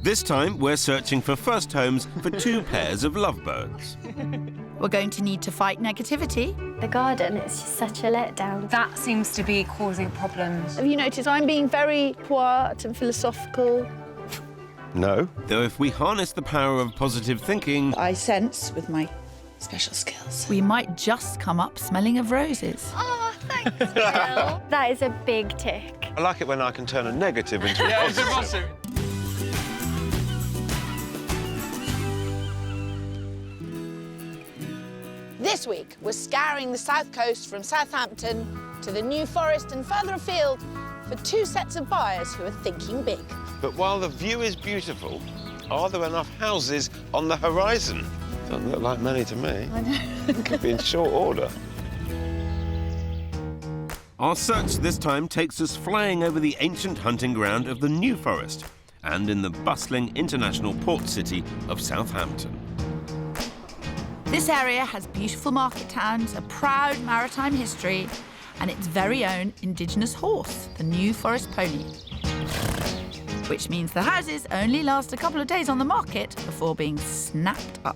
This time, we're searching for first homes for 2 pairs of lovebirds. We're going to need to fight negativity. The garden is just such a letdown. That seems to be causing problems. Have you noticed I'm being very quiet and philosophical? No. Though if we harness the power of positive thinking... I sense with my special skills. We might just come up smelling of roses. Oh, thanks, Will. That is a big tick. I like it when I can turn a negative into a positive. This week, we're scouring the south coast from Southampton to the New Forest and further afield for 2 sets of buyers who are thinking big. But while the view is beautiful, are there enough houses on the horizon? Doesn't look like many to me. I know. It could be in short order. Our search this time takes us flying over the ancient hunting ground of the New Forest and in the bustling international port city of Southampton. This area has beautiful market towns, a proud maritime history, and its very own indigenous horse, the New Forest pony. Which means the houses only last a couple of days on the market before being snapped up.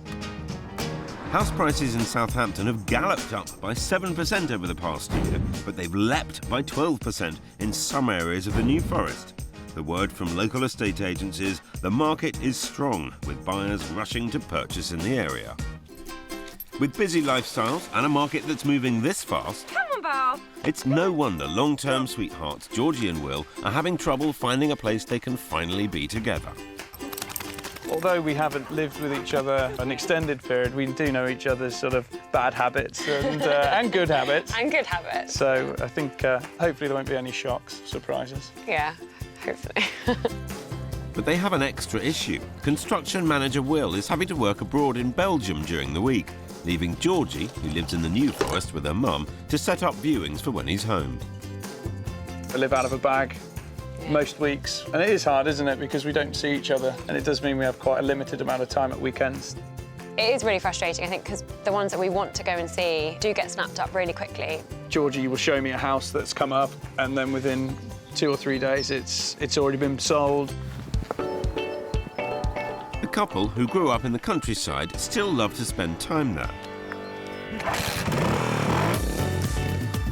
House prices in Southampton have galloped up by 7% over the past year, but they've leapt by 12% in some areas of the New Forest. The word from local estate agents is the market is strong, with buyers rushing to purchase in the area. With busy lifestyles and a market that's moving this fast, Come on, Val. it's no wonder long-term sweethearts Georgie and Will are having trouble finding a place they can finally be together. Although we haven't lived with each other an extended period, we do know each other's sort of bad habits and good habits. And good habits. So I think hopefully there won't be any shocks, surprises. Yeah, hopefully. But they have an extra issue. Construction manager Will is having to work abroad in Belgium during the week, leaving Georgie, who lives in the New Forest with her mum, to set up viewings for when he's home. I live out of a bag most weeks, and it is hard, isn't it, because we don't see each other, and it does mean we have quite a limited amount of time at weekends. It is really frustrating, I think, because the ones that we want to go and see do get snapped up really quickly. Georgie will show me a house that's come up, and then within 2 or 3 days it's already been sold. The couple, who grew up in the countryside, still love to spend time there.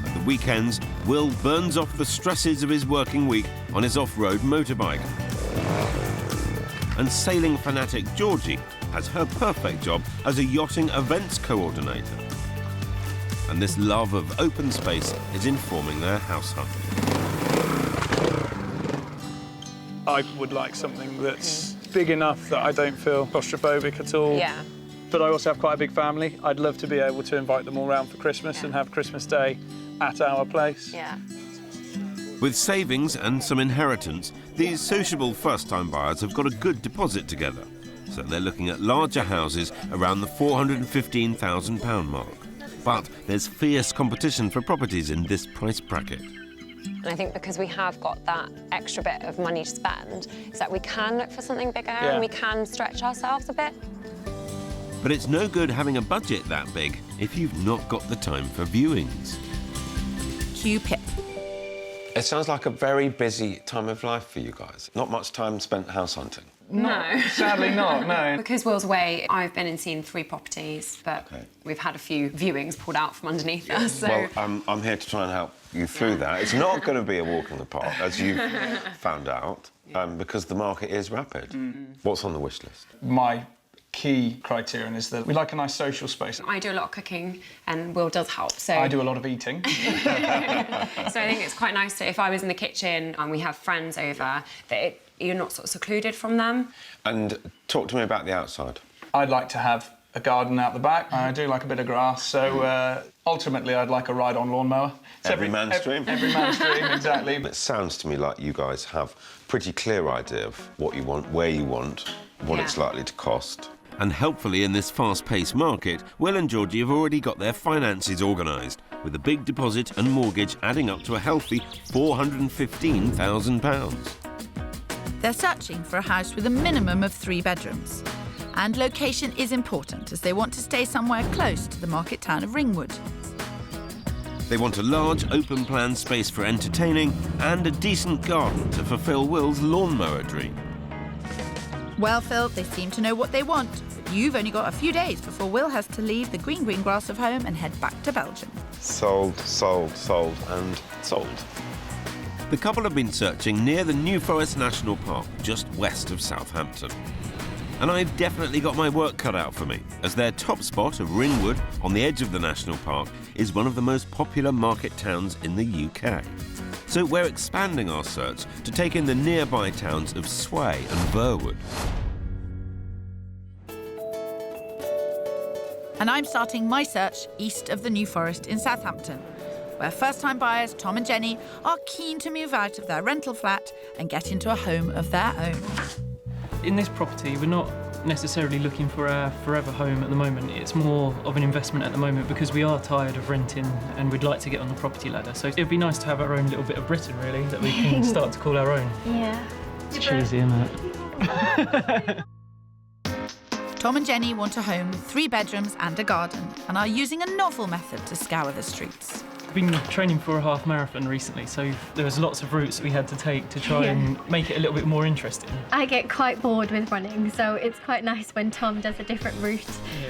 At the weekends, Will burns off the stresses of his working week on his off-road motorbike. And sailing fanatic Georgie has her perfect job as a yachting events coordinator. And this love of open space is informing their house hunt. I would like something that's big enough that I don't feel claustrophobic at all. Yeah. But I also have quite a big family. I'd love to be able to invite them all round for Christmas and have Christmas Day at our place. Yeah. With savings and some inheritance, these sociable first-time buyers have got a good deposit together. So they're looking at larger houses around the £415,000 mark. But there's fierce competition for properties in this price bracket. And I think because we have got that extra bit of money to spend, is that we can look for something bigger and we can stretch ourselves a bit. But it's no good having a budget that big if you've not got the time for viewings. Cue Pip. It sounds like a very busy time of life for you guys. Not much time spent house hunting. No. Sadly not, no. Because Will's away, I've been and seen 3 properties, but we've had a few viewings pulled out from underneath us. So. Well, I'm here to try and help you through that. It's not going to be a walk in the park, as you've found out, because the market is rapid. What's on the wish list? My key criterion is that we like a nice social space. I do a lot of cooking and Will does help, so... I do a lot of eating. So I think it's quite nice that if I was in the kitchen and we have friends over, that you're not sort of secluded from them. And talk to me about the outside. I'd like to have a garden out the back. I do like a bit of grass, so ultimately I'd like a ride-on lawnmower. Every man's dream. Every man's dream, exactly. It sounds to me like you guys have a pretty clear idea of what you want, where you want, what it's likely to cost. And helpfully in this fast-paced market, Will and Georgie have already got their finances organised, with a big deposit and mortgage adding up to a healthy £415,000. They're searching for a house with a minimum of 3 bedrooms. And location is important, as they want to stay somewhere close to the market town of Ringwood. They want a large, open-plan space for entertaining and a decent garden to fulfil Will's lawnmower dream. Well, Phil, they seem to know what they want, but you've only got a few days before Will has to leave the green grass of home and head back to Belgium. Sold, sold, sold, and sold. The couple have been searching near the New Forest National Park, just west of Southampton. And I've definitely got my work cut out for me, as their top spot of Ringwood, on the edge of the national park, is one of the most popular market towns in the UK. So we're expanding our search to take in the nearby towns of Sway and Verwood. And I'm starting my search east of the New Forest in Southampton, where first-time buyers Tom and Jenny are keen to move out of their rental flat and get into a home of their own. In this property, we're not necessarily looking for a forever home at the moment. It's more of an investment at the moment because we are tired of renting and we'd like to get on the property ladder. So it'd be nice to have our own little bit of Britain, really, that we can start to call our own. Yeah. It's cheesy, isn't it? Tom and Jenny want a home with 3 bedrooms and a garden and are using a novel method to scour the streets. I've been training for a half marathon recently, so there was lots of routes we had to take to try and make it a little bit more interesting. I get quite bored with running, so it's quite nice when Tom does a different route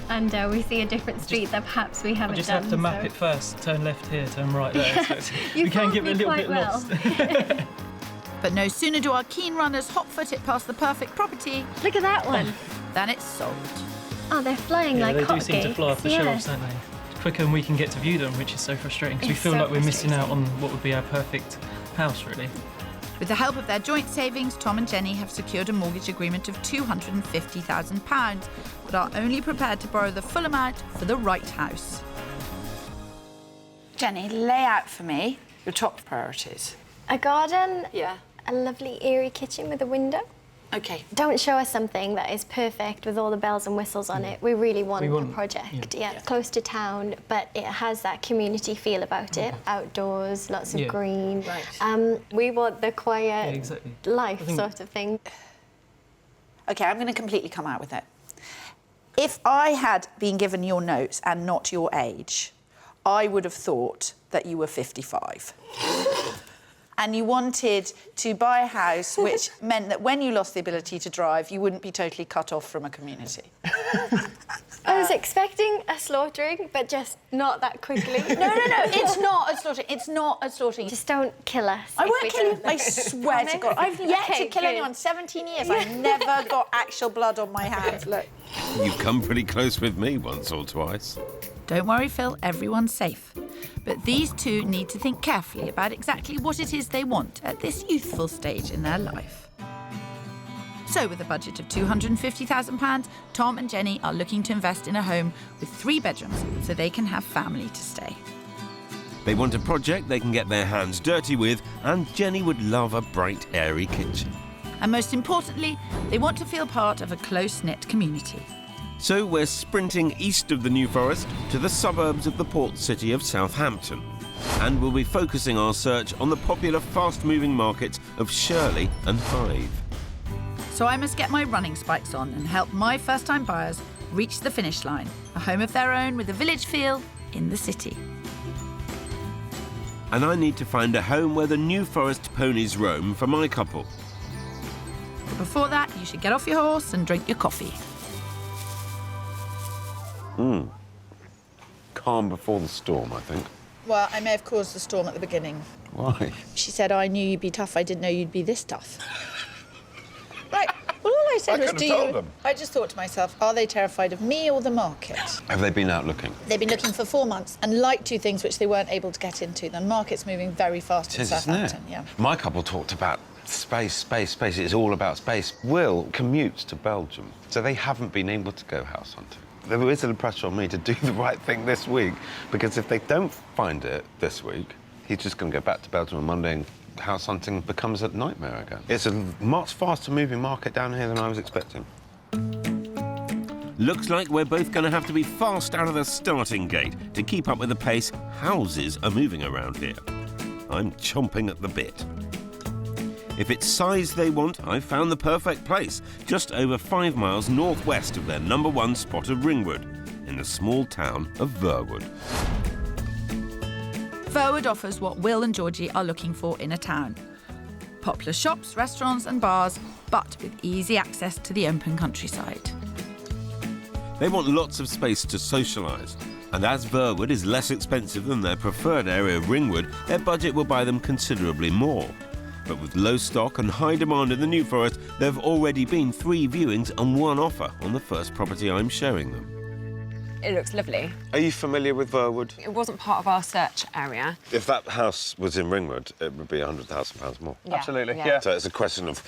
and we see a different street that perhaps we haven't done. I just have to map it first, turn left here, turn right there. So we can get a little bit lost. But no sooner do our keen runners hot-foot it past the perfect property Look at that one. than it's sold. Oh, they're flying like they do hotcakes. seem to fly off the shelves, don't they? Quicker than we can get to view them, which is so frustrating because we It's feel so like we're missing out frustrating. on what would be our perfect house, really. With the help of their joint savings, Tom and Jenny have secured a mortgage agreement of £250,000, but are only prepared to borrow the full amount for the right house. Jenny, lay out for me your top priorities. A garden, Yeah. a lovely airy kitchen with a window. OK. Don't show us something that is perfect with all the bells and whistles on it. We really want a want- project, close to town, but it has that community feel about it. Outdoors, lots of green. Right. We want the quiet exactly. life sort of thing. OK, I'm going to completely come out with it. If I had been given your notes and not your age, I would have thought that you were 55. And you wanted to buy a house which meant that when you lost the ability to drive, you wouldn't be totally cut off from a community. I was expecting a slaughtering, but just not that quickly. No, it's not a slaughtering. It's not a slaughtering. Just don't kill us. I if won't we kill you. don't. I swear to God. I've yet to Okay, kill good. anyone. 17 years. I've never got actual blood on my hands. Look. You've come pretty close with me once or twice. Don't worry, Phil, everyone's safe. But these two need to think carefully about exactly what it is they want at this youthful stage in their life. So, with a budget of £250,000, Tom and Jenny are looking to invest in a home with 3 bedrooms so they can have family to stay. They want a project they can get their hands dirty with, and Jenny would love a bright, airy kitchen. And most importantly, they want to feel part of a close-knit community. So we're sprinting east of the New Forest to the suburbs of the port city of Southampton. And we'll be focusing our search on the popular fast-moving markets of Shirley and Hythe. So I must get my running spikes on and help my first-time buyers reach the finish line, a home of their own with a village feel in the city. And I need to find a home where the New Forest ponies roam for my couple. But before that, you should get off your horse and drink your coffee. Calm before the storm, I think. Well, I may have caused the storm at the beginning. Why? She said, I knew you'd be tough. I didn't know you'd be this tough. Right. Well, all I said I was, could have told them. I just thought to myself, are they terrified of me or the market? Have they been out looking? They've been looking for 4 months and like 2 things which they weren't able to get into. The market's moving very fast in It is, isn't it? Southampton. Yeah. My couple talked about space. It's all about space. Will commutes to Belgium, so they haven't been able to go house hunting. There is a pressure on me to do the right thing this week, because if they don't find it this week, he's just going to go back to Belgium on Monday and house hunting becomes a nightmare again. It's a much faster moving market down here than I was expecting. Looks like we're both going to have to be fast out of the starting gate to keep up with the pace houses are moving around here. I'm chomping at the bit. If it's size they want, I've found the perfect place, just over 5 miles northwest of their #1 spot of Ringwood, in the small town of Verwood. Verwood offers what Will and Georgie are looking for in a town. Popular shops, restaurants and bars, but with easy access to the open countryside. They want lots of space to socialise. And as Verwood is less expensive than their preferred area of Ringwood, their budget will buy them considerably more. But with low stock and high demand in the New Forest, there have already been 3 viewings and 1 offer on the first property I'm showing them. It looks lovely. Are you familiar with Verwood? It wasn't part of our search area. If that house was in Ringwood, it would be £100,000 more. Yeah, Absolutely, yeah. So it's a question of,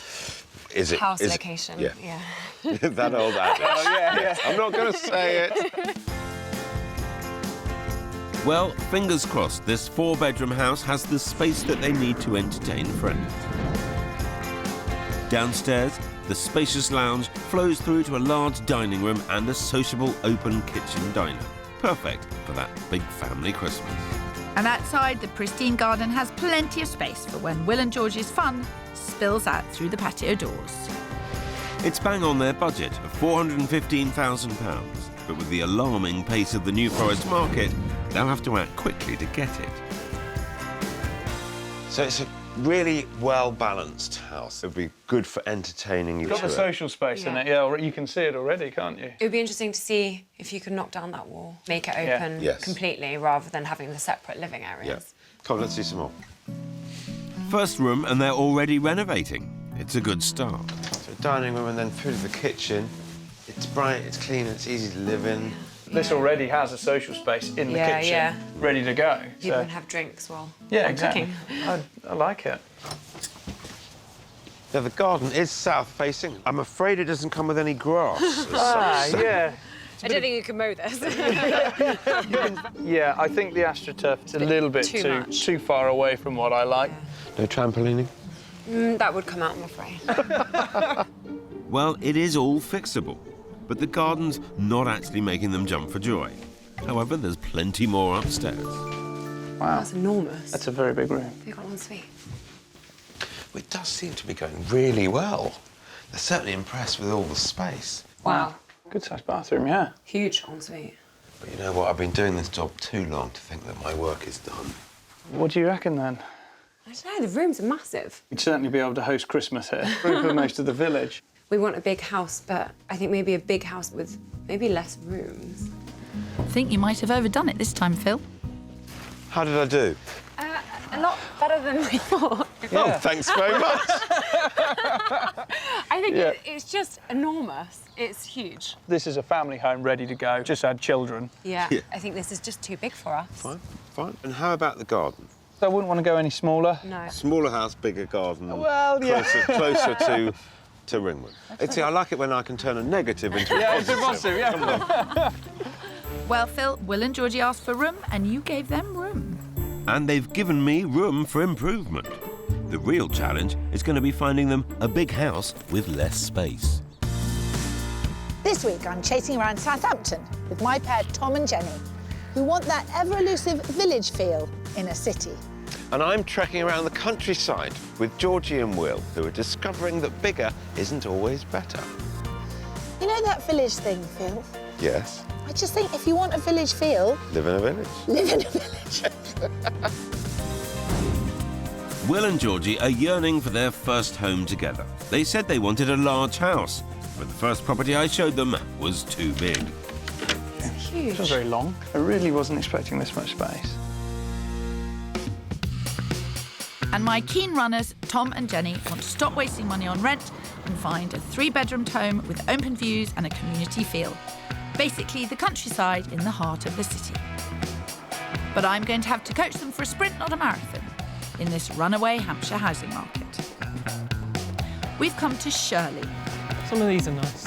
is it... House is location, yeah. yeah. That old adage. Oh, yeah. I'm not going to say it. Well, fingers crossed, this 4-bedroom house has the space that they need to entertain friends. Downstairs, the spacious lounge flows through to a large dining room and a sociable open kitchen diner. Perfect for that big family Christmas. And outside, the pristine garden has plenty of space for when Will and Georgie's fun spills out through the patio doors. It's bang on their budget of £415,000, but with the alarming pace of the New Forest market, they'll have to act quickly to get it. So it's a really well-balanced house. It'd be good for entertaining each Got the other. social space in it, yeah. You can see it already, can't you? It would be interesting to see if you could knock down that wall, make it Yeah. open Yes. completely rather than having the separate living areas. Yeah. Come on, let's see some more. First room, and they're already renovating. It's a good start. So dining room and then through to the kitchen. It's bright, it's clean, it's easy to live in. This already has a social space in the Yeah, kitchen, yeah. ready to go. People So, can have drinks while yeah, while exactly. cooking. I like it. Now, the garden is south-facing. I'm afraid it doesn't come with any grass. as such. Yeah. I don't think you can mow this. Yeah, I think the AstroTurf is a little bit too much. too far away from what I like. No trampolining? That would come out, I'm afraid. Well, it is all fixable, but the garden's not actually making them jump for joy. However, there's plenty more upstairs. Wow. That's enormous. That's a very big room. Big on ensuite. Well, it does seem to be going really well. They're certainly impressed with all the space. Wow. Good-sized bathroom, yeah. Huge ensuite. But you know what? I've been doing this job too long to think that my work is done. What do you reckon, then? I don't know, the rooms are massive. We'd certainly be able to host Christmas here for most of the village. We want a big house, but I think maybe a big house with maybe less rooms. I think you might have overdone it this time, Phil. How did I do? A lot better than we thought. Oh, thanks very much. I think Yeah. it's just enormous. It's huge. This is a family home ready to go. Just had children. Yeah, I think this is just too big for us. Fine, fine. And how about the garden? So I wouldn't want to go any smaller. No. Smaller house, bigger garden. Well, yeah. Closer to Ringwood. See, I like it when I can turn a negative into a Yeah, positive. it's a positive, yeah. Come on. Well, Phil, Will and Georgie asked for room, and you gave them room. And they've given me room for improvement. The real challenge is going to be finding them a big house with less space. This week, I'm chasing around Southampton with my pair Tom and Jenny, who want that ever-elusive village feel in a city. And I'm trekking around the countryside with Georgie and Will, who are discovering that bigger isn't always better. You know that village thing, Phil? Yes, I just think if you want a village feel, live in a village. live in a village. Will and Georgie are yearning for their first home together. They said they wanted a large house, but the first property I showed them was too big. It's huge. It was very long. I really wasn't expecting this much space. And my keen runners, Tom and Jenny, want to stop wasting money on rent and find a 3-bedroomed home with open views and a community feel. Basically, the countryside in the heart of the city. But I'm going to have to coach them for a sprint, not a marathon, in this runaway Hampshire housing market. We've come to Shirley. Some of these are nice.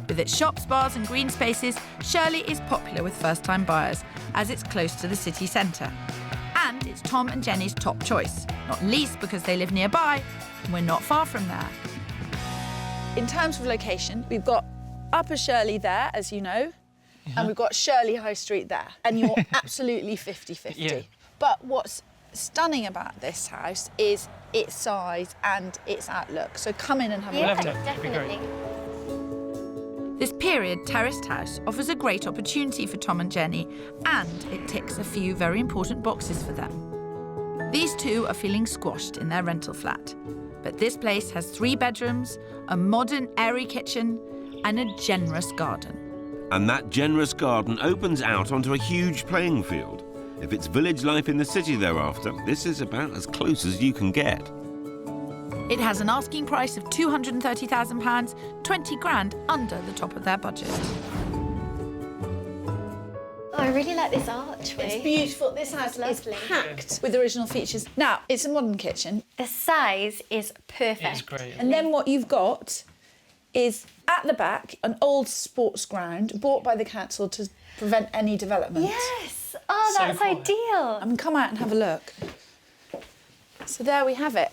With its shops, bars and green spaces, Shirley is popular with first-time buyers as it's close to the city centre. And it's Tom and Jenny's top choice, not least because they live nearby and we're not far from there. In terms of location, we've got Upper Shirley there, as you know, and we've got Shirley High Street there, and you're absolutely 50-50. Yeah. But what's stunning about this house is its size and its outlook. So come in and have a We'll look. have a look. It'd be great. This period terraced house offers a great opportunity for Tom and Jenny, and it ticks a few very important boxes for them. These two are feeling squashed in their rental flat. But this place has 3 bedrooms, a modern airy kitchen and a generous garden. And that generous garden opens out onto a huge playing field. If it's village life in the city thereafter, this is about as close as you can get. It has an asking price of £230,000, 20 grand under the top of their budget. Oh, I really like this archway. It's beautiful. This house is packed with original features. Now, it's a modern kitchen. The size is perfect. It's great. And then what you've got is, at the back, an old sports ground bought by the council to prevent any development. Yes. Oh, So that's quiet. ideal. I mean, come out and have a look. So there we have it.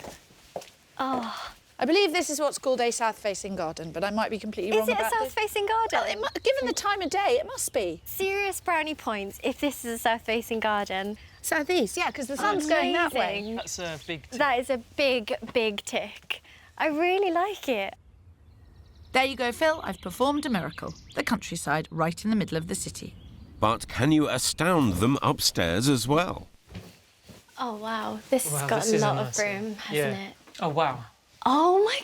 Oh, I believe this is what's called a south-facing garden, but I might be completely wrong is it a about this. south-facing garden? Well, given the time of day, it must be. Serious brownie points if this is a south-facing garden. South-east, yeah, because the sun's going that way. Amazing. That's a big tick. That is a big, big tick. I really like it. There you go, Phil. I've performed a miracle. The countryside right in the middle of the city. But can you astound them upstairs as well? Oh, wow. This has Wow, got this a is a lot of nice room, one. hasn't Yeah. it? Oh, wow. Oh, my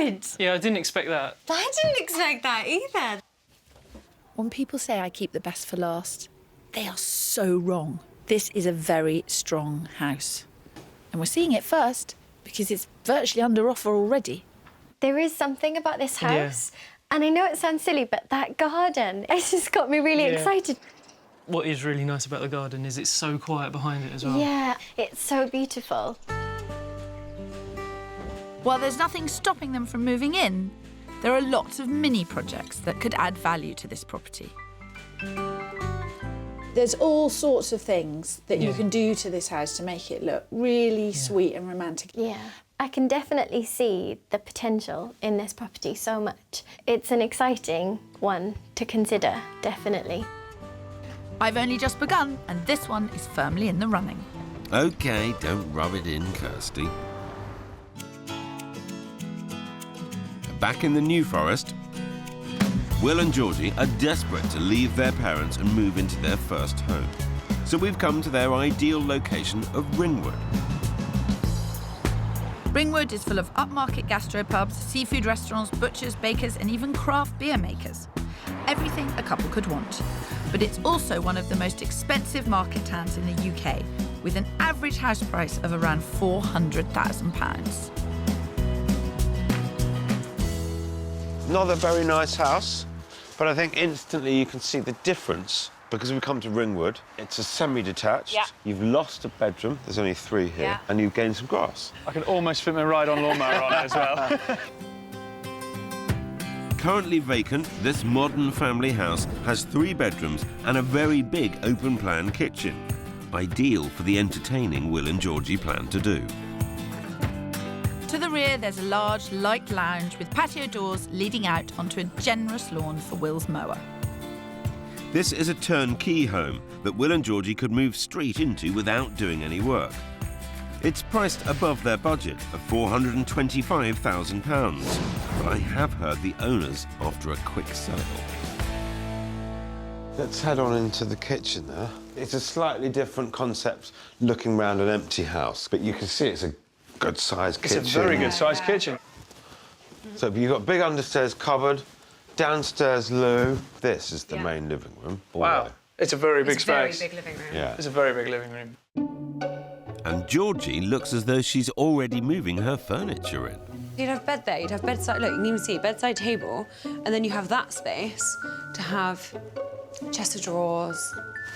God. Yeah, I didn't expect that. I didn't expect that either. When people say I keep the best for last, they are so wrong. This is a very strong house. And we're seeing it first because it's virtually under offer already. There is something about this Yeah. house. And I know it sounds silly, but that garden, it's just got me really Yeah. excited. What is really nice about the garden is it's so quiet behind it as well. Yeah, it's so beautiful. While there's nothing stopping them from moving in, there are lots of mini projects that could add value to this property. There's all sorts of things that you Yeah. can do to this house to make it look really sweet and romantic. Yeah, I can definitely see the potential in this property so much. It's an exciting one to consider, definitely. I've only just begun, and this one is firmly in the running. OK, don't rub it in, Kirstie. Back in the New Forest, Will and Georgie are desperate to leave their parents and move into their first home. So we've come to their ideal location of Ringwood. Ringwood is full of upmarket gastropubs, seafood restaurants, butchers, bakers, and even craft beer makers. Everything a couple could want. But it's also one of the most expensive market towns in the UK, with an average house price of around £400,000. Not a very nice house, but I think instantly you can see the difference because we come to Ringwood. It's a semi-detached. Yeah. You've lost a bedroom. There's only 3 here, Yeah. and you've gained some grass. I can almost fit my ride-on lawnmower on it as well. Currently vacant, this modern family house has 3 bedrooms and a very big open-plan kitchen. Ideal for the entertaining Will and Georgie plan to do. To the rear, there's a large, light lounge with patio doors leading out onto a generous lawn for Will's mower. This is a turnkey home that Will and Georgie could move straight into without doing any work. It's priced above their budget of £425,000, but I have heard the owners after a quick sale. Let's head on into the kitchen there. It's a slightly different concept looking round an empty house, but you can see it's a good-sized It's kitchen. a very good-sized kitchen. So you've got big understairs cupboard, downstairs loo. This is the main living room. Wow, it's a very big It's a very space. big living room. Yeah. It's a very big living room. And Georgie looks as though she's already moving her furniture in. You'd have bed there, you'd have bedside, look, you can even see bedside table, and then you have that space to have chest of drawers.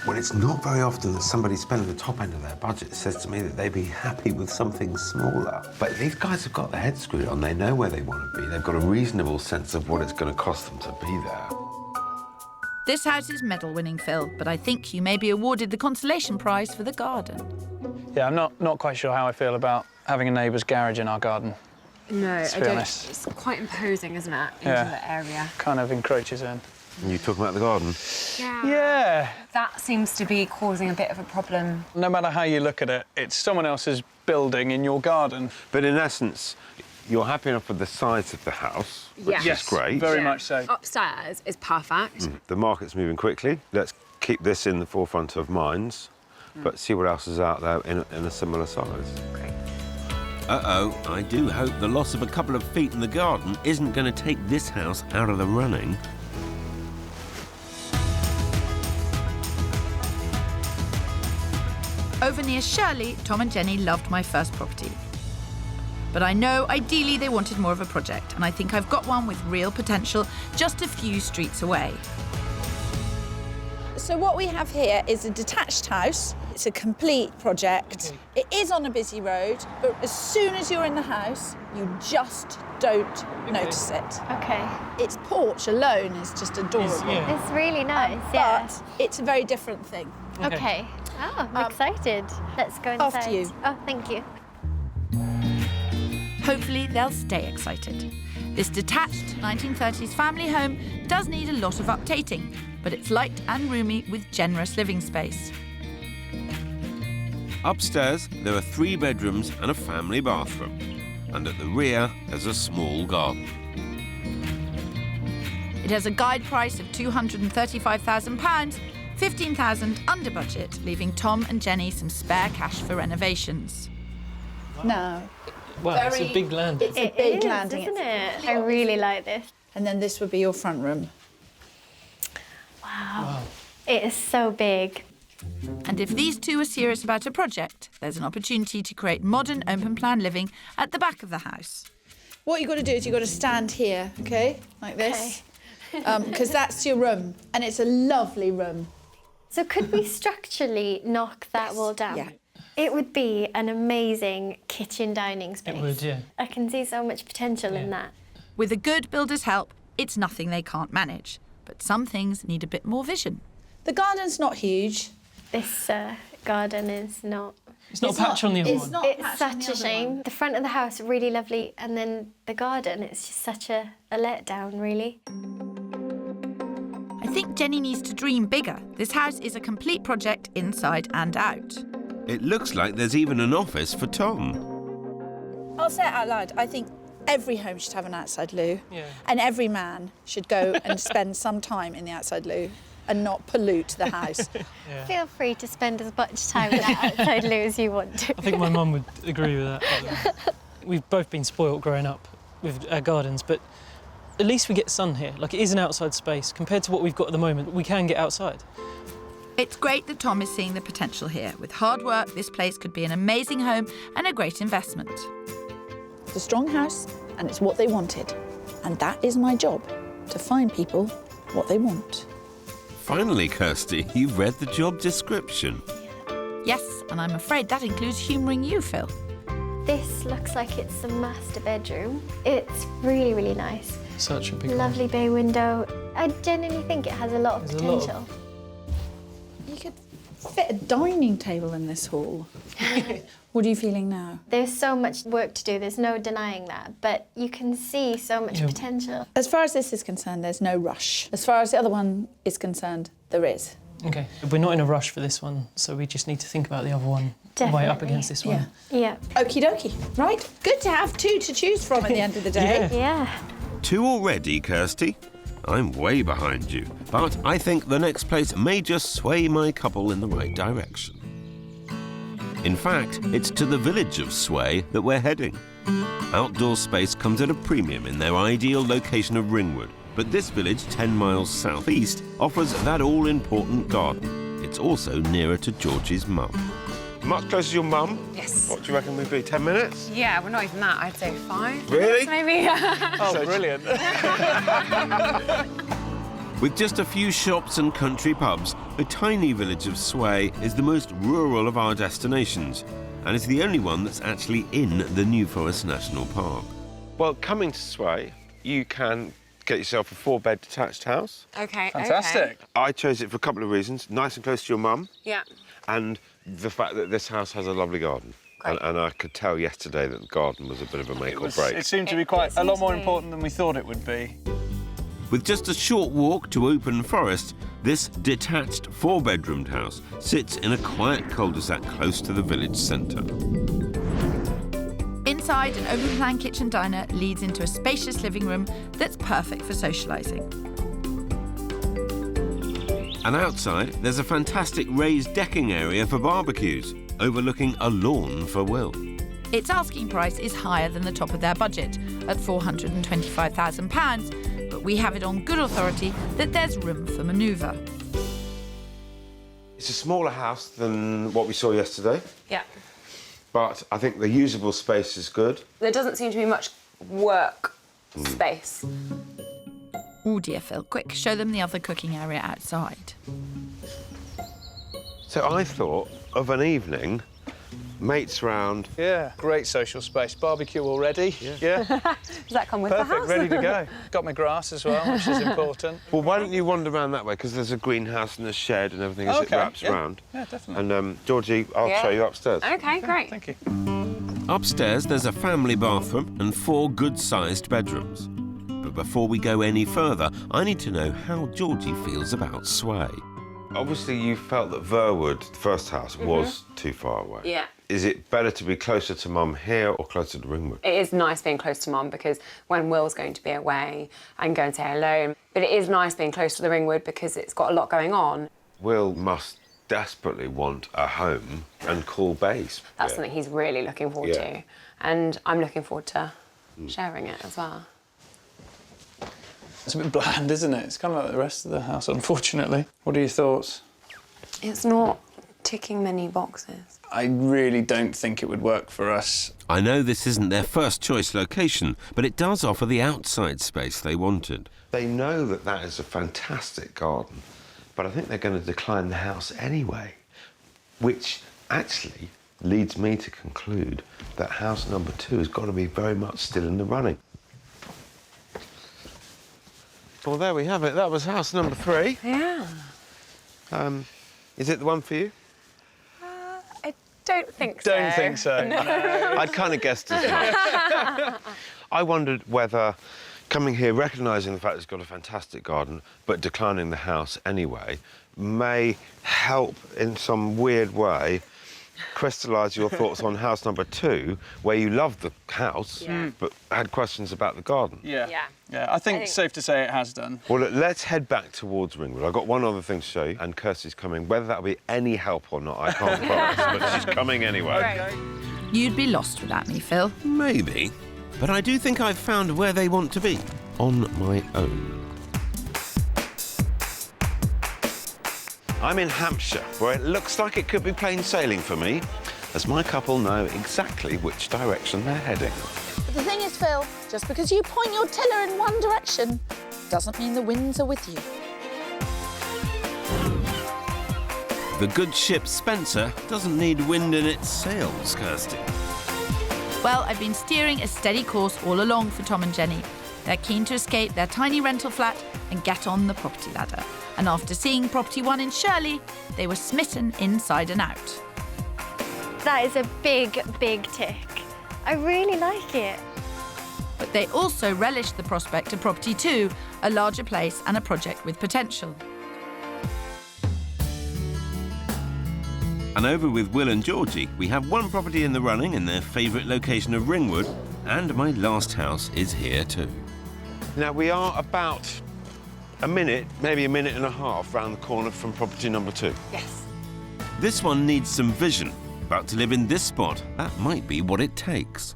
Well, it's not very often that somebody spending the top end of their budget says to me that they'd be happy with something smaller. But these guys have got their heads screwed on. They know where they want to be. They've got a reasonable sense of what it's going to cost them to be there. This house is medal-winning, Phil, but I think you may be awarded the consolation prize for the garden. Yeah, I'm not quite sure how I feel about having a neighbour's garage in our garden. No, Let's be honest. It's quite imposing, isn't it, into Yeah. the area? Kind of encroaches in. And you talking about the garden? Yeah. That seems to be causing a bit of a problem. No matter how you look at it, it's someone else's building in your garden. But in essence, you're happy enough with the size of the house, which Yes. is great. Very much so. Upstairs is perfect. The market's moving quickly. Let's keep this in the forefront of minds, but see what else is out there in a similar size. Great. Uh-oh, I do hope the loss of a couple of feet in the garden isn't going to take this house out of the running. Over near Shirley, Tom and Jenny loved my first property. But I know ideally they wanted more of a project, and I think I've got one with real potential just a few streets away. So what we have here is a detached house. It's a complete project. It is on a busy road, but as soon as you're in the house, you just don't notice it. Okay. Its porch alone is just adorable. It's really nice, yeah. But it's a very different thing. Okay. Oh, I'm excited. Let's go inside. After you. Oh, thank you. Hopefully they'll stay excited. This detached 1930s family home does need a lot of updating, but it's light and roomy with generous living space. Upstairs, there are 3 bedrooms and a family bathroom. And at the rear, there's a small garden. It has a guide price of £235,000, 15,000 under budget, leaving Tom and Jenny some spare cash for renovations. Now, Wow, it's a big landing. it's a big It is, landing, isn't it? I really like this. And then this would be your front room. Wow. It is so big. And if these two are serious about a project, there's an opportunity to create modern open-plan living at the back of the house. What you've got to do is you've got to stand here, okay, like this, because that's your room, and it's a lovely room. So could we structurally knock that wall down? Yeah. It would be an amazing kitchen dining space. It would, yeah. I can see so much potential in that. With a good builder's help, it's nothing they can't manage. But some things need a bit more vision. The garden's not huge. This garden is not... It's not a patch on the other one. It's such a shame. The front of the house, really lovely, and then the garden, it's just such a letdown, really. I think Jenny needs to dream bigger. This house is a complete project inside and out. It looks like there's even an office for Tom. I'll say it out loud. I think every home should have an outside loo. Yeah. And every man should go and spend some time in the outside loo and not pollute the house. Feel free to spend as much time in that outside loo as you want to. I think my mum would agree with that. We've both been spoilt growing up with our gardens, but at least we get sun here. Like, it is an outside space. Compared to what we've got at the moment, we can get outside. It's great that Tom is seeing the potential here. With hard work, this place could be an amazing home and a great investment. It's a strong house and it's what they wanted. And that is my job, to find people what they want. Finally, Kirstie, you've read the job description. Yes, and I'm afraid that includes humouring you, Phil. This looks like it's the master bedroom. It's really, really nice. Such a big Lovely bay window. I genuinely think it has a lot of There's a lot of- potential. You could fit a dining table in this hall. What are you feeling now? There's so much work to do, there's no denying that, but you can see so much potential. As far as this is concerned, there's no rush. As far as the other one is concerned, there is. Okay. We're not in a rush for this one, so we just need to think about the other one way up Definitely. against this one. Yeah. Okie dokie. Right, good to have 2 to choose from at the end of the day. Yeah. Yeah. 2 already, Kirstie? I'm way behind you, but I think the next place may just sway my couple in the right direction. In fact, it's to the village of Sway that we're heading. Outdoor space comes at a premium in their ideal location of Ringwood, but this village, 10 miles southeast, offers that all-important garden. It's also nearer to George's mum. Much closer to your mum? Yes. What do you reckon we'd be, 10 minutes? Yeah, well, not even that. I'd say 5 Really? minutes, maybe. Oh, brilliant. With just a few shops and country pubs, the tiny village of Sway is the most rural of our destinations, and is the only one that's actually in the New Forest National Park. Well, coming to Sway, you can get yourself a 4-bed detached house. Okay, Fantastic. okay. I chose it for a couple of reasons. Nice and close to your mum, Yeah. and the fact that this house has a lovely garden. And I could tell yesterday that the garden was a bit of a make or break. It seemed to be quite a lot more important than we thought it would be. With just a short walk to open forest, this detached 4-bedroomed house sits in a quiet cul-de-sac close to the village centre. Inside, an open-plan kitchen diner leads into a spacious living room that's perfect for socialising. And outside, there's a fantastic raised decking area for barbecues, overlooking a lawn for Will. Its asking price is higher than the top of their budget at £425,000, but we have it on good authority that there's room for manoeuvre. It's a smaller house than what we saw yesterday, Yeah. but I think the usable space is good. There doesn't seem to be much work space. Oh dear, Phil, quick, show them the other cooking area outside. So I thought of an evening, mates round. Yeah, great social space. Barbecue already. Yeah. Does that come with the Perfect, house? ready to go. Got my grass as well, which is important. Well, why don't you wander around that way? Because there's a greenhouse and a shed and everything as it wraps round. Yeah, definitely. And, Georgie, I'll show you upstairs. OK, great. Thank you. Upstairs, there's a family bathroom and 4 good-sized bedrooms. But before we go any further, I need to know how Georgie feels about Sway. Obviously, you felt that Verwood, the first house, was too far away. Yeah. Is it better to be closer to Mum here or closer to Ringwood? It is nice being close to Mum because when Will's going to be away, I can go and say hello. But it is nice being close to the Ringwood because it's got a lot going on. Will must desperately want a home and cool base. That's something he's really looking forward to. And I'm looking forward to sharing it as well. It's a bit bland, isn't it? It's kind of like the rest of the house, unfortunately. What are your thoughts? It's not ticking many boxes. I really don't think it would work for us. I know this isn't their first choice location, but it does offer the outside space they wanted. They know that that is a fantastic garden, but I think they're going to decline the house anyway, which actually leads me to conclude that house number 2 has got to be very much still in the running. Well, there we have it. That was house number 3. Yeah. Is it the one for you? I don't think so. Don't think so. No. I'd kind of guessed as much. I wondered whether coming here, recognising the fact it's got a fantastic garden, but declining the house anyway, may help in some weird way crystallise your thoughts on house number 2, where you loved the house, but had questions about the garden. Yeah, I think it's safe to say it has done. Well, look, let's head back towards Ringwood. I've got one other thing to show you, and Kirstie's coming. Whether that'll be any help or not, I can't promise, but she's coming anyway. Right. You'd be lost without me, Phil. Maybe. But I do think I've found where they want to be, on my own. I'm in Hampshire, where it looks like it could be plain sailing for me, as my couple know exactly which direction they're heading. But the thing is, Phil, just because you point your tiller in one direction doesn't mean the winds are with you. The good ship Spencer doesn't need wind in its sails, Kirstie. Well, I've been steering a steady course all along for Tom and Jenny. They're keen to escape their tiny rental flat and get on the property ladder. And after seeing property 1 in Shirley, they were smitten inside and out. That is a big, big tick. I really like it. But they also relished the prospect of property 2, a larger place and a project with potential. And over with Will and Georgie, we have one property in the running in their favourite location of Ringwood, and my last house is here too. Now, we are about a minute, maybe a minute and a half, round the corner from property number 2. Yes. This one needs some vision, but to live in this spot, that might be what it takes.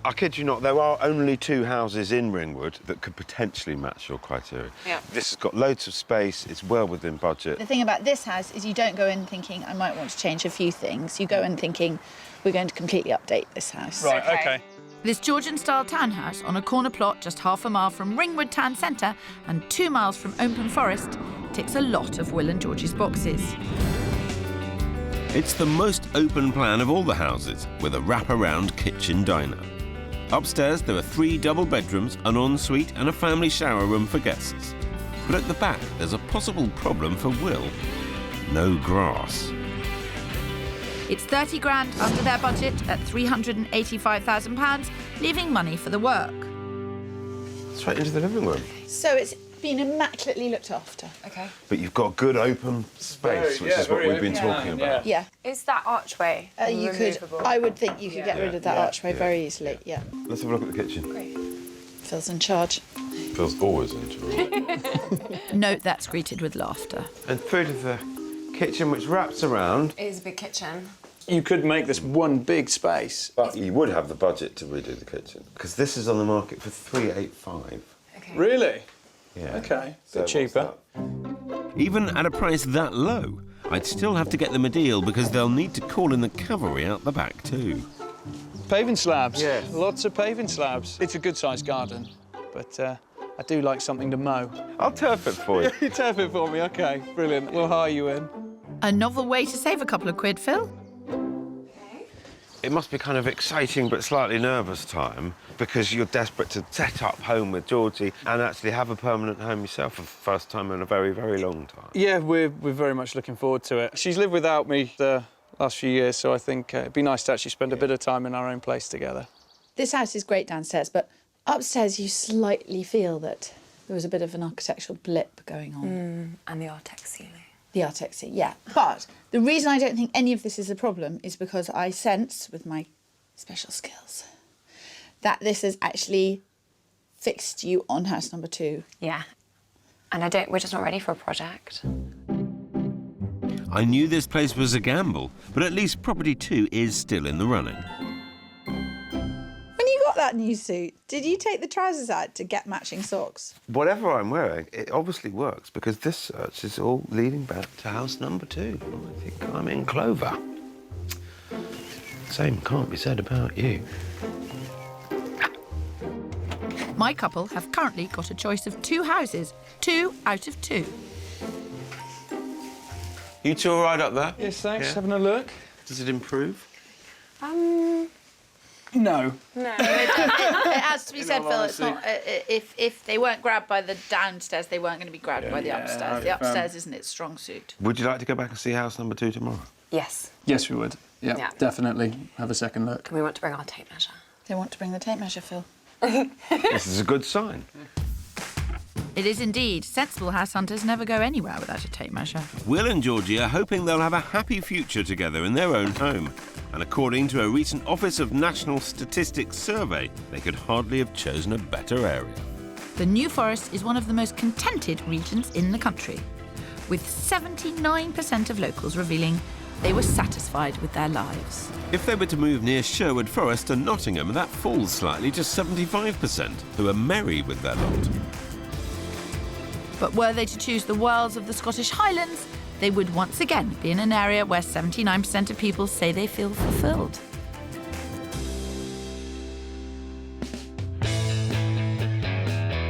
I kid you not, there are only 2 houses in Ringwood that could potentially match your criteria. Yeah. This has got loads of space, it's well within budget. The thing about this house is you don't go in thinking, I might want to change a few things. You go in thinking, we're going to completely update this house. Right, OK. This Georgian-style townhouse on a corner plot just half a mile from Ringwood town centre and 2 miles from open forest ticks a lot of Will and Georgie's boxes. It's the most open plan of all the houses, with a wrap-around kitchen diner. Upstairs, there are 3 double bedrooms, an ensuite and a family shower room for guests. But at the back, there's a possible problem for Will. No grass. It's 30 grand under their budget at £385,000, leaving money for the work. Straight into the living room. So it's been immaculately looked after. OK. But you've got good open space, which is what we've been talking about. Yeah. Is that archway You could, removable? I would think you could get rid of that archway very easily, yeah. Let's have a look at the kitchen. Great. Phil's in charge. Phil's always in charge. Note that's greeted with laughter. And through to the kitchen, which wraps around. It is a big kitchen. You could make this one big space. But you would have the budget to redo the kitchen, because this is on the market for $385. Okay. Really? Yeah. Okay, So bit cheaper. what's Even at a price that low, I'd still have to get them a deal because they'll need to call in the cavalry out the back too. Paving slabs. Yeah. Lots of paving slabs. It's a good-sized garden, but I do like something to mow. that? I'll turf it for you. You turf it for me, OK, brilliant. We'll hire you in. A novel way to save a couple of quid, Phil. It must be kind of exciting but slightly nervous time, because you're desperate to set up home with Georgie and actually have a permanent home yourself for the first time in a very, very long time. Yeah, we're very much looking forward to it. She's lived without me the last few years, so I think it'd be nice to actually spend a bit of time in our own place together. This house is great downstairs, but upstairs you slightly feel that there was a bit of an architectural blip going on. And the Artex ceiling. The Artex, yeah. But the reason I don't think any of this is a problem is because I sense, with my special skills, that this has actually fixed you on house number 2. Yeah. And we're just not ready for a project. I knew this place was a gamble, but at least property 2 is still in the running. When you got that new suit, did you take the trousers out to get matching socks? Whatever I'm wearing, it obviously works, because this search is all leading back to house number 2. I think I'm in clover. Same can't be said about you. My couple have currently got a choice of 2 houses, 2 out of 2. You two all right up there? Yes, thanks. Yeah. Having a look? Does it improve? No. No. It has to be said, all Phil, it's honesty. not... if they weren't grabbed by the downstairs, they weren't going to be grabbed by the upstairs. The upstairs isn't its strong suit. Would you like to go back and see house number 2 tomorrow? Yes. Yes, we would. Yeah, Yeah. definitely. Have a second look. And we want to bring our tape measure. They want to bring the tape measure, Phil. This is a good sign. It is indeed. Sensible house hunters never go anywhere without a tape measure. Will and Georgie are hoping they'll have a happy future together in their own home. And according to a recent Office of National Statistics survey, they could hardly have chosen a better area. The New Forest is one of the most contented regions in the country, with 79% of locals revealing they were satisfied with their lives. If they were to move near Sherwood Forest and Nottingham, that falls slightly to 75%, who are merry with their lot. But were they to choose the wilds of the Scottish Highlands, they would once again be in an area where 79% of people say they feel fulfilled.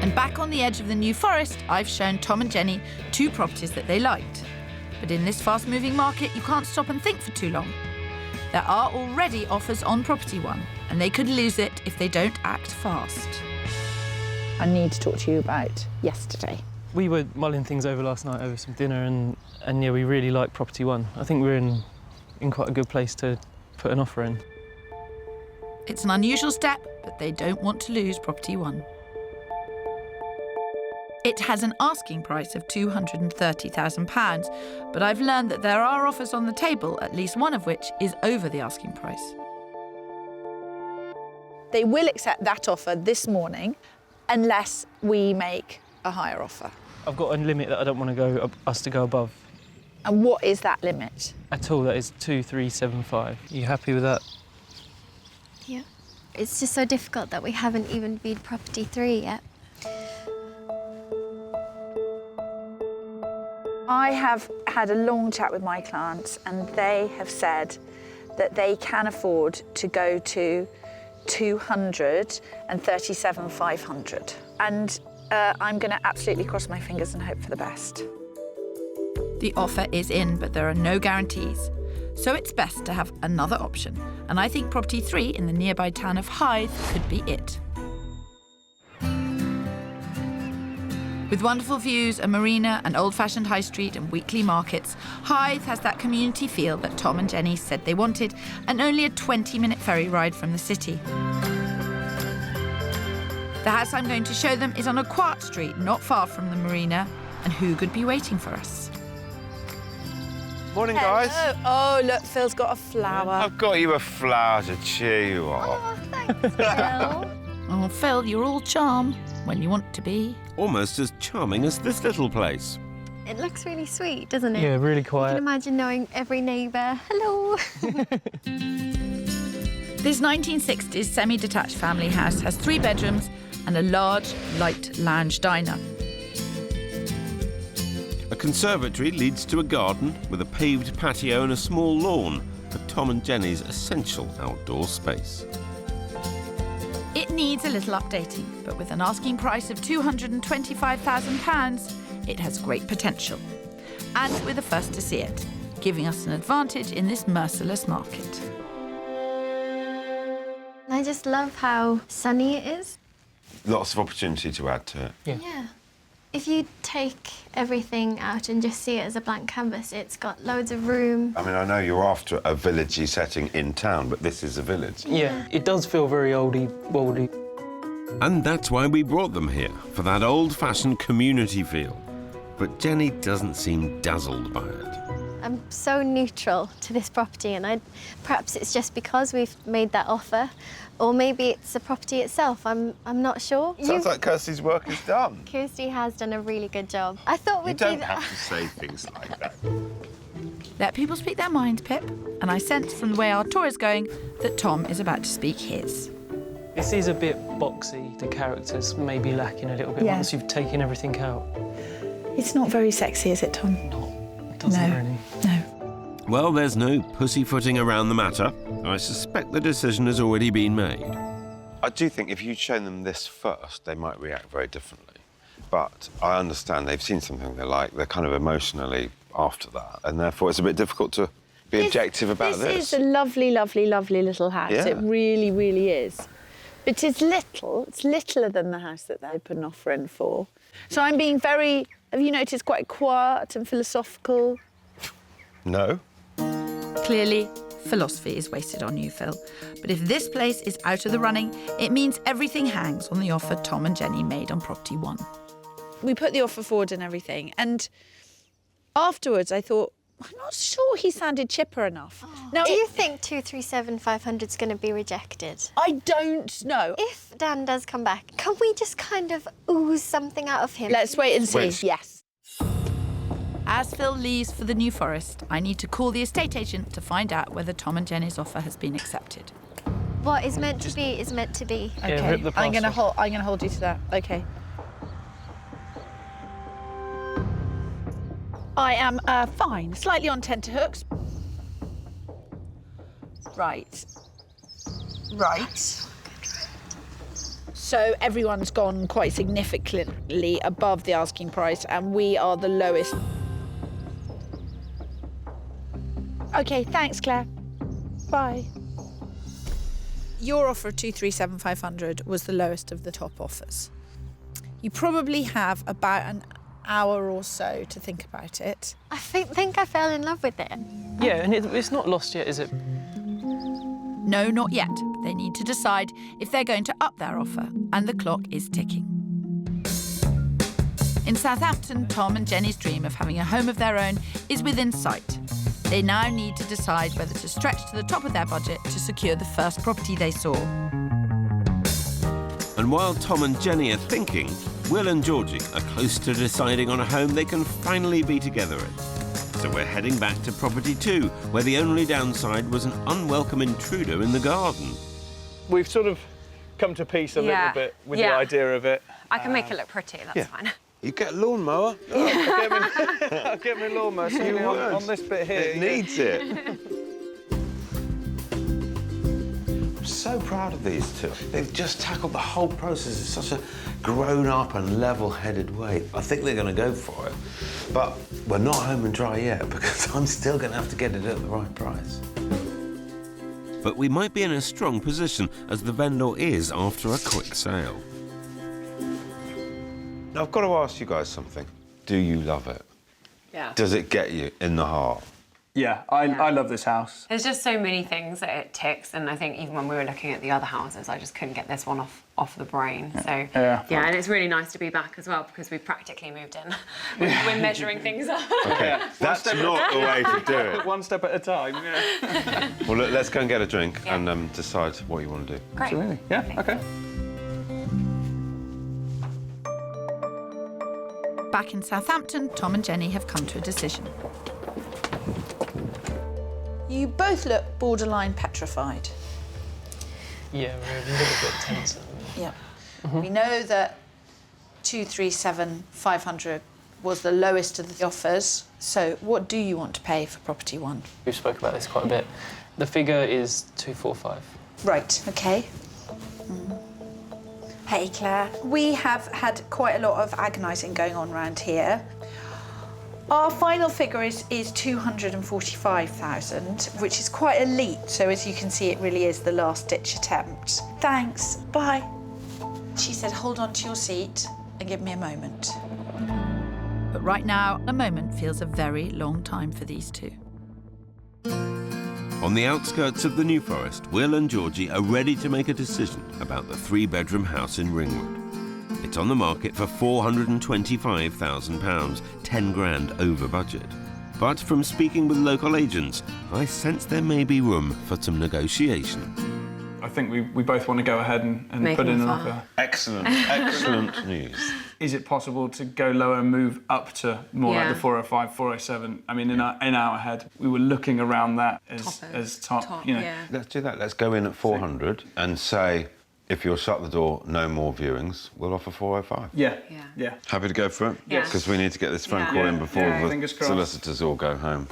And back on the edge of the New Forest, I've shown Tom and Jenny 2 properties that they liked. But in this fast-moving market, you can't stop and think for too long. There are already offers on property 1, and they could lose it if they don't act fast. I need to talk to you about yesterday. We were mulling things over last night over some dinner, and yeah, we really like property 1. I think we're in quite a good place to put an offer in. It's an unusual step, but they don't want to lose property 1. It has an asking price of £230,000, but I've learned that there are offers on the table, at least one of which is over the asking price. They will accept that offer this morning unless we make a higher offer. I've got a limit that I don't want us to go above And what is that limit? at all. That is 2,375. You happy with that? Yeah. It's just so difficult that we haven't even viewed property 3 yet. I have had a long chat with my clients and they have said that they can afford to go to 237,500. And I'm going to absolutely cross my fingers and hope for the best. The offer is in, but there are no guarantees. So it's best to have another option. And I think property 3 in the nearby town of Hythe could be it. With wonderful views, a marina, an old-fashioned high street and weekly markets, Hythe has that community feel that Tom and Jenny said they wanted, and only a 20-minute ferry ride from the city. The house I'm going to show them is on a quiet street not far from the marina, and who could be waiting for us? Morning, guys. Oh, look, Phil's got a flower. I've got you a flower to cheer you up. Oh, thanks, Phil. Oh, Phil, you're all charm when you want to be. Almost as charming as this little place. It looks really sweet, doesn't it? Yeah, really I quiet. can imagine knowing every neighbour. Hello. This 1960s semi-detached family house has 3 bedrooms and a large, light lounge diner. A conservatory leads to a garden with a paved patio and a small lawn for Tom and Jenny's essential outdoor space. It needs a little updating, but with an asking price of £225,000, it has great potential. And we're the first to see it, giving us an advantage in this merciless market. I just love how sunny it is. Lots of opportunity to add to it. Yeah. If you take everything out and just see it as a blank canvas, it's got loads of room. I mean, I know you're after a villagey setting in town, but this is a village. Yeah, it does feel very oldie-woldy. And that's why we brought them here, for that old-fashioned community feel. But Jenny doesn't seem dazzled by it. I'm so neutral to this property, and perhaps it's just because we've made that offer, or maybe it's the property itself. I'm not sure. Sounds like Kirstie's work is done. Kirstie has done a really good job. I thought we'd You don't do that. have to say things like that. Let people speak their minds, Pip, and I sense from the way our tour is going that Tom is about to speak his. This is a bit boxy. The characters may be lacking a little bit once you've taken everything out. It's not very sexy, is it, Tom? It doesn't really. No. Well, there's no pussyfooting around the matter. I suspect the decision has already been made. I do think if you'd shown them this first, they might react very differently. But I understand they've seen something they like. They're kind of emotionally after that, and therefore it's a bit difficult to be objective about this. This is a lovely, lovely, lovely little house. Yeah. It really, really is. But it's little. It's littler than the house that they put an offer in for. So I'm being very, have you noticed, quite quiet and philosophical? No. Clearly, philosophy is wasted on you, Phil. But if this place is out of the running, it means everything hangs on the offer Tom and Jenny made on property 1. We put the offer forward and everything, and afterwards I thought, I'm not sure he sounded chipper enough. Now, Do you think 237,500 is going to be rejected? I don't know. If Dan does come back, can we just kind of ooze something out of him? Let's wait and see. Wait. Yes. As Phil leaves for the New Forest, I need to call the estate agent to find out whether Tom and Jenny's offer has been accepted. What is meant to be is meant to be. Yeah, Okay. rip the I'm gonna plaster. hold you to that. Okay. I am fine, slightly on tenterhooks. Right. So everyone's gone quite significantly above the asking price, and we are the lowest. Okay, thanks, Claire. Bye. Your offer of 237,500 was the lowest of the top offers. You probably have about an hour or so to think about it. I think I fell in love with it. Yeah, and it's not lost yet, is it? No, not yet. They need to decide if they're going to up their offer, and the clock is ticking. In Southampton, Tom and Jenny's dream of having a home of their own is within sight. They now need to decide whether to stretch to the top of their budget to secure the first property they saw. And while Tom and Jenny are thinking, Will and Georgie are close to deciding on a home they can finally be together in. So we're heading back to property 2, where the only downside was an unwelcome intruder in the garden. We've sort of come to peace a little bit with the idea of it. I can make it look pretty, that's fine. You get a lawnmower. I'll get me a lawnmower, certainly on this bit here. It needs it. I'm so proud of these two. They've just tackled the whole process in such a grown-up and level-headed way. I think they're going to go for it. But we're not home and dry yet, because I'm still going to have to get it at the right price. But we might be in a strong position, as the vendor is after a quick sale. Now, I've got to ask you guys something. Do you love it? Yeah. Does it get you in the heart? Yeah, I love this house. There's just so many things that it ticks, and I think even when we were looking at the other houses, I just couldn't get this one off the brain. So Yeah. and it's really nice to be back as well, because we practically moved in. We're measuring things up. Okay, that's not the way to do it. One step at a time, yeah. Well, look, let's go and get a drink and decide what you want to do. Great. Absolutely. Yeah, okay. Back in Southampton, Tom and Jenny have come to a decision. You both look borderline petrified. Yeah, we're a little bit tense. Yeah. We know that 237,500 was the lowest of the offers. So what do you want to pay for property one? We've spoke about this quite a bit. The figure is 245. Right, OK. Hey, Claire. We have had quite a lot of agonising going on around here. Our final figure is 245,000, which is quite a leap. So as you can see, it really is the last-ditch attempt. Thanks, bye. She said, hold on to your seat and give me a moment. But right now, a moment feels a very long time for these two. On the outskirts of the New Forest, Will and Georgie are ready to make a decision about the 3-bedroom house in Ringwood. It's on the market for £425,000, 10 grand over budget. But from speaking with local agents, I sense there may be room for some negotiation. I think we both want to go ahead and put in an offer. Excellent, excellent news. Is it possible to go lower and move up to more like the 405, 407? I mean, in our head, we were looking around that as top, you know. Yeah. Let's do that. Let's go in at 400 and say, if you'll shut the door, no more viewings, we'll offer 405. Yeah. Happy to go for it? Yes. Because we need to get this phone call in before the Fingers crossed. solicitors all go home.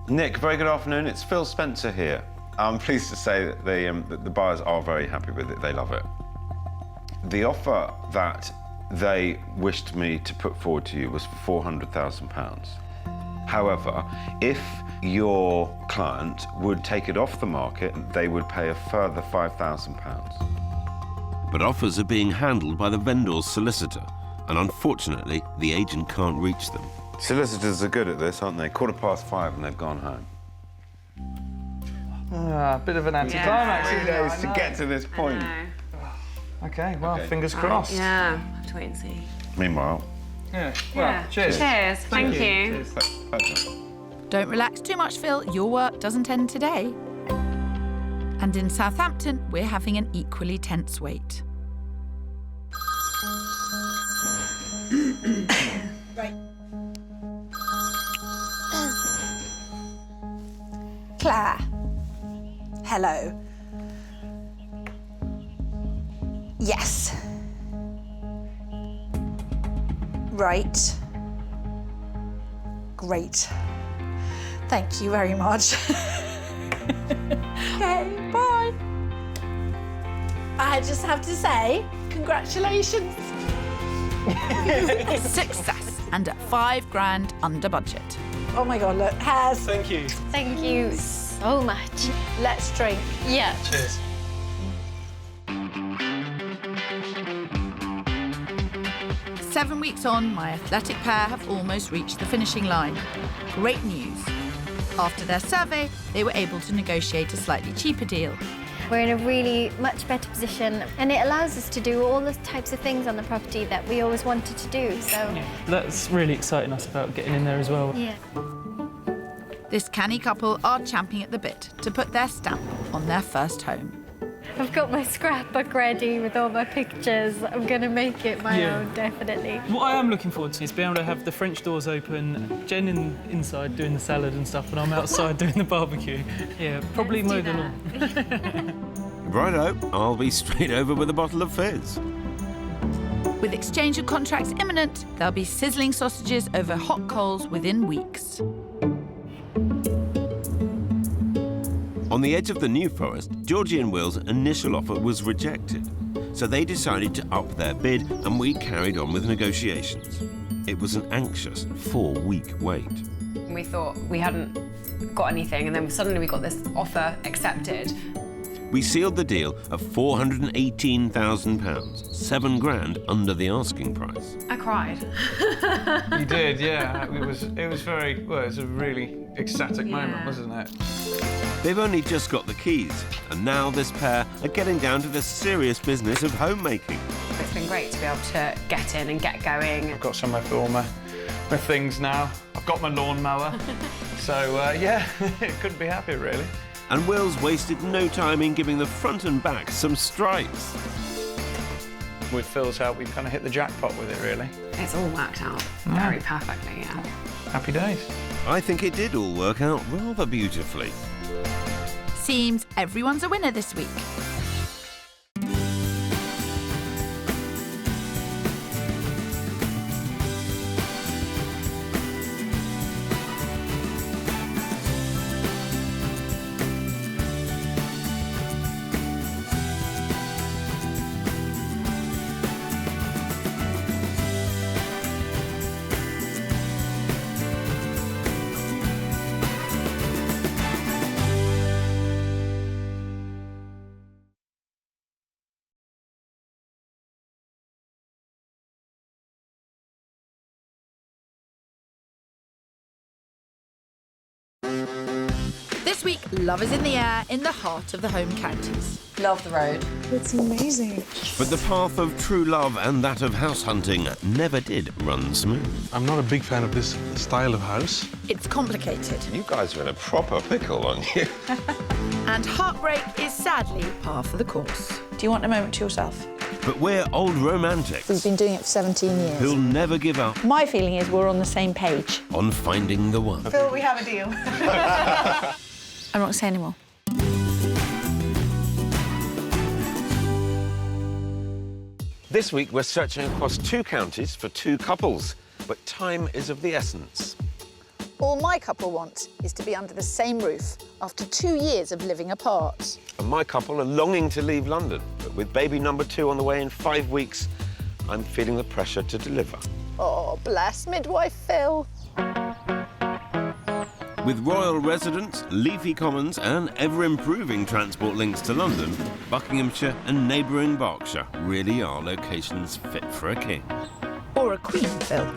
Nick, very good afternoon. It's Phil Spencer here. I'm pleased to say that the buyers are very happy with it. They love it. The offer that they wished me to put forward to you was for £400,000. However, if your client would take it off the market, they would pay a further £5,000. But offers are being handled by the vendor's solicitor, and unfortunately, the agent can't reach them. Solicitors are good at this, aren't they? 5:15 and they've gone home. A bit of an anticlimax. 2 days to get to this point. OK, well, fingers crossed. Yeah, have to wait and see. Meanwhile... Yeah, well, cheers. Cheers, thank you. Cheers. Pleasure. Don't relax too much, Phil. Your work doesn't end today. And in Southampton, we're having an equally tense wait. Right. Claire. Hello. Yes. Right. Great. Thank you very much. Okay, bye. I just have to say, congratulations. Success, and at 5 grand under budget. Oh my God, look, hairs. Thank you. Thank you so much. Let's drink. Yeah. Cheers. Seven weeks on, my athletic pair have almost reached the finishing line. Great news. After their survey, they were able to negotiate a slightly cheaper deal. We're in a really much better position, and it allows us to do all the types of things on the property that we always wanted to do, so... That's really exciting us about getting in there as well. Yeah. This canny couple are champing at the bit to put their stamp on their first home. I've got my scrapbook ready with all my pictures. I'm going to make it my own, definitely. What I am looking forward to is being able to have the French doors open, Jen inside doing the salad and stuff, and I'm outside doing the barbecue. Yeah, probably mow the lawn. Righto, I'll be straight over with a bottle of fizz. With exchange of contracts imminent, there'll be sizzling sausages over hot coals within weeks. On the edge of the New Forest, Georgie and Will's initial offer was rejected, so they decided to up their bid and we carried on with negotiations. It was an anxious 4-week wait. We thought we hadn't got anything, and then suddenly we got this offer accepted. We sealed the deal at £418,000, 7 grand under the asking price. I cried. You did, yeah. It was very, well, it was a really ecstatic moment, wasn't it? They've only just got the keys, and now this pair are getting down to the serious business of homemaking. It's been great to be able to get in and get going. I've got somewhere for all my things now. I've got my lawnmower. So, yeah, couldn't be happier, really. And Will's wasted no time in giving the front and back some stripes. With Phil's help, we've kind of hit the jackpot with it, really. It's all worked out very perfectly, yeah. Happy days. I think it did all work out rather beautifully. Seems everyone's a winner this week. This week, love is in the air in the heart of the home counties. Love the road. It's amazing. But the path of true love and that of house hunting never did run smooth. I'm not a big fan of this style of house. It's complicated, You guys are in a proper pickle, aren't you? and heartbreak is sadly par for the course. Do you want a moment to yourself? But we're old romantics We've been doing it for 17 years. who'll never give up My feeling is we're on the same page. on finding the one. Phil, we have a deal. I'm not going to say anymore. This week, we're searching across 2 counties for 2 couples, but time is of the essence. All my couple want is to be under the same roof after 2 years of living apart. And my couple are longing to leave London, but with baby number 2 on the way in 5 weeks, I'm feeling the pressure to deliver. Oh, bless midwife Phil. With royal residence, leafy commons and ever-improving transport links to London, Buckinghamshire and neighbouring Berkshire really are locations fit for a king. Or a queen, Phil.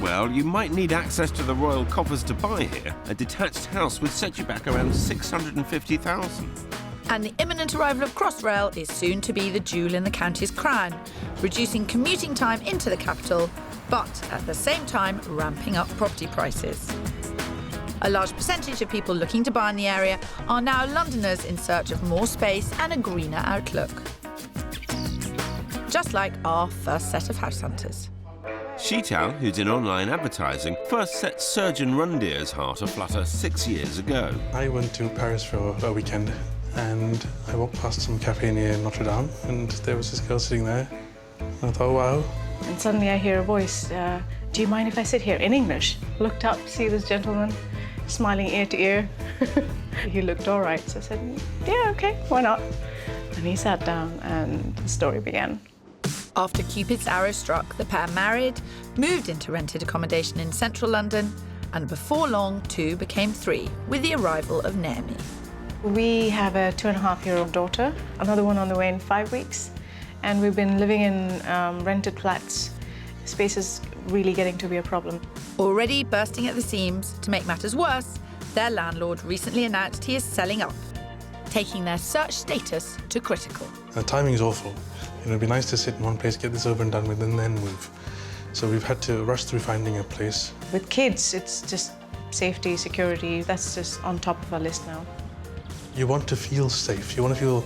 Well, you might need access to the royal coffers to buy here. A detached house would set you back around $650,000. And the imminent arrival of Crossrail is soon to be the jewel in the county's crown, reducing commuting time into the capital, but at the same time ramping up property prices. A large percentage of people looking to buy in the area are now Londoners in search of more space and a greener outlook. Just like our first set of house hunters. Sheetal, who's in online advertising, first set Surgeon Rundier's heart aflutter 6 years ago. I went to Paris for a weekend and I walked past some cafe near Notre Dame and there was this girl sitting there. And I thought, wow. And suddenly I hear a voice, do you mind if I sit here, in English? Looked up, see this gentleman, smiling ear to ear. He looked all right, so I said, yeah, okay, why not? And he sat down and the story began. After Cupid's arrow struck, the pair married, moved into rented accommodation in central London, and before long, 2 became 3, with the arrival of Naomi. We have a 2.5-year-old daughter, another one on the way in 5 weeks, and we've been living in rented flats. Space is really getting to be a problem. Already bursting at the seams, to make matters worse, their landlord recently announced he is selling up, taking their search status to critical. The timing is awful. You know, it'd be nice to sit in one place, get this over and done with, and then move. So we've had to rush through finding a place. With kids, it's just safety, security, that's just on top of our list now. You want to feel safe. You want to feel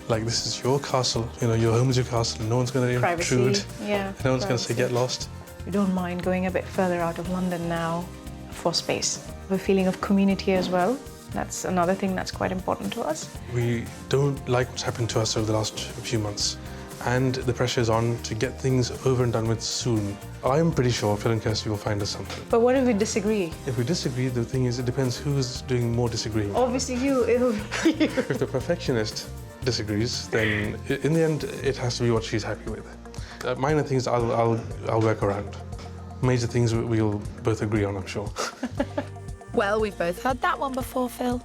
like this is your castle. You know, your home is your castle, and no one's going to intrude. Yeah. No one's going to say, get lost. We don't mind going a bit further out of London now for space. A feeling of community as well. That's another thing that's quite important to us. We don't like what's happened to us over the last few months. And the pressure is on to get things over and done with soon. I'm pretty sure Phil and Kirstie will find us something. But what if we disagree? If we disagree, the thing is, it depends who's doing more disagreeing. Obviously you, it'll be you. If the perfectionist disagrees, then in the end, it has to be what she's happy with. Minor things I'll work around. Major things we'll both agree on, I'm sure. Well, we've both heard that one before, Phil.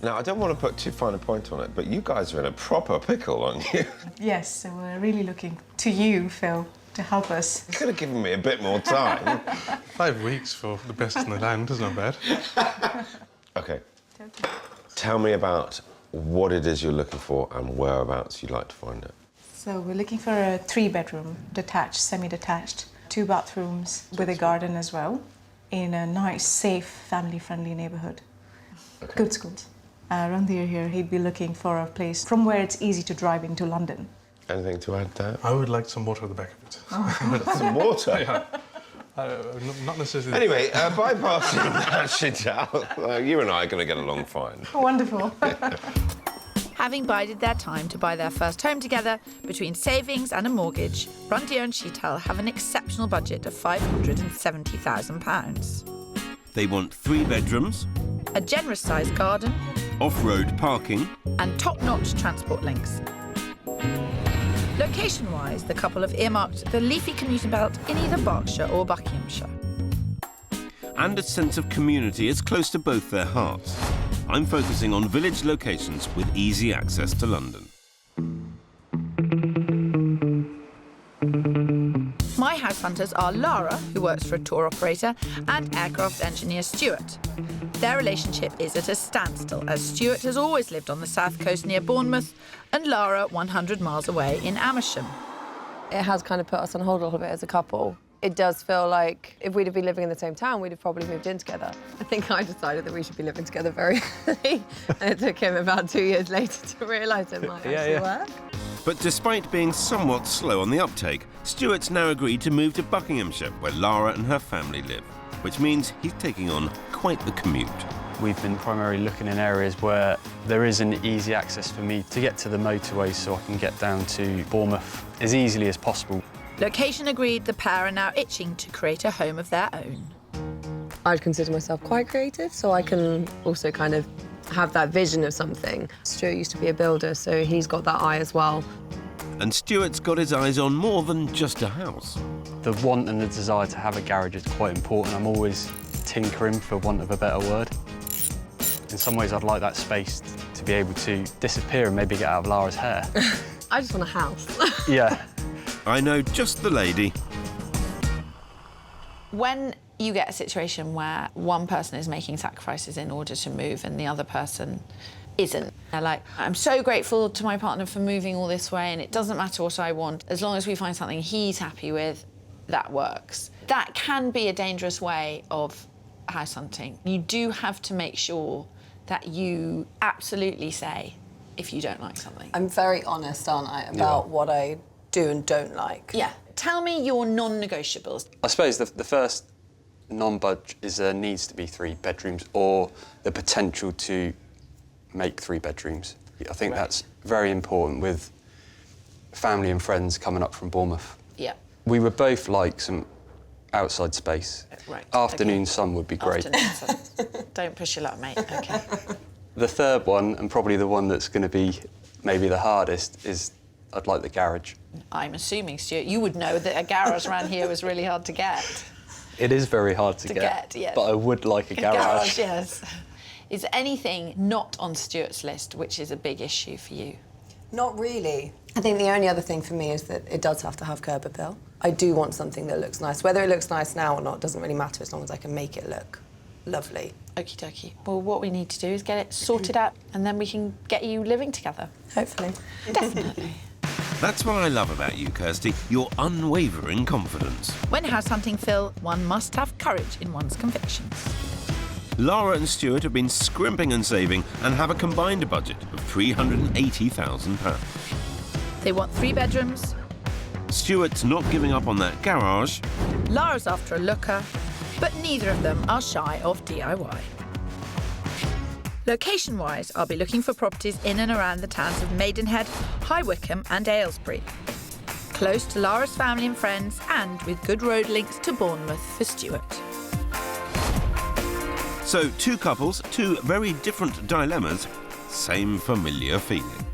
Now, I don't want to put too fine a point on it, but you guys are in a proper pickle, aren't you? Yes, so we're really looking to you, Phil, to help us. You could have given me a bit more time. 5 weeks for the best in the land is not bad. OK. Tell me about what it is you're looking for and whereabouts you'd like to find it. So we're looking for a 3-bedroom, detached, semi-detached, 2 bathrooms with a garden as well, in a nice, safe, family-friendly neighbourhood. Okay. Good schools. Rundhir here, he'd be looking for a place from where it's easy to drive into London. Anything to add there? I would like some water at the back of it. Some water? Yeah. Not necessarily. Anyway, bypassing that Chantal, you and I are going to get along fine. Wonderful. Having bided their time to buy their first home together, between savings and a mortgage, Rundia and Sheetal have an exceptional budget of £570,000. They want 3 bedrooms, A generous-sized garden off-road parking, and top-notch transport links. Location-wise, the couple have earmarked the leafy commuter belt in either Berkshire or Buckinghamshire. and a sense of community is close to both their hearts. I'm focusing on village locations with easy access to London. My house hunters are Lara, who works for a tour operator, and aircraft engineer Stuart. Their relationship is at a standstill, as Stuart has always lived on the south coast near Bournemouth, and Lara 100 miles away in Amersham. It has kind of put us on hold a little bit as a couple. It does feel like if we'd have been living in the same town, we'd have probably moved in together. I think I decided that we should be living together very early, and it took him about 2 years later to realise it might actually work. But despite being somewhat slow on the uptake, Stuart's now agreed to move to Buckinghamshire, where Lara and her family live, which means he's taking on quite the commute. We've been primarily looking in areas where there is an easy access for me to get to the motorway so I can get down to Bournemouth as easily as possible. Location agreed, the pair are now itching to create a home of their own. I'd consider myself quite creative, so I can also kind of have that vision of something. Stuart used to be a builder, so he's got that eye as well. And Stuart's got his eyes on more than just a house. The want and the desire to have a garage is quite important. I'm always tinkering, for want of a better word. In some ways, I'd like that space to be able to disappear and maybe get out of Lara's hair. I just want a house. Yeah. I know just the lady. When you get a situation where one person is making sacrifices in order to move and the other person isn't, they're like, I'm so grateful to my partner for moving all this way and it doesn't matter what I want, as long as we find something he's happy with, that works. That can be a dangerous way of house hunting. You do have to make sure that you absolutely say if you don't like something. I'm very honest, aren't I, about what I do and don't like. Yeah. Tell me your non-negotiables. I suppose the first non-budge is there needs to be 3 bedrooms or the potential to make 3 bedrooms. I think that's very important with family and friends coming up from Bournemouth. Yeah. We would both like some outside space. Right. Afternoon sun would be great. Afternoon sun. Don't push your luck, mate. OK. The third one, and probably the one that's going to be maybe the hardest, is I'd like the garage. I'm assuming, Stuart, you would know that a garage around here was really hard to get. It is very hard to get, yes. but I would like a garage. Garage, yes. Is there anything not on Stuart's list which is a big issue for you? Not really. I think the only other thing for me is that it does have to have curb appeal. I do want something that looks nice. Whether it looks nice now or not doesn't really matter as long as I can make it look lovely. Okie dokie. Well, what we need to do is get it sorted out and then we can get you living together. Hopefully. Definitely. That's what I love about you, Kirstie, your unwavering confidence. When house hunting, Phil, one must have courage in one's convictions. Lara and Stuart have been scrimping and saving and have a combined budget of £380,000. They want 3 bedrooms. Stuart's not giving up on that garage. Lara's after a looker, but neither of them are shy of DIY. Location-wise, I'll be looking for properties in and around the towns of Maidenhead, High Wycombe and Aylesbury. Close to Lara's family and friends and with good road links to Bournemouth for Stuart. So 2 couples, 2 very different dilemmas, same familiar feeling.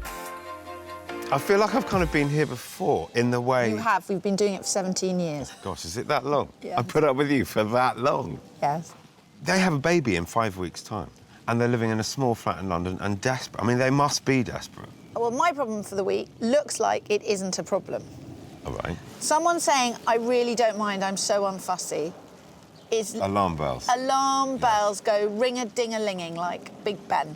I feel like I've kind of been here before, in the way... You have. We've been doing it for 17 years. Gosh, is it that long? Yeah. I put up with you for that long. Yes. They have a baby in 5 weeks' time, and they're living in a small flat in London and desperate. I mean, they must be desperate. Well, my problem for the week looks like it isn't a problem. All right. Someone saying, I really don't mind, I'm so unfussy, is... Alarm bells. Alarm bells go ring-a-ding-a-linging like Big Ben.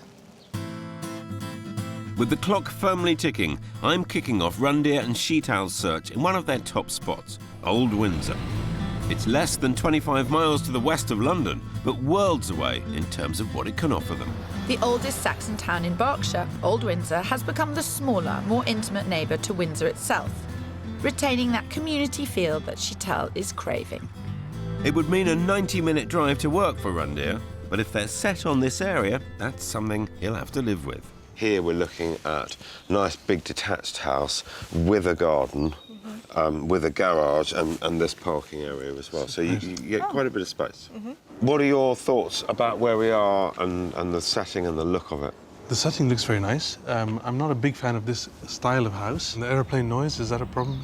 With the clock firmly ticking, I'm kicking off Rundia and Sheetal's search in one of their top spots, Old Windsor. It's less than 25 miles to the west of London, but worlds away in terms of what it can offer them. The oldest Saxon town in Berkshire, Old Windsor, has become the smaller, more intimate neighbour to Windsor itself, retaining that community feel that Chital is craving. It would mean a 90-minute drive to work for Randir, but if they're set on this area, that's something he'll have to live with. Here we're looking at a nice big detached house with a garden, with a garage and this parking area as well. So you get quite a bit of space. What are your thoughts about where we are and the setting and the look of it? The setting looks very nice. I'm not a big fan of this style of house. The aeroplane noise, is that a problem?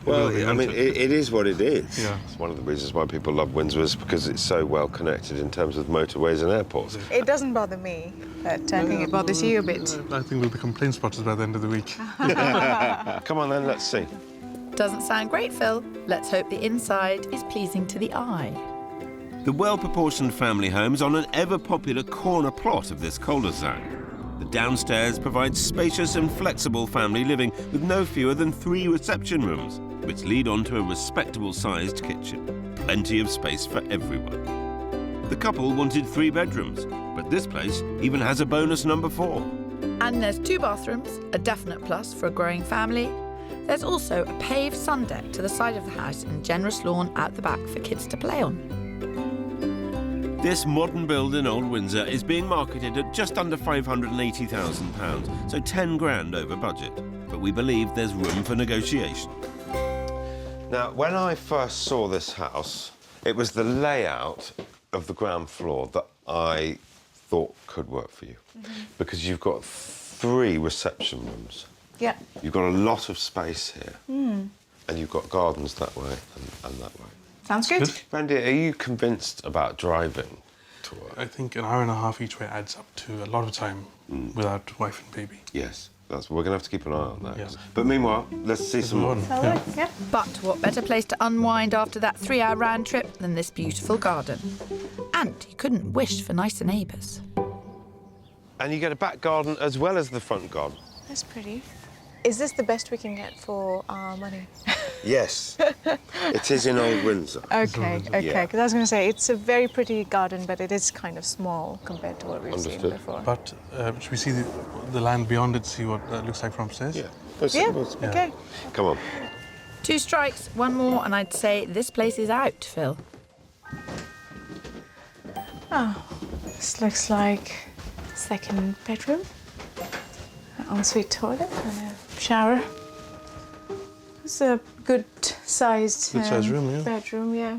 Well, I mean, it is what it is. Yeah. It's one of the reasons why people love Windsor is because it's so well connected in terms of motorways and airports. It doesn't bother me, but I think it bothers you a bit. I think we'll be complaint spotters by the end of the week. Come on then, let's see. Doesn't sound great, Phil. Let's hope the inside is pleasing to the eye. The well-proportioned family home's on an ever-popular corner plot of this cul-de-sac. The downstairs provides spacious and flexible family living with no fewer than 3 reception rooms, which lead on to a respectable-sized kitchen. Plenty of space for everyone. The couple wanted 3 bedrooms, but this place even has a bonus number 4. And there's 2 bathrooms, a definite plus for a growing family. There's also a paved sun deck to the side of the house and generous lawn out the back for kids to play on. This modern build in Old Windsor is being marketed at just under £580,000, so 10 grand over budget. But we believe there's room for negotiation. Now, when I first saw this house, it was the layout of the ground floor that I thought could work for you. Because you've got 3 reception rooms. Yeah. You've got a lot of space here. And you've got gardens that way and that way. Sounds good. Randy, are you convinced about driving to work? I think an hour and a half each way adds up to a lot of time without wife and baby. Yes, we're going to have to keep an eye on that. Yeah. But meanwhile, let's see some more. Yeah. But what better place to unwind after that 3-hour round trip than this beautiful garden? And you couldn't wish for nicer neighbours. And you get a back garden as well as the front garden. That's pretty. Is this the best we can get for our money? Yes, it is in Old Windsor. Okay, Yeah. because I was going to say, it's a very pretty garden, but it is kind of small compared to what we've seen before. But should we see the land beyond it, see what that looks like from upstairs? Yeah. Okay. Come on. 2 strikes, 1 more, and I'd say this place is out, Phil. Oh, this looks like 2nd bedroom. An ensuite toilet and a shower. It's a good-sized room, yeah. bedroom, yeah.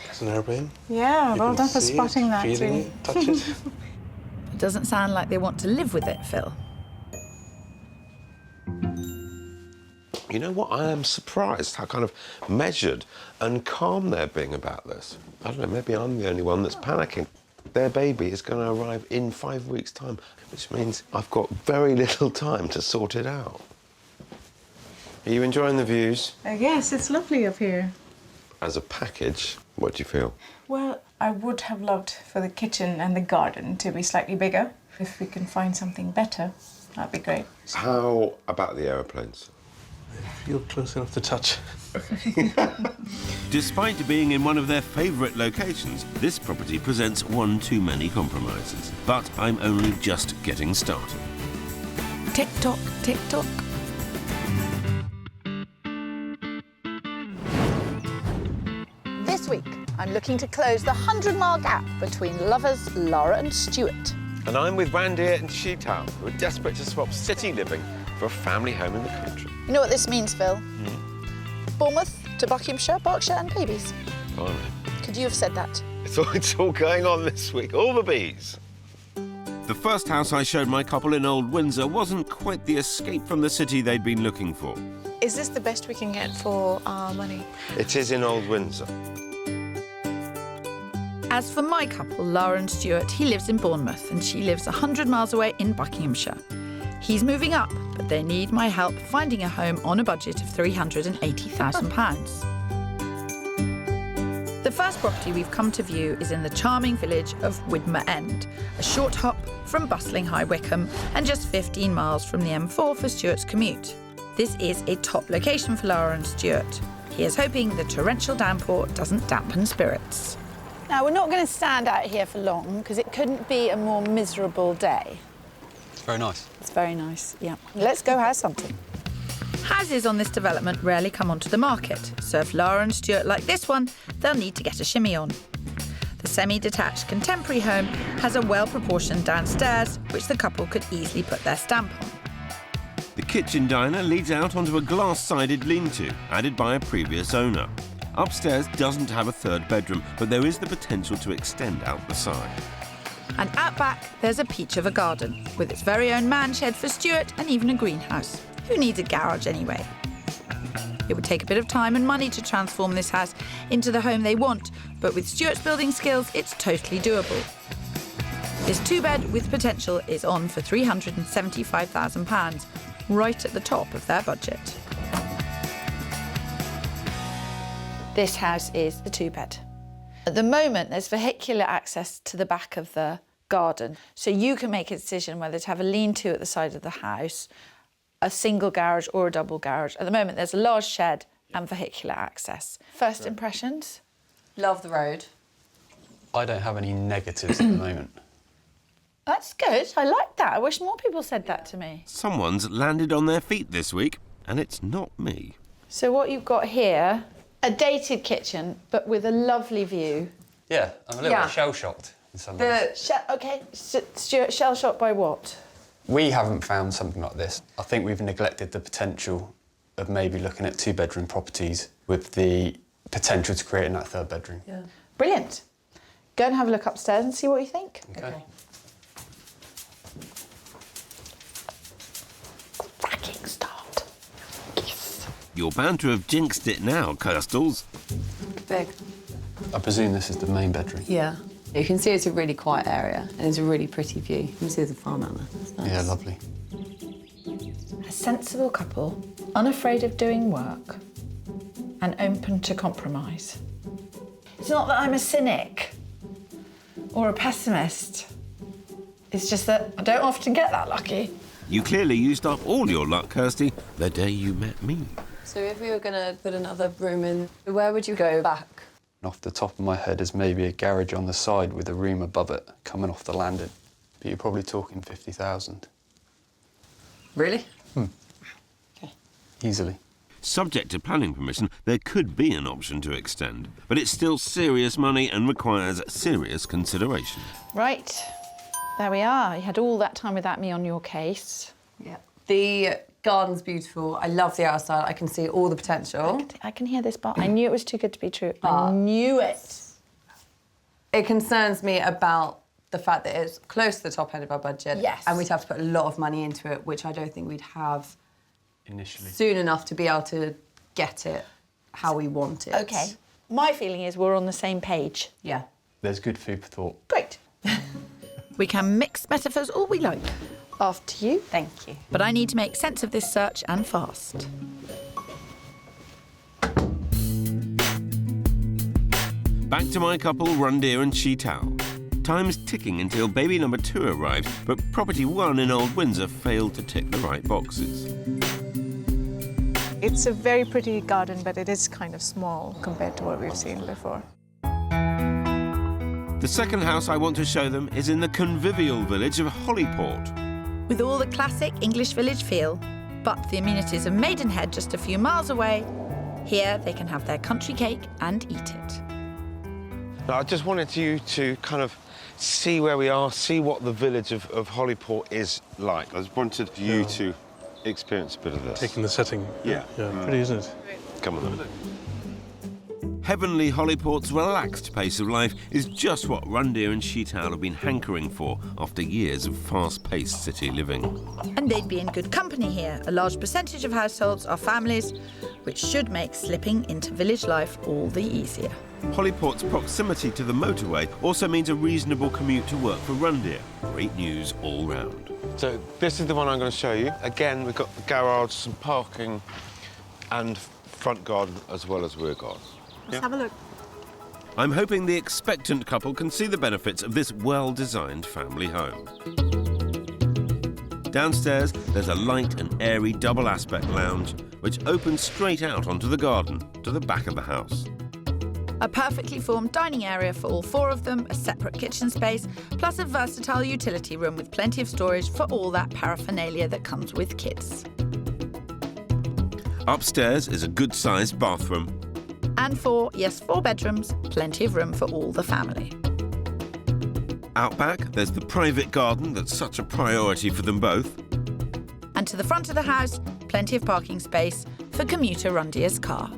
It's an airplane. Yeah, well done for spotting that. Feeling really. it, touch it. It doesn't sound like they want to live with it, Phil. You know what? I am surprised how kind of measured and calm they're being about this. I don't know, maybe I'm the only one that's panicking. Their baby is going to arrive in 5 weeks' time, which means I've got very little time to sort it out. Are you enjoying the views? Yes, it's lovely up here. As a package, what do you feel? Well, I would have loved for the kitchen and the garden to be slightly bigger. If we can find something better, that'd be great. How about the aeroplanes? I feel close enough to touch. Despite being in one of their favourite locations, this property presents one too many compromises. But I'm only just getting started. Tick-tock, tick-tock. This week, I'm looking to close the 100-mile gap between lovers Laura and Stuart. And I'm with Randir and Chital, who are desperate to swap city living for a family home in the country. You know what this means, Phil? Bournemouth to Buckinghamshire, Berkshire and babies. Blimey. Could you have said that? It's all going on this week, all the bees. The first house I showed my couple in Old Windsor wasn't quite the escape from the city they'd been looking for. Is this the best we can get for our money? It is in Old Windsor. As for my couple, Laura and Stuart, he lives in Bournemouth and she lives 100 miles away in Buckinghamshire. He's moving up, but they need my help finding a home on a budget of £380,000. The first property we've come to view is in the charming village of Widmer End, a short hop from bustling High Wycombe and just 15 miles from the M4 for Stuart's commute. This is a top location for Laura and Stuart. He is hoping the torrential downpour doesn't dampen spirits. Now, we're not going to stand out here for long because it couldn't be a more miserable day. It's very nice. It's very nice, yeah. Let's go house hunting. Houses on this development rarely come onto the market, so if Lara and Stuart like this one, they'll need to get a shimmy on. The semi-detached contemporary home has a well-proportioned downstairs, which the couple could easily put their stamp on. The kitchen diner leads out onto a glass-sided lean-to, added by a previous owner. Upstairs doesn't have a third bedroom, but there is the potential to extend out the side. And out back, there's a peach of a garden, with its very own man shed for Stuart and even a greenhouse. Who needs a garage anyway? It would take a bit of time and money to transform this house into the home they want, but with Stuart's building skills, it's totally doable. This two-bed with potential is on for £375,000, right at the top of their budget. This house is the two-bed. At the moment, there's vehicular access to the back of the garden, so you can make a decision whether to have a lean-to at the side of the house, a single garage or a double garage. At the moment, there's a large shed and vehicular access. First impressions? Love the road. I don't have any negatives at the moment. That's good. I like that. I wish more people said that to me. Someone's landed on their feet this week, and it's not me. So what you've got here, a dated kitchen, but with a lovely view. Yeah, I'm a little bit shell-shocked in some ways. OK, Stuart, shell-shocked by what? We haven't found something like this. I think we've neglected the potential of maybe looking at two-bedroom properties with the potential to create in that third bedroom. Yeah. Brilliant. Go and have a look upstairs and see what you think. OK. Cracking start. Yes. You're bound to have jinxed it now, Kirstles. Big. I presume this is the main bedroom. Yeah. You can see it's a really quiet area and it's a really pretty view. You can see there's a farm out there. It's nice. Yeah, lovely. A sensible couple, unafraid of doing work and open to compromise. It's not that I'm a cynic or a pessimist. It's just that I don't often get that lucky. You clearly used up all your luck, Kirstie, the day you met me. So if we were going to put another room in, where would you go back? Off the top of my head is maybe a garage on the side with a room above it coming off the landing. But you're probably talking 50,000. Really? Okay. Easily. Subject to planning permission, there could be an option to extend, but it's still serious money and requires serious consideration. Right, there we are. You had all that time without me on your case. Yeah. The garden's beautiful. I love the outside. I can see all the potential. I can hear this, but I knew it was too good to be true. I knew it. It concerns me about the fact that it's close to the top end of our budget. Yes. And we'd have to put a lot of money into it, which I don't think we'd have initially soon enough to be able to get it how we want it. OK. My feeling is we're on the same page. Yeah. There's good food for thought. Great. We can mix metaphors all we like. After you. Thank you. But I need to make sense of this search and fast. Back to my couple, Rundeer and Sheetal. Time's ticking until baby number 2 arrives, but property 1 in Old Windsor failed to tick the right boxes. It's a very pretty garden, but it is kind of small compared to what we've seen before. The second house I want to show them is in the convivial village of Hollyport. With all the classic English village feel, but the amenities of Maidenhead just a few miles away, here they can have their country cake and eat it. Now, I just wanted you to kind of see where we are, see what the village of Hollyport is like. I just wanted you to experience a bit of this. Taking the setting. Yeah. Yeah, pretty, isn't it? Come on. Heavenly Hollyport's relaxed pace of life is just what Rundeer and Sheetal have been hankering for after years of fast-paced city living. And they'd be in good company here. A large percentage of households are families, which should make slipping into village life all the easier. Hollyport's proximity to the motorway also means a reasonable commute to work for Rundeer. Great news all round. So this is the one I'm going to show you. Again, we've got the garage, some parking, and front garden as well as rear garden. Let's have a look. I'm hoping the expectant couple can see the benefits of this well-designed family home. Downstairs, there's a light and airy double aspect lounge, which opens straight out onto the garden, to the back of the house. A perfectly formed dining area for all four of them, a separate kitchen space, plus a versatile utility room with plenty of storage for all that paraphernalia that comes with kids. Upstairs is a good-sized bathroom. And four bedrooms, plenty of room for all the family. Out back, there's the private garden that's such a priority for them both. And to the front of the house, plenty of parking space for commuter Rundia's car.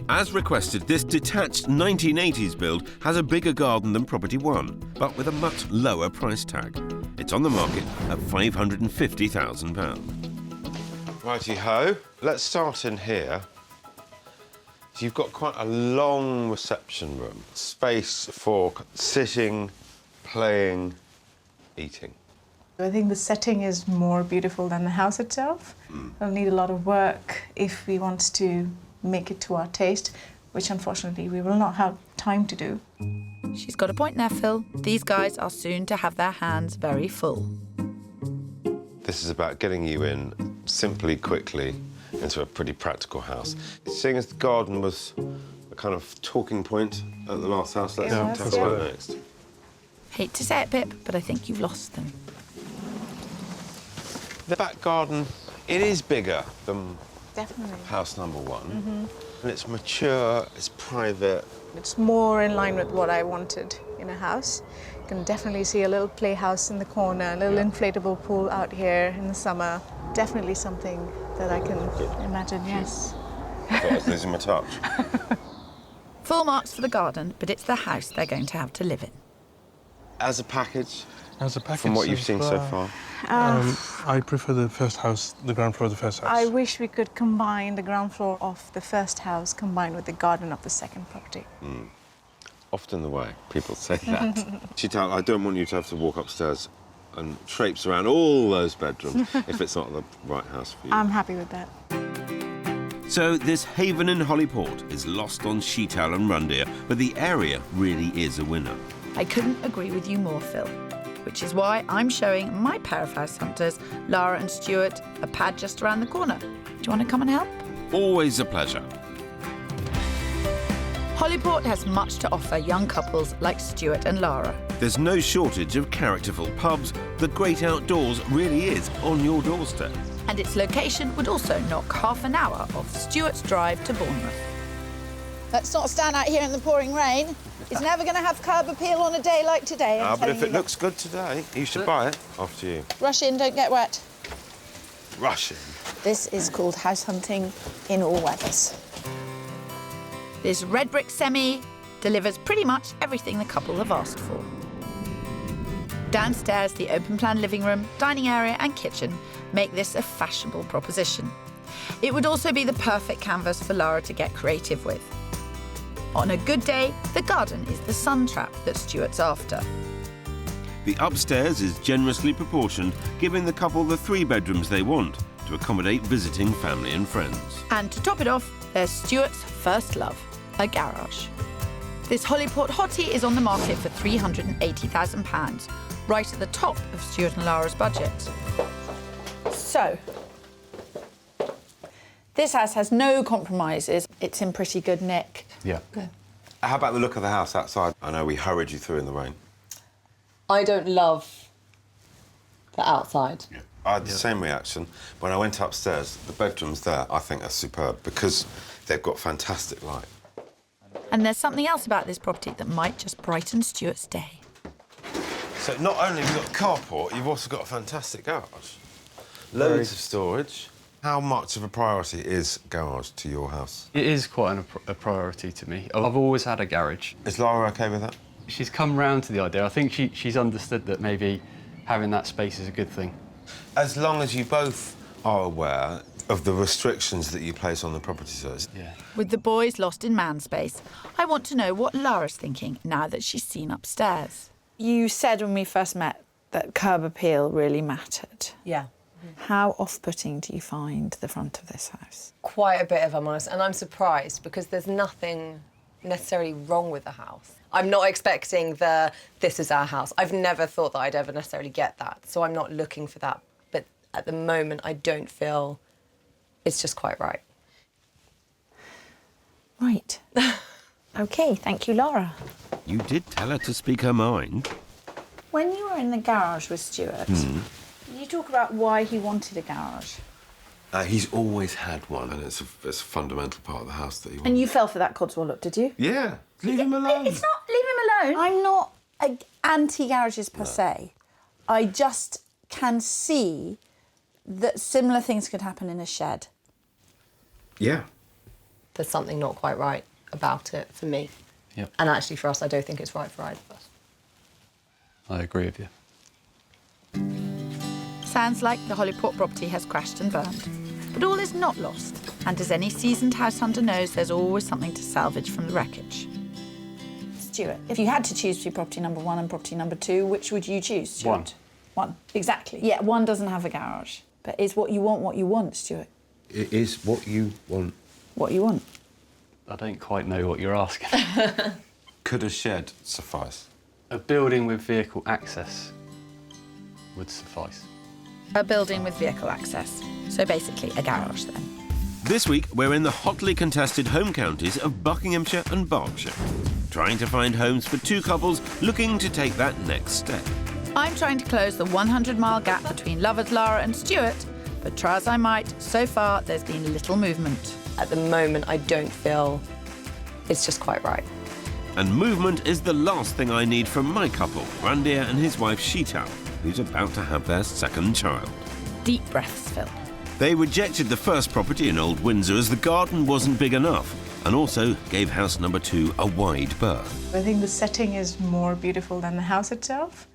As requested, this detached 1980s build has a bigger garden than Property 1, but with a much lower price tag. It's on the market at £550,000. Righty-ho. Let's start in here. So you've got quite a long reception room. Space for sitting, playing, eating. I think the setting is more beautiful than the house itself. It'll need a lot of work if we want to make it to our taste, which unfortunately we will not have time to do. She's got a point there, Phil. These guys are soon to have their hands very full. This is about getting you in simply, quickly, into a pretty practical house. Seeing as the garden was a kind of talking point at the last house, let's talk about it next. Hate to say it, Pip, but I think you've lost them. The back garden, it is bigger than Definitely. house number one. And it's mature, it's private. It's more in line with what I wanted in a house. You can definitely see a little playhouse in the corner, a little inflatable pool out here in the summer. Definitely something that I can imagine, yes. I thought I was losing my touch. Full marks for the garden, but it's the house they're going to have to live in. As a package, from what you've seen so far? I prefer the first house, the ground floor of the first house. I wish we could combine the ground floor of the first house combined with the garden of the second property. Often the way people say that. Chital, I don't want you to have to walk upstairs and traipse around all those bedrooms if it's not the right house for you. I'm happy with that. So this haven in Hollyport is lost on Sheetal and Rundia, but the area really is a winner. I couldn't agree with you more, Phil. Which is why I'm showing my pair of house hunters, Lara and Stuart, a pad just around the corner. Do you want to come and help? Always a pleasure. Hollyport has much to offer young couples like Stuart and Lara. There's no shortage of characterful pubs. The great outdoors really is on your doorstep. And its location would also knock half an hour off Stuart's drive to Bournemouth. Let's not stand out here in the pouring rain. It's never going to have curb appeal on a day like today. But if it looks good today, you should buy it after you. Rush in, don't get wet. Rush in. This is called house hunting in all weathers. This red brick semi delivers pretty much everything the couple have asked for. Downstairs, the open-plan living room, dining area and kitchen make this a fashionable proposition. It would also be the perfect canvas for Lara to get creative with. On a good day, the garden is the sun trap that Stuart's after. The upstairs is generously proportioned, giving the couple the 3 bedrooms they want to accommodate visiting family and friends. And to top it off, there's Stuart's first love, a garage. This Hollyport hottie is on the market for £380,000, right at the top of Stuart and Lara's budget. So, this house has no compromises. It's in pretty good nick. Yeah. Good. How about the look of the house outside? I know we hurried you through in the rain. I don't love the outside. Yeah. I had the same reaction. When I went upstairs, the bedrooms there, I think are superb because they've got fantastic light. And there's something else about this property that might just brighten Stuart's day. So not only have you got a carport, you've also got a fantastic garage. Loads of storage. How much of a priority is garage to your house? It is quite a priority to me. I've always had a garage. Is Lara OK with that? She's come round to the idea. I think she's understood that maybe having that space is a good thing. As long as you both are aware of the restrictions that you place on the property size. Yeah. With the boys lost in man space, I want to know what Lara's thinking now that she's seen upstairs. You said when we first met that curb appeal really mattered. Yeah. How off-putting do you find the front of this house? Quite a bit, if I'm honest, and I'm surprised because there's nothing necessarily wrong with the house. I'm not expecting this is our house. I've never thought that I'd ever necessarily get that, so I'm not looking for that. But At the moment, I don't feel it's just quite right. Right. OK, thank you, Laura. You did tell her to speak her mind. When you were in the garage with Stuart, you talk about why he wanted a garage. He's always had one, and it's a fundamental part of the house that he wants. And you fell for that Codswallop look, did you? Yeah, leave him alone. It's not leave him alone. I'm not anti-garages per se. I just can see that similar things could happen in a shed. Yeah. There's something not quite right about it for me. Yep. And actually for us, I don't think it's right for either of us. I agree with you. Sounds like the Hollyport property has crashed and burned. But all is not lost. And as any seasoned house hunter knows, there's always something to salvage from the wreckage. Stuart, if you had to choose between property number 1 and property number 2, which would you choose, Stuart? One, exactly. Yeah, 1 doesn't have a garage. But is what you want, Stuart? It is what you want. What you want? I don't quite know what you're asking. Could a shed suffice? A building with vehicle access would suffice. A building with vehicle access. So basically a garage then. This week, we're in the hotly contested home counties of Buckinghamshire and Berkshire, trying to find homes for two couples looking to take that next step. I'm trying to close the 100-mile gap between lovers Lara and Stuart, but try as I might, so far there's been little movement. At the moment, I don't feel it's just quite right. And movement is the last thing I need from my couple, Randir and his wife Sheetal, who's about to have their second child. Deep breaths, Phil. They rejected the first property in Old Windsor as the garden wasn't big enough, and also gave house number 2 a wide berth. I think the setting is more beautiful than the house itself.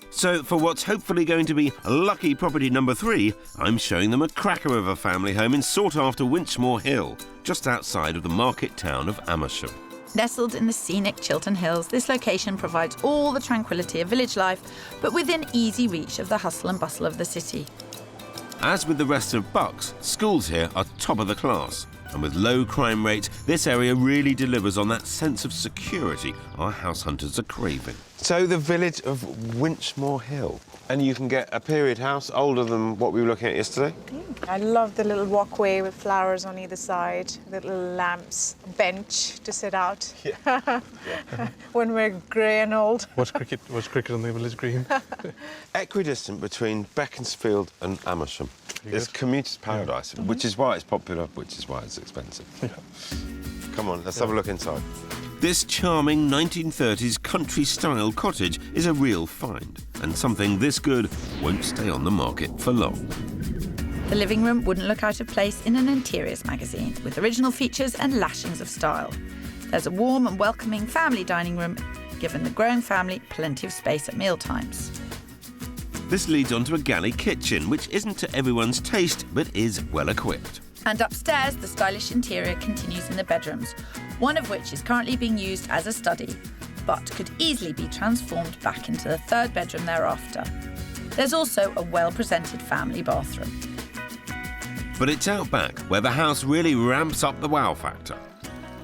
So for what's hopefully going to be lucky property number 3, I'm showing them a cracker of a family home in sought-after Winchmore Hill, just outside of the market town of Amersham. Nestled in the scenic Chiltern Hills, this location provides all the tranquility of village life, but within easy reach of the hustle and bustle of the city. As with the rest of Bucks, schools here are top of the class. And with low crime rates, this area really delivers on that sense of security our house hunters are craving. So the village of Winchmore Hill. And you can get a period house older than what we were looking at yesterday? I love the little walkway with flowers on either side, the little lamps, bench to sit out when we're grey and old. Watch cricket on the village green. Equidistant between Beaconsfield and Amersham. It's commuter's paradise, which is why it's popular, which is why it's expensive. Yeah. Come on, let's have a look inside. This charming 1930s country-style cottage is a real find, and something this good won't stay on the market for long. The living room wouldn't look out of place in an interiors magazine, with original features and lashings of style. There's a warm and welcoming family dining room, giving the growing family plenty of space at mealtimes. This leads on to a galley kitchen, which isn't to everyone's taste, but is well equipped. And upstairs, the stylish interior continues in the bedrooms, one of which is currently being used as a study, but could easily be transformed back into the third bedroom thereafter. There's also a well-presented family bathroom. But it's out back where the house really ramps up the wow factor.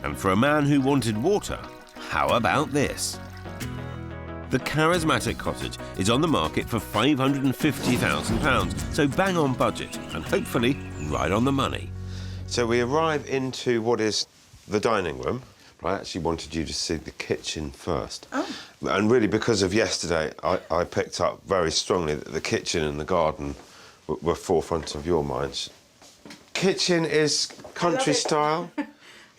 And for a man who wanted water, how about this? The charismatic cottage is on the market for £550,000, so bang on budget and hopefully right on the money. So we arrive into what is the dining room. I actually wanted you to see the kitchen first. Oh. And really, because of yesterday, I picked up very strongly that the kitchen and the garden were forefront of your minds. Kitchen is country style. You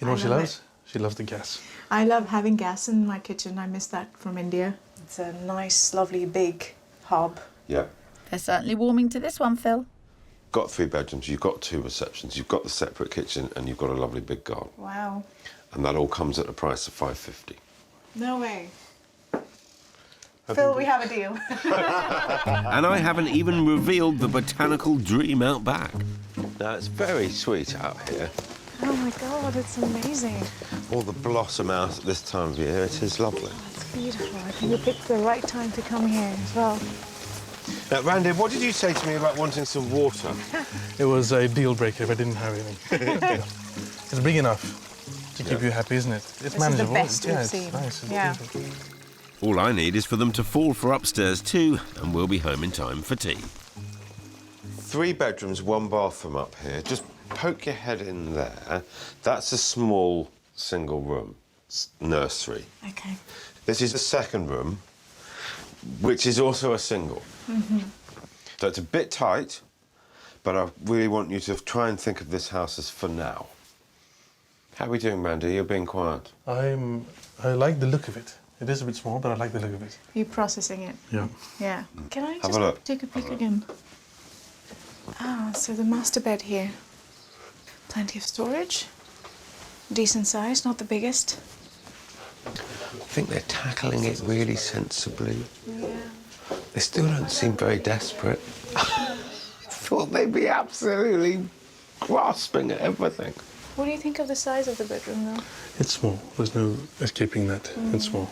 know what she loves? She loves the gas. I love having gas in my kitchen. I miss that from India. It's a nice, lovely, big hob. Yeah. They're certainly warming to this one, Phil. Got 3 bedrooms, you've got 2 receptions, you've got the separate kitchen, and you've got a lovely big garden. Wow. And that all comes at a price of $550. No way. Phil, we have a deal. And I haven't even revealed the botanical dream out back. Now, it's very sweet out here. Oh my God, it's amazing. All the blossom out at this time of year, it is lovely. Oh, it's beautiful. I think you picked the right time to come here as well. Now, Randy, what did you say to me about wanting some water? It was a deal breaker if I didn't have anything. It's big enough to keep you happy, isn't it? It's manageable. This is the best yeah, we've it's seen. Nice. It's yeah. beautiful. All I need is for them to fall for upstairs too, and we'll be home in time for tea. 3 bedrooms, 1 bathroom up here. Just poke your head in there. That's a small single room nursery. Okay. This is the second room, which is also a single. So it's a bit tight, but I really want you to try and think of this house as for now. How are we doing, Mandy? You're being quiet. I like the look of it. It is a bit small, but I like the look of it. You're processing it. Yeah. Yeah. Can I Have just a look. take a peek again? Ah, so the master bed here. Plenty of storage. Decent size, not the biggest. I think they're tackling it really sensibly. Yeah. They still don't seem very desperate. I thought they'd be absolutely grasping at everything. What do you think of the size of the bedroom, though? It's small. There's no escaping that. It's small.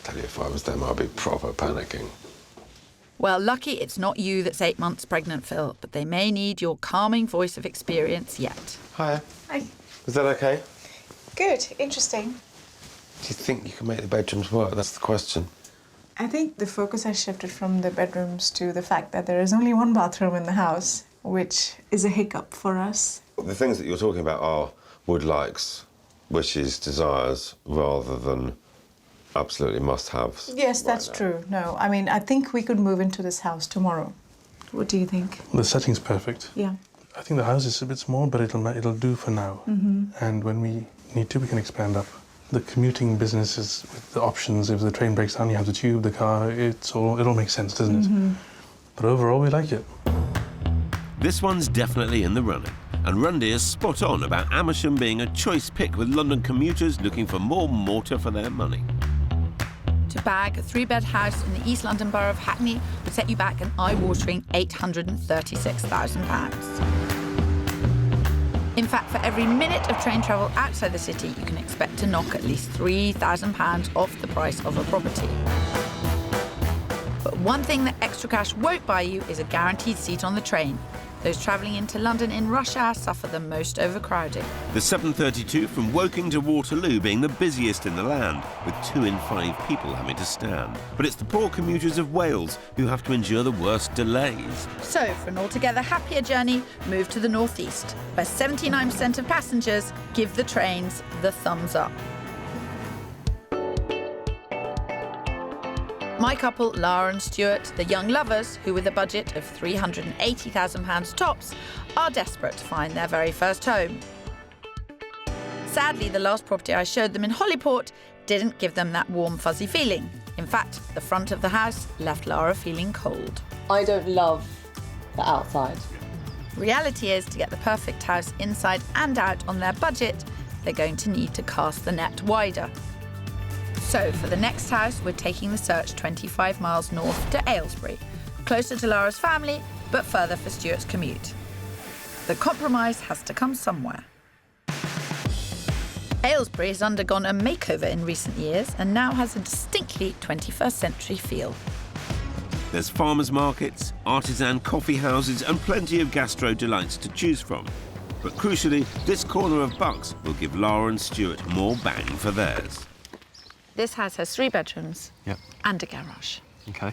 Tell you, if I was them, I'd be proper panicking. Well, lucky it's not you that's 8 months pregnant, Phil, but they may need your calming voice of experience yet. Hiya. Hi. Is that okay? Good. Interesting. Do you think you can make the bedrooms work? That's the question. I think the focus has shifted from the bedrooms to the fact that there is only 1 bathroom in the house, which is a hiccup for us. The things that you're talking about are would likes, wishes, desires, rather than absolutely must-haves. Yes, that's true. No, I mean, I think we could move into this house tomorrow. What do you think? The setting's perfect. Yeah. I think the house is a bit small, but it'll do for now. And when we need to, we can expand up. The commuting business is with the options. If the train breaks down, you have the tube, the car. It all makes sense, doesn't it? But overall, we like it. This one's definitely in the running. And Rundy is spot on about Amersham being a choice pick with London commuters looking for more mortar for their money. To bag a 3-bed house in the East London borough of Hackney would set you back an eye-watering £836,000. In fact, for every minute of train travel outside the city, you can expect to knock at least £3,000 off the price of a property. But one thing that extra cash won't buy you is a guaranteed seat on the train. Those travelling into London in rush hour suffer the most overcrowding. The 732 from Woking to Waterloo being the busiest in the land, with 2 in 5 people having to stand. But it's the poor commuters of Wales who have to endure the worst delays. So, for an altogether happier journey, move to the northeast, where 79% of passengers give the trains the thumbs up. My couple, Lara and Stuart, the young lovers, who with a budget of £380,000 tops, are desperate to find their very first home. Sadly, the last property I showed them in Hollyport didn't give them that warm, fuzzy feeling. In fact, the front of the house left Lara feeling cold. I don't love the outside. Reality is, to get the perfect house inside and out on their budget, they're going to need to cast the net wider. So, for the next house, we're taking the search 25 miles north to Aylesbury, closer to Lara's family, but further for Stuart's commute. The compromise has to come somewhere. Aylesbury has undergone a makeover in recent years and now has a distinctly 21st century feel. There's farmers markets, artisan coffee houses and plenty of gastro delights to choose from. But crucially, this corner of Bucks will give Lara and Stuart more bang for theirs. This house has 3 bedrooms and a garage. Okay.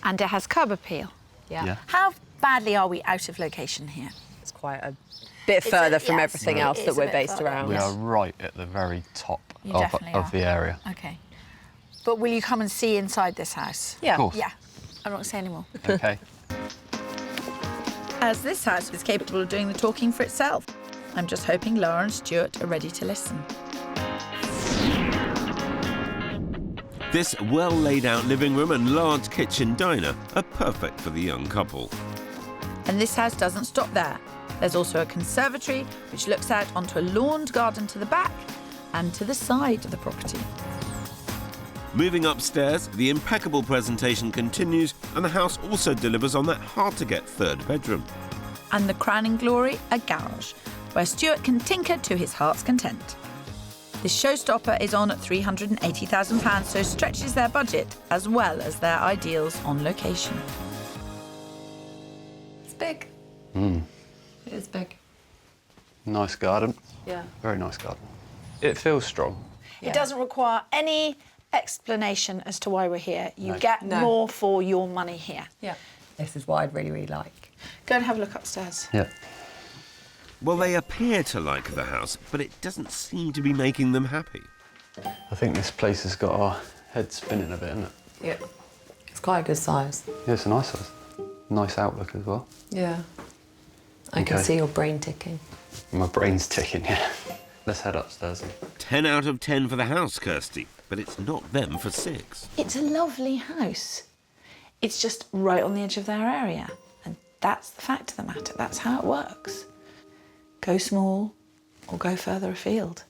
And it has curb appeal. Yeah. How badly are we out of location here? It's quite a bit further from yes, everything it else is that a we're bit based further. around. We are right at the very top You definitely of are. the area. OK. But will you come and see inside this house? Yeah. Of course. Yeah. I'm not going to say any more. Okay. As this house is capable of doing the talking for itself. I'm just hoping Lara and Stuart are ready to listen. This well-laid-out living room and large kitchen diner are perfect for the young couple. And this house doesn't stop there. There's also a conservatory which looks out onto a lawned garden to the back and to the side of the property. Moving upstairs, the impeccable presentation continues and the house also delivers on that hard-to-get 3rd bedroom. And the crowning glory, a garage, where Stuart can tinker to his heart's content. This showstopper is on at £380,000, so stretches their budget as well as their ideals on location. It's big. Mm. It is big. Nice garden. Yeah. Very nice garden. It feels strong. It doesn't require any explanation as to why we're here. You No. get No. more for your money here. Yeah. This is what I'd really, really like. Go and have a look upstairs. Yeah. Well, they appear to like the house, but it doesn't seem to be making them happy. I think this place has got our head spinning a bit, isn't it? Yeah. It's quite a good size. Yeah, it's a nice size. Nice outlook as well. Yeah. I can see your brain ticking. My brain's ticking, yeah. Let's head upstairs. 10 out of 10 for the house, Kirstie, but it's not them for 6. It's a lovely house. It's just right on the edge of their area. And that's the fact of the matter. That's how it works. Go small or go further afield.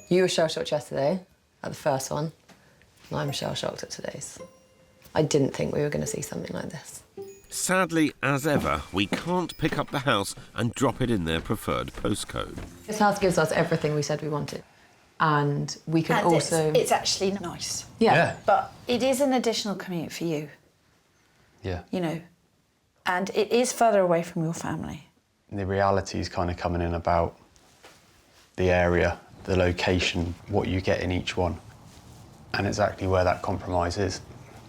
You were shell-shocked yesterday at the first one, and I'm shell-shocked at today's. I didn't think we were going to see something like this. Sadly, as ever, we can't pick up the house and drop it in their preferred postcode. This house gives us everything we said we wanted. And we can And also... It's actually nice. Yeah. But it is an additional commute for you, Yeah. you know, and it is further away from your family. The reality is kind of coming in about the area, the location, what you get in each one, and exactly where that compromise is.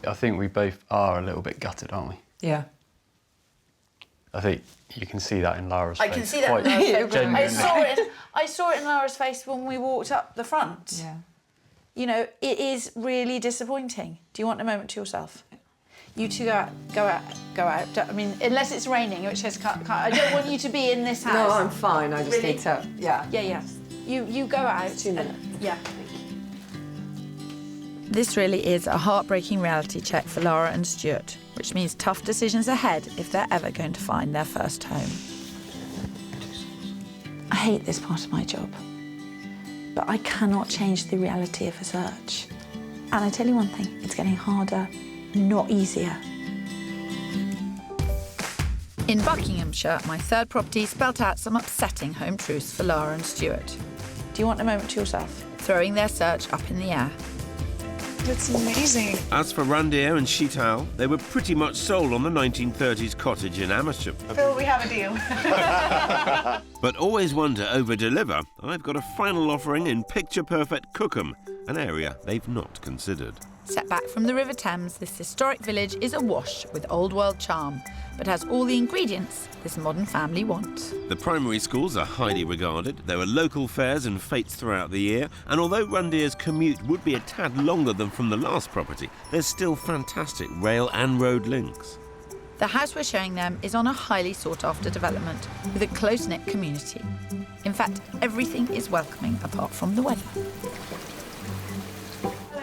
I think we both are a little bit gutted, aren't we? Yeah. I think you can see that in Lara's face. I can see that quite in Lara's face. genuinely. I saw it in Lara's face when we walked up the front. Yeah. You know, it is really disappointing. Do you want a moment to yourself? You two go out. I mean, unless it's raining, in which case I don't want you to be in this house. No, I'm fine. I just Really? need to... Yeah. Yeah. You go out. 2 minutes. Yeah. This really is a heartbreaking reality check for Lara and Stuart, which means tough decisions ahead if they're ever going to find their first home. I hate this part of my job, but I cannot change the reality of a search. And I tell you one thing, it's getting harder, not easier. In Buckinghamshire, my third property spelt out some upsetting home truths for Lara and Stuart, Do you want a moment to yourself? throwing their search up in the air. That's amazing. As for Randir and Sheetal, they were pretty much sold on the 1930s cottage in Hampshire. Phil, we have a deal. But always one to over-deliver, I've got a final offering in picture-perfect Cookham, an area they've not considered. Set back from the River Thames, this historic village is awash with old-world charm, but has all the ingredients this modern family wants. The primary schools are highly regarded, there are local fairs and fetes throughout the year, and although Randir's commute would be a tad longer than from the last property, there's still fantastic rail and road links. The house we're showing them is on a highly sought-after development with a close-knit community. In fact, everything is welcoming apart from the weather.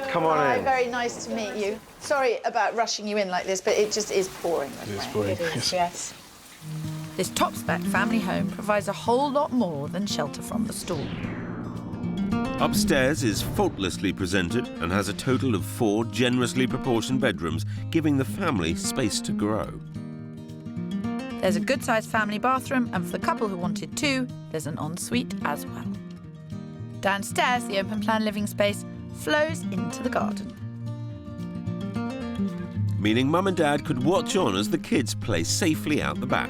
Come on Hi, in. very nice to meet you. Sorry about rushing you in like this, but it just is pouring. It is pouring. Yes. This top-spec family home provides a whole lot more than shelter from the storm. Upstairs is faultlessly presented and has a total of 4 generously proportioned bedrooms, giving the family space to grow. There's a good-sized family bathroom, and for the couple who wanted 2, there's an ensuite as well. Downstairs, the open-plan living space flows into the garden. Meaning Mum and Dad could watch on as the kids play safely out the back.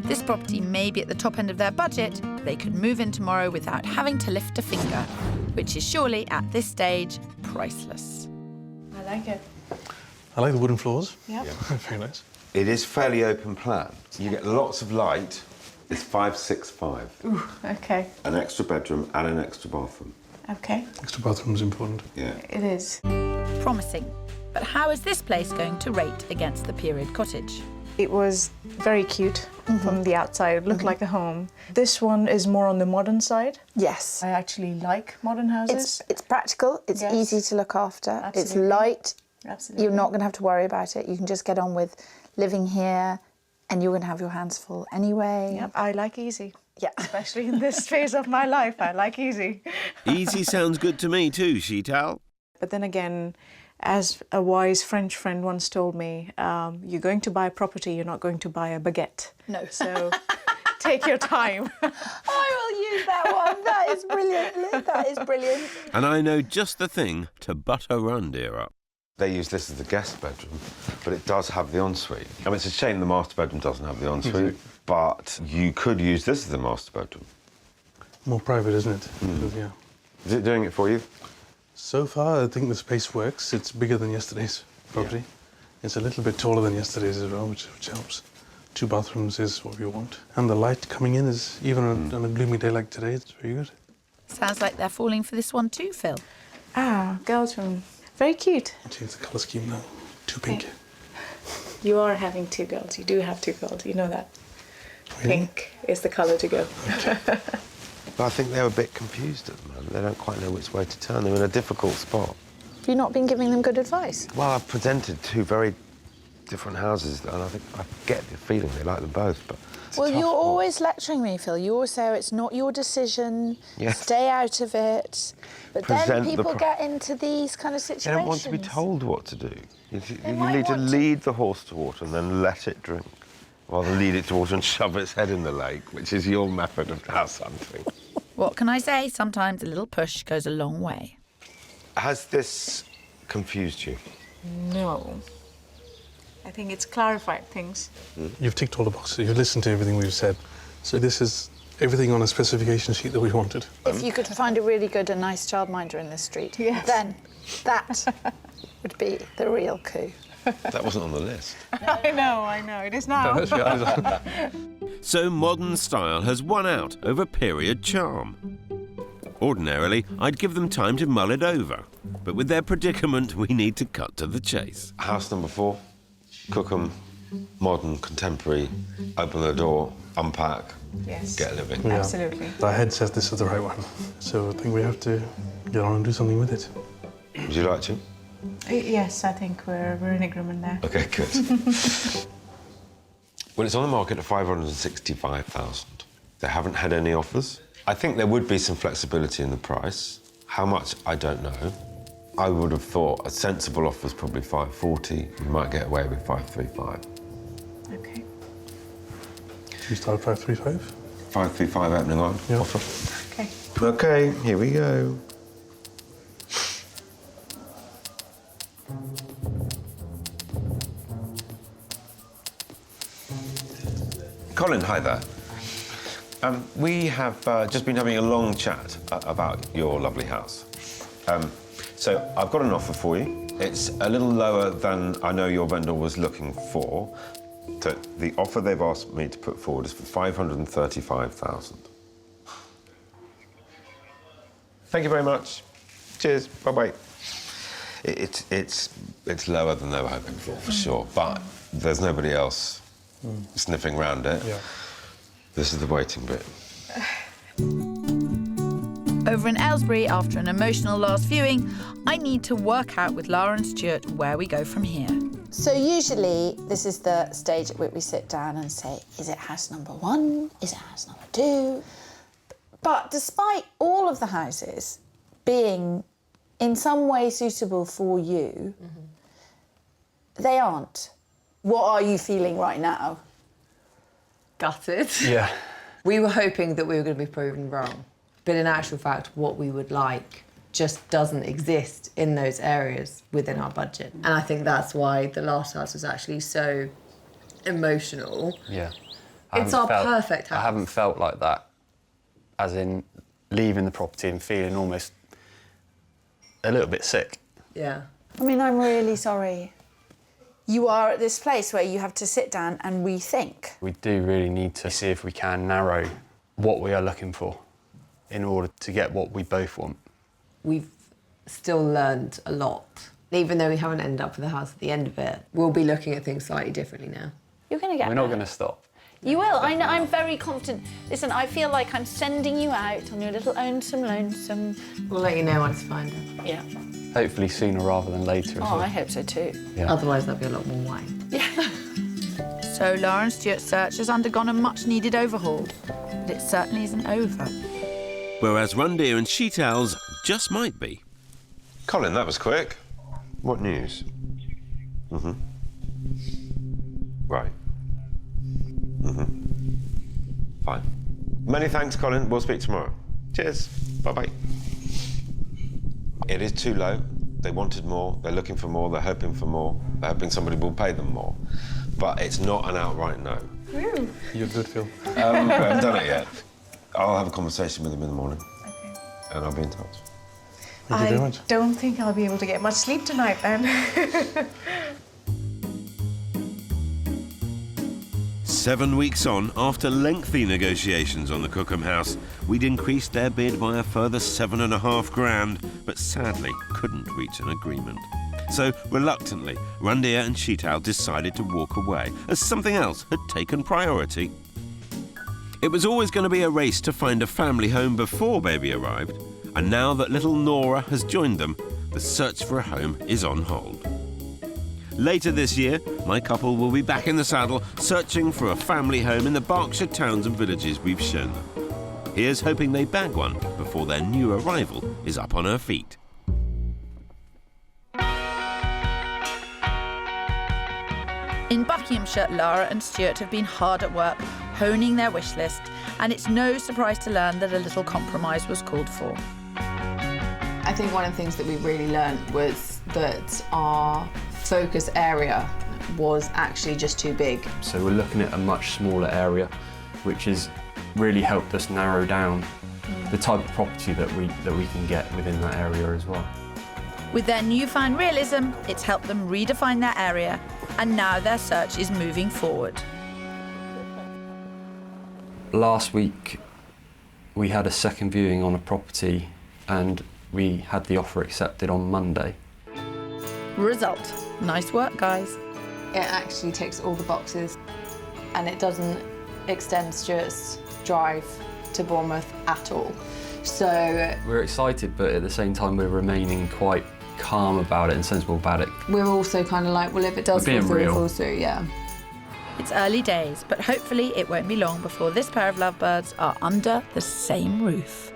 This property may be at the top end of their budget, but they could move in tomorrow without having to lift a finger, which is surely, at this stage, priceless. I like it. I like the wooden floors. Yeah. Very nice. It is fairly open plan. You get lots of light. It's 565. Ooh, okay. An extra bedroom and an extra bathroom. Okay. Extra bathroom is important. Yeah. It is. Promising. But how is this place going to rate against the period cottage? It was very cute from the outside. It looked like a home. This one is more on the modern side. Yes. I actually like modern houses. It's practical, it's Yes. easy to look after, it's Absolutely. light. Absolutely. You're not going to have to worry about it. You can just get on with living here and you're going to have your hands full anyway. Yep, I like easy. Yeah. Especially in this phase of my life, I like easy. Easy sounds good to me too, Sheetal. But then again, as a wise French friend once told me, you're going to buy property, you're not going to buy a baguette. No. So take your time. I will use that one. That is brilliant. That is brilliant. And I know just the thing to butter Randir up. They use this as the guest bedroom, but it does have the ensuite. I mean, it's a shame the master bedroom doesn't have the ensuite, but you could use this as the master bedroom. More private, isn't it? Yeah. Is it doing it for you? So far, I think the space works. It's bigger than yesterday's property. It's a little bit taller than yesterday's as well, which helps. 2 bathrooms is what we want. And the light coming in is, even on a gloomy day like today, it's very good. Sounds like they're falling for this one too, Phil. Ah, girls' room. Very cute. I'll change the colour scheme now. 2 pink. Okay. You are having 2 girls. You do have 2 girls. You know that. Really? Pink is the colour to go. But I think they're a bit confused at the moment. They don't quite know which way to turn. They're in a difficult spot. Have you not been giving them good advice? Well, I've presented 2 very different houses, and I think I get the feeling they like them both, but it's a Well, tough you're spot. always lecturing me, Phil. You always say, oh, it's not your decision, Yes. stay out of it. But Present then the people pro- get into these kind of They situations. don't want to be told what to do. You might need to want to- lead the horse to water and then let it drink, rather than lead it to water and shove its head in the lake, which is your method of house hunting. What can I say? Sometimes a little push goes a long way. Has this confused you? No. I think it's clarified things. You've ticked all the boxes. You've listened to everything we've said. So this is everything on a specification sheet that we wanted. If you could find a really good and nice childminder in this street, then that would be the real coup. That wasn't on the list. I know. It is now. So modern style has won out over period charm. Ordinarily, I'd give them time to mull it over, but with their predicament, we need to cut to the chase. House number 4, Cookham, modern, contemporary, open the door, unpack, Yes. get living. Yeah. Absolutely. Our head says this is the right one. So I think we have to get on and do something with it. Would you like to? Yes, I think we're in agreement there. Okay, good. Well, it's on the market at 565,000. They haven't had any offers. I think there would be some flexibility in the price. How much, I don't know. I would have thought a sensible offer is probably 540. We might get away with 535. Okay. Should we start 535? 535 opening on Yeah. offer. Okay. Okay, here we go. Colin, hi there. We have just been having a long chat about your lovely house. So I've got an offer for you. It's a little lower than I know your vendor was looking for. So the offer they've asked me to put forward is for 535,000. Thank you very much. Cheers. Bye-bye. It's lower than they were hoping for sure, but there's nobody else sniffing around it. Yeah. This is the waiting bit. Over in Aylesbury, after an emotional last viewing, I need to work out with Lara and Stuart where we go from here. So usually this is the stage at which we sit down and say, is it house number 1? Is it house number 2? But despite all of the houses being in some way suitable for you, they aren't. What are you feeling right now? Gutted. Yeah. We were hoping that we were going to be proven wrong. But in actual fact, what we would like just doesn't exist in those areas within our budget. And I think that's why the last house was actually so emotional. Yeah. It's our perfect house. I haven't felt like that, as in leaving the property and feeling almost a little bit sick. Yeah. I mean, I'm really sorry. You are at this place where you have to sit down and rethink. We do really need to see if we can narrow what we are looking for in order to get what we both want. We've still learned a lot. Even though we haven't ended up with a house at the end of it, we'll be looking at things slightly differently now. You're going to get We're not there. going to stop. You will. I know, I'm very confident. Listen, I feel like I'm sending you out on your little lonesome. We'll let you know once to find it. Yeah. Hopefully sooner rather than later as Oh, well. I hope so too. Yeah. Otherwise, there'll be a lot more wine. So Lara and Stuart's search has undergone a much-needed overhaul, but it certainly isn't over. Whereas Rundeer and Sheet Owls just might be. Colin, that was quick. What news? Right. Fine. Many thanks, Colin. We'll speak tomorrow. Cheers. Bye-bye. It is too low. They wanted more. They're looking for more. They're hoping for more. They're hoping somebody will pay them more. But it's not an outright no. You're good, Phil. I haven't done it yet. I'll have a conversation with them in the morning. Okay. And I'll be in touch. Thank you very much. Don't think I'll be able to get much sleep tonight then. 7 weeks on, after lengthy negotiations on the Cookham house, we'd increased their bid by a further $7.5 grand, but sadly couldn't reach an agreement. So, reluctantly, Rundia and Sheetal decided to walk away, as something else had taken priority. It was always going to be a race to find a family home before baby arrived, and now that little Nora has joined them, the search for a home is on hold. Later this year, my couple will be back in the saddle, searching for a family home in the Berkshire towns and villages we've shown them. Here's hoping they bag one before their new arrival is up on her feet. In Buckinghamshire, Lara and Stuart have been hard at work, honing their wish list, and it's no surprise to learn that a little compromise was called for. I think one of the things that we really learned was that our focus area was actually just too big. So we're looking at a much smaller area, which has really helped us narrow down the type of property that we can get within that area as well. With their newfound realism, it's helped them redefine their area, and now their search is moving forward. Last week, we had a second viewing on a property and we had the offer accepted on Monday. Result. Nice work, guys. It actually ticks all the boxes and it doesn't extend Stuart's drive to Bournemouth at all. So We're excited, but at the same time we're remaining quite calm about it and sensible about it. we're also kind of like, well, if it does We're fall being through, it real. falls through, yeah. It's early days, but hopefully it won't be long before this pair of lovebirds are under the same roof.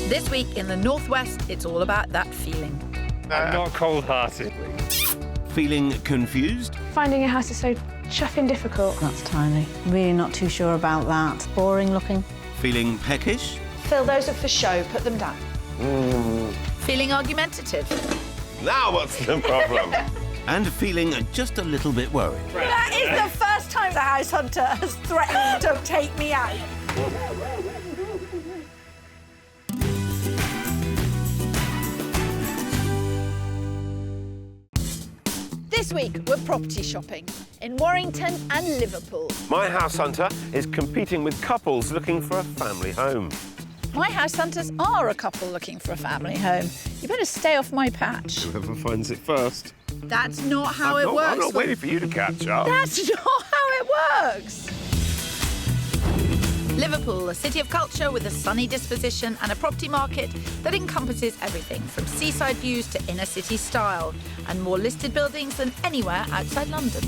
This week in the Northwest, it's all about that feeling. I'm not cold-hearted. Feeling confused? Finding a house is so chuffing difficult. That's tiny. Really not too sure about that. Boring looking. Feeling peckish? Phil, those are for show. Put them down. Feeling argumentative. Now what's the problem? And feeling just a little bit worried. That is the first time the house hunter has threatened to take me out. This week, we're property shopping in Warrington and Liverpool. My house hunter is competing with couples looking for a family home. My house hunters are a couple looking for a family home. You better stay off my patch. Whoever finds it first. That's not how it works. I'm not waiting for you to catch up. That's not how it works. Liverpool, a city of culture with a sunny disposition and a property market that encompasses everything from seaside views to inner city style and more listed buildings than anywhere outside London.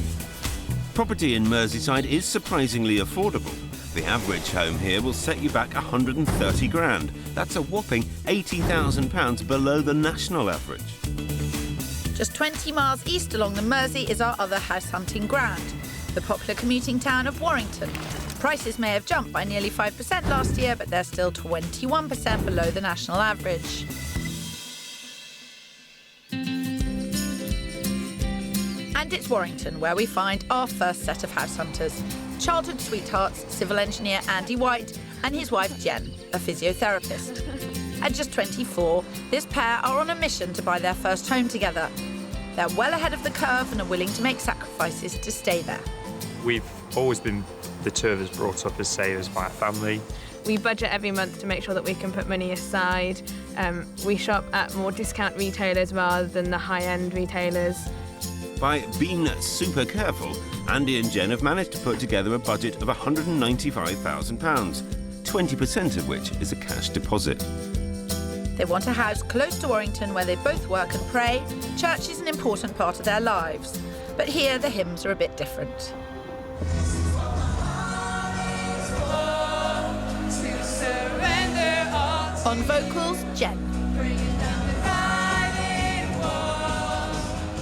Property in Merseyside is surprisingly affordable. The average home here will set you back 130 grand. That's a whopping £80,000 below the national average. Just 20 miles east along the Mersey is our other house hunting ground, the popular commuting town of Warrington. Prices may have jumped by nearly 5% last year, but they're still 21% below the national average. And it's Warrington where we find our first set of house hunters. Childhood sweethearts, civil engineer Andy White and his wife Jen, a physiotherapist. At just 24, this pair are on a mission to buy their first home together. They're well ahead of the curve and are willing to make sacrifices to stay there. We've always been, the two of us, brought up as savers by our family. We budget every month to make sure that we can put money aside. We shop at more discount retailers rather than the high-end retailers. By being super careful, Andy and Jen have managed to put together a budget of £195,000, 20% of which is a cash deposit. They want a house close to Warrington where they both work and pray. Church is an important part of their lives. But here the hymns are a bit different. On vocals, Jen.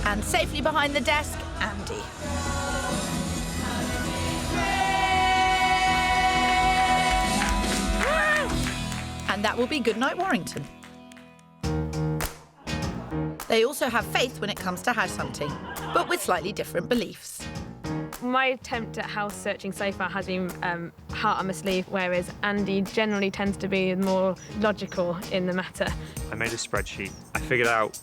And safely behind the desk, Andy. And that will be Goodnight Warrington. They also have faith when it comes to house hunting, but with slightly different beliefs. My attempt at house searching so far has been heart on my sleeve, whereas Andy generally tends to be more logical in the matter. I made a spreadsheet. I figured out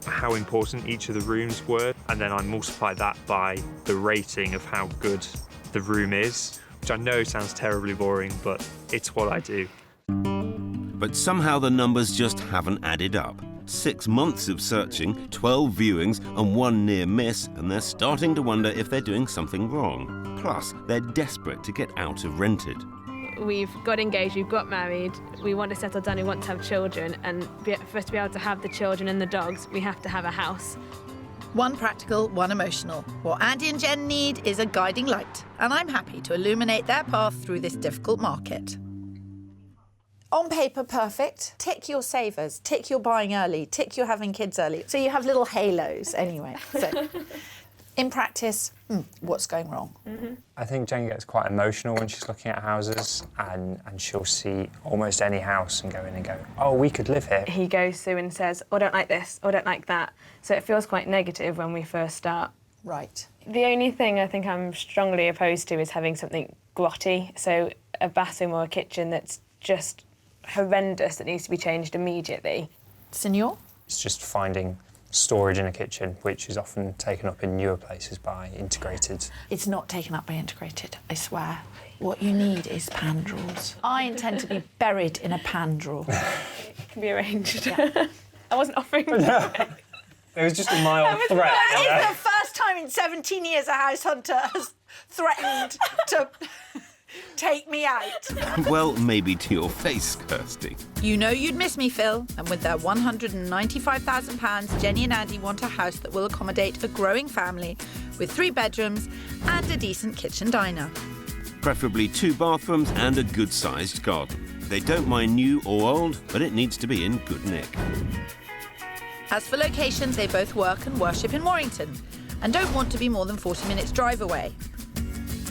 how important each of the rooms were, and then I multiplied that by the rating of how good the room is, which I know sounds terribly boring, but it's what I do. But somehow the numbers just haven't added up. 6 months of searching, 12 viewings and 1 near miss, and they're starting to wonder if they're doing something wrong. Plus, they're desperate to get out of rented. We've got engaged, we've got married, we want to settle down, we want to have children, and for us to be able to have the children and the dogs, we have to have a house. One practical, one emotional. What Andy and Jen need is a guiding light, and I'm happy to illuminate their path through this difficult market. On paper, perfect. Tick your savers, tick your buying early, tick your having kids early. So you have little halos anyway. So in practice, what's going wrong? I think Jen gets quite emotional when she's looking at houses, and she'll see almost any house and go in and go, oh, we could live here. He goes through and says, oh, I don't like this, oh, I don't like that. So it feels quite negative when we first start. Right. The only thing I think I'm strongly opposed to is having something grotty. So a bathroom or a kitchen that's just horrendous that needs to be changed immediately. Senor? It's just finding storage in a kitchen, which is often taken up in newer places by integrated. It's not taken up by integrated, I swear. What you need is pan drawers. I intend to be buried in a pan drawer. It can be arranged. Yeah. I wasn't offering It was just a mild threat. That is the first time in 17 years a house hunter has threatened to take me out. Well, maybe to your face, Kirstie. You know you'd miss me, Phil. And with their £195,000, Jenny and Andy want a house that will accommodate a growing family with 3 bedrooms and a decent kitchen diner. Preferably 2 bathrooms and a good-sized garden. They don't mind new or old, but it needs to be in good nick. As for location, they both work and worship in Warrington and don't want to be more than 40 minutes drive away.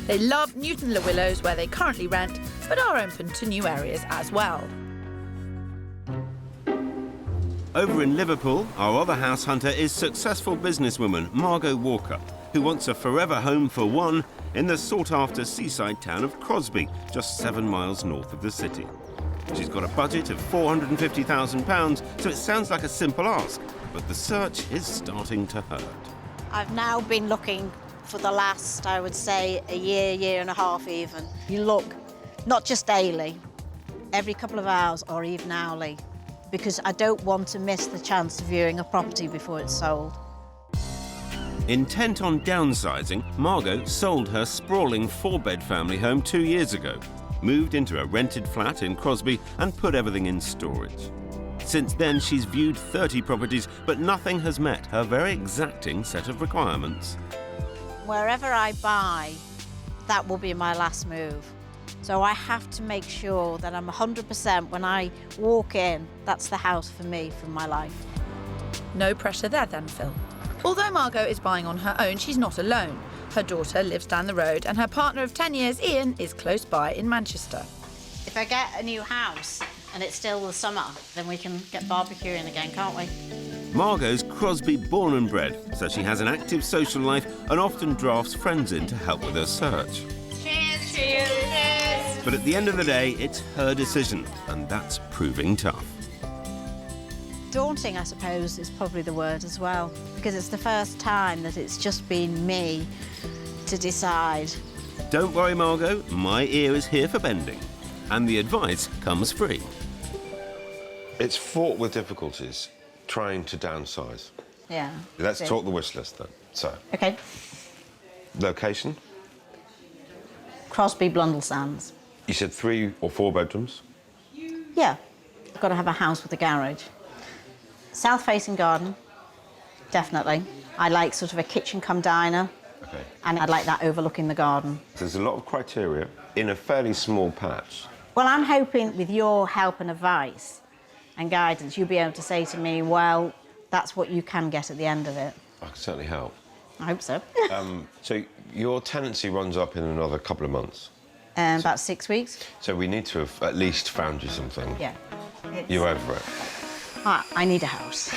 They love Newton-le-Willows, where they currently rent, but are open to new areas as well. Over in Liverpool, our other house hunter is successful businesswoman Margot Walker, who wants a forever home for one in the sought-after seaside town of Crosby, just 7 miles north of the city. She's got a budget of £450,000, so it sounds like a simple ask, but the search is starting to hurt. I've now been looking for the last, I would say, a year and a half even. You look, not just daily, every couple of hours or even hourly, because I don't want to miss the chance of viewing a property before it's sold. Intent on downsizing, Margot sold her sprawling 4-bed family home 2 years ago, moved into a rented flat in Crosby and put everything in storage. Since then, she's viewed 30 properties, but nothing has met her very exacting set of requirements. Wherever I buy, that will be my last move. So I have to make sure that I'm 100% when I walk in, that's the house for me, for my life. No pressure there then, Phil. Although Margot is buying on her own, she's not alone. Her daughter lives down the road and her partner of 10 years, Ian, is close by in Manchester. If I get a new house and it's still the summer, then we can get barbecuing again, can't we? Margot's Crosby born and bred, so she has an active social life and often drafts friends in to help with her search. Cheers! Cheers! But at the end of the day, it's her decision, and that's proving tough. Daunting, I suppose, is probably the word as well, because it's the first time that it's just been me to decide. Don't worry, Margot, my ear is here for bending, and the advice comes free. It's fraught with difficulties trying to downsize. Yeah. Let's talk the wish list then. So. Okay. Location? Crosby, Blundell Sands. You said 3 or 4 bedrooms? Yeah. I've got to have a house with a garage. South-facing garden, definitely. I like sort of a kitchen cum diner. Okay. And I'd like that overlooking the garden. There's a lot of criteria in a fairly small patch. Well, I'm hoping with your help and advice and guidance, you'll be able to say to me, well, that's what you can get at the end of it. I can certainly help. I hope so. So your tenancy runs up in another couple of months? About 6 weeks. So we need to have at least found you something. Yeah. You're over it. I need a house.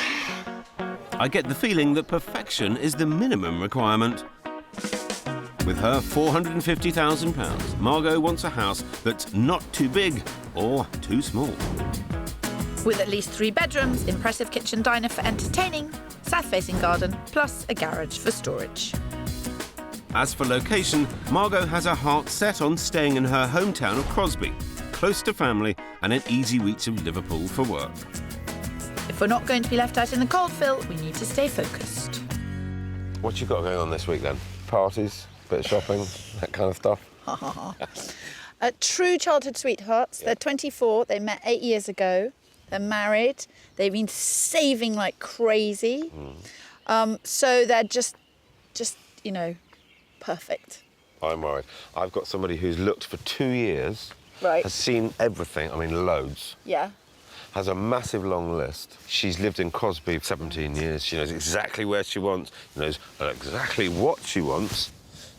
I get the feeling that perfection is the minimum requirement. With her £450,000, Margot wants a house that's not too big or too small. With at least 3 bedrooms, impressive kitchen diner for entertaining, south-facing garden, plus a garage for storage. As for location, Margot has her heart set on staying in her hometown of Crosby, close to family and an easy reach of Liverpool for work. If we're not going to be left out in the cold, Phil, we need to stay focused. What you got going on this week then? Parties, bit of shopping, that kind of stuff? True childhood sweethearts. They're 24. They met 8 years ago. They're married. They've been saving like crazy. So they're just, you know, perfect. I'm worried. I've got somebody who's looked for 2 years, Right. has seen everything, I mean loads, Yeah. has a massive long list. She's lived in Crosby for 17 years. She knows exactly where she wants, knows exactly what she wants,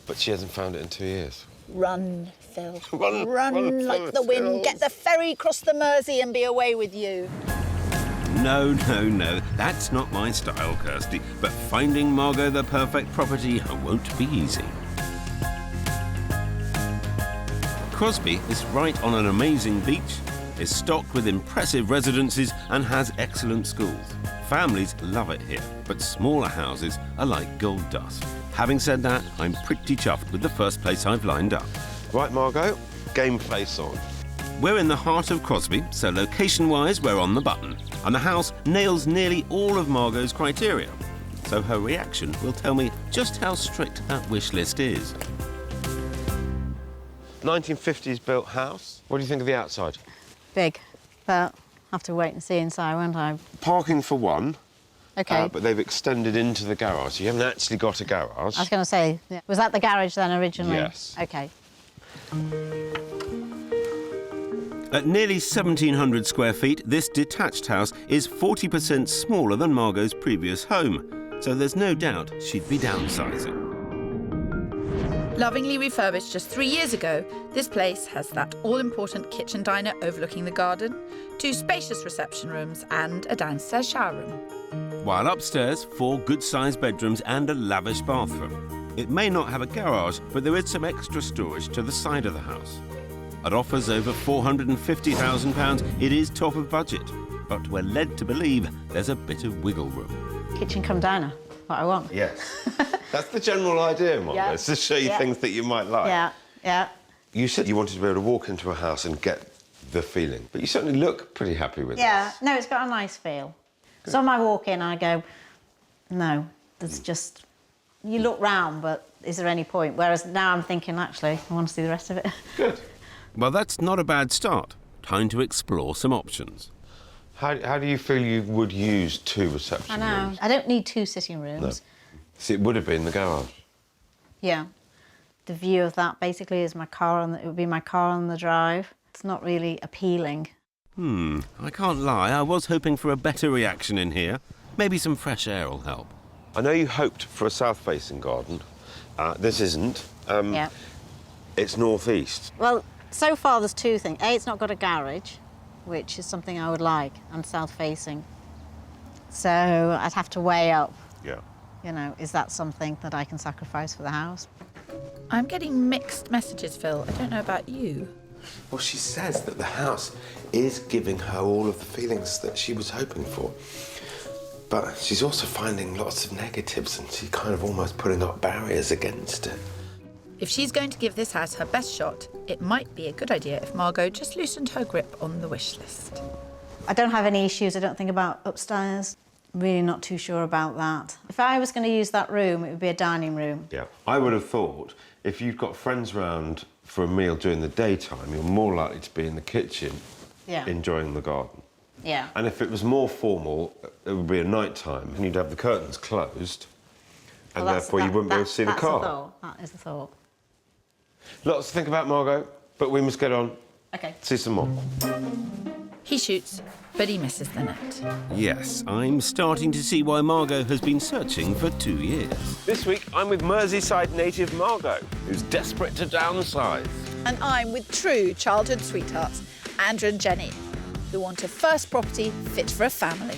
but she hasn't found it in 2 years. Run, Phil. Run like the wind. Get the ferry, cross the Mersey and be away with you. No, that's not my style, Kirstie. But finding Margot the perfect property won't be easy. Crosby is right on an amazing beach, is stocked with impressive residences and has excellent schools. Families love it here, but smaller houses are like gold dust. Having said that, I'm pretty chuffed with the first place I've lined up. Right, Margot, game face on. We're in the heart of Crosby, so location-wise, we're on the button. And the house nails nearly all of Margot's criteria. So her reaction will tell me just how strict that wish list is. 1950s built house. What do you think of the outside? Big, but I'll have to wait and see inside, won't I? Parking for one. OK. But they've extended into the garage. You haven't actually got a garage. I was going to say, was that the garage then originally? Yes. OK. At nearly 1,700 square feet, this detached house is 40% smaller than Margot's previous home, so there's no doubt she'd be downsizing. Lovingly refurbished just 3 years ago, this place has that all-important kitchen diner overlooking the garden, 2 spacious reception rooms and a downstairs shower room. While upstairs, 4 good-sized bedrooms and a lavish bathroom. It may not have a garage, but there is some extra storage to the side of the house. At offers over £450,000, it is top of budget, but we're led to believe there's a bit of wiggle room. Kitchen come diner, what I want. Yes. That's the general idea, Margot, Yeah. is to show you Yeah. things that you might like. Yeah, yeah. You said you wanted to be able to walk into a house and get the feeling, but you certainly look pretty happy with it. Yeah, no, it's got a nice feel. Some I walk in, I go, no, there's just... You look round, but is there any point? Whereas now I'm thinking, actually, I want to see the rest of it. Good. Well, that's not a bad start. Time to explore some options. How do you feel you would use 2 reception I know. rooms? I don't need 2 sitting rooms. No. See, it would have been the garage. Yeah. The view of that basically is my car it would be my car on the drive. It's not really appealing. I can't lie, I was hoping for a better reaction in here. Maybe some fresh air will help. I know you hoped for a south-facing garden. This isn't. Yeah. It's northeast. Well, so far there's 2 things. A, it's not got a garage, which is something I would like, and south-facing. So I'd have to weigh up, Yeah. you know, is that something that I can sacrifice for the house? I'm getting mixed messages, Phil. I don't know about you. Well, she says that the house is giving her all of the feelings that she was hoping for. But she's also finding lots of negatives and she's kind of almost putting up barriers against it. If she's going to give this house her best shot, it might be a good idea if Margot just loosened her grip on the wish list. I don't have any issues, I don't think, about upstairs. Really not too sure about that. If I was going to use that room, it would be a dining room. Yeah. I would have thought if you've got friends round for a meal during the daytime, you're more likely to be in the kitchen enjoying the garden. Yeah. And if it was more formal, it would be a night time and you'd have the curtains closed and therefore you wouldn't be able to see the car. That's a thought. That is a thought. Lots to think about, Margot, but we must get on. OK. See some more. He shoots, but he misses the net. Yes, I'm starting to see why Margot has been searching for 2 years. This week, I'm with Merseyside native Margot, who's desperate to downsize. And I'm with true childhood sweethearts, Andrew and Jenny, who want a first property fit for a family.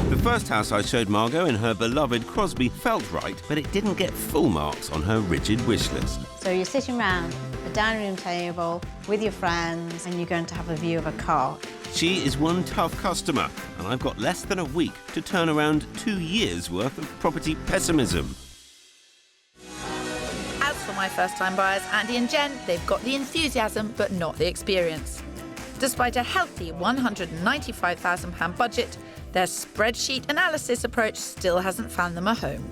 The first house I showed Margot in her beloved Crosby felt right, but it didn't get full marks on her rigid wish list. So you're sitting around a dining room table with your friends and you're going to have a view of a car. She is one tough customer, and I've got less than a week to turn around 2 years' worth of property pessimism. As for my first-time buyers, Andy and Jen, they've got the enthusiasm but not the experience. Despite a healthy £195,000 budget, their spreadsheet analysis approach still hasn't found them a home.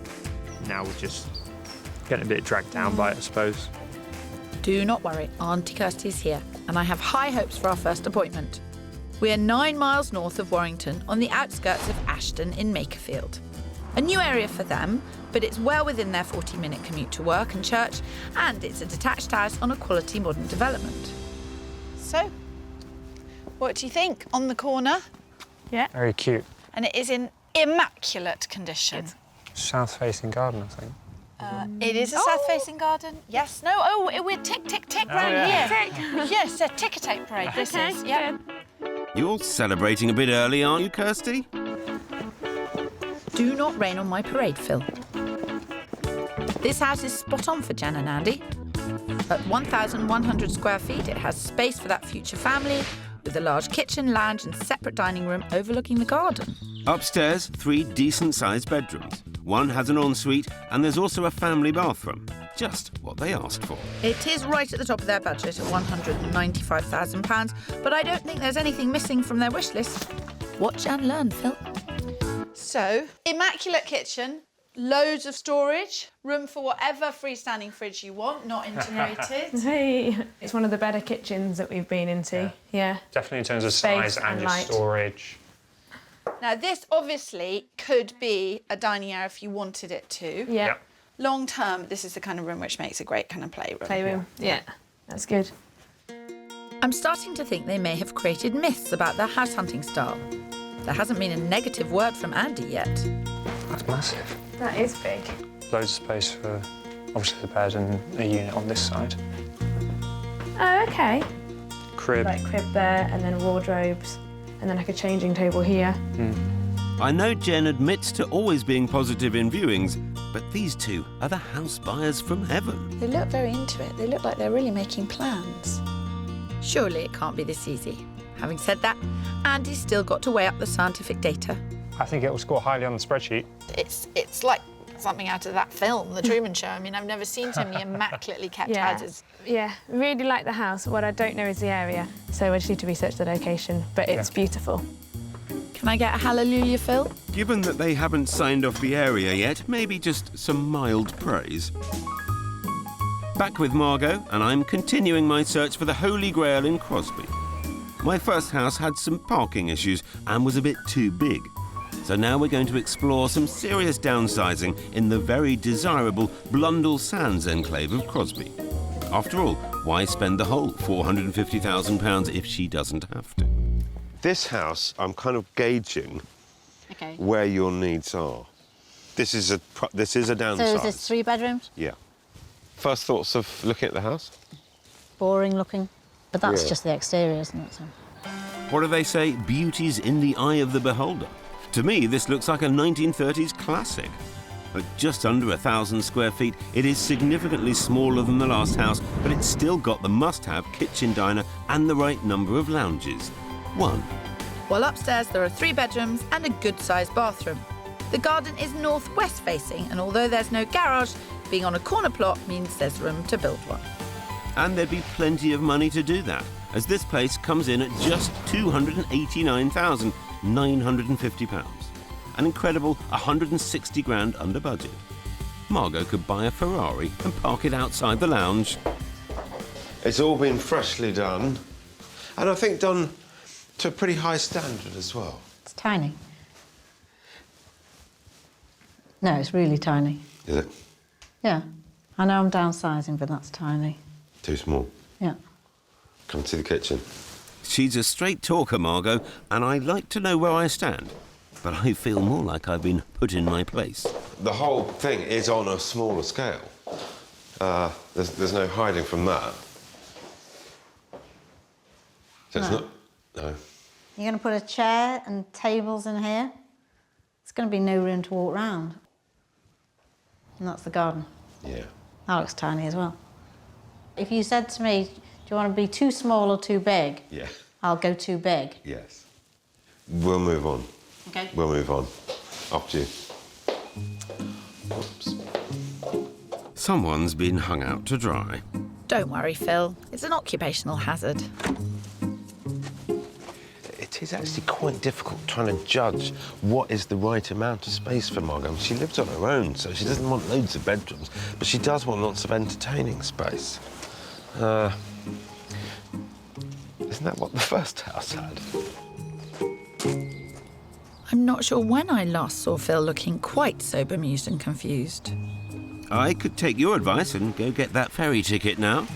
Now we're just getting a bit dragged down by it, I suppose. Do not worry, Auntie Kirstie's here, and I have high hopes for our first appointment. We are 9 miles north of Warrington, on the outskirts of Ashton in Makerfield. A new area for them, but it's well within their 40-minute commute to work and church, and it's a detached house on a quality modern development. So, what do you think? On the corner? Yeah. Very cute. And it is in immaculate condition. South-facing garden, I think. It is a south-facing garden. Yes. No. Oh, we're tick, tick, tick round yeah. here. Yes, a ticker-tape parade. This is. Yeah. You're celebrating a bit early, aren't you, Kirstie? Do not rain on my parade, Phil. This house is spot on for Jen and Andy. At 1,100 square feet, it has space for that future family, with a large kitchen, lounge and separate dining room overlooking the garden. Upstairs, 3 decent-sized bedrooms. One has an ensuite, and there's also a family bathroom. Just what they asked for. It is right at the top of their budget at £195,000, but I don't think there's anything missing from their wish list. Watch and learn, Phil. So, immaculate kitchen, loads of storage, room for whatever freestanding fridge you want, not integrated. Hey, it's one of the better kitchens that we've been into. Yeah. Definitely in terms of Space size and and your light. storage. Now, this obviously could be a dining area if you wanted it to. Yeah. Yep. Long term, this is the kind of room which makes a great kind of playroom. Playroom. Yeah. That's good. I'm starting to think they may have created myths about their house hunting style. There hasn't been a negative word from Andy yet. That's massive. That is big. Loads of space for, obviously, the bed and a unit on this side. Oh, okay. Crib. Like crib there, and then wardrobes, and then like a changing table here. I know Jen admits to always being positive in viewings, but these two are the house buyers from heaven. They look very into it. They look like they're really making plans. Surely it can't be this easy. Having said that, Andy's still got to weigh up the scientific data. I think it will score highly on the spreadsheet. It's like something out of that film, The Truman Show. I mean, I've never seen so many immaculately kept houses. Yeah, really like the house. What I don't know is the area, so I just need to research the location, but it's beautiful. Can I get a hallelujah, Phil? Given that they haven't signed off the area yet, maybe just some mild praise. Back with Margot, and I'm continuing my search for the Holy Grail in Crosby. My first house had some parking issues and was a bit too big. So now we're going to explore some serious downsizing in the very desirable Blundell Sands enclave of Crosby. After all, why spend the whole £450,000 if she doesn't have to? This house, I'm kind of gauging where your needs are. This is a downsize. So is this 3 bedrooms? Yeah. First thoughts of looking at the house? Boring looking. But that's Yeah. just the exterior, isn't it? So. What do they say? Beauty's in the eye of the beholder. To me, this looks like a 1930s classic. At just under 1,000 square feet, it is significantly smaller than the last house, but it's still got the must-have kitchen diner and the right number of lounges. 1. Well, upstairs there are 3 bedrooms and a good-sized bathroom. The garden is northwest facing, and although there's no garage, being on a corner plot means there's room to build one. And there'd be plenty of money to do that, as this place comes in at just £289,950. An incredible 160 grand under budget. Margot could buy a Ferrari and park it outside the lounge. It's all been freshly done, and I think done to a pretty high standard as well. It's tiny. No, it's really tiny. Is it? Yeah. I know I'm downsizing, but that's tiny. Too small. Yeah. Come to the kitchen. She's a straight talker, Margot, and I like to know where I stand. But I feel more like I've been put in my place. The whole thing is on a smaller scale. There's no hiding from that. So it's No. not... No. You're going to put a chair and tables in here. It's going to be no room to walk round. And that's the garden. Yeah. That looks tiny as well. If you said to me, do you want to be too small or too big? Yeah. I'll go too big. Yes. We'll move on. Okay. We'll move on. Up to you. Oops. Someone's been hung out to dry. Don't worry, Phil. It's an occupational hazard. It is actually quite difficult trying to judge what is the right amount of space for Margot. She lives on her own, so she doesn't want loads of bedrooms, but she does want lots of entertaining space. Isn't that what the first house had? I'm not sure when I last saw Phil looking quite so bemused and confused. I could take your advice and go get that ferry ticket now.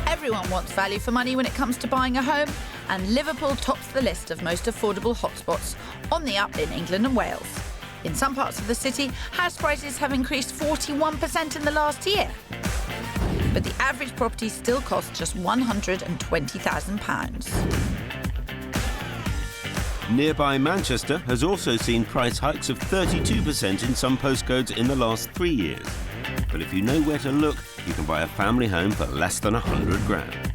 Everyone wants value for money when it comes to buying a home, and Liverpool tops the list of most affordable hotspots on the up in England and Wales. In some parts of the city, house prices have increased 41% in the last year. But the average property still costs just £120,000. Nearby Manchester has also seen price hikes of 32% in some postcodes in the last 3 years. But if you know where to look, you can buy a family home for less than 100 grand.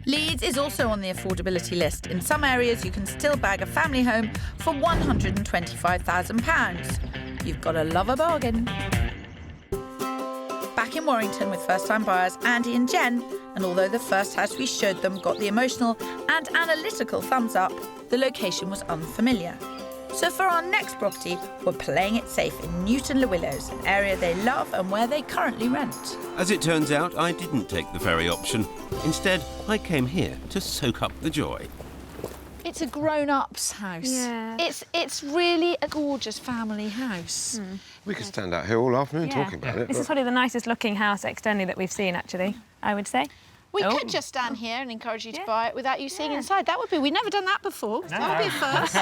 Leeds is also on the affordability list. In some areas, you can still bag a family home for £125,000. You've got to love a bargain. Back in Warrington with first-time buyers Andy and Jen, and although the first house we showed them got the emotional and analytical thumbs up, the location was unfamiliar. So for our next property, we're playing it safe in Newton-le-Willows, an area they love and where they currently rent. As it turns out, I didn't take the ferry option. Instead, I came here to soak up the joy. It's a grown-up's house. Yeah. It's really a gorgeous family house. We could stand out here all afternoon talking about it. This is probably the nicest looking house externally that we've seen, actually, I would say. We could just stand here and encourage you to buy it without you seeing inside. That would be... We've never done that before. So that would be a first.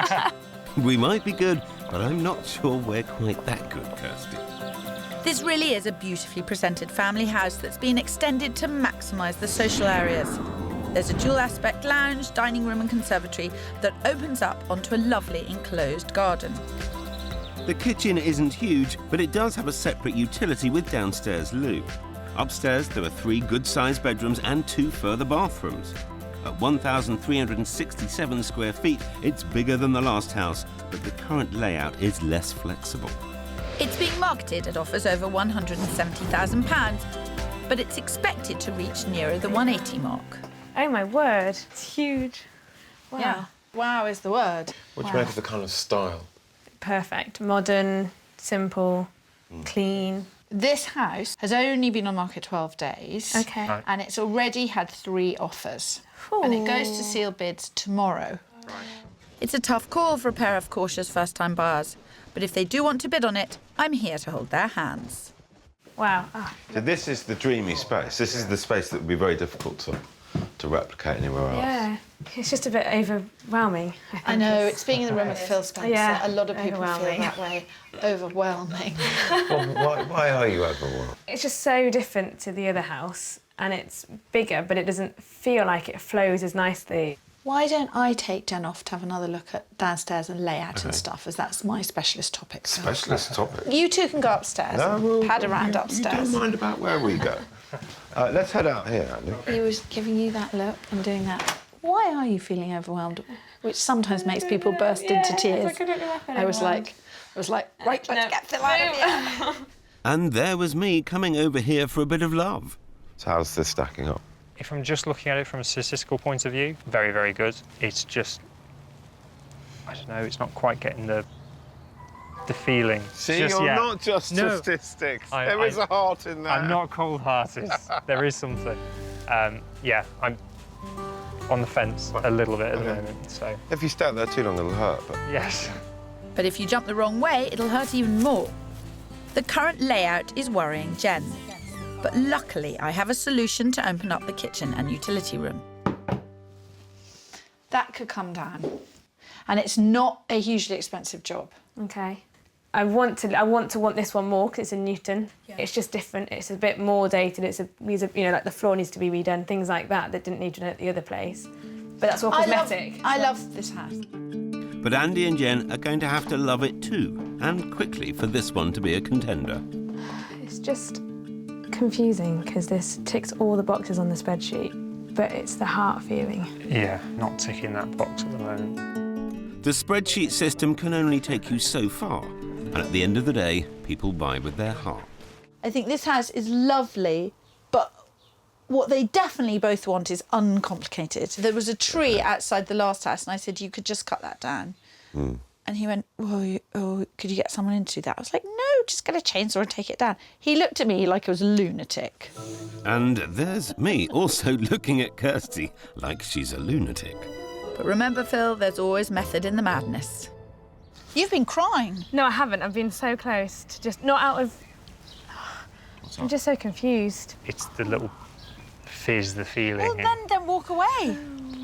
We might be good, but I'm not sure we're quite that good, Kirstie. This really is a beautifully presented family house that's been extended to maximise the social areas. There's a dual-aspect lounge, dining room and conservatory that opens up onto a lovely enclosed garden. The kitchen isn't huge, but it does have a separate utility with downstairs loo. Upstairs, there are 3 good-sized bedrooms and 2 further bathrooms. At 1,367 square feet, it's bigger than the last house, but the current layout is less flexible. It's being marketed at offers over £170,000, but it's expected to reach nearer the 180 mark. Oh my word, it's huge. Wow. Yeah. Wow is the word. What do you make of the kind of style? Perfect. Modern, simple, clean. This house has only been on market 12 days. Okay. Right. And it's already had 3 offers. And it goes to sealed bids tomorrow. It's a tough call for a pair of cautious first-time buyers, but if they do want to bid on it, I'm here to hold their hands. Wow. So this is the dreamy space. This is the space that would be very difficult to replicate anywhere else. Yeah, it's just a bit overwhelming. I know, it's being in the room with Phil Spencer. Yeah, a lot of people feel overwhelming. that way. Overwhelming. Well, why are you overwhelmed? It's just so different to the other house, and it's bigger, but it doesn't feel like it flows as nicely. Why don't I take Jen off to have another look at downstairs and layout and stuff, as that's my specialist topic. So. Specialist topic? You two can go upstairs and pad around upstairs. You don't mind about where we go. Let's head out here, Andy. He was giving you that look and doing that. Why are you feeling overwhelmed? Which sometimes makes people burst into tears. Like I don't know why I feel I was like, right, let's get Phil out of here. And there was me coming over here for a bit of love. So how's this stacking up? If I'm just looking at it from a statistical point of view, very, very good. It's just, I don't know, it's not quite getting the feeling. See, just you're yet. not just statistics. There is a heart in there. I'm not cold-hearted. There is something. Yeah, I'm on the fence a little bit at the moment, so... If you stay there too long, it'll hurt, but... Yes. But if you jump the wrong way, it'll hurt even more. The current layout is worrying Jen. But luckily, I have a solution to open up the kitchen and utility room. That could come down. And it's not a hugely expensive job. Okay. I want to this one more because it's in Newton. Yeah. It's just different. It's a bit more dated. Like the floor needs to be redone, things like that didn't need to do at the other place. But that's all cosmetic. I love this house. But Andy and Jen are going to have to love it too, and quickly for this one to be a contender. It's just confusing because this ticks all the boxes on the spreadsheet, but it's the heart feeling. Yeah, not ticking that box at the moment. The spreadsheet system can only take you so far, and at the end of the day, people buy with their heart. I think this house is lovely, but what they definitely both want is uncomplicated. There was a tree outside the last house, and I said, you could just cut that down. Mm. And he went, could you get someone in to do that? I was like, no, just get a chainsaw and take it down. He looked at me like I was a lunatic. And there's me also looking at Kirstie like she's a lunatic. But remember, Phil, there's always method in the madness. You've been crying. No, I haven't. I've been so close to just not out of... I'm just so confused. It's the little fizz, the feeling. Well, then walk away.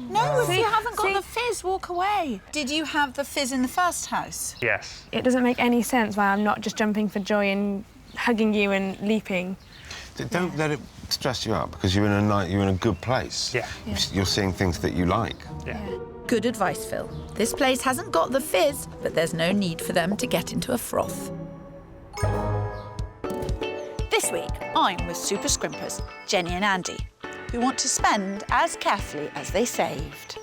No, if you haven't got the fizz, walk away. Did you have the fizz in the first house? Yes. It doesn't make any sense why I'm not just jumping for joy and hugging you and leaping. Don't let it stress you out because you're in a good place. Yeah. You're seeing things that you like. Yeah. Good advice, Phil. This place hasn't got the fizz, but there's no need for them to get into a froth. This week, I'm with super scrimpers, Jenny and Andy, who want to spend as carefully as they saved.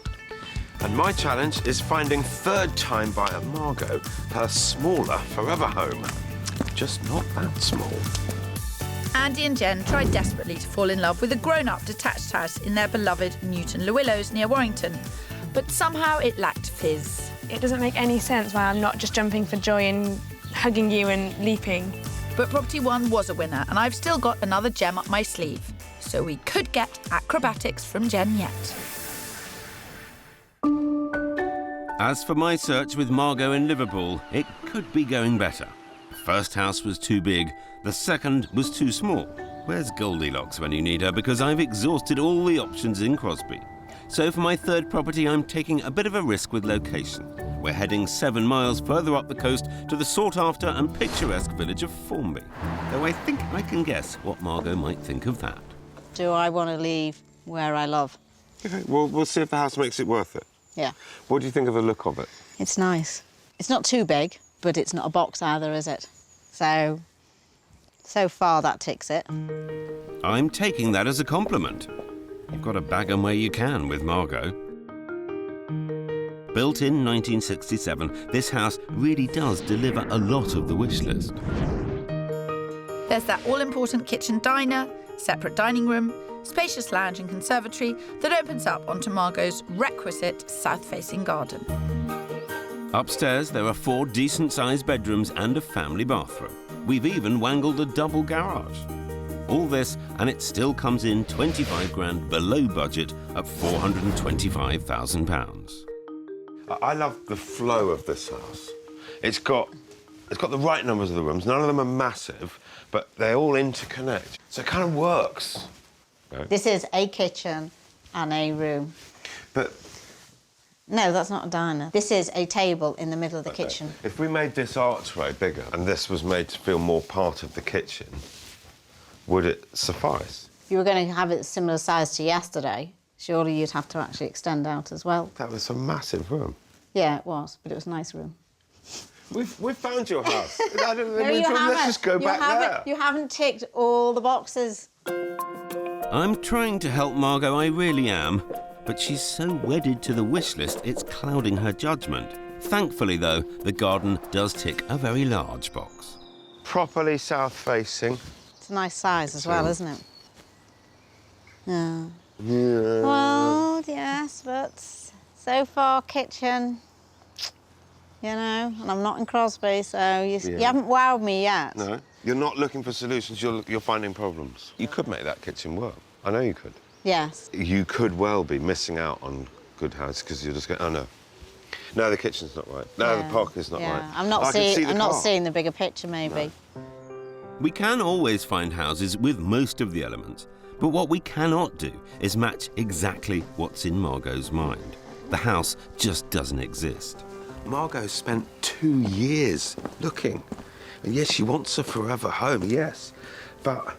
And my challenge is finding third-time buyer Margot her smaller forever home. Just not that small. Andy and Jen tried desperately to fall in love with a grown-up detached house in their beloved Newton Llewellows near Warrington, but somehow it lacked fizz. It doesn't make any sense why I'm not just jumping for joy and hugging you and leaping. But Property 1 was a winner, and I've still got another gem up my sleeve. So we could get acrobatics from Jen yet. As for my search with Margot in Liverpool, it could be going better. The first house was too big, the second was too small. Where's Goldilocks when you need her? Because I've exhausted all the options in Crosby. So for my third property, I'm taking a bit of a risk with location. We're heading 7 miles further up the coast to the sought-after and picturesque village of Formby. Though I think I can guess what Margot might think of that. Do I want to leave where I love? Okay, well, we'll see if the house makes it worth it. Yeah. What do you think of the look of it? It's nice. It's not too big, but it's not a box either, is it? So far that ticks it. I'm taking that as a compliment. You've got to bag 'em where you can with Margot. Built in 1967, this house really does deliver a lot of the wish list. There's that all-important kitchen diner, separate dining room, spacious lounge and conservatory that opens up onto Margot's requisite south-facing garden. Upstairs, there are 4 decent-sized bedrooms and a family bathroom. We've even wangled a double garage. All this, and it still comes in 25 grand below budget at £425,000. I love the flow of this house. It's got the right numbers of the rooms. None of them are massive, but they all interconnect. So it kind of works. Right? This is a kitchen and a room. But... No, that's not a diner. This is a table in the middle of the kitchen. If we made this archway bigger and this was made to feel more part of the kitchen, would it suffice? If you were going to have it similar size to yesterday, surely you'd have to actually extend out as well. That was a massive room. Yeah, it was, but it was a nice room. We've found your house. No, you haven't. Let's just go back there. You haven't ticked all the boxes. I'm trying to help Margot, I really am. But she's so wedded to the wish list, it's clouding her judgment. Thankfully, though, the garden does tick a very large box. Properly south-facing. It's a nice size as well, isn't it? Yeah. Yeah. Well, yes, but so far, kitchen, you know, and I'm not in Crosby, so you haven't wowed me yet. No, you're not looking for solutions, you're finding problems. You could make that kitchen work. I know you could. Yes. You could well be missing out on good house because you're just going, oh, no. No, the kitchen's not right. No, the parking's not right. I'm not seeing the bigger picture, maybe. No. We can always find houses with most of the elements, but what we cannot do is match exactly what's in Margot's mind. The house just doesn't exist. Margot spent 2 years looking. And yes, she wants a forever home, yes. But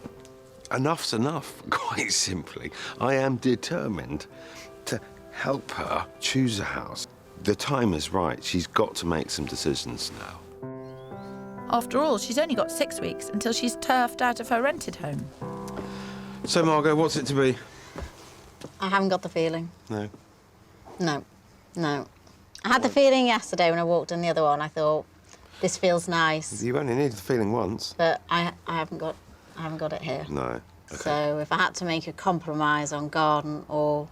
enough's enough, quite simply. I am determined to help her choose a house. The time is right. She's got to make some decisions now. After all, she's only got 6 weeks until she's turfed out of her rented home. So, Margot, what's it to be? I haven't got the feeling. No. No, no. I had the feeling yesterday when I walked in the other one. I thought, this feels nice. You only needed the feeling once. But I haven't got it here. No. Okay. So if I had to make a compromise on garden or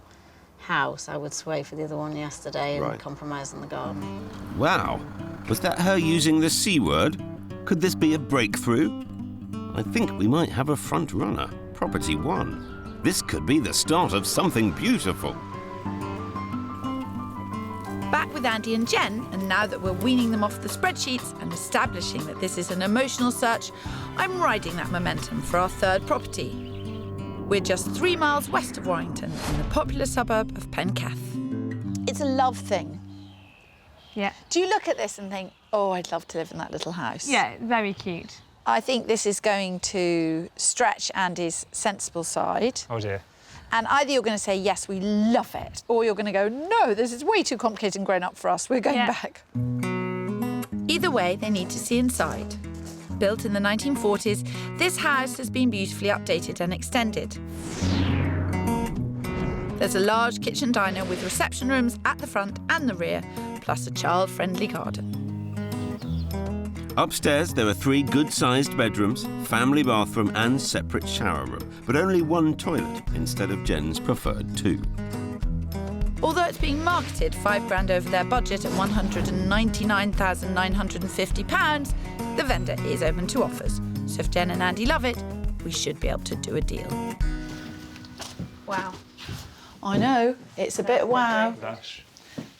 house, I would sway for the other one yesterday and compromise on the garden. Wow, was that her using the C word? Could this be a breakthrough? I think we might have a front runner, property 1. This could be the start of something beautiful. Back with Andy and Jen, and now that we're weaning them off the spreadsheets and establishing that this is an emotional search, I'm riding that momentum for our third property. We're just 3 miles west of Warrington in the popular suburb of Penceth. It's a love thing. Yeah. Do you look at this and think, oh, I'd love to live in that little house? Yeah, very cute. I think this is going to stretch Andy's sensible side. Oh dear. And either you're going to say, yes, we love it, or you're going to go, no, this is way too complicated and grown up for us. We're going back. Either way, they need to see inside. Built in the 1940s, this house has been beautifully updated and extended. There's a large kitchen diner with reception rooms at the front and the rear, plus a child-friendly garden. Upstairs, there are 3 good-sized bedrooms, family bathroom and separate shower room, but only 1 toilet instead of Jen's preferred 2. Although it's being marketed £5 over their budget at £199,950, the vendor is open to offers. So if Jen and Andy love it, we should be able to do a deal. Wow. I know, it's a bit wow.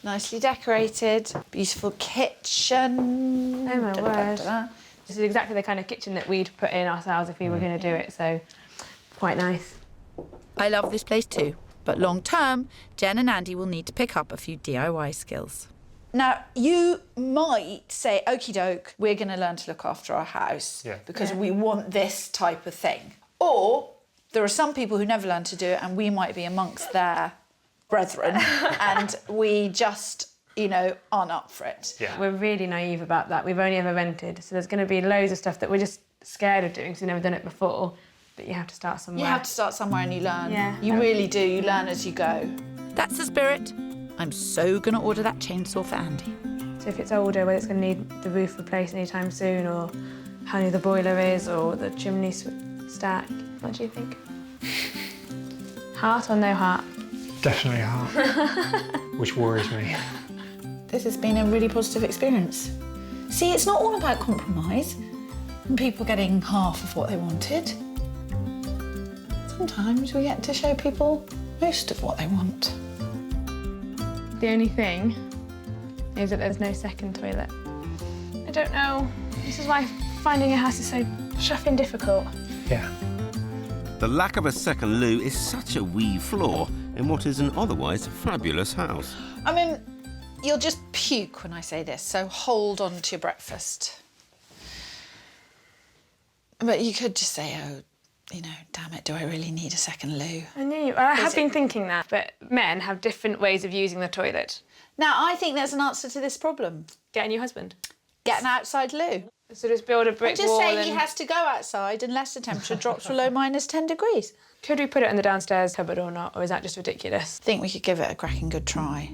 Nicely decorated, beautiful kitchen. Oh my word. This is exactly the kind of kitchen that we'd put in ourselves if we were going to do it, so quite nice. I love this place too, but long term, Jen and Andy will need to pick up a few DIY skills. Now, you might say, okie doke, we're going to learn to look after our house because we want this type of thing. Or there are some people who never learn to do it and we might be amongst their brethren and we just, you know, aren't up for it. Yeah. We're really naive about that. We've only ever rented, so there's going to be loads of stuff that we're just scared of doing because we've never done it before. But you have to start somewhere. You have to start somewhere and you learn. Yeah. You really do. You learn as you go. That's the spirit. I'm so going to order that chainsaw for Andy. So if it's older, whether it's going to need the roof replaced anytime soon or how new the boiler is or the chimney stack, what do you think? Heart or no heart? Definitely heart, which worries me. This has been a really positive experience. See, it's not all about compromise and people getting half of what they wanted. Sometimes we get to show people most of what they want. The only thing is that there's no second toilet. I don't know. This is why finding a house is so shuffling difficult. Yeah. The lack of a second loo is such a wee flaw in what is an otherwise fabulous house. I mean, you'll just puke when I say this, so hold on to your breakfast. But you could just say, oh, you know, damn it, do I really need a second loo? I have been thinking that, but men have different ways of using the toilet. Now, I think there's an answer to this problem. Get a new husband. Get an outside loo. So just build a brick and wall. Just say he has to go outside unless the temperature drops below -10 degrees. Could we put it in the downstairs cupboard or not, or is that just ridiculous? I think we could give it a cracking good try.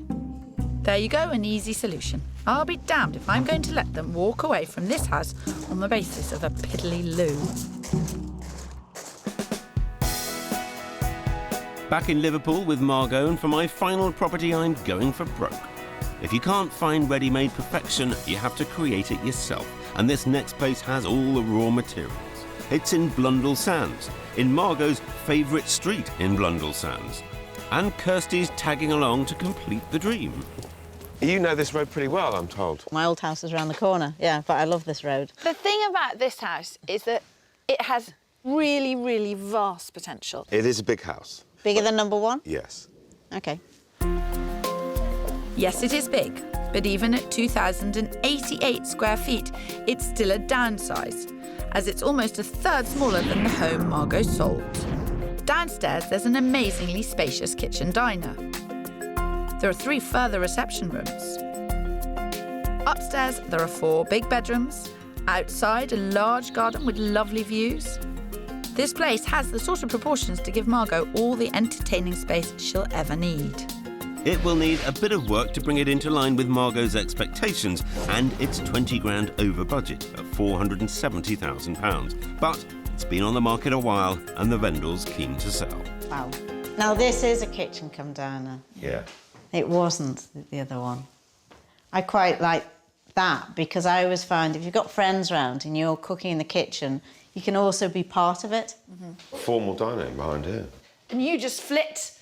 There you go, an easy solution. I'll be damned if I'm going to let them walk away from this house on the basis of a piddly loo. Back in Liverpool with Margot, and for my final property, I'm going for broke. If you can't find ready-made perfection, you have to create it yourself. And this next place has all the raw materials. It's in Blundell Sands, in Margot's favourite street in Blundell Sands. And Kirstie's tagging along to complete the dream. You know this road pretty well, I'm told. My old house is around the corner, yeah, but I love this road. The thing about this house is that It has really, really vast potential. It is a big house. Bigger than number one? Yes. Okay. Yes, it is big, but even at 2,088 square feet, it's still a downsize, as it's almost a third smaller than the home Margot sold. Downstairs, there's an amazingly spacious kitchen diner. There are 3 further reception rooms. Upstairs, there are 4 big bedrooms. Outside, a large garden with lovely views. This place has the sort of proportions to give Margot all the entertaining space she'll ever need. It will need a bit of work to bring it into line with Margot's expectations, and it's 20 grand over budget at £470,000. But it's been on the market a while, and the vendor's keen to sell. Wow. Now this is a kitchen come diner. Yeah. It wasn't the other one. I quite like that because I always find if you've got friends round and you're cooking in the kitchen, you can also be part of it. Formal dining behind here. And you just flit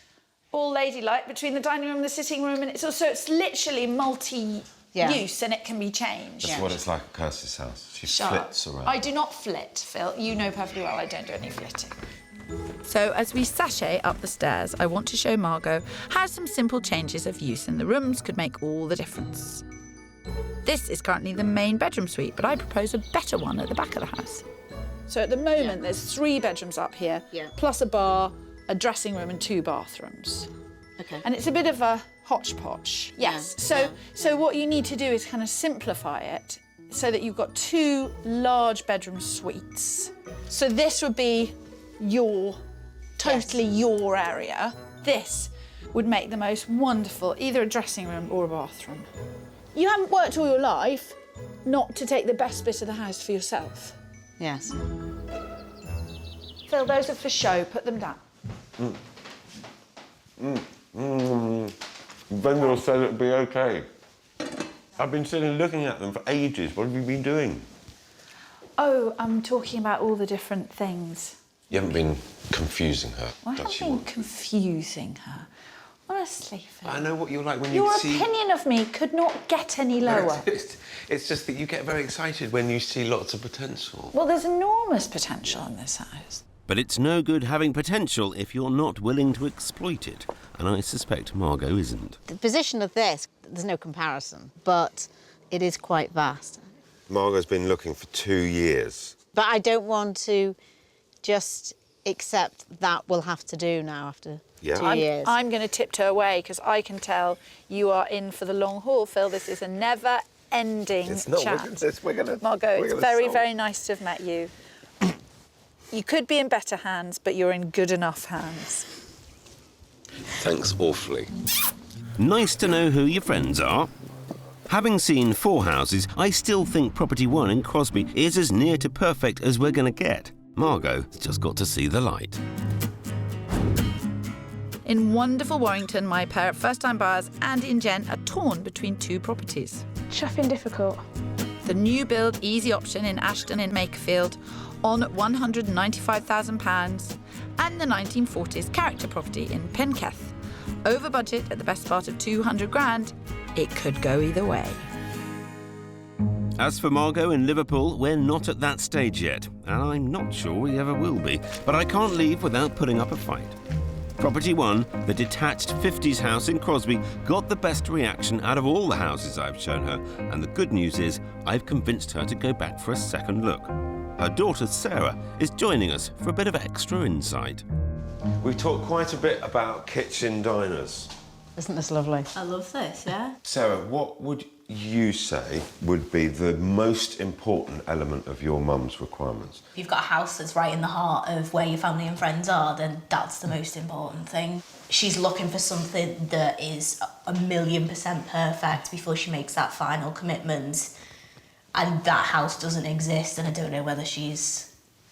all ladylike between the dining room and the sitting room, and it's literally multi-use and it can be changed. That's what it's like at Kirstie's house. She Shut flits up. around. I do not flit, Phil. You know perfectly well I don't do any flitting. So as we sashay up the stairs, I want to show Margot how some simple changes of use in the rooms could make all the difference. This is currently the main bedroom suite, but I propose a better one at the back of the house. So at the moment, there's 3 bedrooms up here, plus a bar, a dressing room and 2 bathrooms. Okay. And it's a bit of a hodgepodge. Yes. So what you need to do is kind of simplify it so that you've got 2 large bedroom suites. So this would be your area. This would make the most wonderful either a dressing room or a bathroom. You haven't worked all your life not to take the best bit of the house for yourself. Yes. Phil, those are for show. Put them down. Vendor said it'd be okay. I've been sitting looking at them for ages. What have you been doing? Oh, I'm talking about all the different things. You haven't been confusing her. I haven't been confusing her. Honestly, Phil. I know what you're like when you Your see... opinion of me could not get any lower. It's just that you get very excited when you see lots of potential. Well, there's enormous potential in this house. But it's no good having potential if you're not willing to exploit it. And I suspect Margot isn't. The position of this, there's no comparison, but it is quite vast. Margot's been looking for 2 years. But I don't want to just accept that we'll have to do now after 2 years. I'm going to tiptoe away because I can tell you are in for the long haul, Phil. This is a never-ending It's not. chat. We're gonna, Margot, we're it's gonna very, solve. very nice to have met you. You could be in better hands, but you're in good enough hands. Thanks awfully. Nice to know who your friends are. Having seen 4 houses, I still think property 1 in Crosby is as near to perfect as we're going to get. Margot's just got to see the light. In wonderful Warrington, my pair of first-time buyers, Andy and Jen, are torn between 2 properties. Shopping difficult. The new build easy option in Ashton in Makefield on £195,000 and the 1940s character property in Penketh. Over budget at the best part of 200 grand, it could go either way. As for Margot in Liverpool, we're not at that stage yet, and I'm not sure we ever will be. But I can't leave without putting up a fight. Property 1, the detached 50s house in Crosby, got the best reaction out of all the houses I've shown her, and the good news is I've convinced her to go back for a second look. Her daughter Sarah is joining us for a bit of extra insight. We've talked quite a bit about kitchen diners. Isn't this lovely? I love this, yeah. Sarah, what would you say would be the most important element of your mum's requirements? If you've got a house that's right in the heart of where your family and friends are, then that's the most important thing. She's looking for something that is 1,000,000% perfect before she makes that final commitment. And that house doesn't exist, and I don't know whether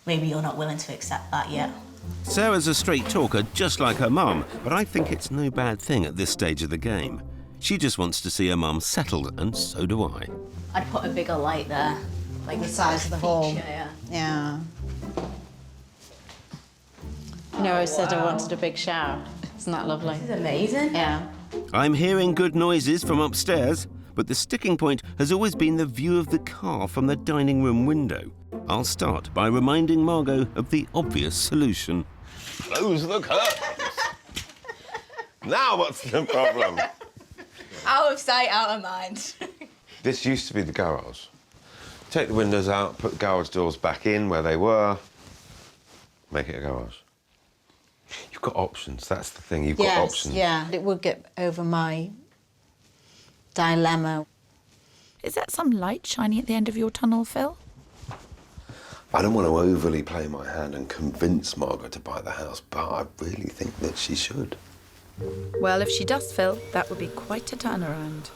maybe you're not willing to accept that yet. Sarah's a straight talker, just like her mum, but I think it's no bad thing at this stage of the game. She just wants to see her mum settled, and so do I. I'd put a bigger light there. Like The size of the hall. Yeah. Yeah. You know, I said I wanted a big shower. Isn't that lovely? This is amazing. Yeah. I'm hearing good noises from upstairs, but the sticking point has always been the view of the car from the dining room window. I'll start by reminding Margot of the obvious solution. Close the curtains. Now what's the problem? Out of sight, out of mind. This used to be the garage. Take the windows out, put the garage doors back in where they were, make it a garage. You've got options, that's the thing, you've got options. Yeah, it would get over my dilemma. Is that some light shining at the end of your tunnel, Phil? I don't want to overly play my hand and convince Margaret to buy the house, but I really think that she should. Well, if she does, Phil, that would be quite a turnaround.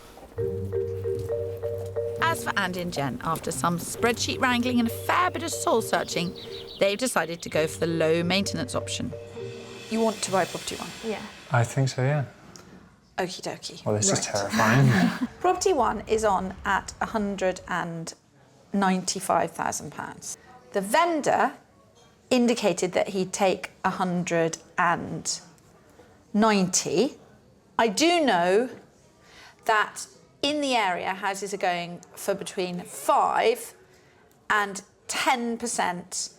As for Andy and Jen, after some spreadsheet wrangling and a fair bit of soul-searching, they've decided to go for the low-maintenance option. You want to buy property one? Yeah. I think so, yeah. Okie dokie. Well, this is terrifying. Property one is on at £195,000. The vendor indicated that he'd take 190. I do know that in the area, houses are going for between 5 and 10%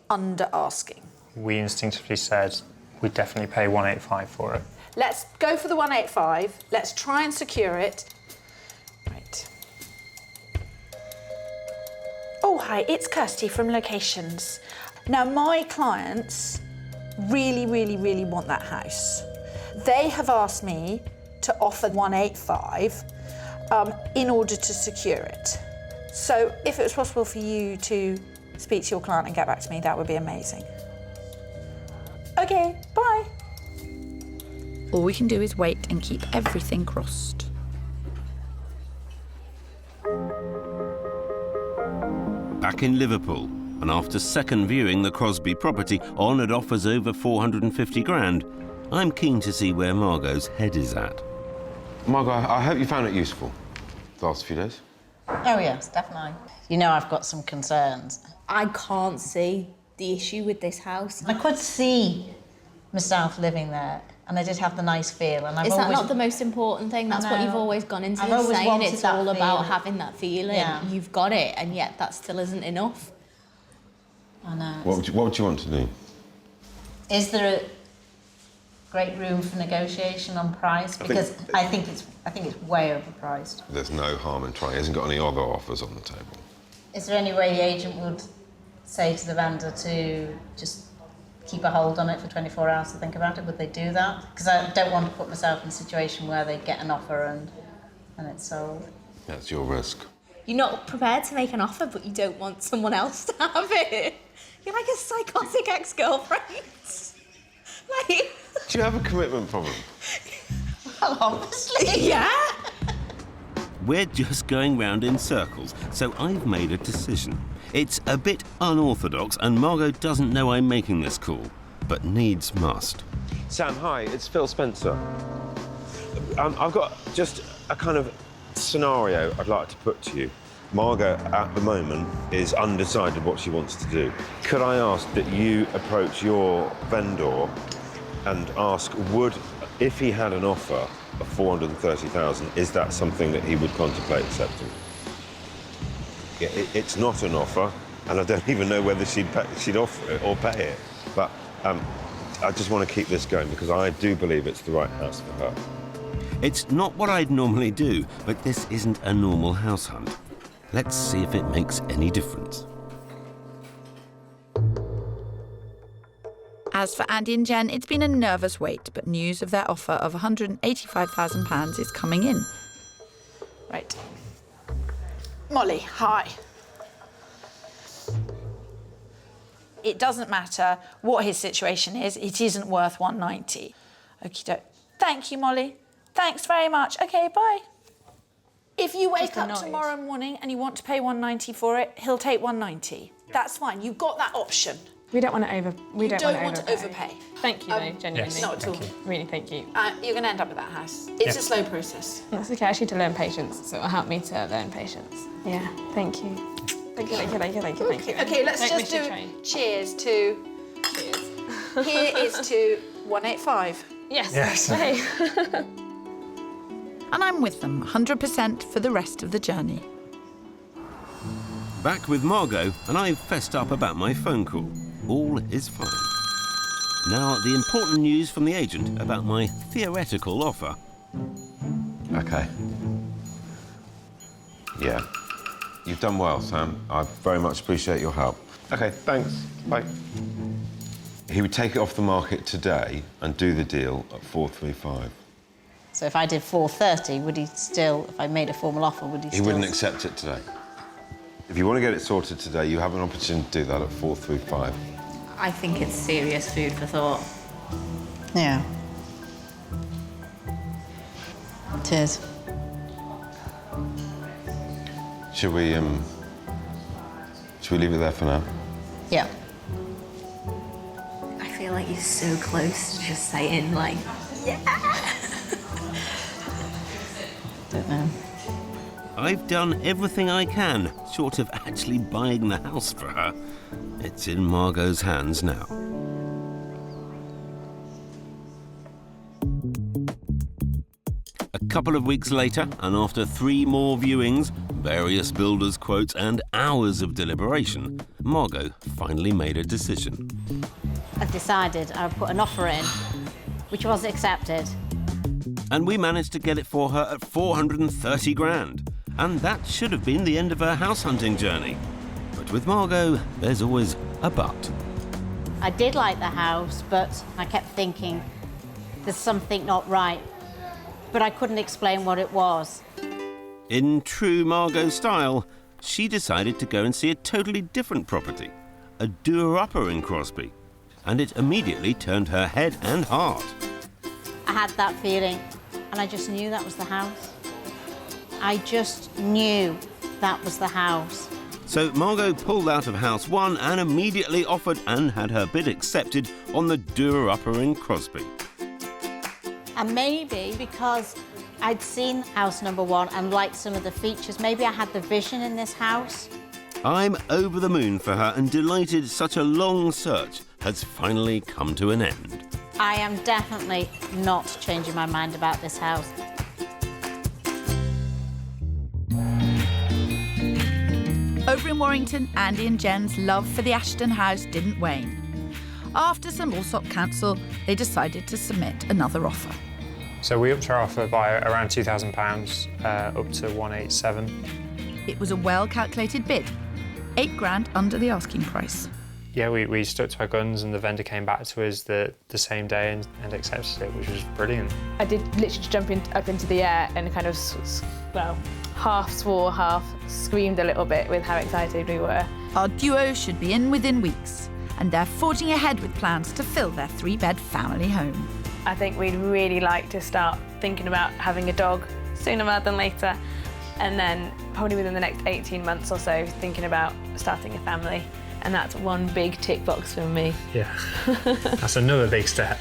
under asking. We instinctively said we'd definitely pay 185 for it. Let's go for the 185. Let's try and secure it. Right. Oh, hi, it's Kirstie from Locations. Now, my clients really, really, really want that house. They have asked me to offer 185 in order to secure it. So if it was possible for you to speak to your client and get back to me, that would be amazing. Okay, bye. All we can do is wait and keep everything crossed. Back in Liverpool, and after second viewing the Crosby property on at offers over 450 grand, I'm keen to see where Margot's head is at. Margot, I hope you found it useful the last few days. Oh, yes, definitely. You know I've got some concerns. I can't see the issue with this house. I could see myself living there, and I did have the nice feel. And Is that not the most important thing? That's what you've always gone into I've this always saying. wanted It's that all about feeling. having that feeling. Yeah. You've got it, and yet that still isn't enough. I know. What would you want to do? Is there a great room for negotiation on price? Because I think it's way overpriced. There's no harm in trying. He hasn't got any other offers on the table. Is there any way the agent would say to the vendor to just keep a hold on it for 24 hours to think about it? Would they do that? Because I don't want to put myself in a situation where they get an offer and it's sold. That's your risk. You're not prepared to make an offer, but you don't want someone else to have it. You're like a psychotic ex-girlfriend. Like... Do you have a commitment problem? Well, obviously. Yeah. We're just going round in circles, so I've made a decision. It's a bit unorthodox, and Margot doesn't know I'm making this call, but needs must. Sam, hi, it's Phil Spencer. I've got just a kind of scenario I'd like to put to you. Margot, at the moment, is undecided what she wants to do. Could I ask that you approach your vendor and ask, if he had an offer of 430,000, is that something that he would contemplate accepting? Yeah, it's not an offer, and I don't even know whether she'd offer it or pay it. But I just want to keep this going because I do believe it's the right house for her. It's not what I'd normally do, but this isn't a normal house hunt. Let's see if it makes any difference. As for Andy and Jen, it's been a nervous wait, but news of their offer of £185,000 is coming in. Right. Molly, hi. It doesn't matter what his situation is, it isn't worth 190. Okie doke. Thank you, Molly. Thanks very much. Okay, bye. If you wake up tomorrow morning and you want to pay 190 for it, he'll take 190. That's fine. You've got that option. We don't want to You don't want to overpay. Thank you, though, genuinely. Yes, not at all. Really, thank you. You're going to end up with that house. It's a slow process. That's okay. I actually need to learn patience, so it'll help me to learn patience. Yeah, thank you. Thank you, thank you, thank you, thank you, thank you. Okay, let's Don't just miss your do train. cheers to... Cheers. Here is to 185. Yes. Yes. Hey. And I'm with them 100% for the rest of the journey. Back with Margot, and I've fessed up about my phone call. All is fine. Now, the important news from the agent about my theoretical offer. OK. Yeah. You've done well, Sam. I very much appreciate your help. OK, thanks. Bye. He would take it off the market today and do the deal at 435. So if I did 430, would he still, if I made a formal offer, would he still... He wouldn't accept it today. If you want to get it sorted today, you have an opportunity to do that at 435. I think it's serious food for thought. Yeah. It is. Should we leave it there for now? Yeah. I feel like you're so close to just saying, like, yeah. Don't know. I've done everything I can, short of actually buying the house for her. It's in Margot's hands now. A couple of weeks later, and after 3 more viewings, various builders' quotes and hours of deliberation, Margot finally made a decision. I've decided I'll put an offer in, which was accepted. And we managed to get it for her at 430 grand. And that should have been the end of her house hunting journey. But with Margot, there's always a but. I did like the house, but I kept thinking there's something not right. But I couldn't explain what it was. In true Margot style, she decided to go and see a totally different property, a doer-upper in Crosby. And it immediately turned her head and heart. I had that feeling, and I just knew that was the house. I just knew that was the house. So Margot pulled out of house 1 and immediately offered and had her bid accepted on the doer-upper in Crosby. And maybe because I'd seen house number 1 and liked some of the features, maybe I had the vision in this house. I'm over the moon for her and delighted such a long search has finally come to an end. I am definitely not changing my mind about this house. Over in Warrington, Andy and Jen's love for the Ashton house didn't wane. After some Allsop counsel, they decided to submit another offer. So we upped our offer by around £2,000, up to 187. It was a well-calculated bid, 8 grand under the asking price. Yeah, we stuck to our guns and the vendor came back to us the same day and accepted it, which was brilliant. I did literally jump up into the air and kind of, well, half swore, half screamed a little bit with how excited we were. Our duo should be in within weeks, and they're forging ahead with plans to fill their 3-bed family home. I think we'd really like to start thinking about having a dog sooner rather than later, and then probably within the next 18 months or so thinking about starting a family. And that's one big tick box for me. Yeah, that's another big step.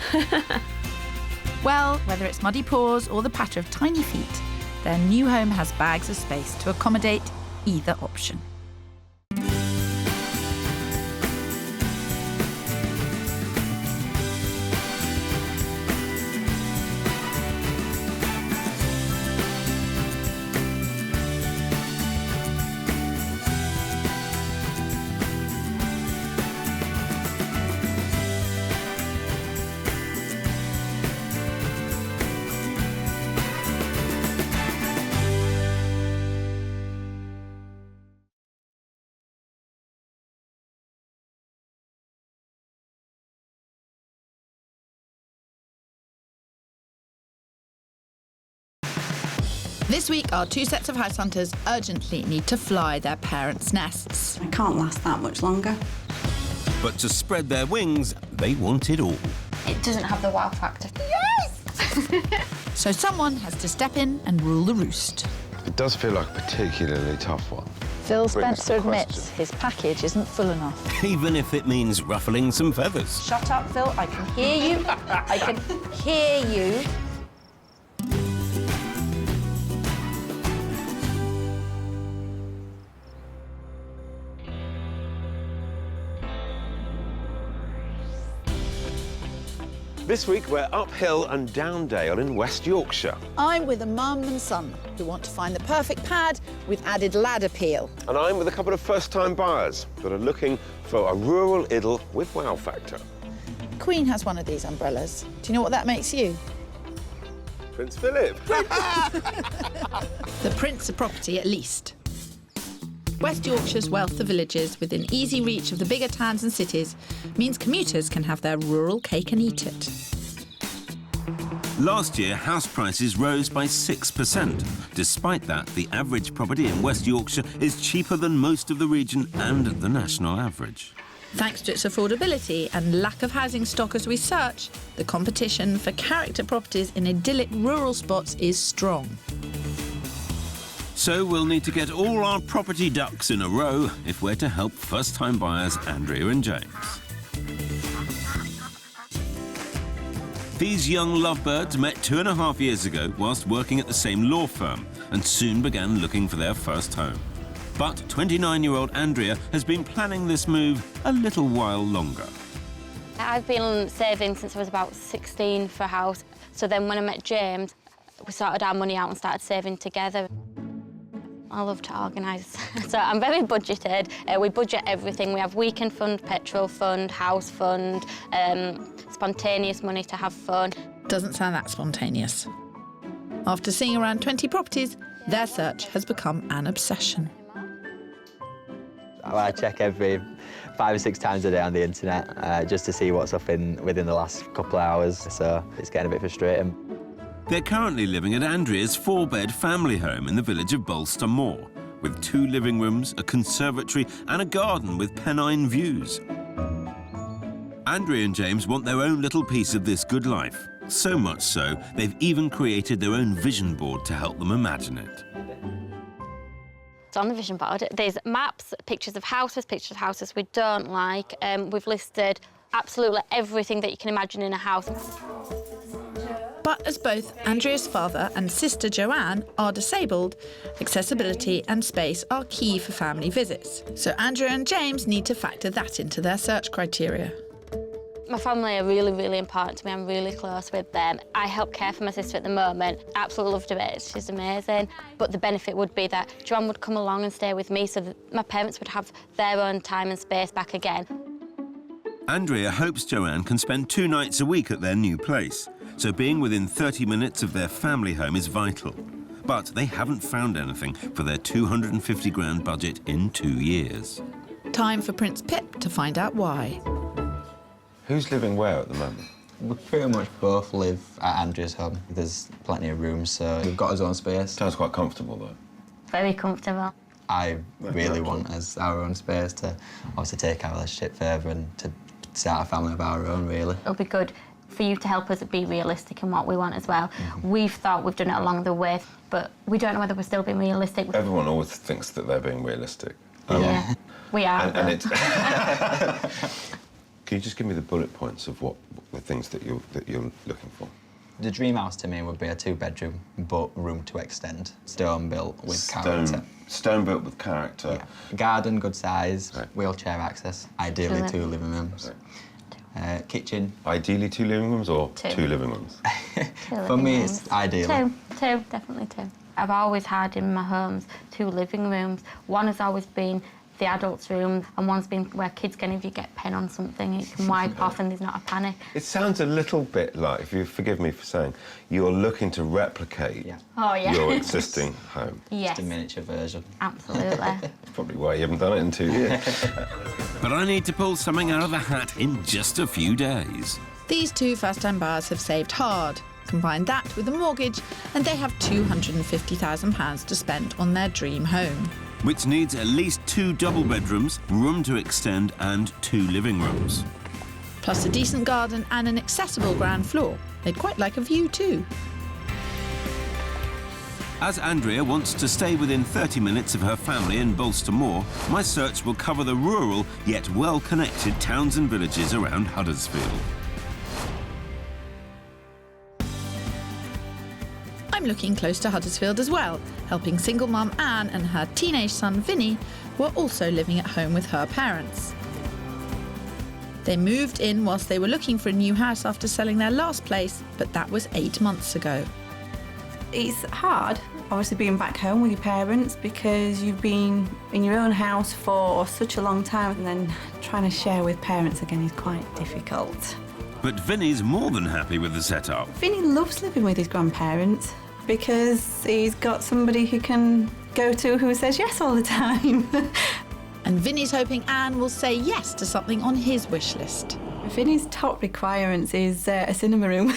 Well, whether it's muddy paws or the patter of tiny feet, their new home has bags of space to accommodate either option. This week, our 2 sets of house hunters urgently need to fly their parents' nests. I can't last that much longer. But to spread their wings, they want it all. It doesn't have the wow factor. Yes! So someone has to step in and rule the roost. It does feel like a particularly tough one. Phil Brings Spencer the admits question. his package isn't full enough. Even if it means ruffling some feathers. Shut up, Phil. I can hear you. I can hear you. This week we're uphill and down Dale in West Yorkshire. I'm with a mum and son who want to find the perfect pad with added lad appeal. And I'm with a couple of first-time buyers that are looking for a rural idyll with wow factor. Queen has one of these umbrellas. Do you know what that makes you? Prince Philip. The prince of property, at least. West Yorkshire's wealth of villages within easy reach of the bigger towns and cities means commuters can have their rural cake and eat it. Last year, house prices rose by 6%. Despite that, the average property in West Yorkshire is cheaper than most of the region and the national average. Thanks to its affordability and lack of housing stock as we search, the competition for character properties in idyllic rural spots is strong. So we'll need to get all our property ducks in a row if we're to help first-time buyers Andrea and James. These young lovebirds met 2.5 years ago whilst working at the same law firm and soon began looking for their first home. But 29-year-old Andrea has been planning this move a little while longer. I've been saving since I was about 16 for a house. So then when I met James, we sorted our money out and started saving together. I love to organise. So I'm very budgeted. We budget everything. We have weekend fund, petrol fund, house fund, spontaneous money to have fun. Doesn't sound that spontaneous. After seeing around 20 properties, their search has become an obsession. I check every 5 or 6 times a day on the internet just to see what's up within the last couple of hours, so it's getting a bit frustrating. They're currently living at Andrea's 4-bed family home in the village of Bolster Moor, with 2 living rooms, a conservatory and a garden with Pennine views. Andrea and James want their own little piece of this good life. So much so, they've even created their own vision board to help them imagine it. So on the vision board, there's maps, pictures of houses we don't like. We've listed absolutely everything that you can imagine in a house. But as both Andrea's father and sister Joanne are disabled, accessibility and space are key for family visits. So Andrea and James need to factor that into their search criteria. My family are really, really important to me. I'm really close with them. I help care for my sister at the moment. Absolutely love her. She's amazing. But the benefit would be that Joanne would come along and stay with me so that my parents would have their own time and space back again. Andrea hopes Joanne can spend 2 nights a week at their new place, so being within 30 minutes of their family home is vital. But they haven't found anything for their 250 grand budget in 2 years. Time for Prince Pip to find out why. Who's living where at the moment? We pretty much both live at Andrea's home. There's plenty of rooms, so we've got our own space. Sounds quite comfortable, though. Very comfortable. I really want us our own space to obviously take our relationship further and to start a family of our own, really. It'll be good for you to help us be realistic in what we want as well. We've thought we've done it along the way, but we don't know whether we're still being realistic. Everyone always thinks that they're being realistic. Yeah, we are. And it's... Can you just give me the bullet points of what the things that you're looking for? The dream house to me would be a 2-bedroom, but room to extend. Stone built with character. Stone built with character. Yeah. Garden, good size, wheelchair access. Ideally 2 living rooms. Kitchen. Ideally 2 living rooms or 2 living rooms? For me, it's ideally. 2, definitely 2. I've always had in my homes 2 living rooms. One has always been the adults' room, and one's been where kids can, if you get pen on something, it can wipe off and there's not a panic. It sounds a little bit like, if you forgive me for saying, you're looking to replicate your existing home. Yes. Just a miniature version. Absolutely. That's probably why you haven't done it in 2 years. But I need to pull something out of the hat in just a few days. These 2 first-time buyers have saved hard. Combine that with a mortgage, and they have £250,000 to spend on their dream home. Which needs at least 2 double bedrooms, room to extend and 2 living rooms. Plus a decent garden and an accessible ground floor. They'd quite like a view too. As Andrea wants to stay within 30 minutes of her family in Bolster Moor, my search will cover the rural yet well-connected towns and villages around Huddersfield. I'm looking close to Huddersfield as well, helping single mum Anne and her teenage son Vinny, who are also living at home with her parents. They moved in whilst they were looking for a new house after selling their last place, but that was 8 months ago. It's hard, obviously, being back home with your parents because you've been in your own house for such a long time, and then trying to share with parents again is quite difficult. But Vinny's more than happy with the setup. Vinny loves living with his grandparents because he's got somebody who can go to who says yes all the time. And Vinny's hoping Anne will say yes to something on his wish list. Vinny's top requirements is a cinema room.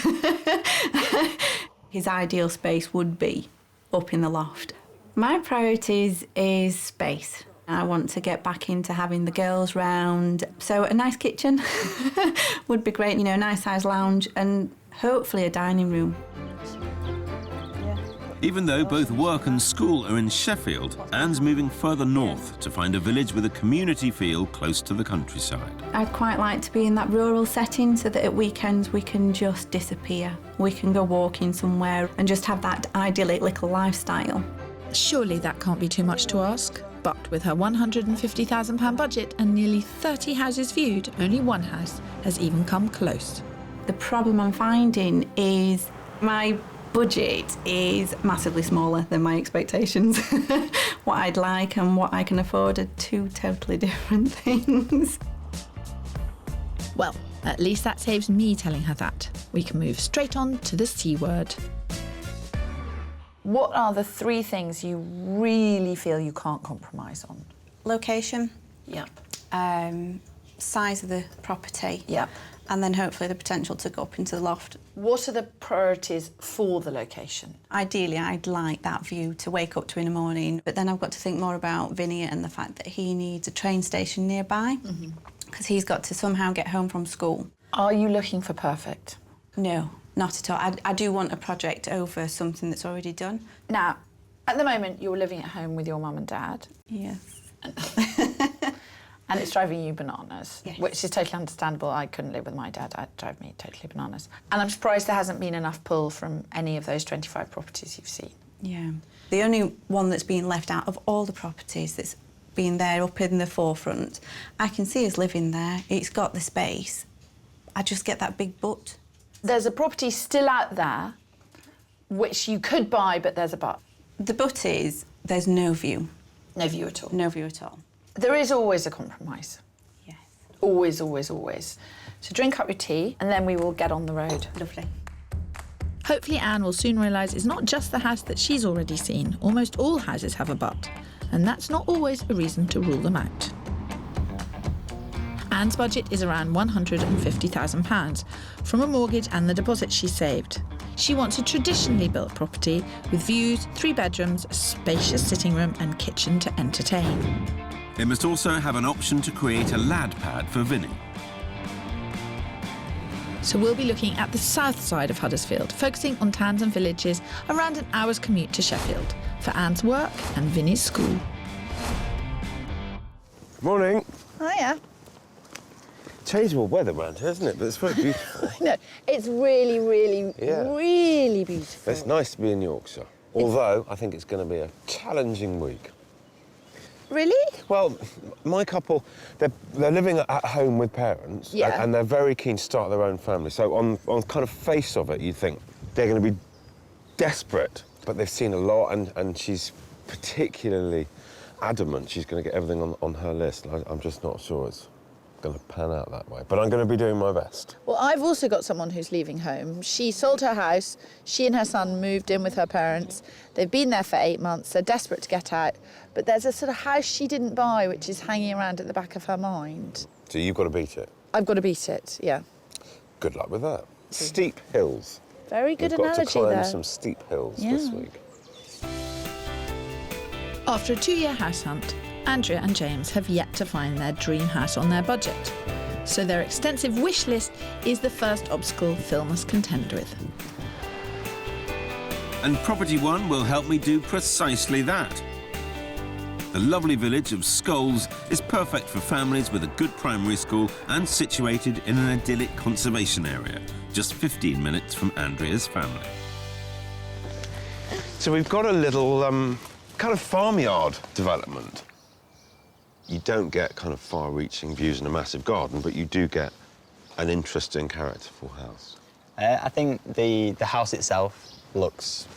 His ideal space would be up in the loft. My priorities is space. I want to get back into having the girls round, so a nice kitchen would be great, you know, a nice size lounge and hopefully a dining room. Even though both work and school are in Sheffield, Anne's moving further north to find a village with a community feel close to the countryside. I'd quite like to be in that rural setting so that at weekends we can just disappear. We can go walking somewhere and just have that idyllic little lifestyle. Surely that can't be too much to ask. But with her £150,000 budget and nearly 30 houses viewed, only one house has even come close. The problem I'm finding is my budget is massively smaller than my expectations. What I'd like and what I can afford are two totally different things. Well, at least that saves me telling her that. We can move straight on to the C word. What are the 3 things you really feel you can't compromise on? Location. Yep. Size of the property. Yep. And then hopefully the potential to go up into the loft. What are the priorities for the location? Ideally, I'd like that view to wake up to in the morning, but then I've got to think more about Vinny and the fact that he needs a train station nearby because he's got to somehow get home from school. Are you looking for perfect? No, not at all. I do want a project over something that's already done. Now, at the moment, you're living at home with your mum and dad. Yes. And it's driving you bananas, yes. Which is totally understandable. I couldn't live with my dad. It'd drive me totally bananas. And I'm surprised there hasn't been enough pull from any of those 25 properties you've seen. Yeah. The only one that's been left out of all the properties that's been there up in the forefront, I can see us living there. It's got the space. I just get that big but. There's a property still out there which you could buy, but there's a but. The but is there's no view. No view at all. No view at all. There is always a compromise. Yes. Always, always, always. So drink up your tea and then we will get on the road. Lovely. Hopefully Anne will soon realise it's not just the house that she's already seen. Almost all houses have a but, and that's not always a reason to rule them out. Anne's budget is around £150,000 from a mortgage and the deposit she saved. She wants a traditionally built property with views, 3 bedrooms, a spacious sitting room and kitchen to entertain. It must also have an option to create a lad pad for Vinny. So we'll be looking at the south side of Huddersfield, focusing on towns and villages around an hour's commute to Sheffield for Anne's work and Vinny's school. Morning. Hiya. Changeable weather around here, isn't it? But it's very beautiful. No, it's really, really, really beautiful. It's nice to be in Yorkshire. Although, I think it's going to be a challenging week. Really? Well, my couple, they're living at home with parents, Yeah. and they're very keen to start their own family. So on kind of face of it, you think they're going to be desperate, but they've seen a lot, and she's particularly adamant she's going to get everything on her list. And I'm just not sure it's going to pan out that way, but I'm going to be doing my best. Well, I've also got someone who's leaving home. She sold her house. She and her son moved in with her parents. They've been there for 8 months. They're desperate to get out. But there's a sort of house she didn't buy, which is hanging around at the back of her mind. So you've got to beat it. I've got to beat it, yeah. Good luck with that. Steep hills. Very good We've got analogy to climb there. some steep hills Yeah. this week. After a 2-year house hunt, Andrea and James have yet to find their dream house on their budget. So their extensive wish list is the first obstacle Phil must contend with. And Property One will help me do precisely that. The lovely village of Scholes is perfect for families with a good primary school and situated in an idyllic conservation area, just 15 minutes from Andrea's family. So we've got a little kind of farmyard development. You don't get kind of far-reaching views in a massive garden, but you do get an interesting, characterful house? I think the house itself looks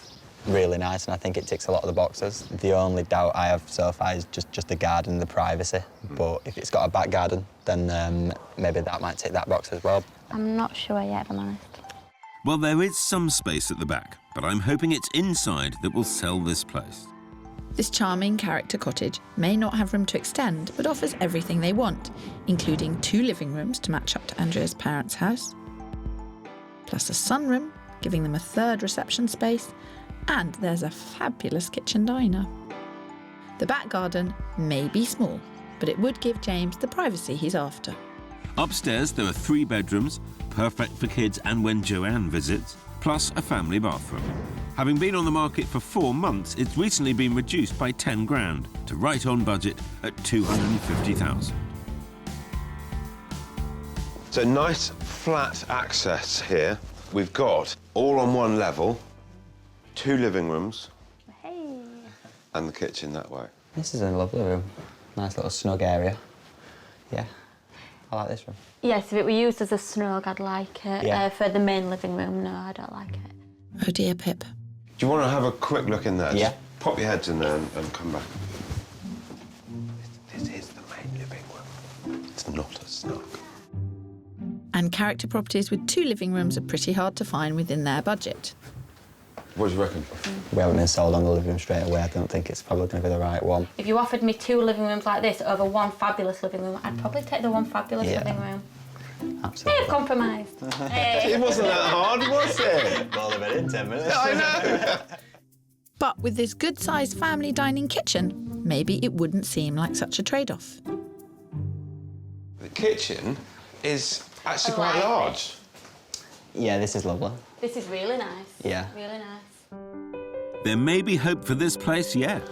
really nice, and I think it ticks a lot of the boxes. The only doubt I have so far is just the garden and the privacy. But if it's got a back garden, then maybe that might tick that box as well. I'm not sure yet, if I'm honest. Well, there is some space at the back, but I'm hoping it's inside that will sell this place. This charming character cottage may not have room to extend, but offers everything they want, including 2 living rooms to match up to Andrea's parents' house, plus a sunroom, giving them a 3rd reception space, and there's a fabulous kitchen diner. The back garden may be small, but it would give James the privacy he's after. Upstairs, there are 3 bedrooms, perfect for kids and when Joanne visits, plus a family bathroom. Having been on the market for 4 months, it's recently been reduced by 10 grand to right on budget at 250,000. So nice flat access here. We've got all on one level, 2 living rooms, and the kitchen that way. This is a lovely room. Nice little snug area. Yeah, I like this room. Yes, if it were used as a snug, I'd like it. Yeah. For the main living room, no, I don't like it. Oh dear, Pip. Do you want to have a quick look in there? Yeah. Just pop your heads in there and come back. This is the main living room. It's not a snug. And character properties with 2 living rooms are pretty hard to find within their budget. What do you reckon? We haven't been sold on the living room straight away. I don't think it's probably going to be the right one. If you offered me 2 living rooms like this over 1 fabulous living room, I'd probably take the 1 fabulous living room. Absolutely. Hey, I've compromised. It wasn't that hard, was it? Well, they've been in 10 minutes. I know. But with this good-sized family dining kitchen, maybe it wouldn't seem like such a trade-off. The kitchen is actually quite large. Yeah, this is lovely. This is really nice. Yeah. Really nice. There may be hope for this place yet.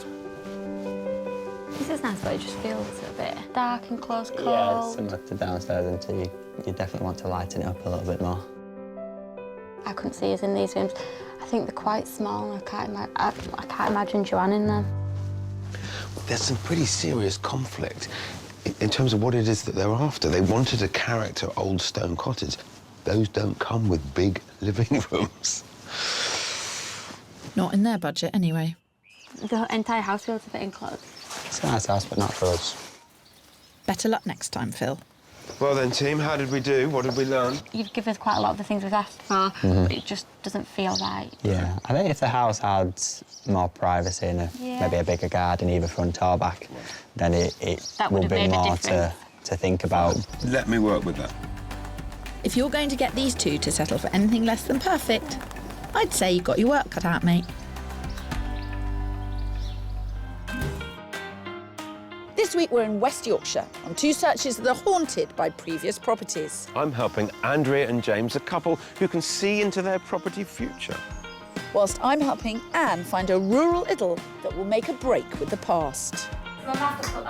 This is nice, but it just feels a bit dark and close, cold. Yeah, it's similar to downstairs, and you definitely want to lighten it up a little bit more. I couldn't see us in these rooms. I think they're quite small. I can't imagine Joanne in them. There's some pretty serious conflict in terms of what it is that they're after. They wanted a character old stone cottage. Those don't come with big living rooms. Not in their budget, anyway. The entire house feels a bit enclosed. It's a nice house, but not for us. Better luck next time, Phil. Well then, team, how did we do? What did we learn? You've given us quite a lot of the things we've asked for, but it just doesn't feel right. Yeah, I think if the house had more privacy and maybe a bigger garden, either front or back, then it would be more to think about. Let me work with that. If you're going to get these 2 to settle for anything less than perfect, I'd say you've got your work cut out, mate. This week we're in West Yorkshire on 2 searches that are haunted by previous properties. I'm helping Andrea and James, a couple who can see into their property future. Whilst I'm helping Anne find a rural idyll that will make a break with the past.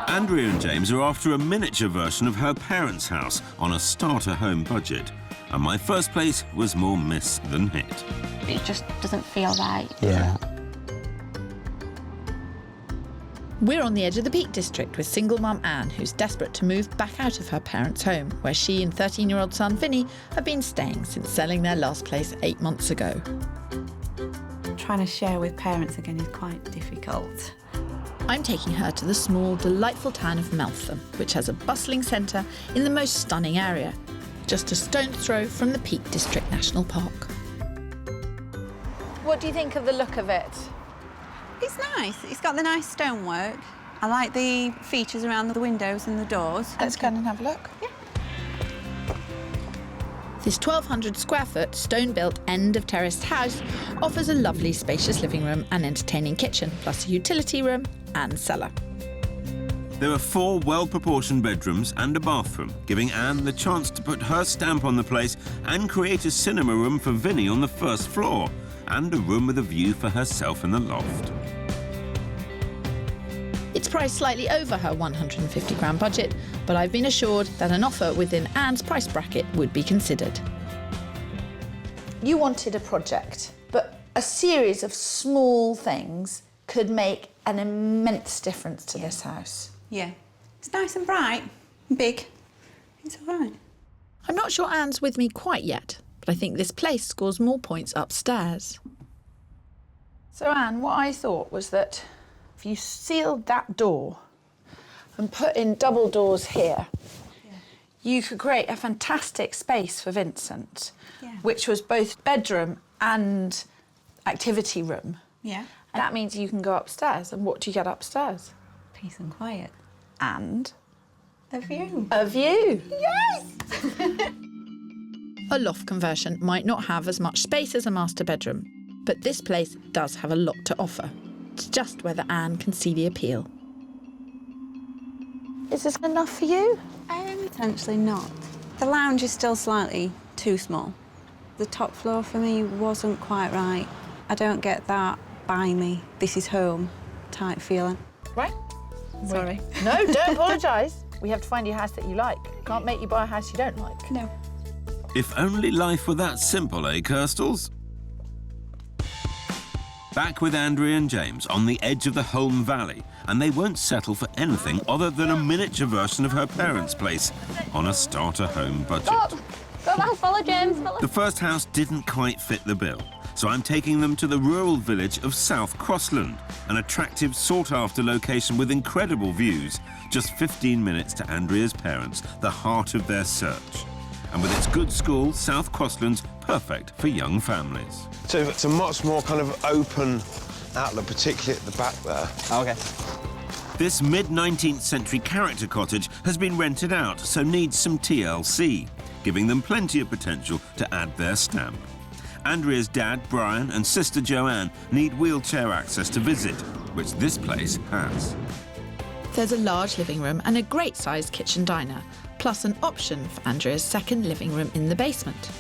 Andrea and James are after a miniature version of her parents' house on a starter home budget. And my first place was more miss than hit. It just doesn't feel right. Yeah. We're on the edge of the Peak District with single mum Anne, who's desperate to move back out of her parents' home, where she and 13-year-old son Vinny have been staying since selling their last place 8 months ago. Trying to share with parents again is quite difficult. I'm taking her to the small, delightful town of Meltham, which has a bustling centre in the most stunning area, just a stone's throw from the Peak District National Park. What do you think of the look of it? It's nice. It's got the nice stonework. I like the features around the windows and the doors. Let's go and have a look. Yeah. This 1,200 square foot stone-built end of terraced house offers a lovely spacious living room and entertaining kitchen, plus a utility room and cellar. There are 4 well-proportioned bedrooms and a bathroom, giving Anne the chance to put her stamp on the place and create a cinema room for Vinny on the first floor, and a room with a view for herself in the loft. It's priced slightly over her 150 grand budget, but I've been assured that an offer within Anne's price bracket would be considered. You wanted a project, but a series of small things could make an immense difference to this house. Yeah. It's nice and bright and big. It's all right. I'm not sure Anne's with me quite yet, but I think this place scores more points upstairs. So, Anne, what I thought was that if you sealed that door and put in double doors here, you could create a fantastic space for Vincent, which was both bedroom and activity room. Yeah. And that means you can go upstairs. And what do you get upstairs? Peace and quiet. And a view. A view. Yes! A loft conversion might not have as much space as a master bedroom, but this place does have a lot to offer. It's just whether Anne can see the appeal. Is this enough for you? Potentially not. The lounge is still slightly too small. The top floor for me wasn't quite right. I don't get that buy me, this is home type feeling. Right. Sorry. No, don't apologise. We have to find you a house that you like. Can't make you buy a house you don't like. No. If only life were that simple, eh, Kirstles? Back with Andrea and James on the edge of the Holme Valley, and they won't settle for anything other than a miniature version of her parents' place on a starter home budget. Go back, follow James. Follow. The first house didn't quite fit the bill, so I'm taking them to the rural village of South Crossland, an attractive, sought-after location with incredible views, just 15 minutes to Andrea's parents, the heart of their search. And with its good school, South Crossland's perfect for young families. So it's a much more kind of open outlook, particularly at the back there. OK. This mid-19th century character cottage has been rented out, so needs some TLC, giving them plenty of potential to add their stamp. Andrea's dad, Brian, and sister Joanne need wheelchair access to visit, which this place has. There's a large living room and a great-sized kitchen diner, plus an option for Andrea's second living room in the basement.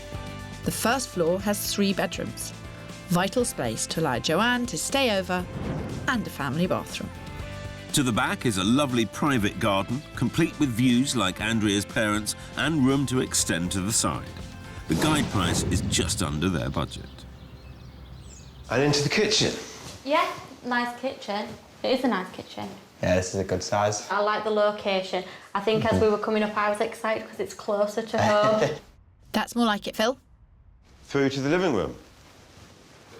The first floor has 3 bedrooms, vital space to allow Joanne to stay over, and a family bathroom. To the back is a lovely private garden, complete with views like Andrea's parents and room to extend to the side. The guide price is just under their budget. And into the kitchen. Yeah, nice kitchen. It is a nice kitchen. Yeah, this is a good size. I like the location. I think as we were coming up, I was excited because it's closer to home. That's more like it, Phil. Through to the living room.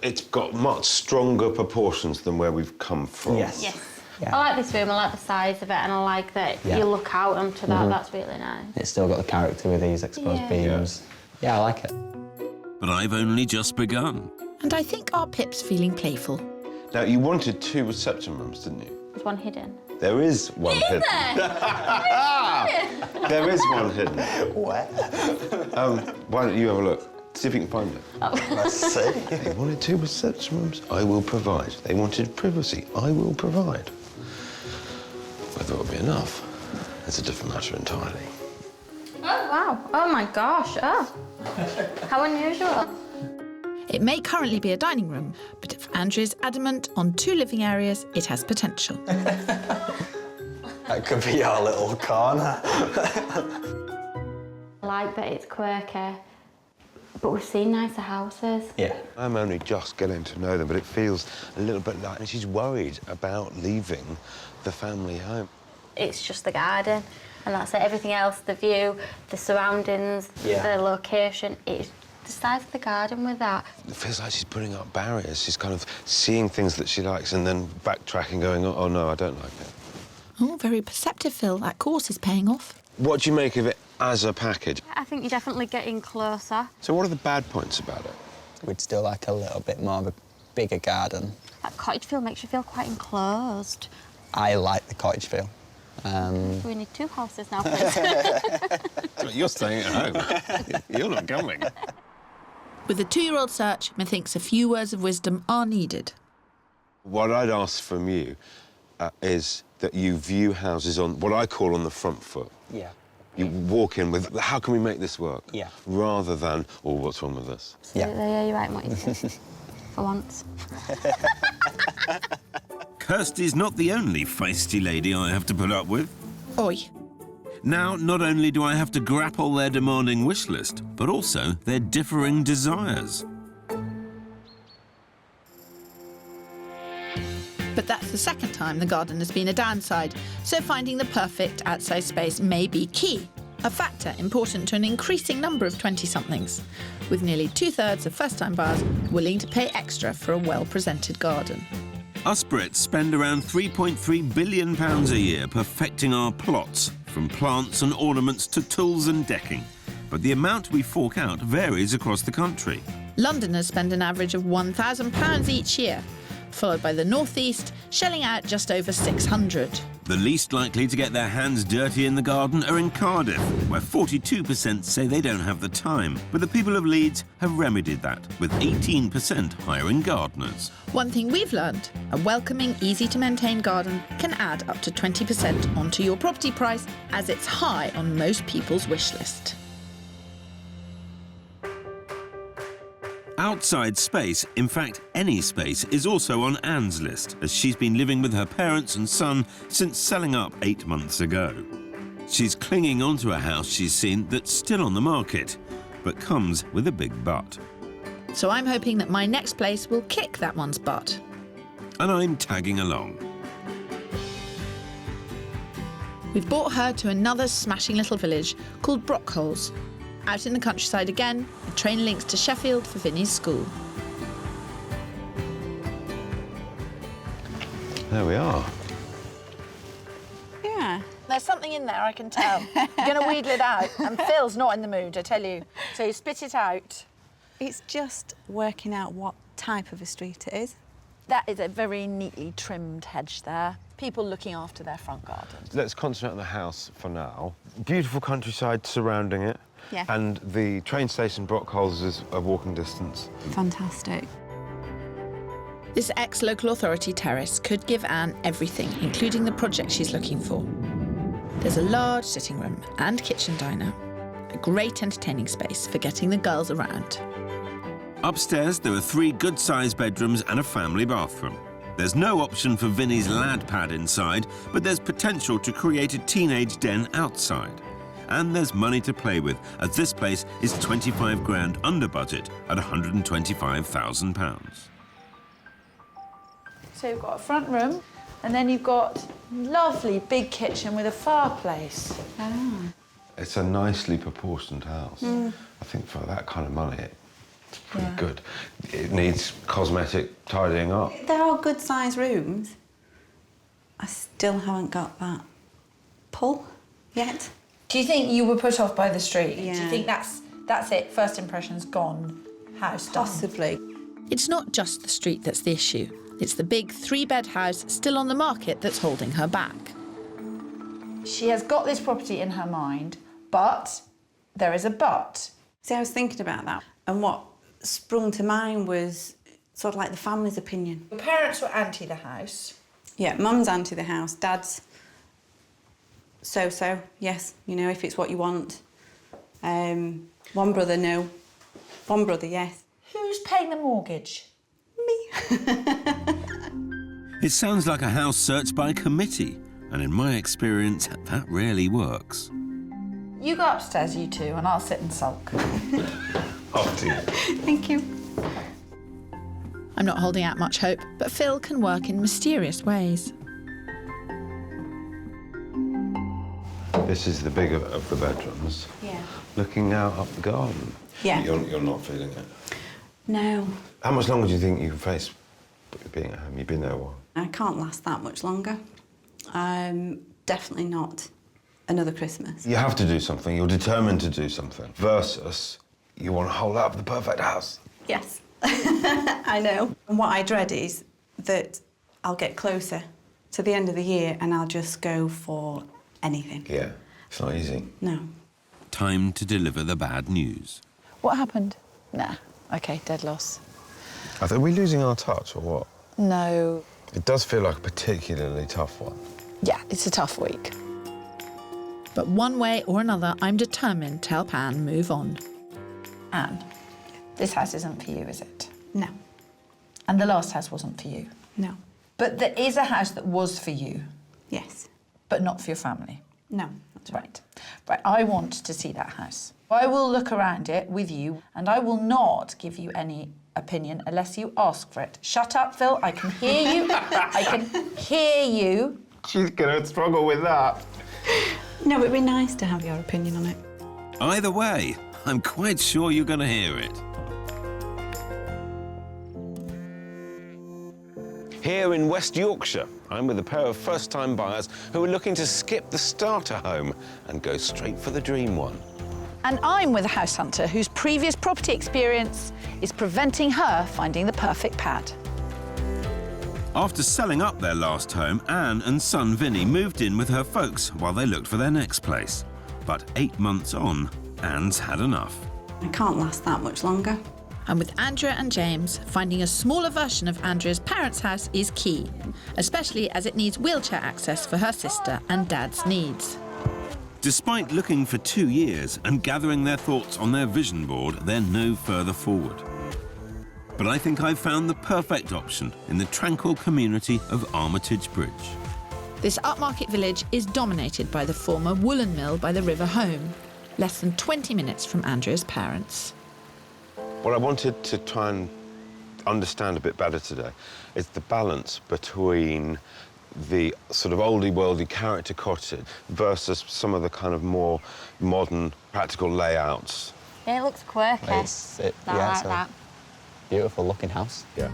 It's got much stronger proportions than where we've come from. Yes. I like this room, I like the size of it, and I like that you look out onto that. That's really nice. It's still got the character with these exposed beams. Yeah, I like it. But I've only just begun. And I think our Pip's feeling playful. Now, you wanted 2 reception rooms, didn't you? There's one hidden. There is one hidden. There is one hidden. Where? Why don't you have a look? See if you can find it. Let's see. They wanted 2 reception rooms, I will provide. They wanted privacy, I will provide. Whether it'll be enough, it's a different matter entirely. Oh, wow. Oh, my gosh. Oh. How unusual. It may currently be a dining room, but if Andrea's adamant on 2 living areas, it has potential. That could be our little corner. I like that it's quirky, but we've seen nicer houses. Yeah. I'm only just getting to know them, but it feels a little bit like... And she's worried about leaving the family home. It's just the garden, and that's it. Everything else, the view, the surroundings, the location, it's the size of the garden with that. It feels like she's putting up barriers. She's kind of seeing things that she likes and then backtracking, going, oh, no, I don't like it. Oh, very perceptive, Phil. That course is paying off. What do you make of it as a package? I think you're definitely getting closer. So what are the bad points about it? We'd still like a little bit more of a bigger garden. That cottage feel makes you feel quite enclosed. I like the cottage feel. We need 2 houses now, please. You're staying at home. You're not coming. With the 2-year-old search, methinks a few words of wisdom are needed. What I'd ask from you is that you view houses on what I call on the front foot. Yeah. You walk in with, how can we make this work? Yeah. Rather than, oh, what's wrong with this? Yeah, you're right in what you said. For once. Kirstie's not the only feisty lady I have to put up with. Oi. Now, not only do I have to grapple their demanding wish list, but also their differing desires. But that's the second time the garden has been a downside, so finding the perfect outside space may be key. a factor important to an increasing number of 20-somethings, with nearly 2/3 of first-time buyers willing to pay extra for a well-presented garden. Us Brits spend around £3.3 billion a year perfecting our plots, from plants and ornaments to tools and decking. But the amount we fork out varies across the country. Londoners spend an average of £1,000 each year, followed by the North East, shelling out just over 600. The least likely to get their hands dirty in the garden are in Cardiff, where 42% say they don't have the time. But the people of Leeds have remedied that, with 18% hiring gardeners. One thing we've learned, a welcoming, easy-to-maintain garden can add up to 20% onto your property price, as it's high on most people's wish list. Outside space, in fact any space, is also on Anne's list, as she's been living with her parents and son since selling up 8 months ago. She's clinging onto a house she's seen that's still on the market, but comes with a big but. So I'm hoping that my next place will kick that one's butt. And I'm tagging along. We've brought her to another smashing little village called Brockholes. Out in the countryside again, a train links to Sheffield for Vinny's school. There we are. Yeah. There's something in there, I can tell. You're going to wheedle it out, and Phil's not in the mood, I tell you. So you spit it out. It's just working out what type of a street it is. That is a very neatly trimmed hedge there. People looking after their front garden. Let's concentrate on the house for now. Beautiful countryside surrounding it. Yeah. And the train station Brockholes is a walking distance. Fantastic. This ex-local authority terrace could give Anne everything, including the project she's looking for. There's a large sitting room and kitchen diner, a great entertaining space for getting the girls around. Upstairs, there are 3 good-sized bedrooms and a family bathroom. There's no option for Vinny's lad pad inside, but there's potential to create a teenage den outside. And there's money to play with, as this place is 25 grand under budget at £125,000. So you've got a front room, and then you've got lovely big kitchen with a fireplace. It's a nicely proportioned house. Mm. I think for that kind of money, it's pretty good. It needs cosmetic tidying up. There are good sized rooms. I still haven't got that pull yet. Do you think you were put off by the street? Yeah. Do you think that's it, first impression's gone, house done? Possibly. It's not just the street that's the issue. It's the big 3-bed house still on the market that's holding her back. She has got this property in her mind, but there is a but. See, I was thinking about that, and what sprung to mind was sort of like the family's opinion. Your parents were anti the house. Yeah, mum's anti the house, dad's so, yes, you know, if it's what you want. One brother, no. One brother, yes. Who's paying the mortgage? It sounds like a house search by committee, and in my experience, that rarely works. You go upstairs, you two, and I'll sit and sulk. Off to you. Thank you. I'm not holding out much hope, but Phil can work in mysterious ways. This is the bigger of the bedrooms. Yeah. Looking out up the garden. Yeah. You're not feeling it. No. How much longer do you think you can face being at home? You've been there a while. I can't last that much longer. Definitely not another Christmas. You have to do something. You're determined to do something. Versus, you want to hold up the perfect house. Yes. I know. And what I dread is that I'll get closer to the end of the year and I'll just go for anything. Yeah, it's not easy. No. Time to deliver the bad news. What happened? Nah. OK, dead loss. Are we losing our touch or what? No. It does feel like a particularly tough one. Yeah, it's a tough week. But one way or another, I'm determined to help Anne move on. Anne, this house isn't for you, is it? No. And the last house wasn't for you? No. But there is a house that was for you? Yes. But not for your family? No, that's right. Right, I want to see that house. I will look around it with you, and I will not give you any opinion unless you ask for it. Shut up, Phil, I can hear you. I can hear you. She's gonna struggle with that. No, it'd be nice to have your opinion on it. Either way, I'm quite sure you're going to hear it. Here in West Yorkshire, I'm with a pair of first-time buyers who are looking to skip the starter home and go straight for the dream one. And I'm with a house hunter whose previous property experience is preventing her finding the perfect pad. After selling up their last home, Anne and son Vinny moved in with her folks while they looked for their next place. But 8 months on, Anne's had enough. I can't last that much longer. And with Andrea and James, finding a smaller version of Andrea's parents' house is key, especially as it needs wheelchair access for her sister and Dad's needs. Despite looking for 2 years and gathering their thoughts on their vision board, they're no further forward. But I think I've found the perfect option in the tranquil community of Armitage Bridge. This upmarket village is dominated by the former woolen mill by the river home, less than 20 minutes from Andrea's parents. What I wanted to try and understand a bit better today is the balance between the sort of oldie-worldy character cottage versus some of the kind of more modern, practical layouts. Yeah, it looks quirky. Yeah, I like that. Beautiful looking house. Yeah.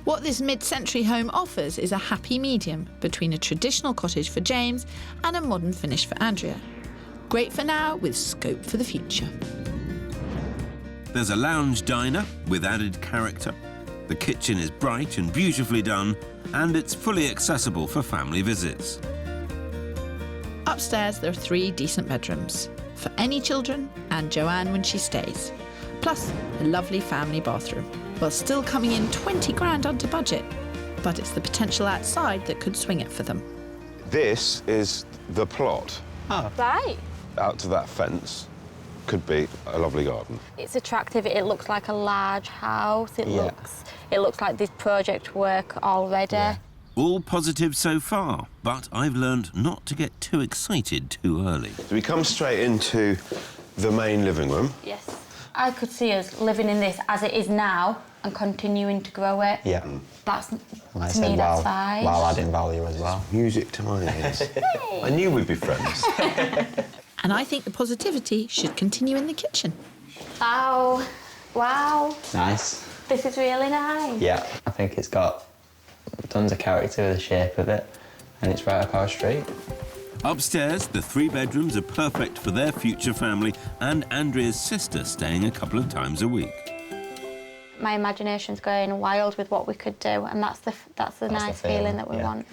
What this mid-century home offers is a happy medium between a traditional cottage for James and a modern finish for Andrea. Great for now, with scope for the future. There's a lounge diner with added character. The kitchen is bright and beautifully done, and it's fully accessible for family visits. Upstairs, there are 3 decent bedrooms for any children and Joanne when she stays, plus a lovely family bathroom, while still coming in 20 grand under budget. But it's the potential outside that could swing it for them. This is the plot. Oh. Right. Out to that fence could be a lovely garden. It's attractive. It looks like a large house. It looks like this project work already. Yeah. All positive so far, but I've learned not to get too excited too early. So we come straight into the main living room. Yes. I could see us living in this as it is now and continuing to grow it. Yeah. That's, like to me, that's while fine. adding value as well. Music to my ears. I knew we'd be friends. And I think the positivity should continue in the kitchen. Oh, wow. Nice. This is really nice. Yeah, I think it's got tons of character with the shape of it, and it's right up our street. Upstairs, the 3 bedrooms are perfect for their future family and Andrea's sister staying a couple of times a week. My imagination's going wild with what we could do, and that's the nice feeling that we want.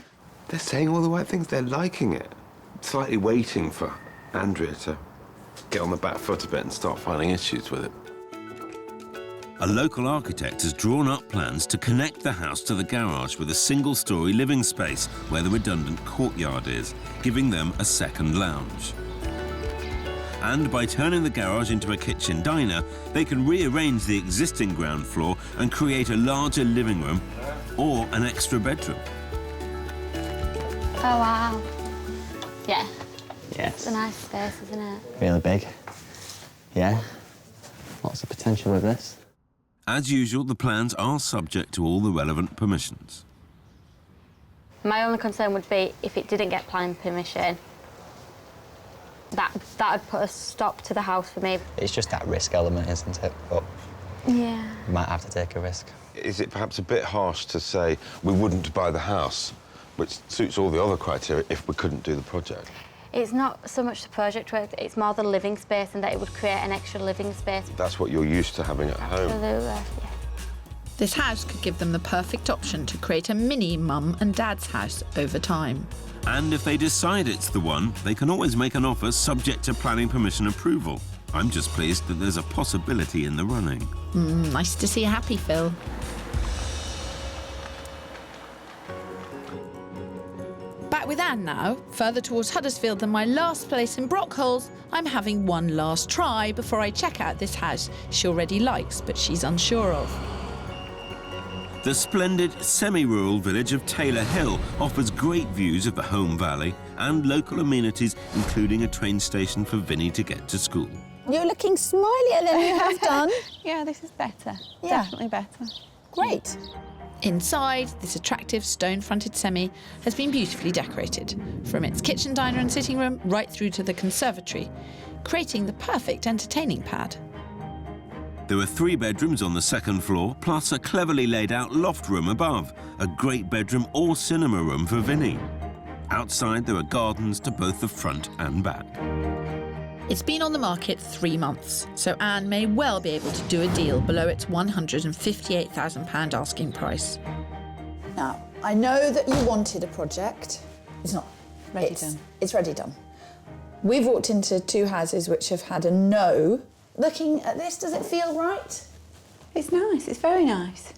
They're saying all the right things. They're liking it. Slightly waiting for Andrea to get on the back foot a bit and start finding issues with it. A local architect has drawn up plans to connect the house to the garage with a single-storey living space where the redundant courtyard is, giving them a second lounge. And by turning the garage into a kitchen diner, they can rearrange the existing ground floor and create a larger living room or an extra bedroom. Oh, wow. Yeah. Yes. It's a nice space, isn't it? Really big. Yeah. Lots of potential with this. As usual, the plans are subject to all the relevant permissions. My only concern would be if it didn't get planning permission, that would put a stop to the house for me. It's just that risk element, isn't it? But yeah. You might have to take a risk. Is it perhaps a bit harsh to say we wouldn't buy the house, which suits all the other criteria, if we couldn't do the project? It's not so much the project work, it's more the living space and that it would create an extra living space. That's what you're used to having at home. Absolutely, yeah. This house could give them the perfect option to create a mini mum and dad's house over time. And if they decide it's the one, they can always make an offer subject to planning permission approval. I'm just pleased that there's a possibility in the running. Nice to see a happy Phil. Back with Anne now, further towards Huddersfield than my last place in Brockholes. I'm having one last try before I check out this house she already likes, but she's unsure of. The splendid semi-rural village of Taylor Hill offers great views of the home valley and local amenities, including a train station for Vinny to get to school. You're looking smilier than you have done. Yeah, this is better. Yeah. Definitely better. Great. Inside, this attractive stone-fronted semi has been beautifully decorated, from its kitchen, diner and sitting room right through to the conservatory, creating the perfect entertaining pad. There are 3 bedrooms on the second floor, plus a cleverly laid out loft room above, a great bedroom or cinema room for Vinny. Outside, there are gardens to both the front and back. It's been on the market 3 months, so Anne may well be able to do a deal below its £158,000 asking price. Now, I know that you wanted a project. It's not. Ready done. It's ready done. We've walked into 2 houses which have had a no. Looking at this, does it feel right? It's nice, it's very nice.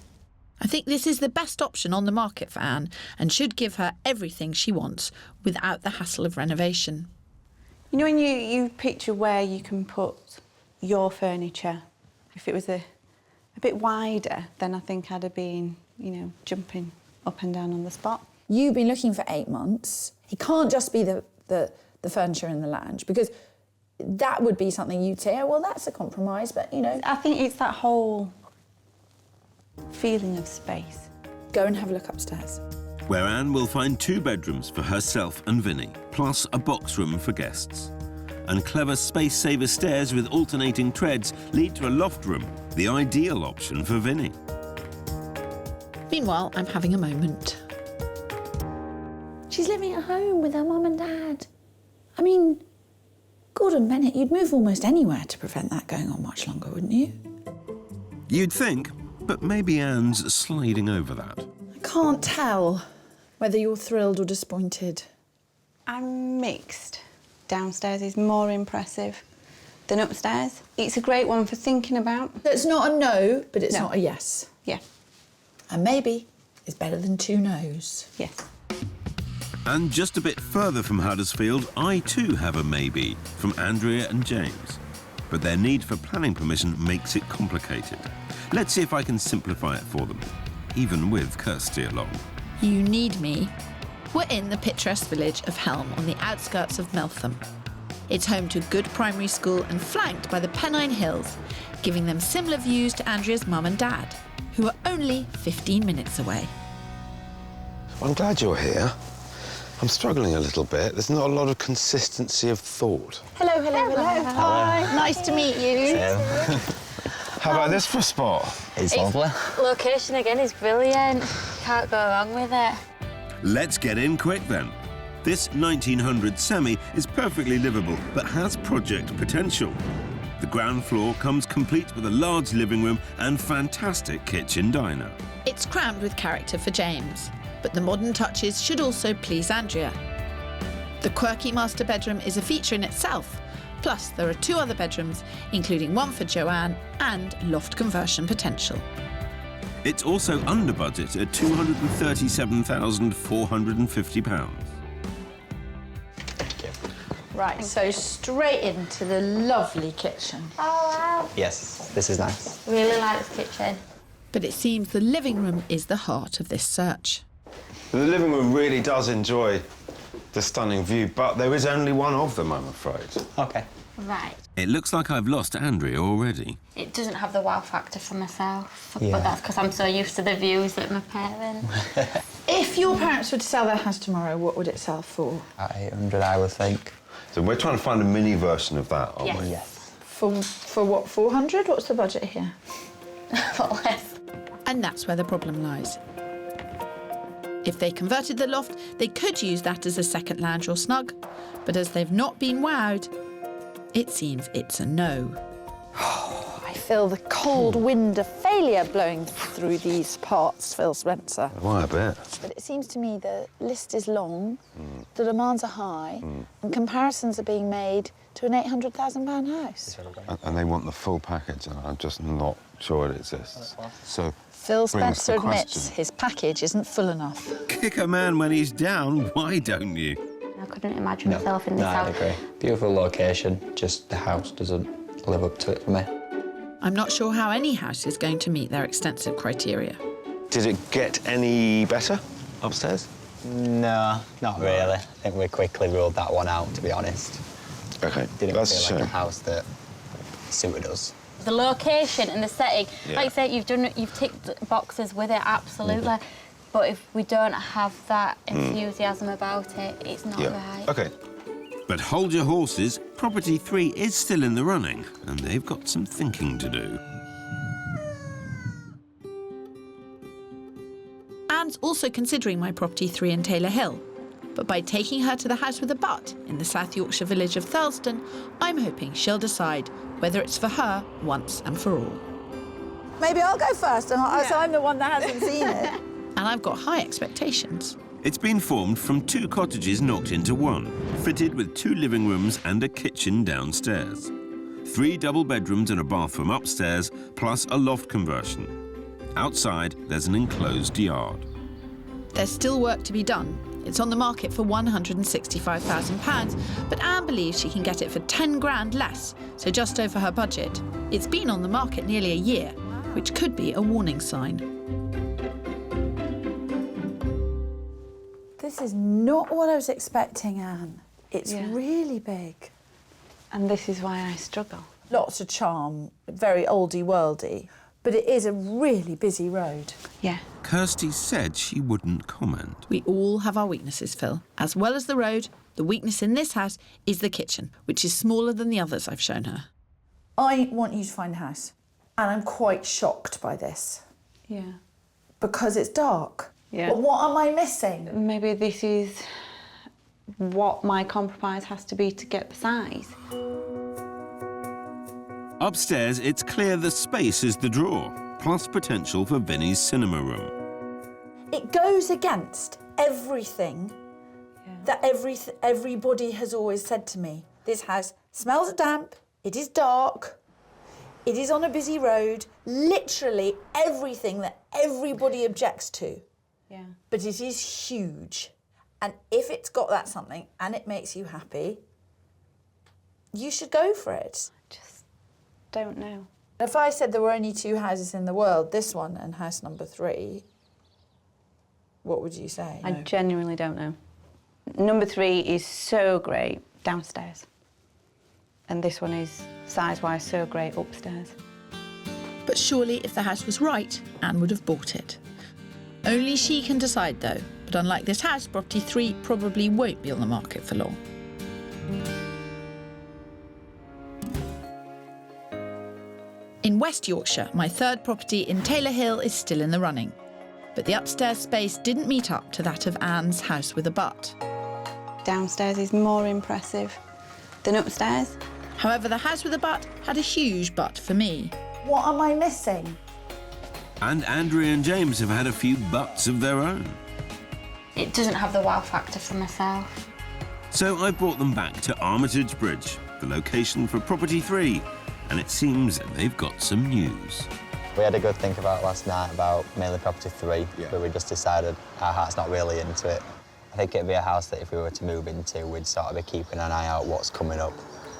I think this is the best option on the market for Anne and should give her everything she wants without the hassle of renovation. You know when you picture where you can put your furniture, if it was a bit wider, then I think I'd have been, jumping up and down on the spot. You've been looking for 8 months. It can't just be the furniture in the lounge, because that would be something you'd say, oh, well, that's a compromise, but, I think it's that whole feeling of space. Go and have a look upstairs. Where Anne will find 2 bedrooms for herself and Vinny, plus a box room for guests. And clever space-saver stairs with alternating treads lead to a loft room, the ideal option for Vinny. Meanwhile, I'm having a moment. She's living at home with her mum and dad. I mean, Gordon Bennett, you'd move almost anywhere to prevent that going on much longer, wouldn't you? You'd think, but maybe Anne's sliding over that. I can't tell whether you're thrilled or disappointed. I'm mixed. Downstairs is more impressive than upstairs. It's a great one for thinking about. It's not a no, but it's not a yes. Yeah. And maybe is better than 2 no's. Yes. And just a bit further from Huddersfield, I too have a maybe from Andrea and James. But their need for planning permission makes it complicated. Let's see if I can simplify it for them, even with Kirstie along. You need me. We're in the picturesque village of Helm on the outskirts of Meltham. It's home to a good primary school and flanked by the Pennine Hills, giving them similar views to Andrea's mum and dad, who are only 15 minutes away. I'm glad you're here. I'm struggling a little bit. There's not a lot of consistency of thought. Hello, hello, hello. Hi, nice to meet you. How about this for a spot? It's lovely. Location again is brilliant. Can't go wrong with it. Let's get in quick then. This 1900 semi is perfectly livable, but has project potential. The ground floor comes complete with a large living room and fantastic kitchen diner. It's crammed with character for James, but the modern touches should also please Andrea. The quirky master bedroom is a feature in itself. Plus, there are 2 other bedrooms, including one for Joanne and loft conversion potential. It's also under budget at £237,450. Right, so straight into the lovely kitchen. Oh, wow. Yes, this is nice. Really like this kitchen. But it seems the living room is the heart of this search. The living room really does enjoy the stunning view, but there is only one of them, I'm afraid. OK. Right. It looks like I've lost Andrea already. It doesn't have the wow factor for myself, Yeah. but that's because I'm so used to the views that my parents. If your parents were to sell their house tomorrow, what would it sell for? At 800, I would think. So we're trying to find a mini version of that, aren't we? Yes. For what, 400? What's the budget here? Less. And that's where the problem lies. If they converted the loft, they could use that as a second lounge or snug, but as they've not been wowed, it seems it's a no. I feel the cold wind of failure blowing through these parts, Phil Spencer. Why, I bet. But it seems to me the list is long, the demands are high, and comparisons are being made to an £800,000 house. And they want the full package, and I'm just not sure it exists. So Phil brings Spencer the admits question. his package isn't full enough. Kick a man when he's down, why don't you? I couldn't imagine myself in this I house. agree. Beautiful location, just the house doesn't live up to it for me. I'm not sure how any house is going to meet their extensive criteria. Did it get any better upstairs? No, not really. I think we quickly ruled that one out, to be honest. OK, Didn't that's feel a like shame. a house that suited us. The location and the setting, Yeah. like you say, you've ticked boxes with it, absolutely. But if we don't have that enthusiasm about it, it's not right. OK. But hold your horses, property 3 is still in the running, and they've got some thinking to do. Anne's also considering my property 3 in Taylor Hill. But by taking her to the house with a butt in the South Yorkshire village of Thurleston, I'm hoping she'll decide whether it's for her once and for all. Maybe I'll go first, so I'm the one that hasn't seen it. And I've got high expectations. It's been formed from 2 cottages knocked into one, fitted with 2 living rooms and a kitchen downstairs. 3 double bedrooms and a bathroom upstairs, plus a loft conversion. Outside, there's an enclosed yard. There's still work to be done. It's on the market for £165,000, but Anne believes she can get it for 10 grand less, so just over her budget. It's been on the market nearly a year, which could be a warning sign. This is not what I was expecting, Anne. It's really big. And this is why I struggle. Lots of charm, very oldie-worldy, but it is a really busy road. Yeah. Kirstie said she wouldn't comment. We all have our weaknesses, Phil. As well as the road, the weakness in this house is the kitchen, which is smaller than the others I've shown her. I want you to find a house, and I'm quite shocked by this. Yeah. Because it's dark. Yeah. But what am I missing? Maybe this is what my compromise has to be to get the size. Upstairs, it's clear the space is the draw, plus potential for Vinnie's cinema room. It goes against everything that everybody has always said to me. This house smells damp, it is dark, it is on a busy road, literally everything that everybody objects to. Yeah. But it is huge. And if it's got that something and it makes you happy, you should go for it. Just don't know. If I said there were only 2 houses in the world, this one and house number 3, what would you say? I genuinely don't know. Number 3 is so great downstairs. And this one is, size-wise, so great upstairs. But surely if the house was right, Anne would have bought it. Only she can decide, though. But unlike this house, property 3 probably won't be on the market for long. In West Yorkshire, my 3rd property in Taylor Hill is still in the running. But the upstairs space didn't meet up to that of Anne's house with a butt. Downstairs is more impressive than upstairs. However, the house with a butt had a huge butt for me. What am I missing? And Andrea and James have had a few butts of their own. It doesn't have the wow factor for myself. So I brought them back to Armitage Bridge, the location for property 3, and it seems they've got some news. We had a good think about last night about mainly property 3, but we just decided our heart's not really into it. I think it'd be a house that if we were to move into, we'd sort of be keeping an eye out what's coming up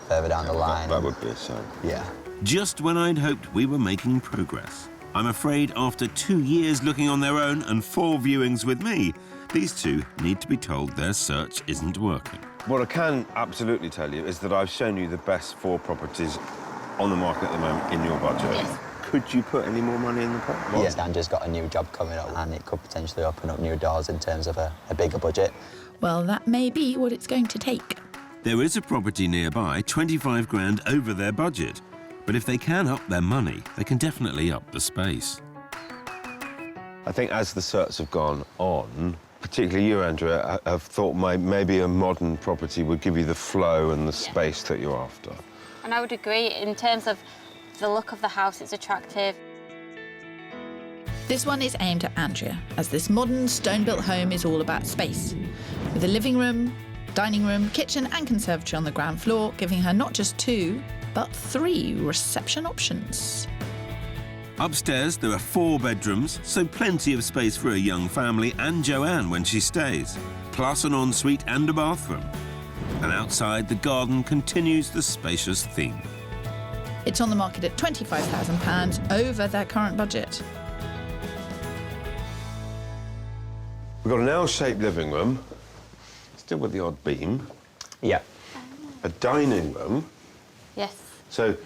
further down the line. That would be a shame. Yeah. Just when I'd hoped we were making progress. I'm afraid after 2 years looking on their own and 4 viewings with me, these 2 need to be told their search isn't working. What I can absolutely tell you is that I've shown you the best 4 properties on the market at the moment in your budget. Yes. Could you put any more money in the pot? Yes, Andrew's got a new job coming up and it could potentially open up new doors in terms of a bigger budget. Well, that may be what it's going to take. There is a property nearby, 25 grand over their budget. But if they can up their money, they can definitely up the space. I think as the search have gone on, particularly you, Andrea, have thought maybe a modern property would give you the flow and the space that you're after. And I would agree, in terms of the look of the house, it's attractive. This one is aimed at Andrea, as this modern stone-built home is all about space. With a living room, dining room, kitchen and conservatory on the ground floor, giving her not just 2, but 3 reception options. Upstairs, there are 4 bedrooms, so plenty of space for a young family and Joanne when she stays, plus an ensuite and a bathroom. And outside, the garden continues the spacious theme. It's on the market at £25,000 over their current budget. We've got an L-shaped living room, still with the odd beam. Yeah. A dining room. Yes. So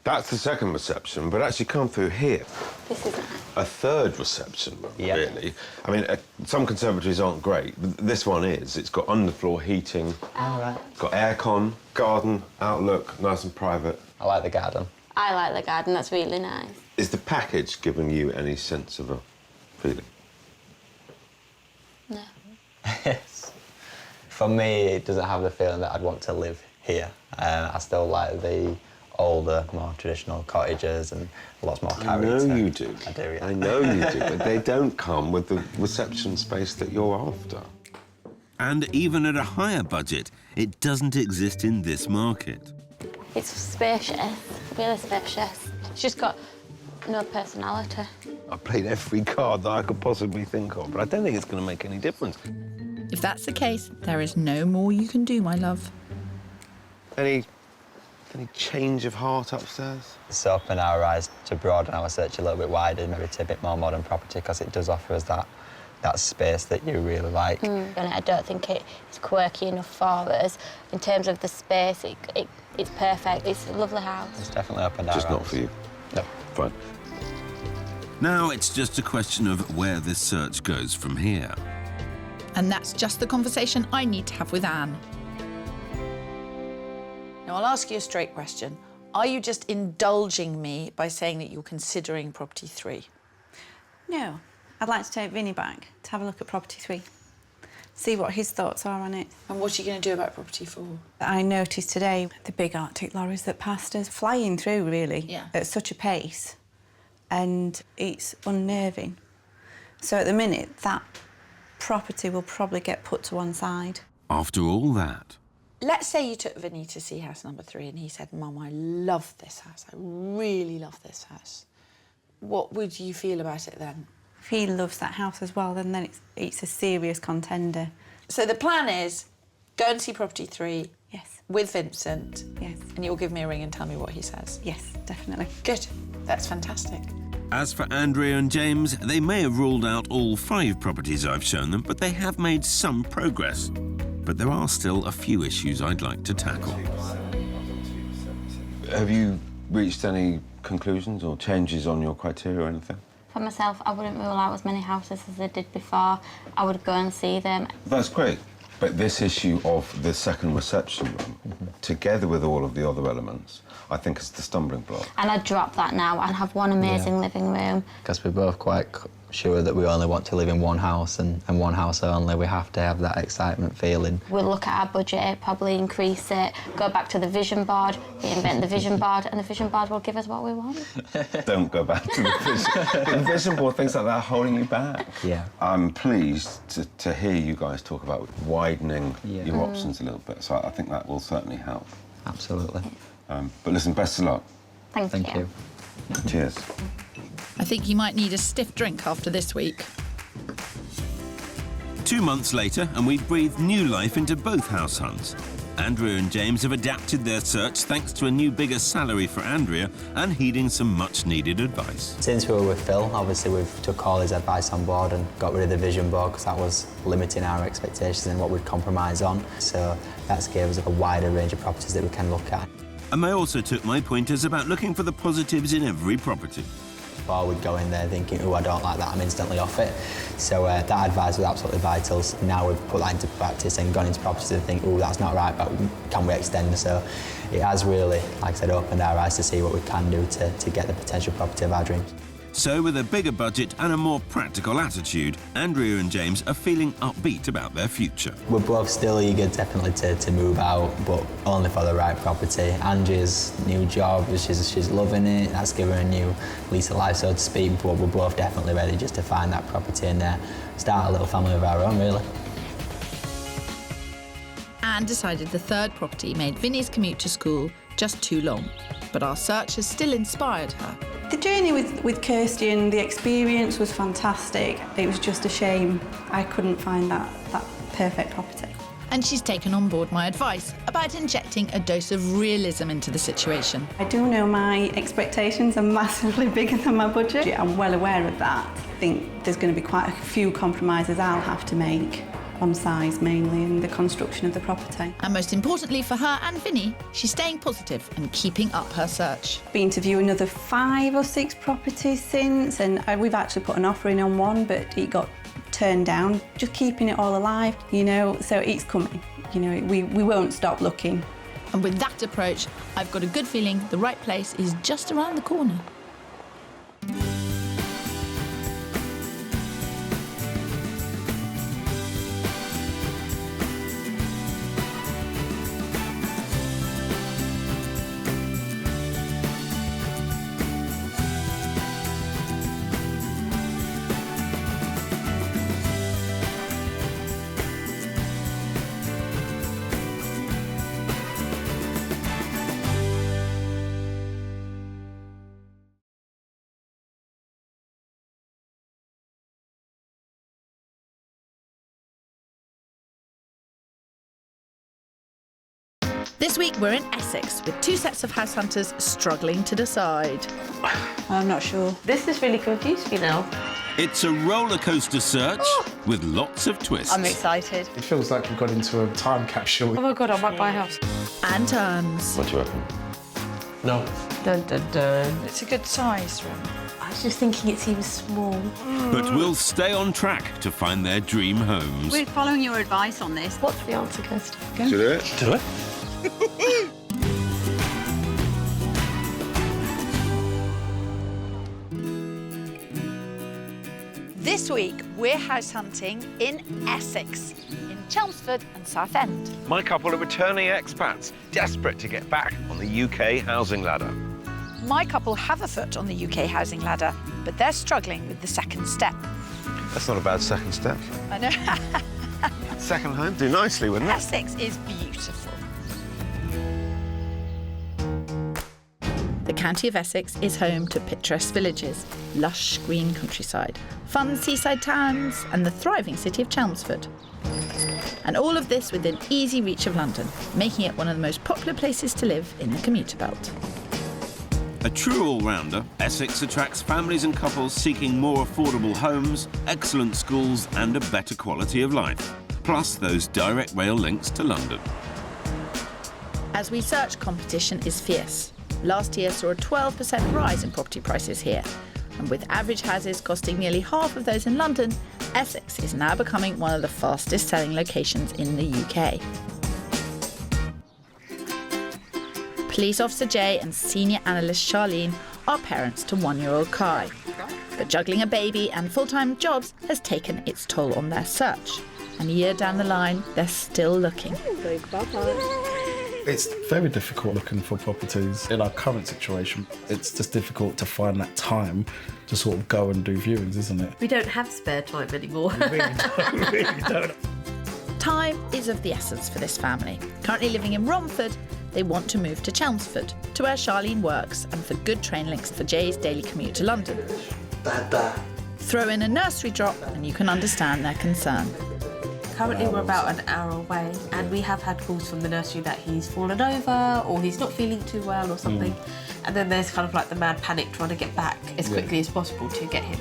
That's the second reception, but actually come through here. This is A third reception room, really. I mean, some conservatories aren't great, but this one is. It's got underfloor heating. All right. It's got aircon, garden, outlook, nice and private. I like the garden. I like the garden, that's really nice. Is the package giving you any sense of a feeling? No. Yes. For me, it doesn't have the feeling that I'd want to live here. I still like the older, more traditional cottages and lots more character. I know you do. I do, yeah. I know you do, but they don't come with the reception space that you're after. And even at a higher budget, it doesn't exist in this market. It's spacious, really spacious. It's just got no personality. I played every card that I could possibly think of, but I don't think it's going to make any difference. If that's the case, there is no more you can do, my love. Any change of heart upstairs? It's opened our eyes to broaden our search a little bit wider, maybe to a bit more modern property, because it does offer us that space that you really like. And I don't think it's quirky enough for us. In terms of the space, it's perfect. It's a lovely house. It's definitely opened our eyes. Just not for you? No. Fine. Now it's just a question of where this search goes from here. And that's just the conversation I need to have with Anne. Now, I'll ask you a straight question. Are you just indulging me by saying that you're considering property 3? No. I'd like to take Vinny back to have a look at property 3. See what his thoughts are on it. And what are you going to do about property 4? I noticed today the big Arctic lorries that passed us flying through, really, at such a pace. And it's unnerving. So at the minute, that property will probably get put to one side. After all that, Let's say you took Vinny to see house number 3 and he said, Mum, I love this house. I really love this house. What would you feel about it then? If he loves that house as well, then it's a serious contender. So the plan is go and see property 3. Yes. With Vincent. Yes. And you'll give me a ring and tell me what he says. Yes, definitely. Good. That's fantastic. as for Andrea and James, they may have ruled out all 5 properties I've shown them, but they have made some progress. But there are still a few issues I'd like to tackle. Have you reached any conclusions or changes on your criteria or anything? For myself, I wouldn't rule out as many houses as I did before. I would go and see them. That's great. But this issue of the second reception room, together with all of the other elements, I think is the stumbling block. And I'd drop that now and have one amazing living room. Because we're both quite sure that we only want to live in one house and one house only. We have to have that excitement feeling. We'll look at our budget, probably increase it, go back to the vision board, reinvent the vision board, and the vision board will give us what we want. Don't go back to the vision. The vision board, things like that, holding you back. Yeah. I'm pleased to hear you guys talk about widening your options a little bit, so I think that will certainly help. Absolutely. But listen, best of luck. Thank you. Cheers. I think you might need a stiff drink after this week. 2 months later, and we've breathed new life into both house hunts. Andrea and James have adapted their search thanks to a new, bigger salary for Andrea and heeding some much-needed advice. Since we were with Phil, obviously we've took all his advice on board and got rid of the vision board because that was limiting our expectations and what we'd compromise on. So that's gave us a wider range of properties that we can look at. And I also took my pointers about looking for the positives in every property. Before we'd go in there thinking, oh, I don't like that, I'm instantly off it. So that advice was absolutely vital. Now we've put that into practice and gone into properties and think, oh, that's not right, but can we extend? So it has really, like I said, opened our eyes to see what we can do to get the potential property of our dreams. So with a bigger budget and a more practical attitude, Andrea and James are feeling upbeat about their future. We're both still eager, definitely, to move out, but only for the right property. Andrea's new job, she's loving it. That's given her a new lease of life, so to speak, but we're both definitely ready just to find that property and start a little family of our own, really. Anne decided the third property made Vinny's commute to school just too long, but our search has still inspired her. The journey with Kirstie and the experience was fantastic. It was just a shame I couldn't find that perfect property. And she's taken on board my advice about injecting a dose of realism into the situation. I do know my expectations are massively bigger than my budget. I'm well aware of that. I think there's going to be quite a few compromises I'll have to make on size mainly and the construction of the property. And most importantly for her and Vinny, she's staying positive and keeping up her search. Been to view another 5 or 6 properties since, and we've actually put an offer in on one, but it got turned down. Just keeping it all alive, you know, so it's coming. You know, we won't stop looking. And with that approach, I've got a good feeling the right place is just around the corner. This week we're in Essex with 2 sets of house hunters struggling to decide. I'm not sure. This is really confused me now. It's a roller coaster search with lots of twists. I'm excited. It feels like we've got into a time capsule. Oh my God, I might buy a house. And turns. What do you reckon? No. Dun, dun, dun. It's a good size room. I was just thinking it seems small. But we'll stay on track to find their dream homes. We're following your advice on this. What's the answer, Kirstie? Should we do it? Do it. This week, we're house hunting in Essex, in Chelmsford and Southend. My couple are returning expats, desperate to get back on the UK housing ladder. My couple have a foot on the UK housing ladder, but they're struggling with the second step. That's not a bad second step. I know. Second home, do nicely, wouldn't it? Essex is beautiful. The county of Essex is home to picturesque villages, lush green countryside, fun seaside towns and the thriving city of Chelmsford. And all of this within easy reach of London, making it one of the most popular places to live in the commuter belt. A true all-rounder, Essex attracts families and couples seeking more affordable homes, excellent schools and a better quality of life, plus those direct rail links to London. As we search, competition is fierce. Last year saw a 12% rise in property prices here. And with average houses costing nearly half of those in London, Essex is now becoming one of the fastest selling locations in the UK. Police Officer Jay and Senior Analyst Charlene are parents to 1-year-old Kai. But juggling a baby and full-time jobs has taken its toll on their search. And a year down the line, they're still looking. It's very difficult looking for properties in our current situation. It's just difficult to find that time to sort of go and do viewings, isn't it? We don't have spare time anymore. We really don't. Time is of the essence for this family. Currently living in Romford, they want to move to Chelmsford, to where Charlene works, and for good train links for Jay's daily commute to London. Throw in a nursery drop and you can understand their concern. Currently we're about an hour away and we have had calls from the nursery that he's fallen over or he's not feeling too well or something. And then there's kind of like the mad panic trying to get back as quickly as possible to get him.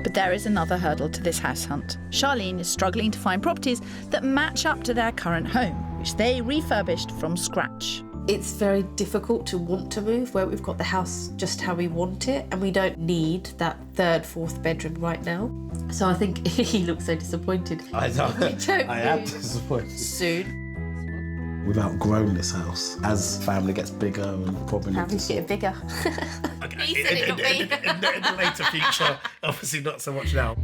But there is another hurdle to this house hunt. Charlene is struggling to find properties that match up to their current home, which they refurbished from scratch. It's very difficult to want to move where we've got the house just how we want it and we don't need that 3rd, 4th bedroom right now. So I think he looks so disappointed. I know. I am disappointed. Soon. We've outgrown this house. As family gets bigger and probably How he's getting bigger. in the later future, obviously not so much now.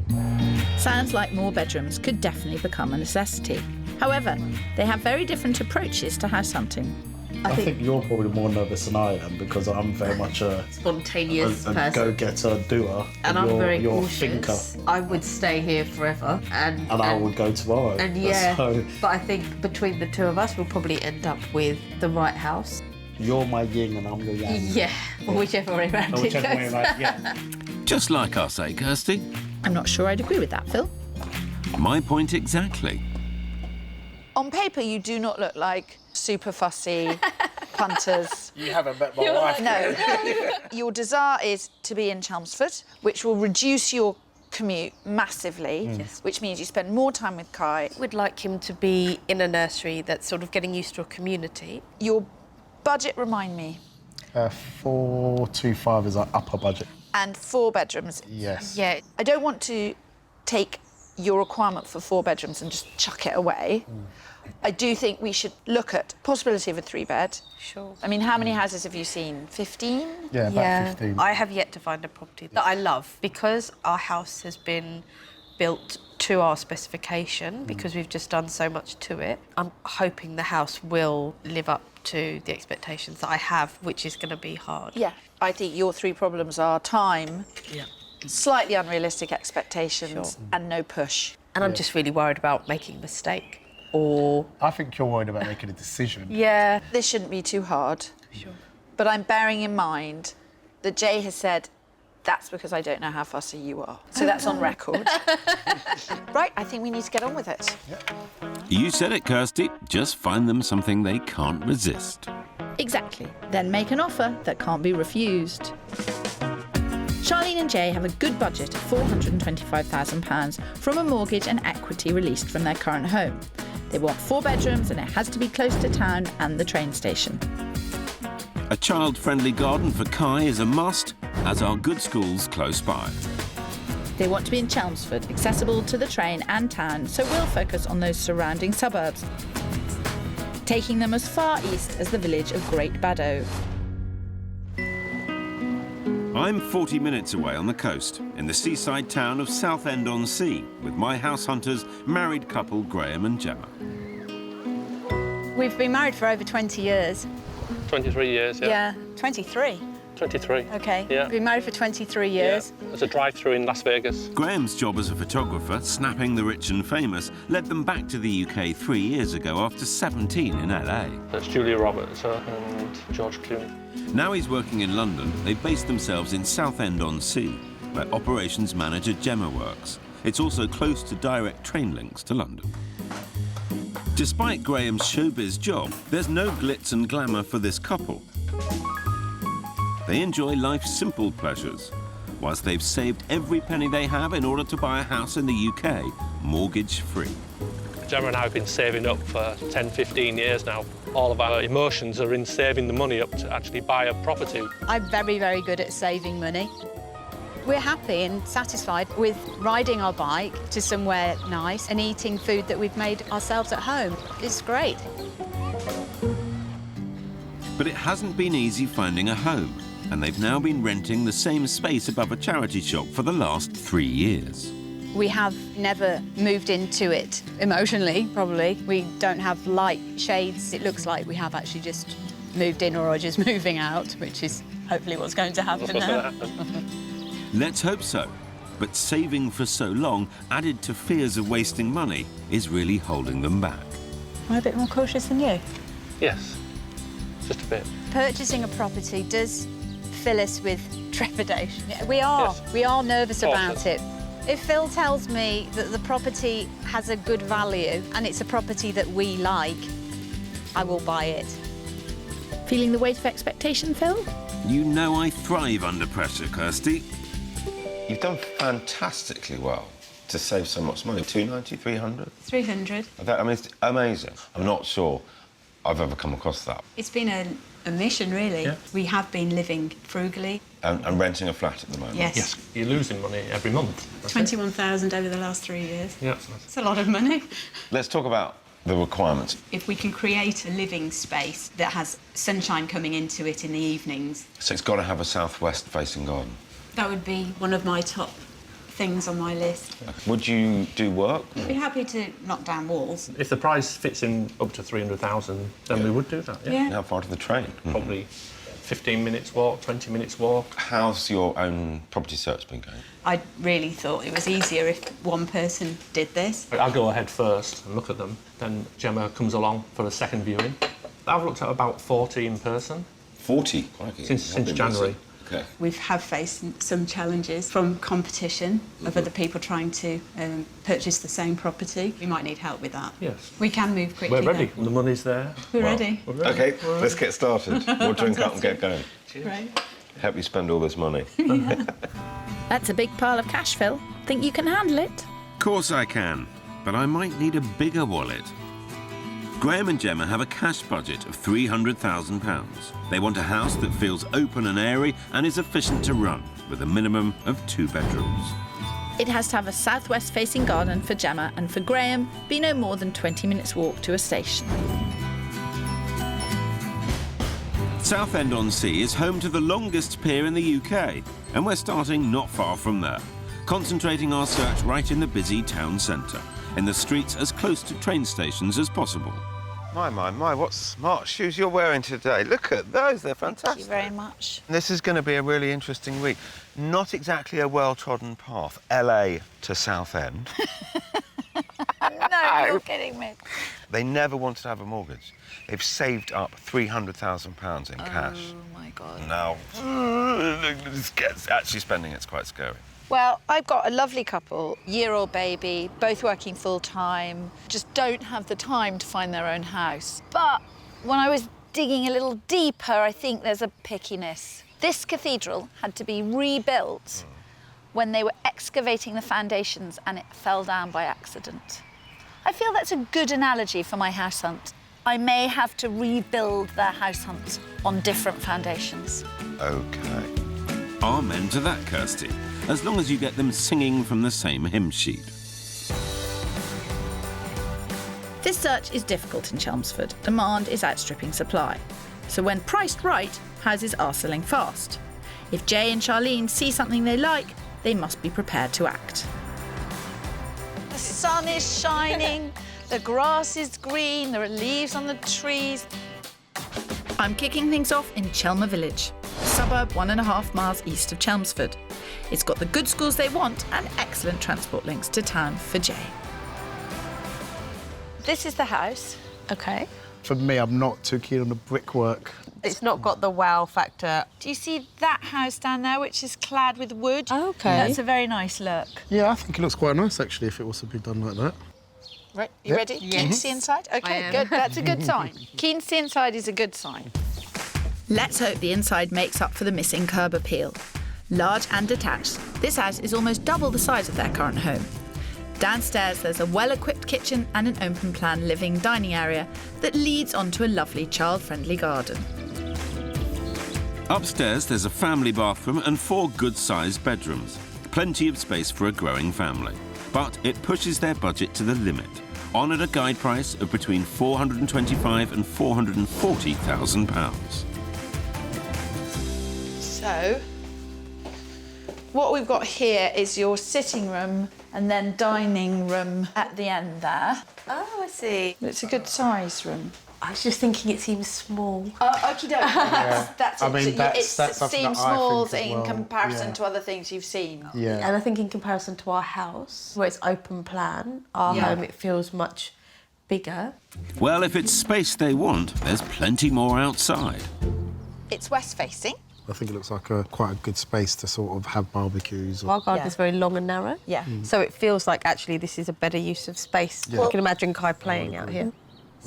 Sounds like more bedrooms could definitely become a necessity. However, they have very different approaches to house hunting. I think you're probably more nervous than I am because I'm very much a spontaneous a person. go-getter, doer. And I'm very you're cautious. Thinker. I would stay here forever. And I would go tomorrow. And yeah, So, but I think between the two of us, we'll probably end up with the right house. you're my yin and I'm your yang. Yeah, or whichever way around it Whichever goes. way around, yeah. Just like us, eh, Kirstie? I'm not sure I'd agree with that, Phil. My point exactly. On paper, you do not look like super fussy punters. You haven't met my wife. No. Your desire is to be in Chelmsford, which will reduce your commute massively, which means you spend more time with Kai. We'd like him to be in a nursery that's sort of getting used to a community. Your budget, remind me? 425 is our upper budget. And 4 bedrooms. Yes. Yeah. I don't want to take your requirement for 4 bedrooms and just chuck it away. I do think we should look at possibility of a 3-bed. Sure. I mean, how many houses have you seen? 15? Yeah, about 15. I have yet to find a property that I love. Because our house has been built to our specification, because we've just done so much to it, I'm hoping the house will live up to the expectations that I have, which is going to be hard. Yeah. I think your 3 problems are time, slightly unrealistic expectations, and no push. And I'm just really worried about making a mistake. Or... I think you're worried about making a decision. Yeah. This shouldn't be too hard. Sure. But I'm bearing in mind that Jay has said, that's because I don't know how fussy you are. So that's on record. Right, I think we need to get on with it. You said it, Kirstie. Just find them something they can't resist. Exactly. Then make an offer that can't be refused. Charlene and Jay have a good budget of £425,000 from a mortgage and equity released from their current home. They want 4 bedrooms and it has to be close to town and the train station. A child-friendly garden for Kai is a must, as are good schools close by. They want to be in Chelmsford, accessible to the train and town, so we'll focus on those surrounding suburbs, taking them as far east as the village of Great Baddow. I'm 40 minutes away on the coast, in the seaside town of Southend-on-Sea, with my house hunters, married couple Graham and Gemma. We've been married for over 20 years. 23 years, Yeah, 23. 23. OK. Yeah. Been married for 23 years. Yeah. There's a drive-through in Las Vegas. Graham's job as a photographer, snapping the rich and famous, led them back to the UK 3 years ago after 17 in LA. That's Julia Roberts and George Clooney. Now he's working in London. They based themselves in Southend-on-Sea, where operations manager Gemma works. It's also close to direct train links to London. Despite Graham's showbiz job, there's no glitz and glamour for this couple. They enjoy life's simple pleasures, whilst they've saved every penny they have in order to buy a house in the UK, mortgage-free. Gemma and I have been saving up for 10, 15 years now. All of our emotions are in saving the money up to actually buy a property. I'm very, very good at saving money. We're happy and satisfied with riding our bike to somewhere nice and eating food that we've made ourselves at home. It's great. But it hasn't been easy finding a home, and they've now been renting the same space above a charity shop for the last 3 years. We have never moved into it emotionally, probably. We don't have light shades. It looks like we have actually just moved in or are just moving out, which is hopefully what's going to happen now. Let's hope so. But saving for so long, added to fears of wasting money, is really holding them back. Am I a bit more cautious than you? Yes, just a bit. Purchasing a property does fill us with trepidation. We are nervous about it. If Phil tells me that the property has a good value and it's a property that we like, I will buy it. Feeling the weight of expectation, Phil? You know I thrive under pressure, Kirstie. You've done fantastically well to save so much money. 290, 300? 300. I mean, it's amazing. I'm not sure I've ever come across that. It's been a mission, really. Yeah. We have been living frugally. And renting a flat at the moment. Yes. You're losing money every month. 21,000 over the last 3 years. Yeah. It's a lot of money. Let's talk about the requirements. If we can create a living space that has sunshine coming into it in the evenings, So it's got to have a southwest-facing garden. that would be one of my top things on my list. Would you do work? I'd be happy to knock down walls. If the price fits in up to 300,000, then we would do that, yeah. How far to the train? Probably 15 minutes walk, 20 minutes walk. How's your own property search been going? I really thought it was easier if one person did this. I'll go ahead first and look at them, then Gemma comes along for a second viewing. I've looked at about 40 in person. 40? Crikey. Since January. Okay. We have faced some challenges from competition of other people trying to purchase the same property. We might need help with that. Yes. We can move quickly. We're ready. Though. The money's there. We're ready. We're ready. OK, let's get started. We'll drink up and get going. Right. Help you spend all this money. That's a big pile of cash, Phil. Think you can handle it? Course I can, but I might need a bigger wallet. Graham and Gemma have a cash budget of £300,000. They want a house that feels open and airy and is efficient to run, with a minimum of 2 bedrooms. It has to have a southwest-facing garden for Gemma, and for Graham, be no more than 20 minutes walk to a station. Southend-on-Sea is home to the longest pier in the UK, and we're starting not far from there, concentrating our search right in the busy town centre, in the streets as close to train stations as possible. My, what smart shoes you're wearing today. Look at those, they're fantastic. Thank you very much. This is going to be a really interesting week. Not exactly a well-trodden path, LA to Southend. No, you're kidding me. They never wanted to have a mortgage. They've saved up £300,000 in cash. Oh, my God. Now, actually spending it's quite scary. Well, I've got a lovely couple, year-old baby, both working full-time, just don't have the time to find their own house. But when I was digging a little deeper, I think there's a pickiness. This cathedral had to be rebuilt when they were excavating the foundations and it fell down by accident. I feel that's a good analogy for my house hunt. I may have to rebuild their house hunt on different foundations. OK. Amen to that, Kirstie, as long as you get them singing from the same hymn sheet. This search is difficult in Chelmsford. Demand is outstripping supply. So when priced right, houses are selling fast. If Jay and Charlene see something they like, they must be prepared to act. The sun is shining, the grass is green, there are leaves on the trees. I'm kicking things off in Chelmer Village, a suburb 1.5 miles east of Chelmsford. It's got the good schools they want and excellent transport links to town for Jay. This is the house. OK. For me, I'm not too keen on the brickwork. It's not got the wow factor. Do you see that house down there, which is clad with wood? OK. That's a very nice look. Yeah, I think it looks quite nice, actually, if it was to be done like that. Right, you ready? Yes. Keen to see inside? OK, good. That's a good sign. Keen to see inside is a good sign. Let's hope the inside makes up for the missing curb appeal. Large and detached, this house is almost double the size of their current home. Downstairs, there's a well-equipped kitchen and an open-plan living dining area that leads onto a lovely child-friendly garden. Upstairs, there's a family bathroom and 4 good-sized bedrooms. Plenty of space for a growing family. But it pushes their budget to the limit, on at a guide price of between £425,000 and £440,000. So, what we've got here is your sitting room and then dining room at the end there. Oh, I see. It's a good size room. I was just thinking it seems small. Okie doke. That's I mean, it. that's It something seems that I small think as in well. comparison Yeah. to other things you've seen. Yeah. And I think in comparison to our house, where it's open plan, our home, it feels much bigger. Well, if it's space they want, there's plenty more outside. It's west facing. I think it looks like quite a good space to sort of have barbecues. Our garden is very long and narrow. Yeah. So it feels like actually this is a better use of space. Yeah. I can imagine Kai playing out here.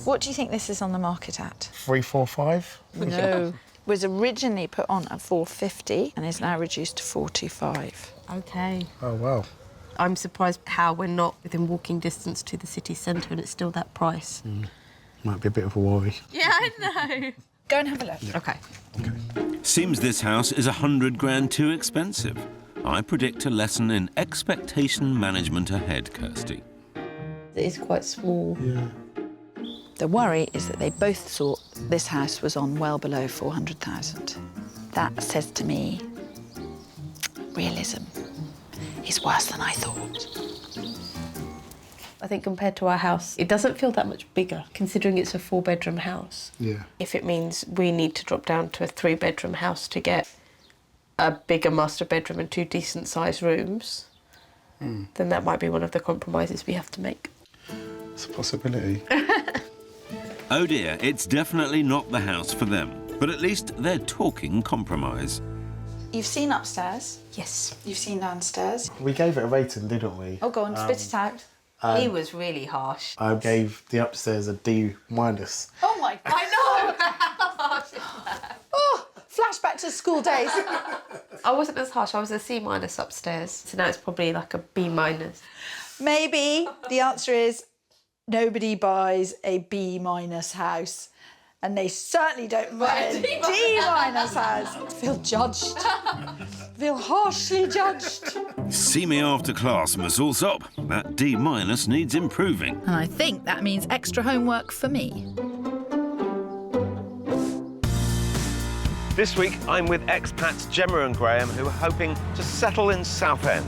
What do you think this is on the market at? 345. No. Was originally put on at 450 and is now reduced to 425. OK. Oh, wow. I'm surprised how we're not within walking distance to the city centre and it's still that price. Might be a bit of a worry. Yeah, I know. Go and have a look. Yeah. OK. Seems this house is £100,000 too expensive. I predict a lesson in expectation management ahead, Kirstie. It is quite small. Yeah. The worry is that they both thought this house was on well below 400,000. That says to me, realism is worse than I thought. I think compared to our house, it doesn't feel that much bigger, considering it's a 4-bedroom house. Yeah. If it means we need to drop down to a 3-bedroom house to get a bigger master bedroom and 2 decent-sized rooms, then that might be one of the compromises we have to make. It's a possibility. Oh dear, it's definitely not the house for them. But at least they're talking compromise. You've seen upstairs. Yes. You've seen downstairs. We gave it a rating, didn't we? Oh, go on, spit it out. He was really harsh. I gave the upstairs a D-. Oh my God. I know! Oh, flashback flashback to school days. I wasn't as harsh. I was a C- upstairs. So now it's probably like a B-. Maybe the answer is nobody buys a B- house. And they certainly don't buy a D- house. I feel judged. Feel harshly judged. See me after class, Miss Alsop. That D- needs improving. And I think that means extra homework for me. This week, I'm with expats Gemma and Graham, who are hoping to settle in Southend.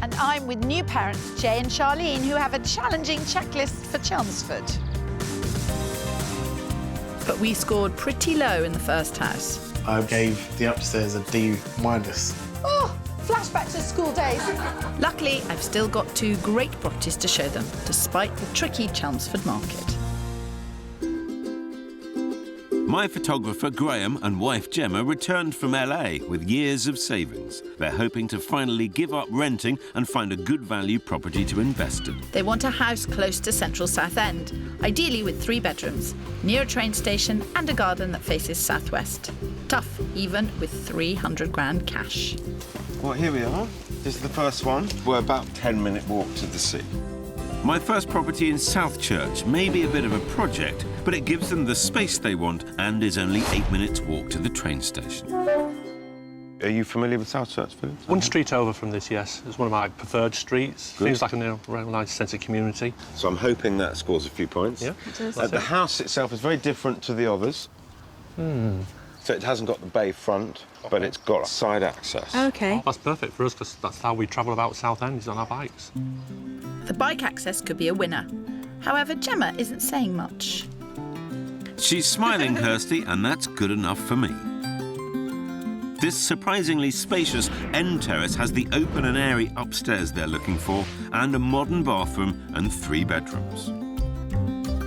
And I'm with new parents Jay and Charlene, who have a challenging checklist for Chelmsford. But we scored pretty low in the first house. I gave the upstairs a D-. Oh, flashback to school days. Luckily, I've still got 2 great properties to show them, despite the tricky Chelmsford market. My photographer Graham and wife Gemma returned from LA with years of savings. They're hoping to finally give up renting and find a good value property to invest in. They want a house close to central Southend, ideally with 3 bedrooms, near a train station and a garden that faces southwest. Tough, even with 300 grand cash. Well, here we are. This is the first one. We're about 10-minute walk to the sea. My first property in Southchurch may be a bit of a project, but it gives them the space they want and is only 8 minutes walk to the train station. Are you familiar with Southchurch, Philip? One street over from this, yes. It's one of my preferred streets. Good. Seems like a real nice sense of community. So I'm hoping that scores a few points. Yeah, it does. The house itself is very different to the others. So it hasn't got the bay front, but it's got side access. OK. Oh, that's perfect for us, because that's how we travel about Southend, is on our bikes. The bike access could be a winner. However, Gemma isn't saying much. She's smiling, Kirstie, and that's good enough for me. This surprisingly spacious end terrace has the open and airy upstairs they're looking for, and a modern bathroom and 3 bedrooms.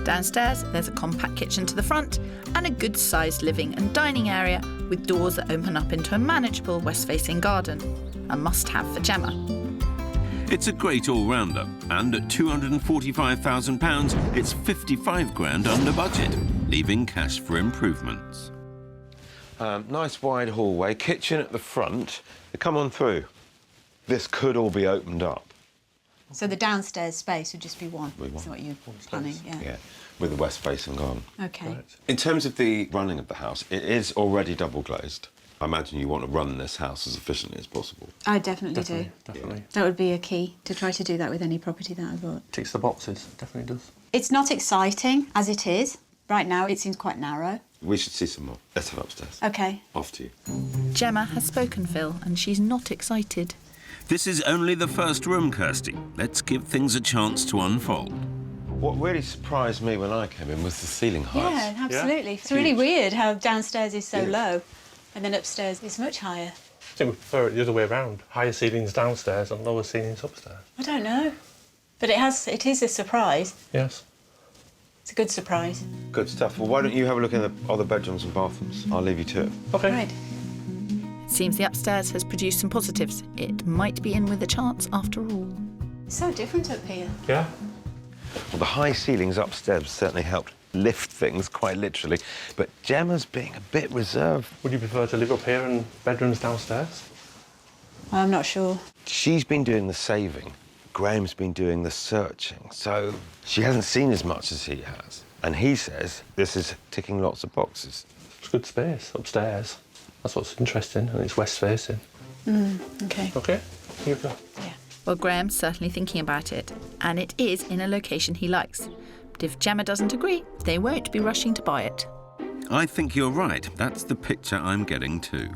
Downstairs, there's a compact kitchen to the front and a good-sized living and dining area with doors that open up into a manageable west-facing garden. A must-have for Gemma. It's a great all-rounder, and at £245,000, it's 55 grand under budget, leaving cash for improvements. Nice wide hallway, kitchen at the front. Come on through. This could all be opened up. So the downstairs space would just be one? Is what you're planning, Yeah, with the west-facing garden. OK. Right. In terms of the running of the house, it is already double-glazed. I imagine you want to run this house as efficiently as possible. I definitely do. Definitely. That would be a key, to try to do that with any property that I bought. Ticks the boxes, definitely does. It's not exciting, as it is. Right now, it seems quite narrow. We should see some more. Let's head upstairs. OK. Off to you. Gemma has spoken, Phil, and she's not excited. This is only the first room, Kirstie. Let's give things a chance to unfold. What really surprised me when I came in was the ceiling height. Yeah, absolutely. It's really weird how downstairs is so low and then upstairs is much higher. I think we prefer it the other way around. Higher ceilings downstairs and lower ceilings upstairs. I don't know. But it is a surprise. Yes. It's a good surprise. Good stuff. Well, why don't you have a look in the other bedrooms and bathrooms? I'll leave you to it. OK. Right. It seems the upstairs has produced some positives. It might be in with a chance after all. It's so different up here. Yeah. Well, the high ceilings upstairs certainly helped lift things, quite literally. But Gemma's being a bit reserved. Would you prefer to live up here and bedrooms downstairs? I'm not sure. She's been doing the saving. Graham's been doing the searching. So she hasn't seen as much as he has. And he says this is ticking lots of boxes. It's good space upstairs. That's what's interesting, and it's west facing. OK. OK, here you go. Yeah. Well, Graham's certainly thinking about it, and it is in a location he likes. But if Gemma doesn't agree, they won't be rushing to buy it. I think you're right. That's the picture I'm getting too.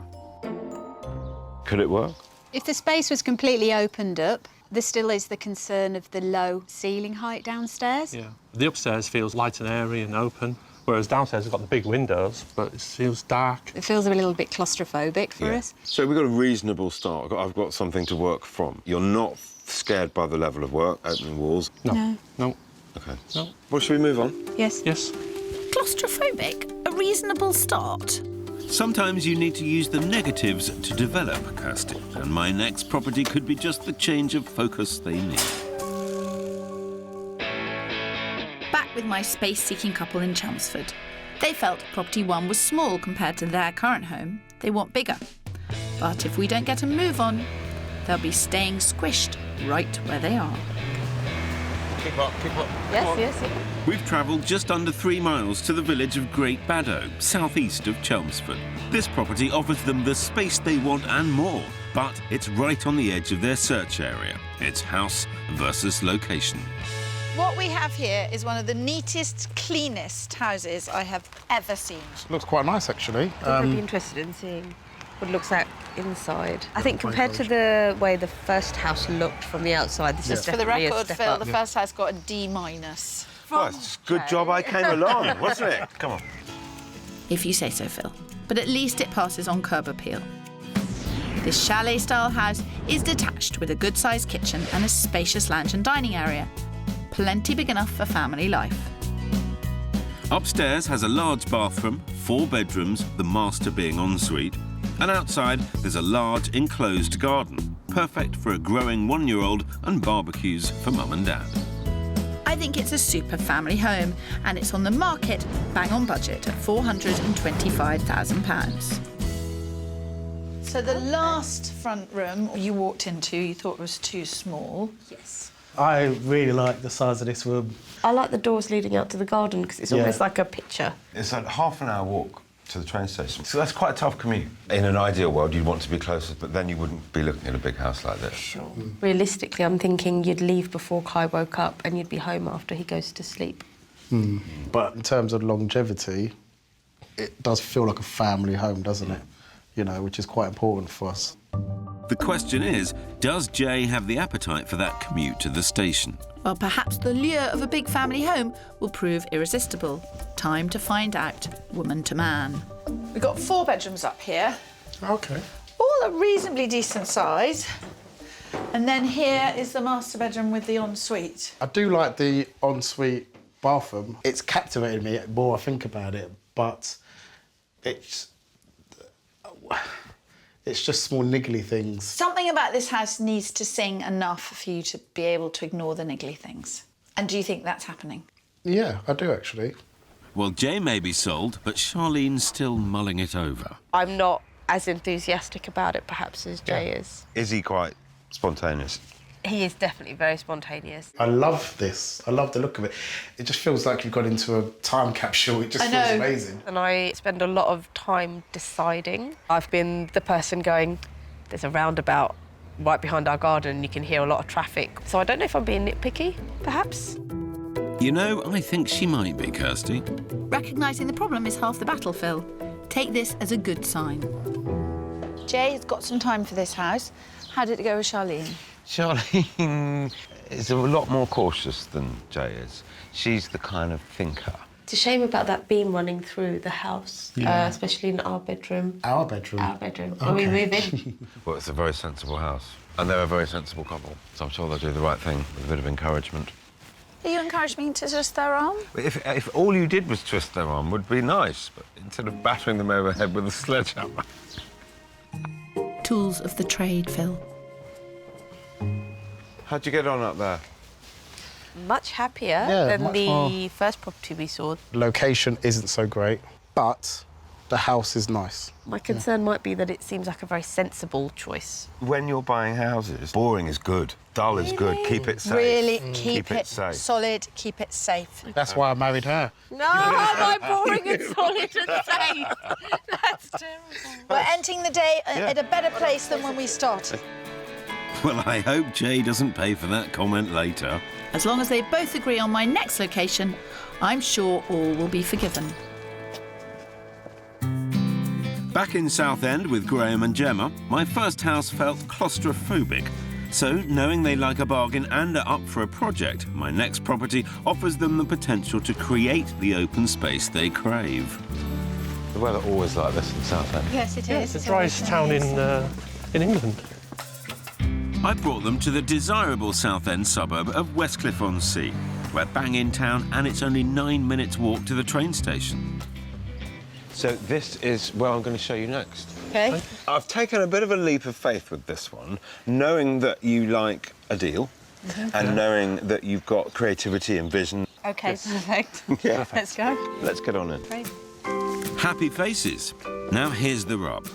Could it work? If the space was completely opened up, there still is the concern of the low ceiling height downstairs. Yeah. The upstairs feels light and airy and open, whereas downstairs we've got the big windows, but it feels dark. It feels a little bit claustrophobic for us. So we've got a reasonable start. I've got something to work from. You're not scared by the level of work, opening walls? No. OK. No. Well, should we move on? Yes. Yes. Claustrophobic? A reasonable start? Sometimes you need to use the negatives to develop, Kirstie. And my next property could be just the change of focus they need. Back with my space-seeking couple in Chelmsford. They felt property 1 was small compared to their current home. They want bigger. But if we don't get a move on, they'll be staying squished right where they are. Keep up, keep up. Yes. We've travelled just under 3 miles to the village of Great Baddow, southeast of Chelmsford. This property offers them the space they want and more, but it's right on the edge of their search area. It's house versus location. What we have here is one of the neatest, cleanest houses I have ever seen. Looks quite nice, actually. I'd be interested in seeing what it looks like inside. I think compared to the way the first house looked from the outside, this is For the definitely record, a step Phil, up. the first house got a D-. Well, it's a good job I came along, wasn't it? Come on. If you say so, Phil. But at least it passes on curb appeal. This chalet-style house is detached with a good-sized kitchen and a spacious lounge and dining area. Plenty big enough for family life. Upstairs has a large bathroom, 4 bedrooms, the master being ensuite, and outside there's a large enclosed garden, perfect for a growing 1-year-old and barbecues for mum and dad. I think it's a super family home, and it's on the market, bang on budget, at £425,000. So the last front room you walked into, you thought was too small. Yes. I really like the size of this room. I like the doors leading out to the garden because it's almost like a picture. It's a half an hour walk to the train station. So that's quite a tough commute. In an ideal world, you'd want to be closer, but then you wouldn't be looking at a big house like this. Sure. Realistically, I'm thinking you'd leave before Kai woke up and you'd be home after he goes to sleep. But in terms of longevity, it does feel like a family home, doesn't it? You know, which is quite important for us. The question is, does Jay have the appetite for that commute to the station? Well, perhaps the lure of a big family home will prove irresistible. Time to find out, woman to man. We've got 4 bedrooms up here. OK. All a reasonably decent size. And then here is the master bedroom with the ensuite. I do like the ensuite bathroom. It's captivated me the more I think about it, but it's just small niggly things. Something about this house needs to sing enough for you to be able to ignore the niggly things. And do you think that's happening? Yeah, I do, actually. Well, Jay may be sold, but Charlene's still mulling it over. I'm not as enthusiastic about it, perhaps, as Jay is. Is he quite spontaneous? He is definitely very spontaneous. I love this. I love the look of it. It just feels like you've got into a time capsule. It just feels amazing. And I spend a lot of time deciding. I've been the person going, there's a roundabout right behind our garden and you can hear a lot of traffic. So I don't know if I'm being nitpicky, perhaps. You know, I think she might be, Kirstie. Recognising the problem is half the battle, Phil. Take this as a good sign. Jay has got some time for this house. How did it go with Charlene? Charlene is a lot more cautious than Jay is. She's the kind of thinker. It's a shame about that beam running through the house, especially in our bedroom. Our bedroom? Our bedroom. When we move in. Well, it's a very sensible house. And they're a very sensible couple. So I'm sure they'll do the right thing with a bit of encouragement. Are you encouraging me to twist their arm? If all you did was twist their arm, would be nice, but instead of battering them over the head with a sledgehammer. Tools of the trade, Phil. How'd you get on up there? Much happier than much the more. first property we saw. Location isn't so great, but the house is nice. My concern might be that it seems like a very sensible choice. When you're buying houses, boring is good, dull is good, keep it safe. Really, keep it safe. solid, keep it safe. That's why I married her. No, my boring and solid and safe. That's terrible. We're ending the day at a better place than when we started. Well, I hope Jay doesn't pay for that comment later. As long as they both agree on my next location, I'm sure all will be forgiven. Back in Southend with Graham and Gemma, my first house felt claustrophobic. So, knowing they like a bargain and are up for a project, my next property offers them the potential to create the open space they crave. The weather always like this in Southend. Yes, it is. It's the driest town in England. I brought them to the desirable Southend suburb of Westcliff-on-Sea. We're bang in town and it's only 9 minutes walk to the train station. So this is where I'm going to show you next. OK. I've taken a bit of a leap of faith with this one, knowing that you like a deal and knowing that you've got creativity and vision. OK, perfect. Yeah. Let's go. Let's get on in. Great. Happy faces. Now here's the rub.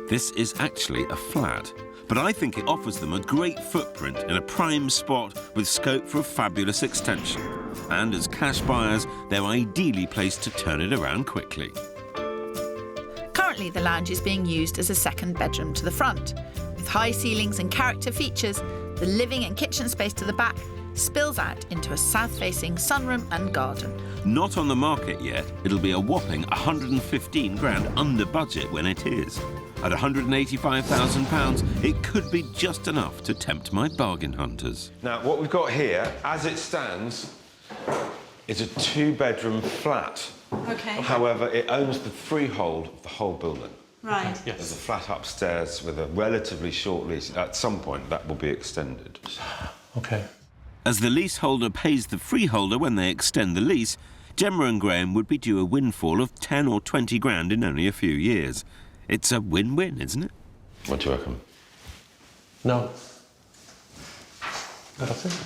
This is actually a flat, but I think it offers them a great footprint in a prime spot with scope for a fabulous extension. And as cash buyers, they're ideally placed to turn it around quickly. Currently, the lounge is being used as a second bedroom to the front. With high ceilings and character features, the living and kitchen space to the back spills out into a south-facing sunroom and garden. Not on the market yet, it'll be a whopping 115 grand under budget when it is. At £185,000, it could be just enough to tempt my bargain hunters. Now, what we've got here, as it stands, is a 2-bedroom flat. Okay. However, it owns the freehold of the whole building. Right. There's a flat upstairs with a relatively short lease. At some point, that will be extended. Okay. As the leaseholder pays the freeholder when they extend the lease, Gemma and Graham would be due a windfall of 10 or 20 grand in only a few years. It's a win-win, isn't it? What do you reckon? No.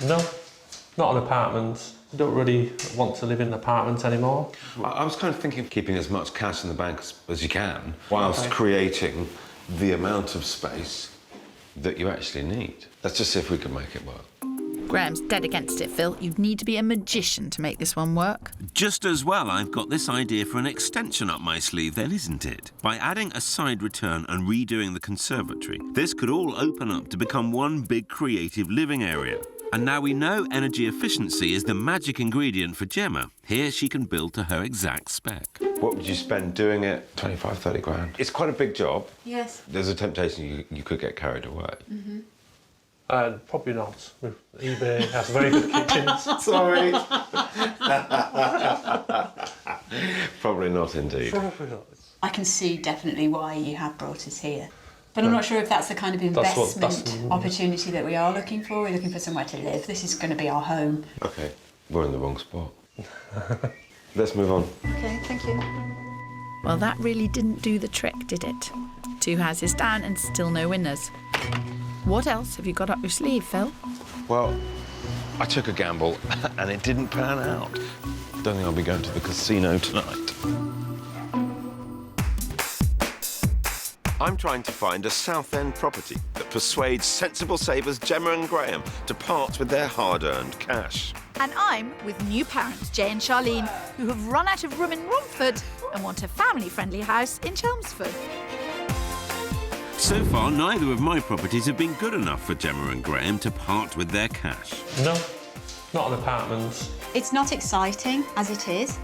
No. Not an apartment. I don't really want to live in an apartment anymore. I was kind of thinking of keeping as much cash in the bank as you can, whilst creating the amount of space that you actually need. Let's just see if we can make it work. Graham's dead against it, Phil. You'd need to be a magician to make this one work. Just as well, I've got this idea for an extension up my sleeve then, isn't it? By adding a side return and redoing the conservatory, this could all open up to become one big creative living area. And now we know energy efficiency is the magic ingredient for Gemma. Here she can build to her exact spec. What would you spend doing it? 25, 30 grand. It's quite a big job. Yes. There's a temptation you could get carried away. Mm-hmm. Probably not. eBay has very good kitchens. Sorry. Probably not indeed. Probably not. I can see definitely why you have brought us here. But I'm not sure if that's the kind of investment opportunity that we are looking for. We're looking for somewhere to live. This is going to be our home. OK, we're in the wrong spot. Let's move on. OK, thank you. Well, that really didn't do the trick, did it? 2 houses down and still no winners. What else have you got up your sleeve, Phil? Well, I took a gamble and it didn't pan out. Don't think I'll be going to the casino tonight. I'm trying to find a South End property that persuades sensible savers Gemma and Graham to part with their hard-earned cash. And I'm with new parents, Jay and Charlene, who have run out of room in Romford and want a family-friendly house in Chelmsford. So far, neither of my properties have been good enough for Gemma and Graham to part with their cash. No, not an apartment. It's not exciting as it is.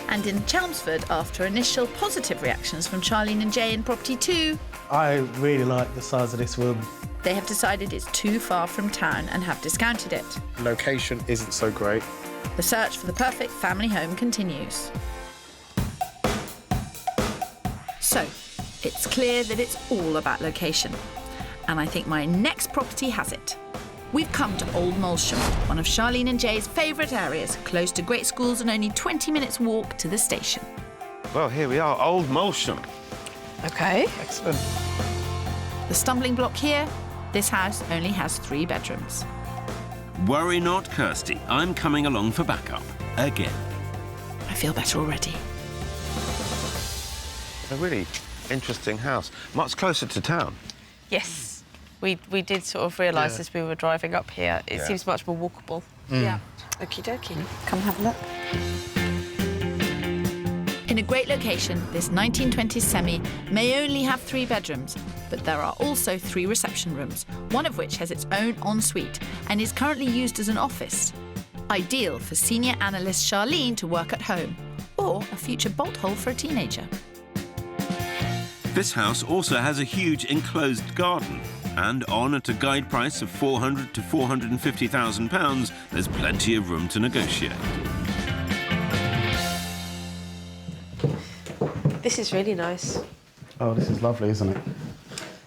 And in Chelmsford, after initial positive reactions from Charlene and Jay in property 2, I really like the size of this room. they have decided it's too far from town and have discounted it. Location isn't so great. The search for the perfect family home continues. So, it's clear that it's all about location. And I think my next property has it. We've come to Old Molsham, one of Charlene and Jay's favourite areas, close to great schools and only 20 minutes walk to the station. Well, here we are, Old Molsham. OK. Excellent. The stumbling block here, this house only has 3 bedrooms. Worry not, Kirstie. I'm coming along for backup. Again. I feel better already. A really interesting house. Much closer to town. Yes. We did sort of realise as we were driving up here, it seems much more walkable. Yeah. Okie dokie. Come have a look. In a great location, this 1920s semi may only have 3 bedrooms, but there are also 3 reception rooms, one of which has its own ensuite and is currently used as an office. Ideal for senior analyst Charlene to work at home, or a future bolt hole for a teenager. This house also has a huge enclosed garden, and on at a guide price of £400,000 to £450,000, there's plenty of room to negotiate. This is really nice. Oh, this is lovely, isn't it?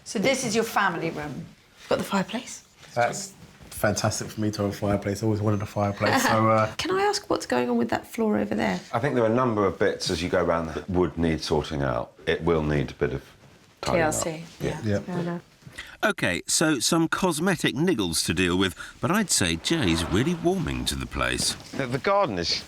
So this is your family room. Got the fireplace. That's fantastic for me to have a fireplace. I always wanted a fireplace, so... Can I ask what's going on with that floor over there? I think there are a number of bits as you go around that would need sorting out. It will need a bit of tidying up. TLC. Yeah. Fair enough. OK, so some cosmetic niggles to deal with, but I'd say Jay's really warming to the place. The garden is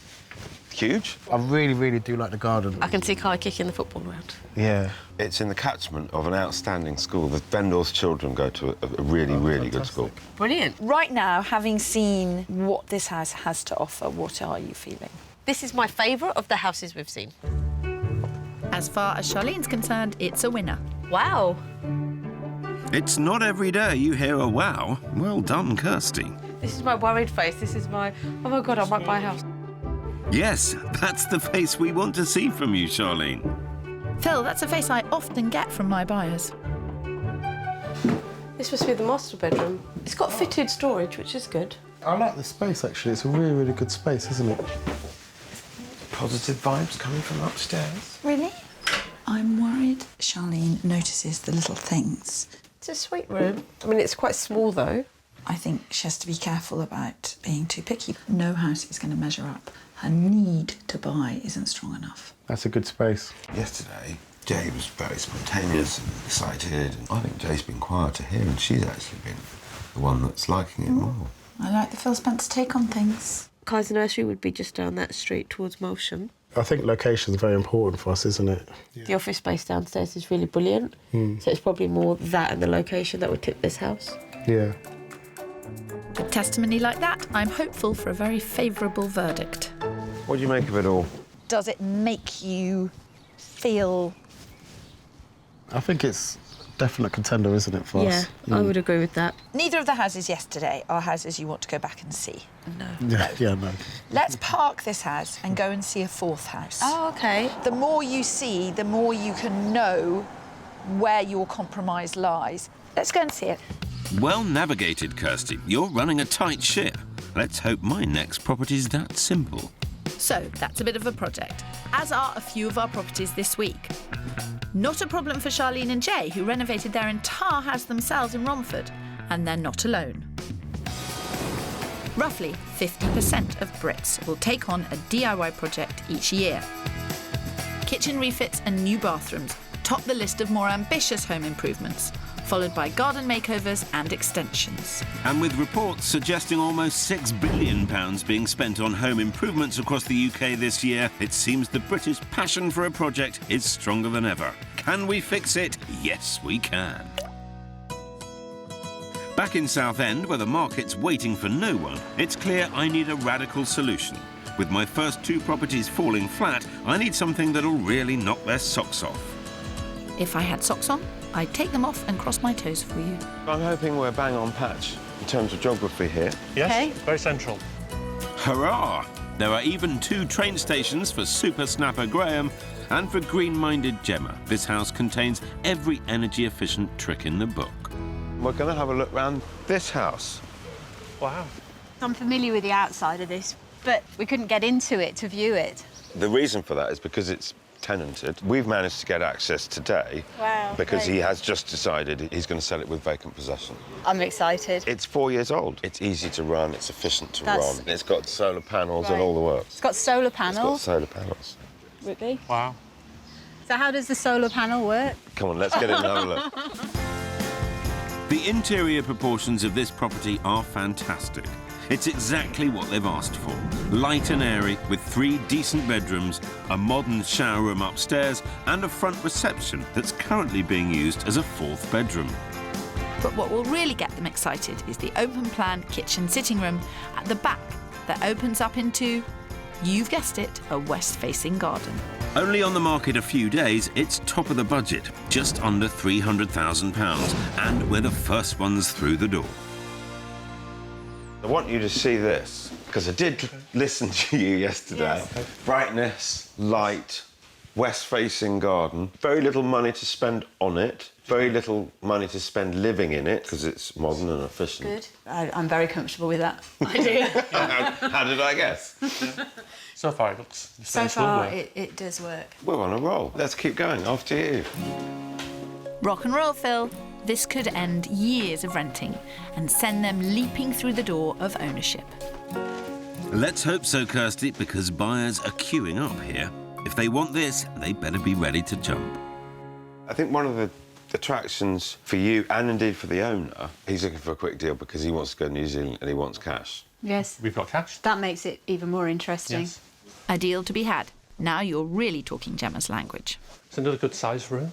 huge. I really, really do like the garden. I can see Kai kicking the football around. Yeah. It's in the catchment of an outstanding school. The vendors' children go to a really, really good school. Brilliant. Right now, having seen what this house has to offer, what are you feeling? This is my favourite of the houses we've seen. As far as Charlene's concerned, it's a winner. Wow. It's not every day you hear a wow. Well done, Kirstie. This is my worried face. This is my, oh my God, I might buy a house. Yes, that's the face we want to see from you, Charlene. Phil, that's a face I often get from my buyers. This must be the master bedroom. It's got fitted storage, which is good. I like the space, actually. It's a really, really good space, isn't it? Positive vibes coming from upstairs. Really? I'm worried Charlene notices the little things. It's a sweet room. I mean, it's quite small, though. I think she has to be careful about being too picky. No house is going to measure up. Her need to buy isn't strong enough. That's a good space. Yesterday, Jay was very spontaneous and excited. And I think Jay's been quieter here, and she's actually been the one that's liking it more. I like the Phil Spencer take on things. Kai's nursery would be just down that street towards Molsham. I think location's very important for us, isn't it? Yeah. The office space downstairs is really brilliant. So it's probably more that and the location that would tip this house. Yeah. With testimony like that, I'm hopeful for a very favourable verdict. What do you make of it all? Does it make you feel... I think it's a definite contender, isn't it, for us? Yeah, I would agree with that. Neither of the houses yesterday are houses you want to go back and see. No. Yeah, no. Let's park this house and go and see a fourth house. Oh, OK. The more you see, the more you can know where your compromise lies. Let's go and see it. Well navigated, Kirstie. You're running a tight ship. Let's hope my next property's that simple. So that's a bit of a project, as are a few of our properties this week. Not a problem for Charlene and Jay, who renovated their entire house themselves in Romford, and they're not alone. Roughly 50% of Brits will take on a DIY project each year. Kitchen refits and new bathrooms top the list of more ambitious home improvements, followed by garden makeovers and extensions. And with reports suggesting almost £6 billion being spent on home improvements across the UK this year, it seems the British passion for a project is stronger than ever. Can we fix it? Yes, we can. Back in Southend, where the market's waiting for no one, it's clear I need a radical solution. With my first two properties falling flat, I need something that'll really knock their socks off. If I had socks on, I'd take them off and cross my toes for you. I'm hoping we're bang on patch in terms of geography here. Yes, Okay. very central. Hurrah! There are even 2 train stations for super snapper Graham and for green-minded Gemma. This house contains every energy-efficient trick in the book. We're going to have a look round this house. Wow. I'm familiar with the outside of this, but we couldn't get into it to view it. The reason for that is because it's tenanted. We've managed to get access today because he has just decided he's going to sell it with vacant possession. I'm excited. It's 4 years old. It's easy to run, it's efficient to That's- run. It's got solar panels and all the works. It's got solar It's got panels. solar panels. Really? Wow. So how does the solar panel work? Come on, let's get in and have a look. The interior proportions of this property are fantastic. It's exactly what they've asked for. Light and airy, with 3 decent bedrooms, a modern shower room upstairs, and a front reception that's currently being used as a 4th bedroom. But what will really get them excited is the open-plan kitchen sitting room at the back that opens up into, you've guessed it, a west-facing garden. Only on the market a few days, it's top of the budget, just under £300,000, and we're the first ones through the door. I want you to see this, because I did listen to you yesterday. Yes. Brightness, light, west-facing garden. Very little money to spend on it. Very little money to spend living in it, because it's modern and efficient. Good. I'm very comfortable with that idea. How did I guess? So far, it looks... So far, it does work. We're on a roll. Let's keep going. After you. Rock and roll, Phil. This could end years of renting and send them leaping through the door of ownership. Let's hope so, Kirstie, because buyers are queuing up here. If they want this, they better be ready to jump. I think one of the attractions for you, and indeed for the owner, he's looking for a quick deal because he wants to go to New Zealand and he wants cash. Yes. We've got cash. That makes it even more interesting. Yes. A deal to be had. Now you're really talking Gemma's language. It's another good size room.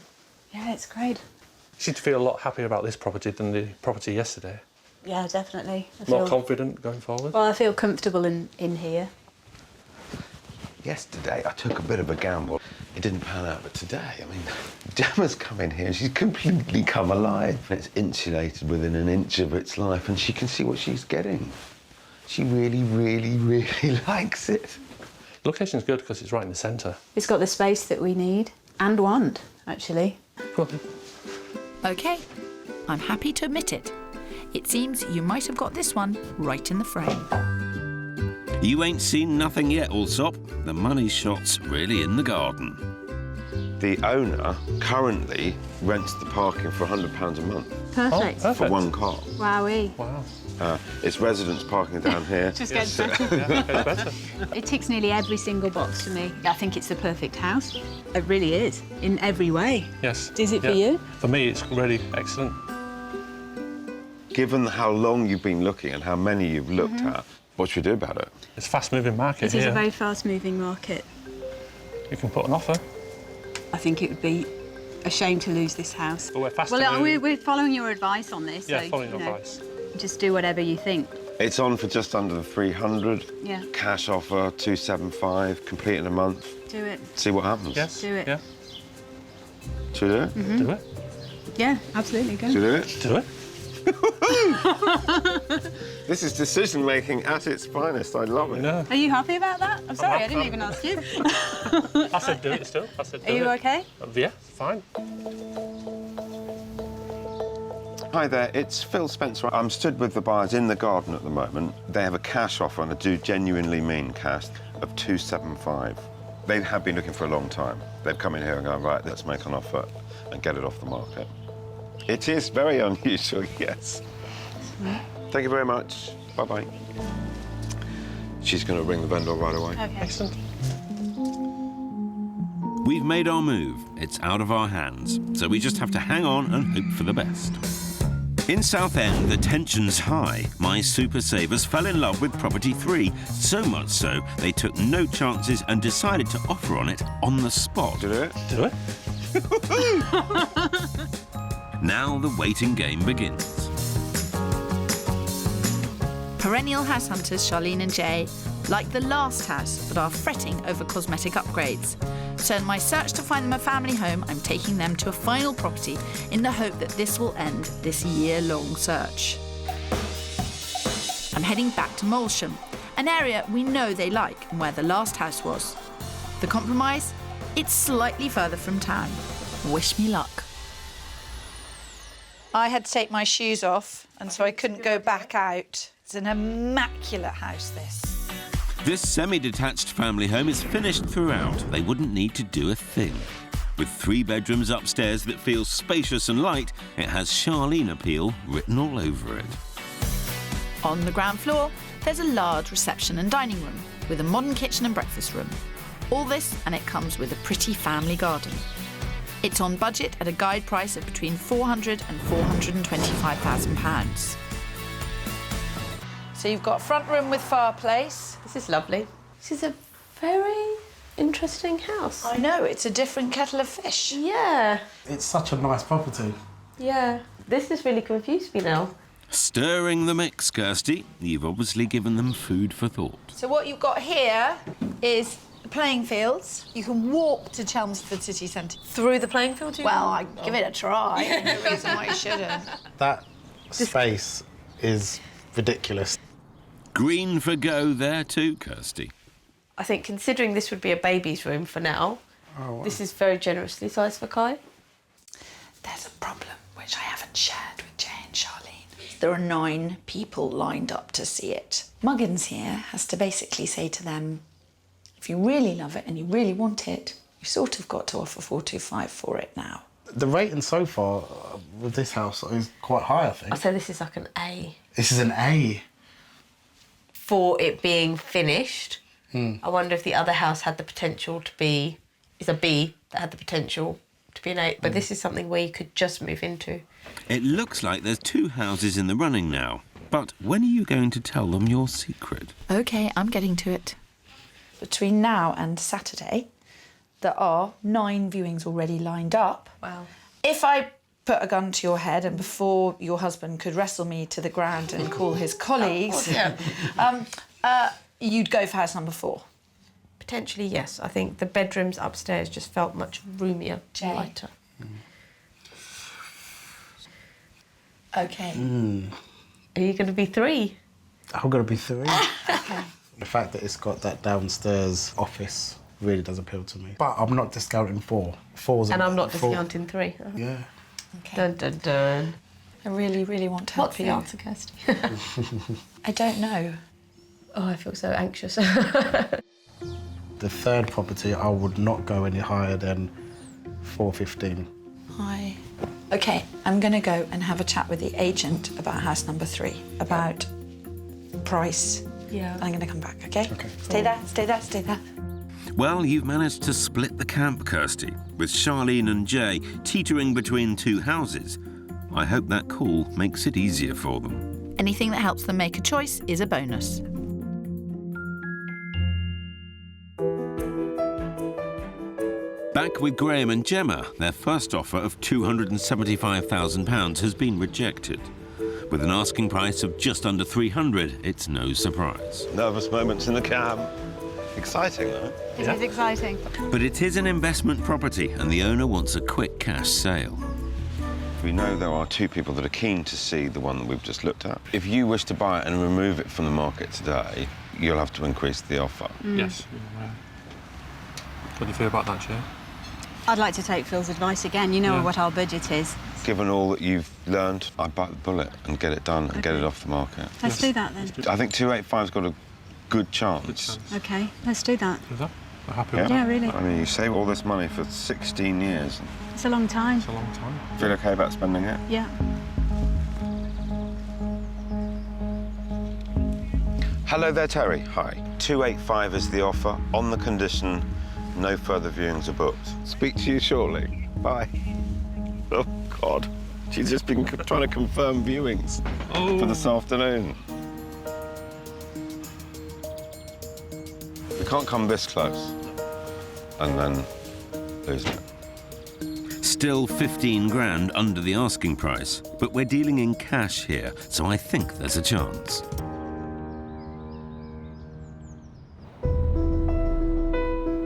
Yeah, it's great. You seem to feel a lot happier about this property than the property yesterday. Yeah, definitely. More confident going forward? Well, I feel comfortable in here. Yesterday, I took a bit of a gamble. It didn't pan out, but today, I mean, Gemma's come in here and she's completely come alive. It's insulated within an inch of its life and she can see what she's getting. She really, really, really likes it. The location's good because it's right in the centre. It's got the space that we need and want, actually. OK, I'm happy to admit it. It seems you might have got this one right in the frame. You ain't seen nothing yet, Allsop. The money shot's really in the garden. The owner currently rents the parking for £100 a month. Perfect. For one car. Wowee. Wow. It's residents parking down here. Just gets better. It ticks nearly every single box for me. I think it's the perfect house. It really is, in every way. Yes. Is it for you? For me, it's really excellent. Given how long you've been looking and how many you've looked at, what should we do about it? It's a fast-moving market It here. is a very fast-moving market. You can put an offer. I think it would be a shame to lose this house. But we're fast we're following your advice on this. Yeah, so, following your advice. Just do whatever you think. It's on for just under the 300. Yeah. Cash offer, 275, complete in a month. Do it. See what happens. Yes. Do it. Yeah. Should we do it? Mhm. Do it. Yeah, absolutely. Go. Should we do it? Do it. This is decision-making at its finest. I love it. No. Are you happy about that? I'm sorry, I didn't even ask you. I said do it still. I said do Are you it. okay? Yeah, fine. Hi there, it's Phil Spencer. I'm stood with the buyers in the garden at the moment. They have a cash offer, and I do genuinely mean cash, of 275. They have been looking for a long time. They've come in here and gone, right, let's make an offer and get it off the market. It is very unusual, yes. Thank you very much. Bye-bye. She's going to ring the vendor right away. Okay. Excellent. We've made our move. It's out of our hands, so we just have to hang on and hope for the best. In Southend, the tension's high. My super savers fell in love with property 3, so much so they took no chances and decided to offer on it on the spot. Do it? Do it. Now the waiting game begins. Perennial house hunters Charlene and Jay like the last house but are fretting over cosmetic upgrades. So in my search to find them a family home, I'm taking them to a final property in the hope that this will end this year-long search. I'm heading back to Molsham, an area we know they like and where the last house was. The compromise? It's slightly further from town. Wish me luck. I had to take my shoes off, and so I couldn't go back out. It's an immaculate house, this. This semi-detached family home is finished throughout. They wouldn't need to do a thing. With 3 bedrooms upstairs that feel spacious and light, it has Charlene appeal written all over it. On the ground floor, there's a large reception and dining room with a modern kitchen and breakfast room. All this, and it comes with a pretty family garden. It's on budget at a guide price of between £400,000 and £425,000. So you've got a front room with fireplace. This is lovely. This is a very interesting house. I know, it's a different kettle of fish. Yeah. It's such a nice property. Yeah. This has really confused me now. Stirring the mix, Kirstie. You've obviously given them food for thought. So what you've got here is the playing fields. You can walk to Chelmsford City Centre. Through the playing field? Well, I give it a try. No reason why you shouldn't. That space is ridiculous. Green for go there too, Kirstie. I think considering this would be a baby's room for now, this is very generously sized for Kai. There's a problem which I haven't shared with Jay and Charlene. There are 9 people lined up to see it. Muggins here has to basically say to them, if you really love it and you really want it, you've sort of got to offer 425 for it now. The rating so far with this house is quite high, I think. I'd say this is like an A. This is an A. For it being finished, I wonder if the other house had the potential to be... It's a B that had the potential to be an A, but this is something where you could just move into. It looks like there's 2 houses in the running now. But when are you going to tell them your secret? OK, I'm getting to it. between now and Saturday, there are 9 viewings already lined up. Wow. If I put a gun to your head and before your husband could wrestle me to the ground and call his colleagues, you'd go for house number 4. Potentially, yes. I think the bedrooms upstairs just felt much roomier, lighter. OK. Are you going to be 3? I'm going to be 3. The fact that it's got that downstairs office really does appeal to me. But I'm not discounting 4. 4's And I'm not discounting 3. Yeah. Okay. Dun, dun, dun. I really, really want to help What's you. the answer, Kirstie? I don't know. Oh, I feel so anxious. The third property, I would not go any higher than 415. Hi. OK, I'm going to go and have a chat with the agent about house number 3, about price. Yeah. I'm going to come back, OK? Stay there, stay there, stay there. Well, you've managed to split the camp, Kirstie, with Charlene and Jay teetering between 2 houses. I hope that call makes it easier for them. Anything that helps them make a choice is a bonus. Back with Graham and Gemma, their first offer of £275,000 has been rejected. With an asking price of just under 300, it's no surprise. Nervous moments in the cab. Exciting, though. It is exciting. But it is an investment property, and the owner wants a quick cash sale. We know there are 2 people that are keen to see the one that we've just looked at. If you wish to buy it and remove it from the market today, you'll have to increase the offer. Yes. What do you feel about that, Chair? I'd like to take Phil's advice again. You know what our budget is. Given all that you've learned, I'd bite the bullet and get it done and get it off the market. Let's do that then. I think 285's got a good chance. OK, let's do that. Is that? I'm happy Yeah? with that. Yeah, really. I mean, you save all this money for 16 years. It's a long time. It's a long time. Feel OK about spending it? Yeah. Hello there, Terry. Hi. 285 is the offer, on the condition no further viewings are booked. Speak to you shortly. Bye. Oh, God. She's just been trying to confirm viewings for this afternoon. We can't come this close and then lose it. Still 15 grand under the asking price, but we're dealing in cash here, so I think there's a chance.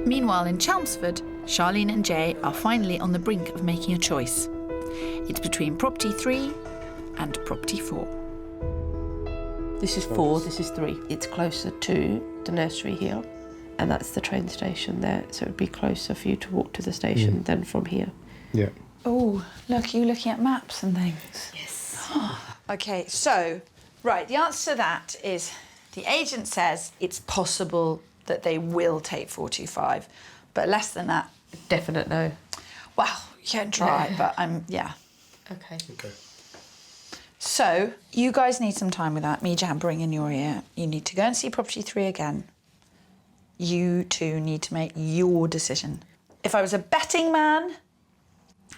Meanwhile, in Chelmsford, Charlene and Jay are finally on the brink of making a choice. It's between property 3 and property 4. This is 4, this is 3. It's closer to the nursery here, and that's the train station there, so it would be closer for you to walk to the station than from here. Yeah. Oh, look, you looking at maps and things? Yes. OK, so, right, the answer to that is the agent says it's possible that they will take 425, but less than that. Definite no. Well, you can try, but yeah. OK. So, you guys need some time with that, me jabbering in your ear. You need to go and see property 3 again. You 2 need to make your decision. If I was a betting man,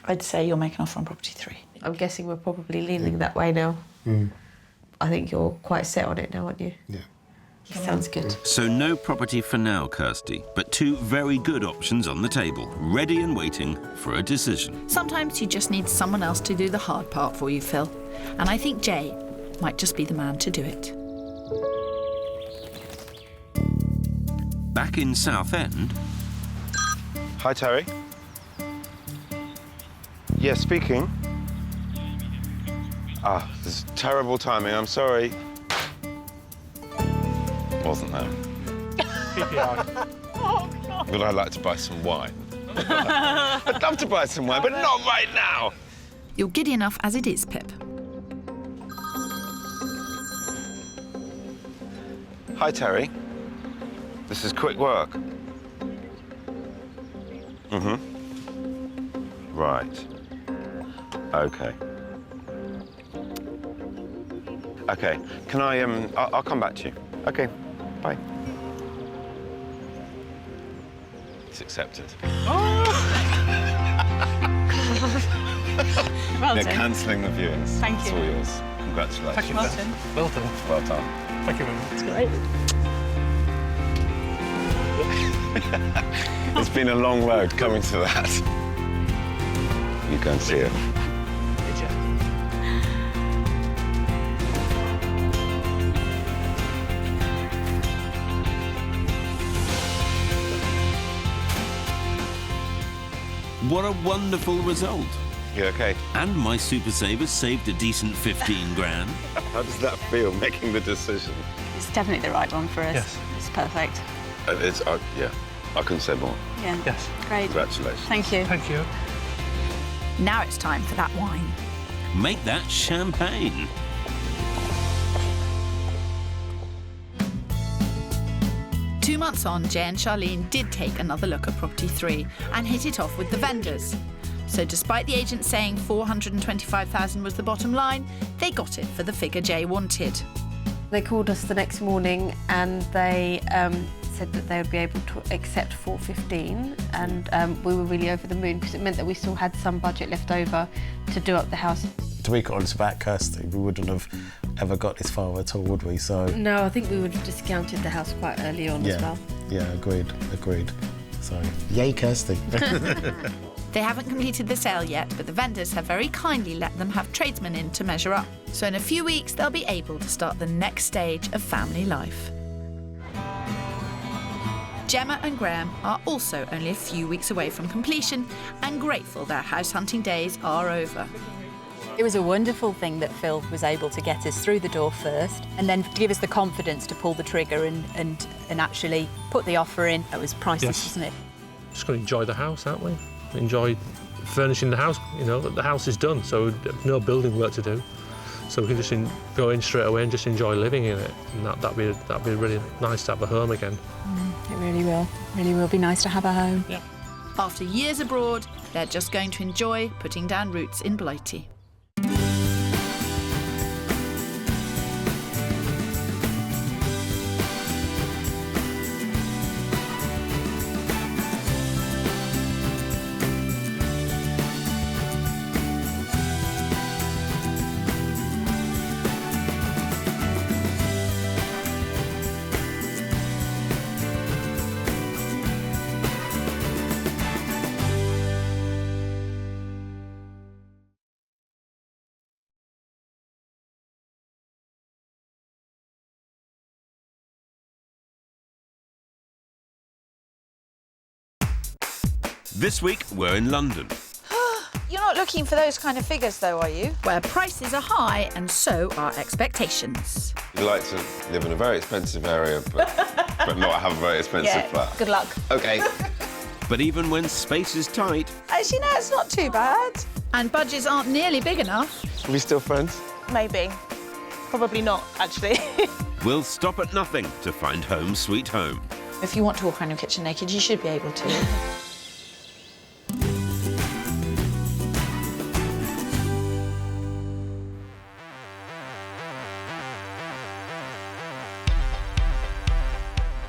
I'd say you'll make an offer on property 3. I'm guessing we're probably leaning that way now. I think you're quite set on it now, aren't you? Yeah. Sounds good. So no property for now, Kirstie, but 2 very good options on the table, ready and waiting for a decision. Sometimes you just need someone else to do the hard part for you, Phil. And I think Jay might just be the man to do it. Back in Southend. Hi, Terry. Yes, speaking. Ah, this is terrible timing. I'm sorry. Wasn't there? Would I like to buy some wine? I'd love to buy some wine, but not right now. You're giddy enough as it is, Pip. Hi, Terry. This is quick work. Right. Okay. Okay. Can I, I'll come back to you. Okay. Bye. It's accepted. Well They're done. cancelling the viewings. Thank It's you. all yours. Congratulations. Thank you. Well done. Well done. Well done. Thank you very much. That's great. It's been a long road coming to that. You go and see it. What a wonderful result. You okay? And my super savers saved a decent 15 grand. How does that feel, making the decision? It's definitely the right one for us. Yes. It's perfect. It's, yeah, I couldn't say more. Yeah. Yes. Great. Congratulations. Thank you. Thank you. Now it's time for that wine. Make that champagne. Two months on, Jay and Charlene did take another look at property 3 and hit it off with the vendors. So despite the agent saying 425,000 was the bottom line, they got it for the figure Jay wanted. They called us the next morning and they said that they would be able to accept 415, and we were really over the moon because it meant that we still had some budget left over to do up the house. To be honest about Kirstie, we wouldn't have ever got this far at all, would we? So No, I think we would have discounted the house quite early on as well. Yeah, agreed. So, yay, Kirstie. They haven't completed the sale yet, but the vendors have very kindly let them have tradesmen in to measure up. So in a few weeks, they'll be able to start the next stage of family life. Gemma and Graham are also only a few weeks away from completion and grateful their house hunting days are over. It was a wonderful thing that Phil was able to get us through the door first and then to give us the confidence to pull the trigger and actually put the offer in. It was priceless, wasn't it? Just going to enjoy the house, aren't we? Enjoy furnishing the house. You know, the house is done, so no building work to do. So we can just go in straight away and just enjoy living in it. And that'd be really nice to have a home again. It really will. Really will be nice to have a home. Yeah. After years abroad, they're just going to enjoy putting down roots in Blighty. This week, we're in London. You're not looking for those kind of figures, though, are you? Where prices are high and so are expectations. You'd like to live in a very expensive area, but not have a very expensive flat. Good luck. OK. But even when space is tight... Actually, no, it's not too bad. And budgets aren't nearly big enough. Are we still friends? Maybe. Probably not, actually. We'll stop at nothing to find home sweet home. If you want to walk around your kitchen naked, you should be able to.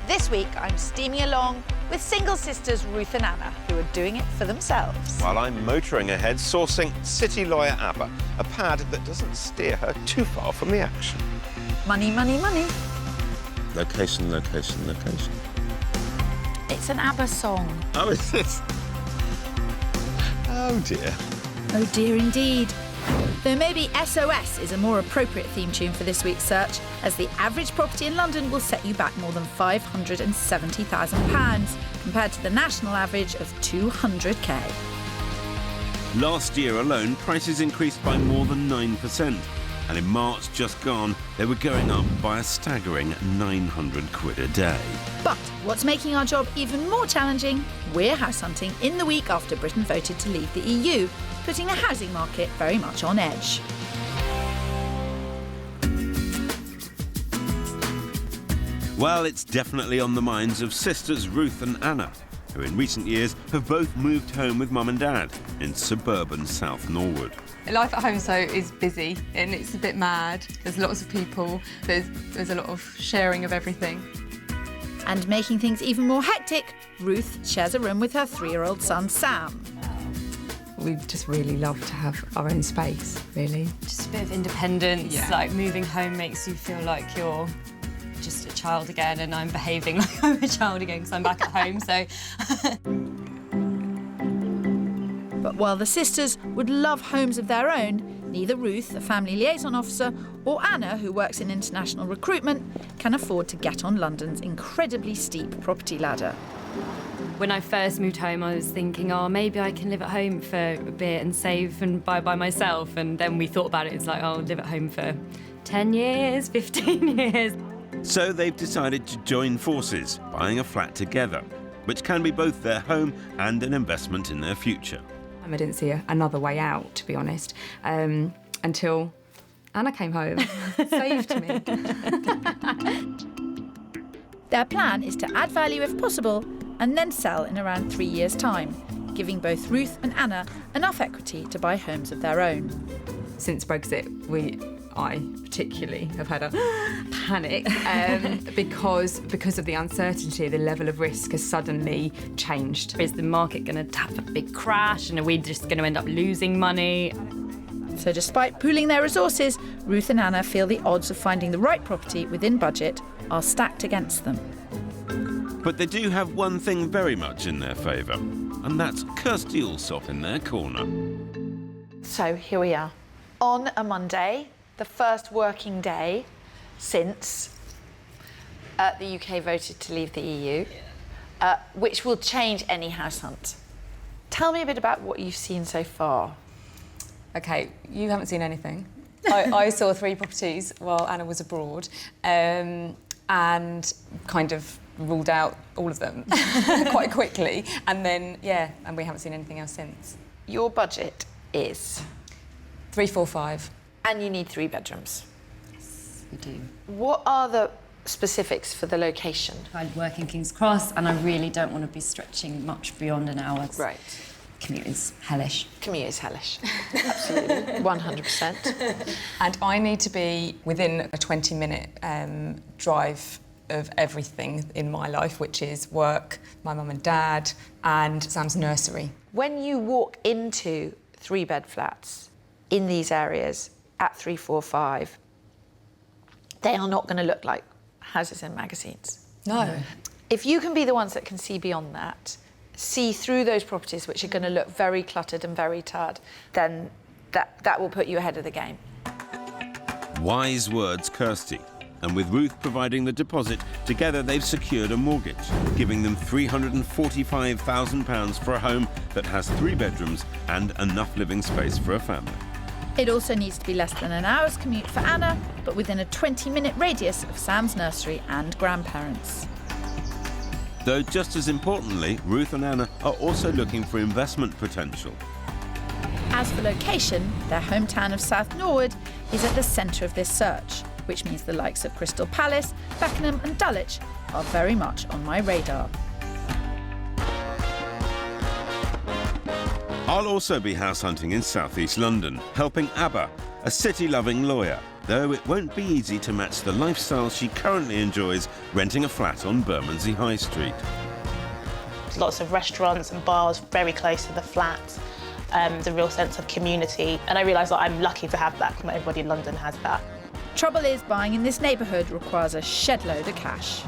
This week, I'm steaming along with single sisters Ruth and Anna, who are doing it for themselves. While I'm motoring ahead, sourcing City Lawyer ABBA, a pad that doesn't steer her too far from the action. Money, money, money. Location, location, location. It's an ABBA song. Oh, is this? Oh, dear. Oh dear indeed. Though maybe SOS is a more appropriate theme tune for this week's search, as the average property in London will set you back more than £570,000 compared to the national average of 200k. Last year alone, prices increased by more than 9%. And in March just gone, they were going up by a staggering 900 quid a day. But what's making our job even more challenging? We're house hunting in the week after Britain voted to leave the EU, putting the housing market very much on edge. Well, it's definitely on the minds of sisters Ruth and Anna, who in recent years have both moved home with mum and dad in suburban South Norwood. Life at home, so, is busy and it's a bit mad. There's lots of people, there's a lot of sharing of everything. And making things even more hectic, Ruth shares a room with her 3-year-old son, Sam. We just really love to have our own space, really. Just a bit of independence, like moving home makes you feel like you're just a child again, and I'm behaving like I'm a child again because I'm back at home, so... But while the sisters would love homes of their own, neither Ruth, the family liaison officer, or Anna, who works in international recruitment, can afford to get on London's incredibly steep property ladder. When I first moved home, I was thinking, oh, maybe I can live at home for a bit and save and buy by myself. And then we thought about it, it's like, oh, I'll live at home for 10 years, 15 years. So they've decided to join forces, buying a flat together, which can be both their home and an investment in their future. I didn't see another way out, to be honest, until Anna came home, saved me. Their plan is to add value if possible and then sell in around 3 years' time, giving both Ruth and Anna enough equity to buy homes of their own. Since Brexit, I particularly have had a panic because of the uncertainty. The level of risk has suddenly changed. Is the market going to have a big crash, and are we just going to end up losing money? So despite pooling their resources, Ruth and Anna feel the odds of finding the right property within budget are stacked against them. But they do have one thing very much in their favour, and that's Kirstie Allsop in their corner. So here we are. On a Monday, the first working day since the UK voted to leave the EU, which will change any house hunt. Tell me a bit about what you've seen so far. OK, you haven't seen anything. I saw 3 properties while Anna was abroad and kind of ruled out all of them quite quickly. And then, yeah, and we haven't seen anything else since. Your budget is? 345. And you need 3 bedrooms? Yes, we do. What are the specifics for the location? I work in King's Cross, and I really don't want to be stretching much beyond an hour. Right. Commute is hellish. Commute is hellish. Absolutely, 100%. And I need to be within a 20-minute drive of everything in my life, which is work, my mum and dad, and Sam's nursery. When you walk into 3-bed flats in these areas at 345, they are not going to look like houses in magazines. No. If you can be the ones that can see beyond that, see through those properties which are going to look very cluttered and very tired, then that will put you ahead of the game. Wise words, Kirstie. And with Ruth providing the deposit, together they've secured a mortgage, giving them £345,000 for a home that has 3 bedrooms and enough living space for a family. It also needs to be less than an hour's commute for Anna, but within a 20-minute radius of Sam's nursery and grandparents. Though just as importantly, Ruth and Anna are also looking for investment potential. As for location, their hometown of South Norwood is at the centre of this search, which means the likes of Crystal Palace, Beckenham and Dulwich are very much on my radar. I'll also be house hunting in southeast London, helping Abba, a city-loving lawyer, though it won't be easy to match the lifestyle she currently enjoys renting a flat on Bermondsey High Street. Lots of restaurants and bars very close to the flat. There's a real sense of community, and I realise that I'm lucky to have that. Not everybody in London has that. Trouble is, buying in this neighbourhood requires a shed load of cash.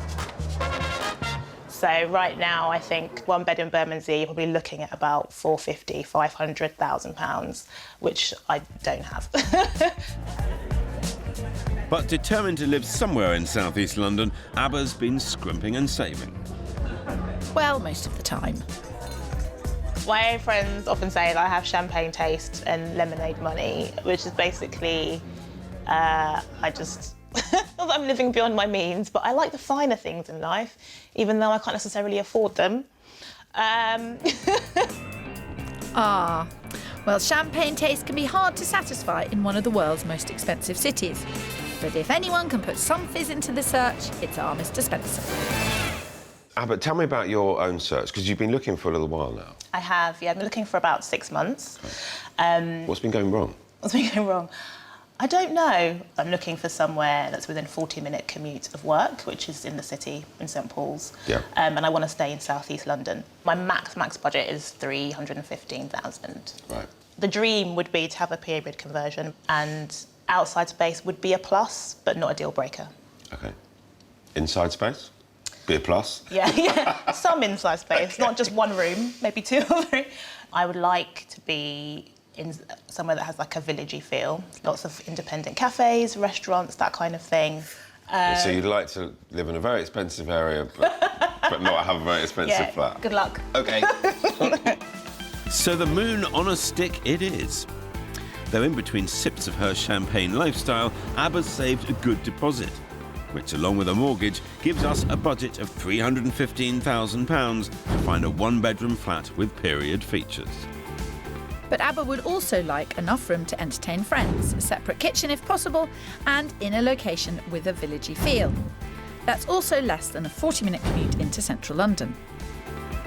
So right now, I think 1 bed in Bermondsey, you're probably looking at about £450,000, £500,000, which I don't have. But determined to live somewhere in southeast London, Abba's been scrimping and saving. Well, most of the time. My friends often say that I have champagne taste and lemonade money, which is basically, I'm living beyond my means, but I like the finer things in life, even though I can't necessarily afford them. Well, champagne taste can be hard to satisfy in one of the world's most expensive cities. But if anyone can put some fizz into the search, it's our Mr. Spencer. But tell me about your own search, because you've been looking for a little while now. I have, yeah. I've been looking for about 6 months. What's been going wrong? What's been going wrong? I don't know. I'm looking for somewhere that's within a 40-minute commute of work, which is in the city, in St Paul's. Yeah. And I want to stay in South East London. My max budget is £315,000. Right. The dream would be to have a period conversion, and outside space would be a plus, but not a deal breaker. OK. Inside space? Be a plus? Yeah. Some inside space, not just one room, maybe 2 or 3. I would like to be in somewhere that has like a villagey feel. Lots of independent cafes, restaurants, that kind of thing. So you'd like to live in a very expensive area, but not have a very expensive flat? Good luck. OK. So the moon on a stick it is. Though in between sips of her champagne lifestyle, Abba's saved a good deposit, which, along with a mortgage, gives us a budget of £315,000 to find a one-bedroom flat with period features. But Abba would also like enough room to entertain friends, a separate kitchen if possible, and in a location with a villagey feel. That's also less than a 40-minute commute into central London.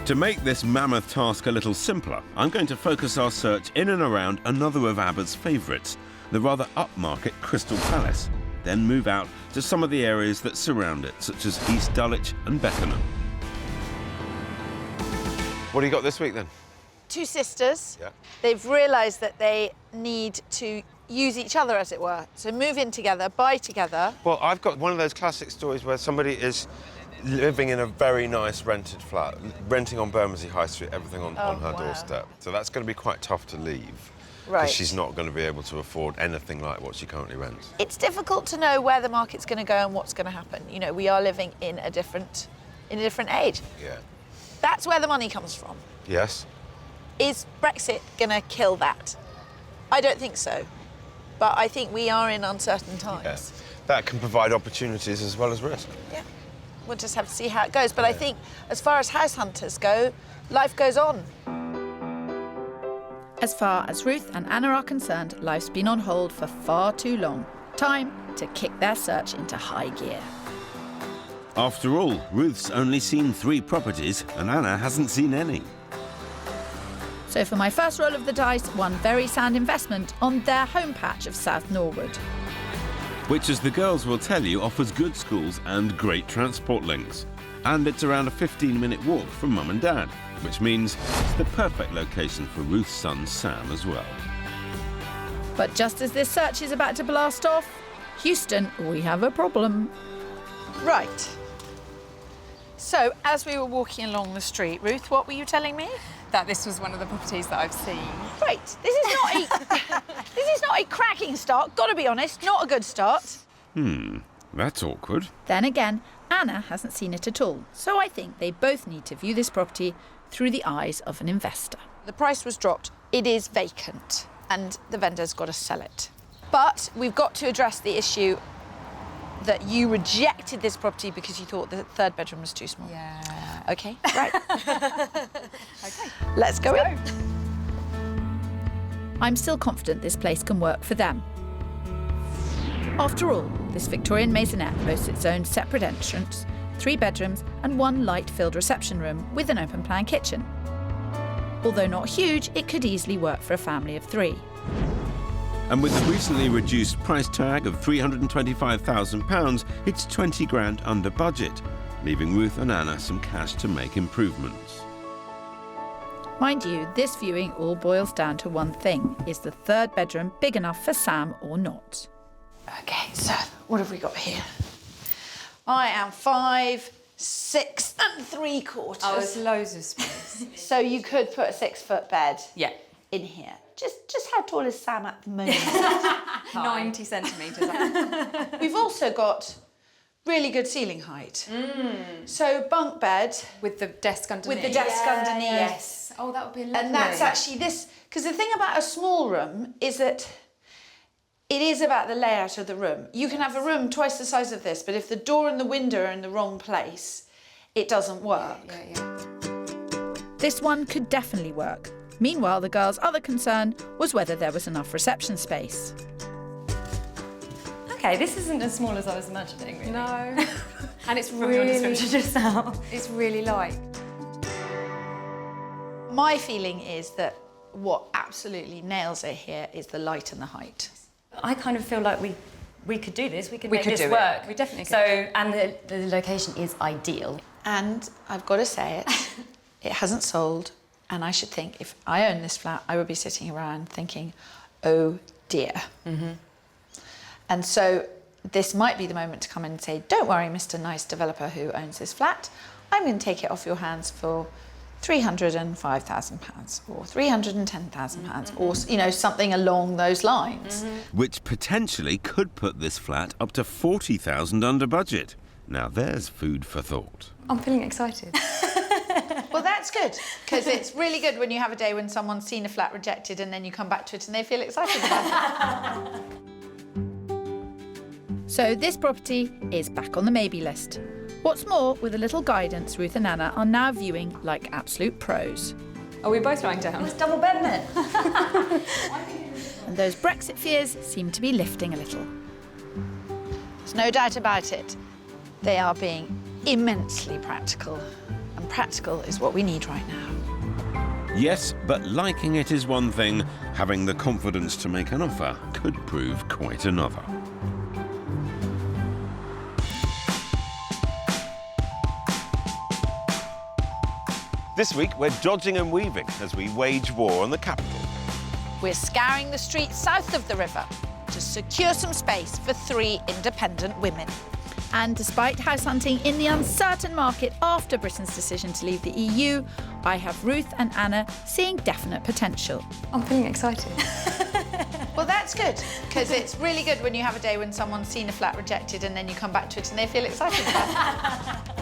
To make this mammoth task a little simpler, I'm going to focus our search in and around another of Abba's favourites, the rather upmarket Crystal Palace, then move out to some of the areas that surround it, such as East Dulwich and Beckenham. What do you got this week, then? 2 sisters. Yeah. They've realised that they need to use each other, as it were. So move in together, buy together. Well, I've got one of those classic stories where somebody is living in a very nice rented flat, renting on Bermondsey High Street, everything on her doorstep. So that's going to be quite tough to leave. Right. Because she's not going to be able to afford anything like what she currently rents. It's difficult to know where the market's going to go and what's going to happen. You know, we are living in a different age. Yeah. That's where the money comes from. Yes? Is Brexit going to kill that? I don't think so. But I think we are in uncertain times. Yeah. That can provide opportunities as well as risk. Yeah. We'll just have to see how it goes. But I think as far as house hunters go, life goes on. As far as Ruth and Anna are concerned, life's been on hold for far too long. Time to kick their search into high gear. After all, Ruth's only seen 3 properties and Anna hasn't seen any. So for my first roll of the dice, one very sound investment on their home patch of South Norwood. Which, as the girls will tell you, offers good schools and great transport links. And it's around a 15-minute walk from Mum and Dad, which means it's the perfect location for Ruth's son Sam as well. But just as this search is about to blast off, Houston, we have a problem. Right. So, as we were walking along the street, Ruth, what were you telling me? That this was one of the properties that I've seen. Right. This is not a cracking start. Got to be honest, not a good start. That's awkward. Then again, Anna hasn't seen it at all, so I think they both need to view this property through the eyes of an investor. The price was dropped. It is vacant, and the vendor's got to sell it. But we've got to address the issue that you rejected this property because you thought the 3rd bedroom was too small. Yeah. OK, right. OK. Let's go in. I'm still confident this place can work for them. After all, this Victorian maisonette boasts its own separate entrance, 3 bedrooms and 1 light-filled reception room with an open-plan kitchen. Although not huge, it could easily work for a family of 3. And with the recently reduced price tag of £325,000, it's 20 grand under budget, leaving Ruth and Anna some cash to make improvements. Mind you, this viewing all boils down to one thing. Is the 3rd bedroom big enough for Sam or not? OK, so what have we got here? I am 5, 6 and 3/4. Oh, there's loads of space. So you could put a 6-foot bed in here. Just how tall is Sam at the moment? 90 centimetres. We've also got really good ceiling height. So bunk bed. With the desk underneath. With the desk underneath. Yes. Oh, that would be lovely. And that's actually this, because the thing about a small room is that it is about the layout of the room. You can have a room twice the size of this, but if the door and the window are in the wrong place, it doesn't work. This one could definitely work. Meanwhile, the girls' other concern was whether there was enough reception space. Okay, this isn't as small as I was imagining, really. No. And it's From your really... description just now. It's really light. My feeling is that what absolutely nails it here is the light and the height. I kind of feel like we could do this. We could We make could this do it. work. We definitely could. So, and the location is ideal. And I've got to say it, it hasn't sold. And I should think, if I owned this flat, I would be sitting around thinking, oh dear. And so this might be the moment to come in and say, don't worry, Mr. Nice developer who owns this flat, I'm going to take it off your hands for £305,000 or £310,000 or, you know, something along those lines. Which potentially could put this flat up to £40,000 under budget. Now there's food for thought. I'm feeling excited. Well, that's good, because it's really good when you have a day when someone's seen a flat rejected and then you come back to it and they feel excited about it. So this property is back on the maybe list. What's more, with a little guidance, Ruth and Anna are now viewing like absolute pros. Are we both lying down? It's double bed, isn't it? And those Brexit fears seem to be lifting a little. There's no doubt about it. They are being immensely practical, and practical is what we need right now. Yes, but liking it is one thing. Having the confidence to make an offer could prove quite another. This week, we're dodging and weaving as we wage war on the capital. We're scouring the streets south of the river to secure some space for 3 independent women. And despite house hunting in the uncertain market after Britain's decision to leave the EU, I have Ruth and Anna seeing definite potential. I'm feeling excited. Well, that's good, because it's really good when you have a day when someone's seen a flat rejected and then you come back to it and they feel excited about it.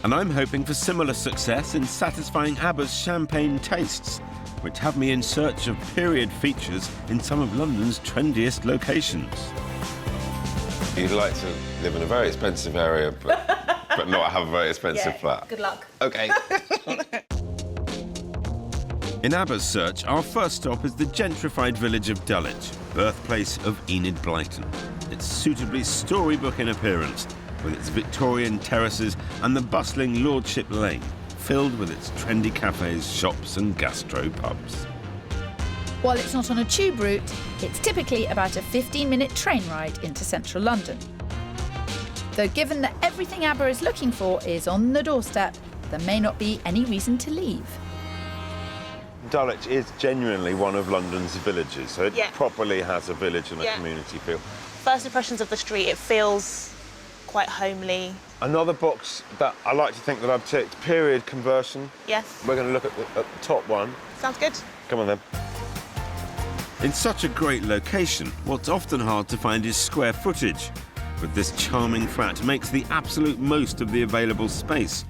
And I'm hoping for similar success in satisfying ABBA's champagne tastes, which have me in search of period features in some of London's trendiest locations. You'd like to live in a very expensive area, but not have a very expensive flat. Good luck. OK. In ABBA's search, our first stop is the gentrified village of Dulwich, birthplace of Enid Blyton. It's suitably storybook in appearance, with its Victorian terraces and the bustling Lordship Lane, filled with its trendy cafes, shops and gastro pubs. While it's not on a tube route, it's typically about a 15-minute train ride into central London. Though given that everything ABBA is looking for is on the doorstep, there may not be any reason to leave. Dulwich is genuinely one of London's villages, so it properly has a village and a community feel. First impressions of the street, it feels quite homely. Another box that I like to think that I've ticked, period conversion. Yes. We're going to look at the top one. Sounds good. Come on then. In such a great location, what's often hard to find is square footage. But this charming flat makes the absolute most of the available space,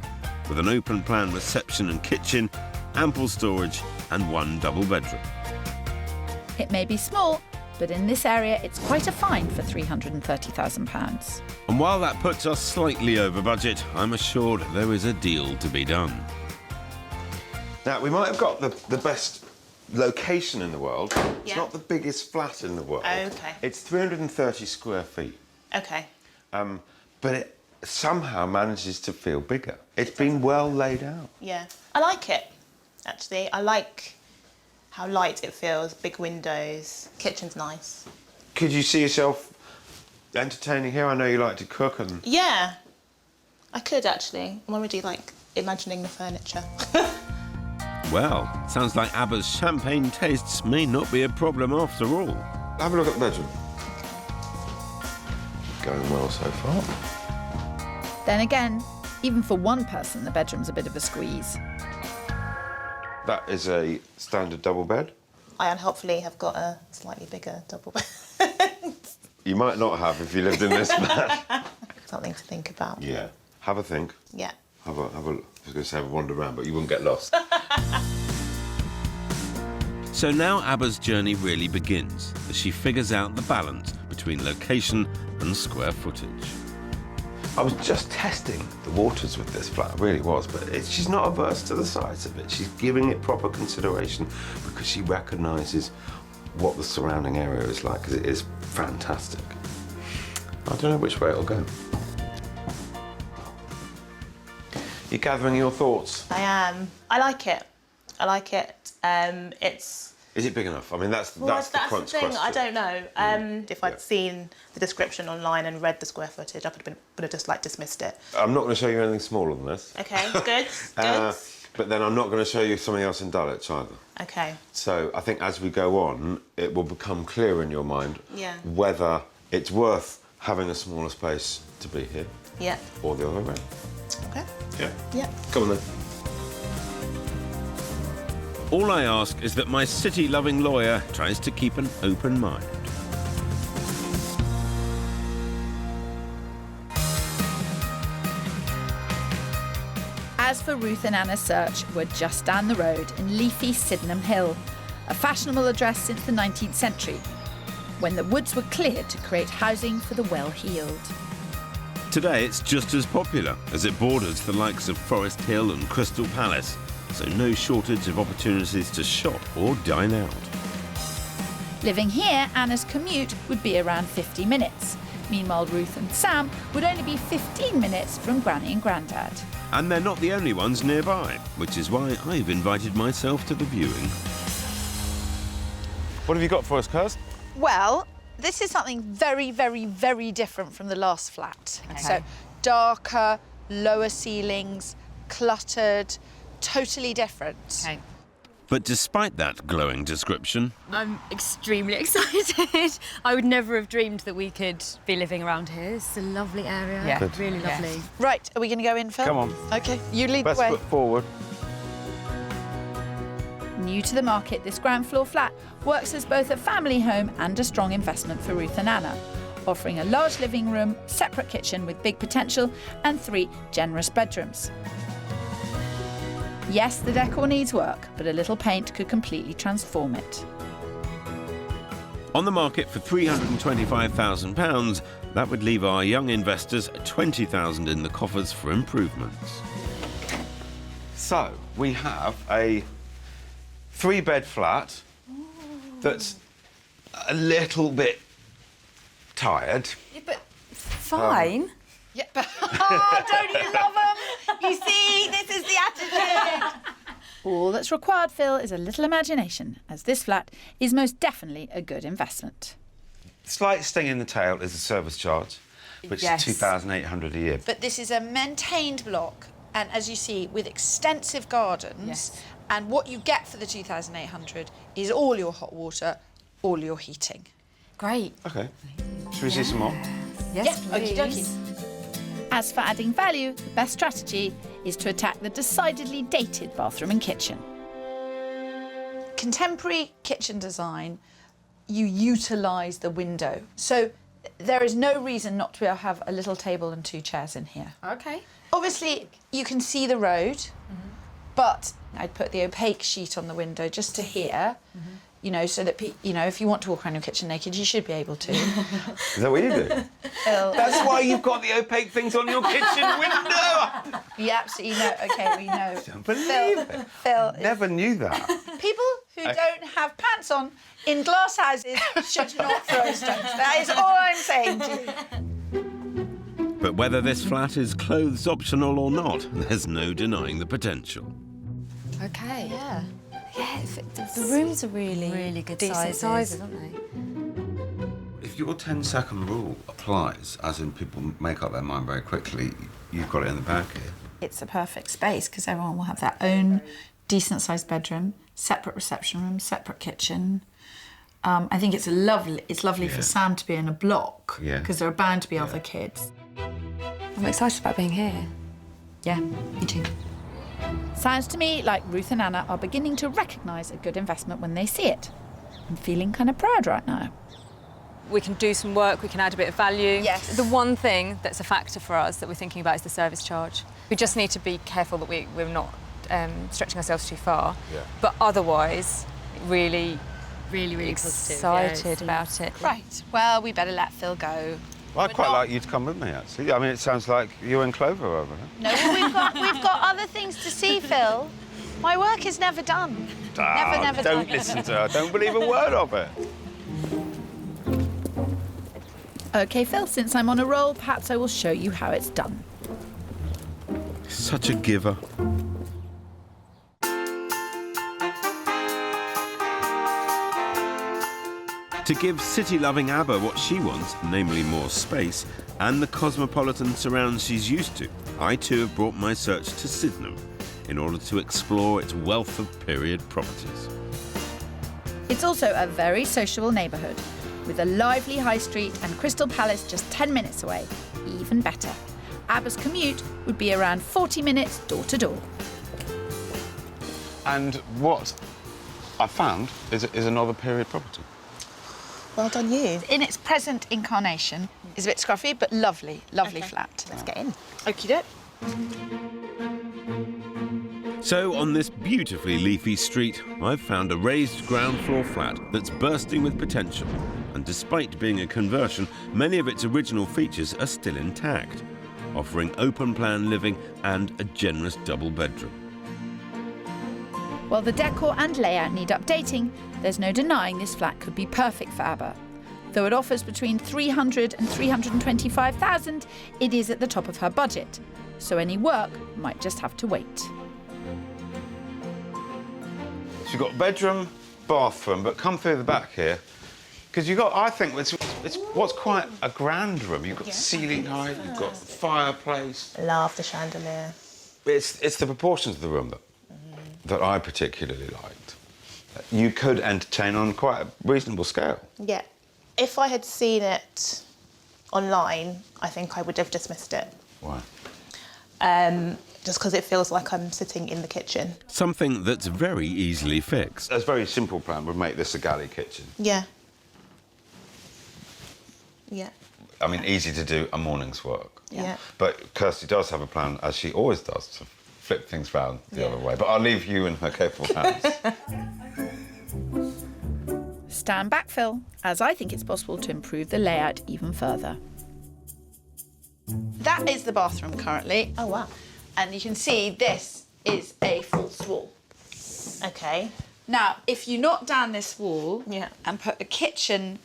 with an open plan reception and kitchen, ample storage and 1 double bedroom. It may be small, but in this area it's quite a find for £330,000. And while that puts us slightly over budget, I'm assured there is a deal to be done. Now, we might have got the best location in the world. It's not the biggest flat in the world. Okay. It's 330 square feet. Okay. But it somehow manages to feel bigger. It's been well laid out. Yeah. I like it, actually. I like how light it feels, big windows. Kitchen's nice. Could you see yourself entertaining here? I know you like to cook and... Yeah, I could, actually. I'm already, like, imagining the furniture. Well, sounds like ABBA's champagne tastes may not be a problem after all. Have a look at the bedroom. Going well so far. Then again, even for one person, the bedroom's a bit of a squeeze. That is a standard double bed. I unhelpfully have got a slightly bigger double bed. You might not have if you lived in this flat. Something to think about. Yeah. Have a think. Yeah. I was going to say have a wander around, but you wouldn't get lost. So now ABBA's journey really begins as she figures out the balance between location and square footage. I was just testing the waters with this flat, I really was, but she's not averse to the size of it. She's giving it proper consideration because she recognises what the surrounding area is like, because it is fantastic. I don't know which way it'll go. You're gathering your thoughts? I am. I like it. I like it. Is it big enough? I mean, that's the crunch thing. question. I don't know. If I'd seen the description online and read the square footage, I would have just like dismissed it. I'm not going to show you anything smaller than this. Okay, good, good. But then I'm not going to show you something else in Dulwich either. Okay. So I think as we go on, it will become clear in your mind Yeah. whether it's worth having a smaller space to be here. Yeah. Or the other way around. Okay. Yeah. Yeah. Come on then. All I ask is that my city-loving lawyer tries to keep an open mind. As for Ruth and Anna's search, we're just down the road in leafy Sydenham Hill, a fashionable address since the 19th century, when the woods were cleared to create housing for the well-heeled. Today it's just as popular, as it borders the likes of Forest Hill and Crystal Palace, so no shortage of opportunities to shop or dine out. Living here, Anna's commute would be around 50 minutes. Meanwhile, Ruth and Sam would only be 15 minutes from Granny and Grandad. And they're not the only ones nearby, which is why I've invited myself to the viewing. What have you got for us, Kirstie? Well, this is something very, very, very different from the last flat. Okay. So darker, lower ceilings, cluttered, totally different. Okay. But despite that glowing description, I'm extremely excited. I would never have dreamed that we could be living around here. It's a lovely area. Yeah. Good. Really lovely. Yes. Right, are we going to go in, Phil? Come on. OK, you lead Best the way. foot forward. New to the market, this ground floor flat works as both a family home and a strong investment for Ruth and Anna, offering a large living room, separate kitchen with big potential, and 3 generous bedrooms. Yes, the decor needs work, but a little paint could completely transform it. on the market for £325,000, that would leave our young investors £20,000 in the coffers for improvements. So, we have a 3-bed flat that's a little bit tired. Yeah, but fine. Yeah, but oh, don't you love them? You see, this is the attitude. All that's required, Phil, is a little imagination, as this flat is most definitely a good investment. Slight sting in the tail is the service charge, which Yes. is $2,800 a year. But this is a maintained block, and as you see, with extensive gardens. Yes. And what you get for the $2,800 is all your hot water, all your heating. Great. OK. Should we see some more? Yes, okie dokies. As for adding value, the best strategy is to attack the decidedly dated bathroom and kitchen. Contemporary kitchen design, you utilise the window. So there is no reason not to be able to have a little table and 2 chairs in here. Okay. Obviously, you can see the road, but I'd put the opaque sheet on the window just to here, you know, so that, you know, if you want to walk around your kitchen naked, you should be able to. Is that what you do? That's why you've got the opaque things on your kitchen window! You absolutely know. OK, we know. Don't believe it. Phil, Never knew that. people who don't have pants on in glass houses should not throw stones. That is all I'm saying to you. But whether this flat is clothes optional or not, there's no denying the potential. Okay. Yeah. Yeah, the rooms are really good decent sizes. aren't they? If your 10-second rule applies, as in people make up their mind very quickly, you've got it in the bag here. It's a perfect space because everyone will have their own decent-sized bedroom, separate reception room, separate kitchen. I think it's lovely for Sam to be in a block because there are bound to be other kids. I'm excited about being here. Yeah, me too. Sounds to me like Ruth and Anna are beginning to recognise a good investment when they see it. I'm feeling kind of proud right now. We can do some work, we can add a bit of value. Yes. The one thing that's a factor for us that we're thinking about is the service charge. We just need to be careful that we're not stretching ourselves too far. Yeah. But otherwise, really Really excited about it. Right, well, we better let Phil go. Well, I'd quite like you to come with me, actually. I mean, it sounds like you and Clover are over there. No, we've got other things to see, Phil. My work is never done. Never Don't done. listen to her. Don't believe a word of it. OK, Phil, since I'm on a roll, perhaps I will show you how it's done. Such a giver. To give city-loving ABBA what she wants, namely more space, and the cosmopolitan surrounds she's used to, I too have brought my search to Sydenham in order to explore its wealth of period properties. It's also a very sociable neighbourhood. With a lively high street and Crystal Palace just 10 minutes away, even better. ABBA's commute would be around 40 minutes door to door. And what I found is another period property. Well done you. In its present incarnation, is a bit scruffy, but lovely, lovely flat. Let's get in. Okie doke. So on this beautifully leafy street, I've found a raised ground floor flat that's bursting with potential. And despite being a conversion, many of its original features are still intact, offering open plan living and a generous double bedroom. While the decor and layout need updating, there's no denying this flat could be perfect for ABBA. Though it offers between $300,000 and $325,000, it is at the top of her budget, so any work might just have to wait. So you've got bedroom, bathroom, but come through the back here, because you've got, I think, it's what's quite a grand room. You've got ceiling height, you've got fireplace. Love the chandelier. It's the proportions of the room that I particularly liked. You could entertain on quite a reasonable scale. Yeah. If I had seen it online, I think I would have dismissed it. Why? Just because it feels like I'm sitting in the kitchen. Something that's very easily fixed. A very simple plan would make this a galley kitchen. Yeah. Yeah. I mean, easy to do a morning's work. Yeah. But Kirstie does have a plan, as she always does, to flip things round the other way. But I'll leave you in her capable hands. Stand back, Phil, as I think it's possible to improve the layout even further. That is the bathroom currently. Oh, wow. And you can see this is a false wall. Okay. Now, if you knock down this wall and put a kitchen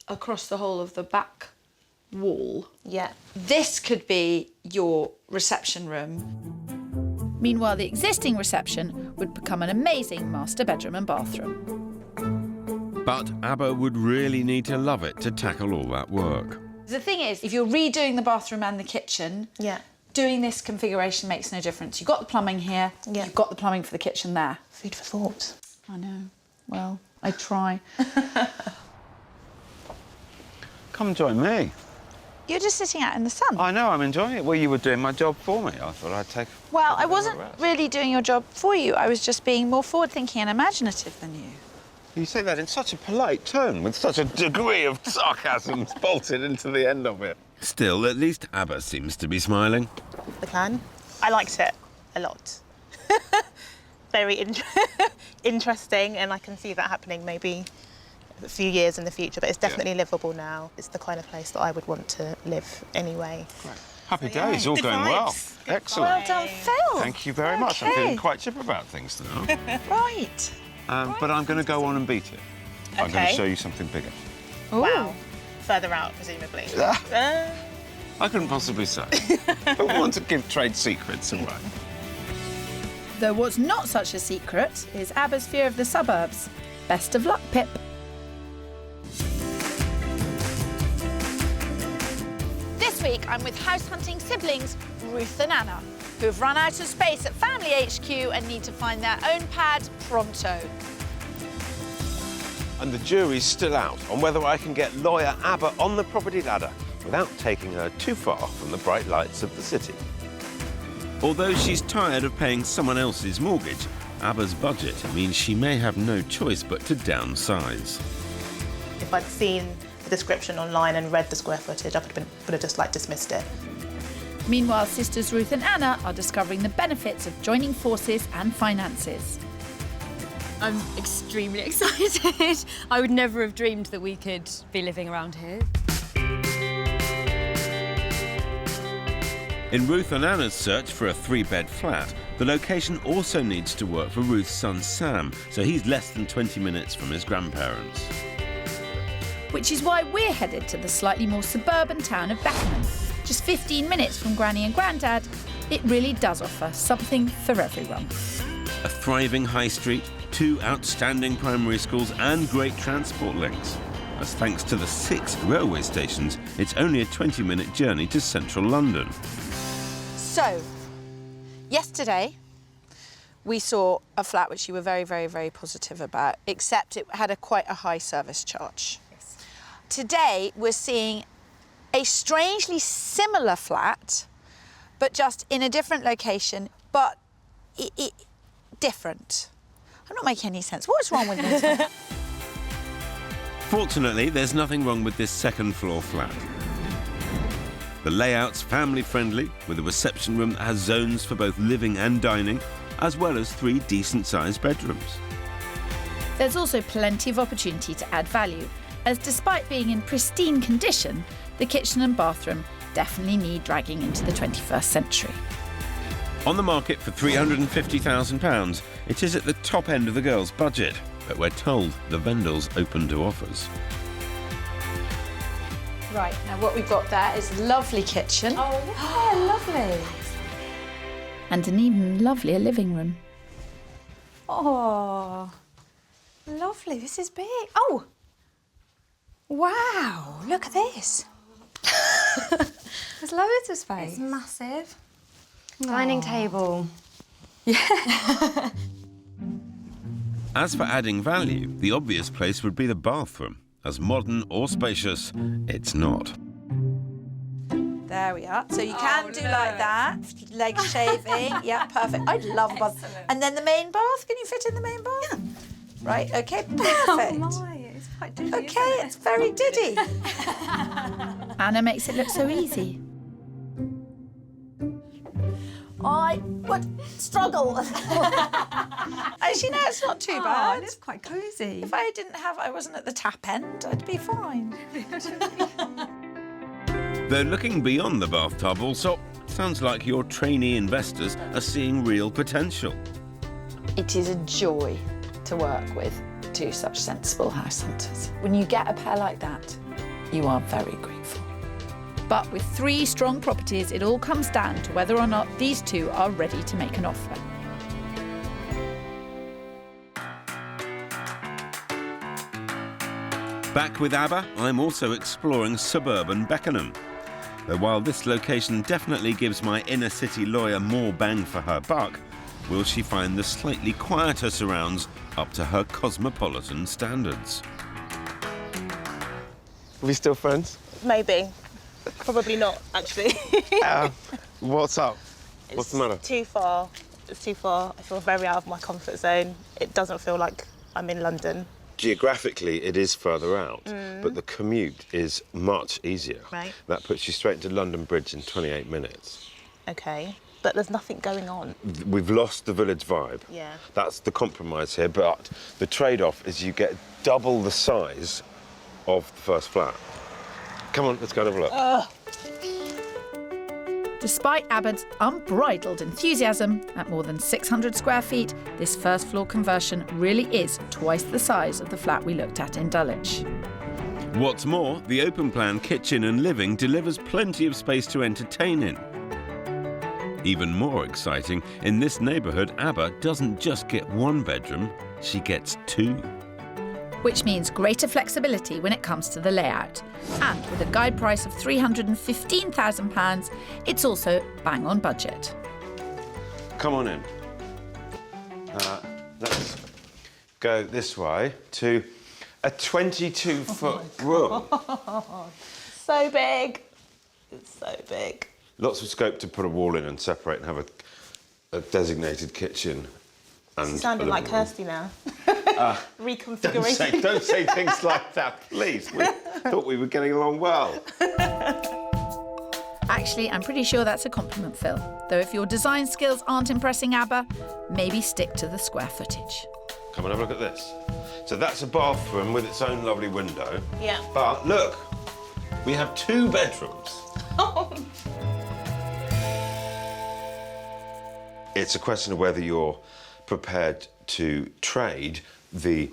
across the whole of the back wall, this could be your reception room. Meanwhile, the existing reception would become an amazing master bedroom and bathroom. But ABBA would really need to love it to tackle all that work. The thing is, if you're redoing the bathroom and the kitchen, doing this configuration makes no difference. You've got the plumbing here, you've got the plumbing for the kitchen there. Food for thought. I know. Well, I try. Come join me. You're just sitting out in the sun. I know, I'm enjoying it. Well, you were doing my job for me. I thought I'd take... Well, I wasn't really doing your job for you. I was just being more forward-thinking and imaginative than you. You say that in such a polite tone, with such a degree of sarcasm bolted into the end of it. Still, at least ABBA seems to be smiling. The plan? I liked it a lot. Very interesting, and I can see that happening maybe a few years in the future, but it's definitely livable now. It's the kind of place that I would want to live anyway. Great. Happy days, all Good going vibes. well. Good Excellent. Well done, Phil. Thank you very much. I'm feeling quite chipper about things now. Right. But I'm going to go on and beat it. I'm going to Okay. show you something bigger. Wow. Further out, presumably. I couldn't possibly say. I don't want to give trade secrets away. Though what's not such a secret is ABBA's fear of the suburbs. Best of luck, Pip. This week, I'm with house hunting siblings Ruth and Anna, who have run out of space at Family HQ and need to find their own pad pronto. And the jury's still out on whether I can get lawyer ABBA on the property ladder without taking her too far from the bright lights of the city. Although she's tired of paying someone else's mortgage, ABBA's budget means she may have no choice but to downsize. If I'd seen the description online and read the square footage, I would have just dismissed it. Meanwhile, sisters Ruth and Anna are discovering the benefits of joining forces and finances. I'm extremely excited. I would never have dreamed that we could be living around here. In Ruth and Anna's search for a 3-bed flat, the location also needs to work for Ruth's son Sam, so he's less than 20 minutes from his grandparents. Which is why we're headed to the slightly more suburban town of Beckenham. Just 15 minutes from Granny and Grandad, it really does offer something for everyone. A thriving high street, 2 outstanding primary schools and great transport links. As thanks to the 6 railway stations, it's only a 20-minute journey to central London. So, yesterday, we saw a flat which you were very, very, very positive about, except it had quite a high service charge. Yes. Today, we're seeing a strangely similar flat, but just in a different location, but different. I'm not making any sense. What's wrong with this? Fortunately, there's nothing wrong with this second floor flat. The layout's family-friendly, with a reception room that has zones for both living and dining, as well as 3 decent-sized bedrooms. There's also plenty of opportunity to add value, as despite being in pristine condition, the kitchen and bathroom definitely need dragging into the 21st century. On the market for £350,000, it is at the top end of the girls' budget, but we're told the vendor's open to offers. Right, now what we've got there is a lovely kitchen. Oh, yeah, lovely. And an even lovelier living room. Oh, lovely. This is big. Oh, wow, look at this. There's loads of space. It's massive. Dining table. Yeah. As for adding value, the obvious place would be the bathroom. As modern or spacious, it's not. There we are. So you can do like that. Leg shaving. Yeah, perfect. I'd love a bath. And then the main bath. Can you fit in the main bath? Yeah. Right, okay, perfect. Oh my, it's quite diddy. Okay, it's very diddy. Anna makes it look so easy. I would struggle. Actually, no, it's not too bad. It's quite cosy. If I wasn't at the tap end, I'd be fine. Though looking beyond the bathtub also, sounds like your trainee investors are seeing real potential. It is a joy to work with 2 such sensible house hunters. When you get a pair like that, you are very grateful. But with 3 strong properties, it all comes down to whether or not these 2 are ready to make an offer. Back with ABBA, I'm also exploring suburban Beckenham. Though while this location definitely gives my inner city lawyer more bang for her buck, will she find the slightly quieter surrounds up to her cosmopolitan standards? Are we still friends? Maybe. Probably not, actually. What's up? What's the matter? Too far. It's too far. I feel very out of my comfort zone. It doesn't feel like I'm in London. Geographically, it is further out, but the commute is much easier. Right. That puts you straight into London Bridge in 28 minutes. Okay. But there's nothing going on. We've lost the village vibe. Yeah. That's the compromise here, but the trade-off is you get double the size of the first flat. Come on, let's go and have a look. Despite Abbott's unbridled enthusiasm, at more than 600 square feet, this first floor conversion really is twice the size of the flat we looked at in Dulwich. What's more, the open plan kitchen and living delivers plenty of space to entertain in. Even more exciting, in this neighbourhood, ABBA doesn't just get 1 bedroom, she gets 2. Which means greater flexibility when it comes to the layout. And with a guide price of £315,000, it's also bang on budget. Come on in. Let's go this way to a 22-foot room. So big. It's so big. Lots of scope to put a wall in and separate and have a designated kitchen. And You sounded like Kirstie now. Reconfiguration. Don't say things like that, please. We thought we were getting along well. Actually, I'm pretty sure that's a compliment, Phil. Though if your design skills aren't impressing ABBA, maybe stick to the square footage. Come and have a look at this. So that's a bathroom with its own lovely window. Yeah. But look, we have 2 bedrooms. It's a question of whether you're prepared to trade the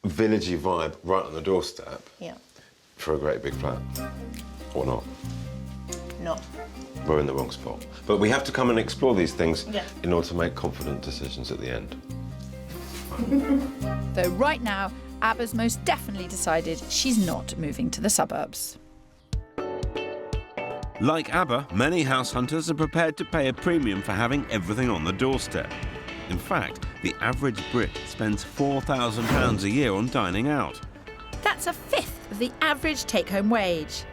villagey vibe right on the doorstep for a great big flat, or not. No. We're in the wrong spot. But we have to come and explore these things Yeah. in order to make confident decisions at the end. Though right now, ABBA's most definitely decided she's not moving to the suburbs. Like ABBA, many house hunters are prepared to pay a premium for having everything on the doorstep. In fact, the average Brit spends £4,000 a year on dining out. That's a fifth of the average take-home wage.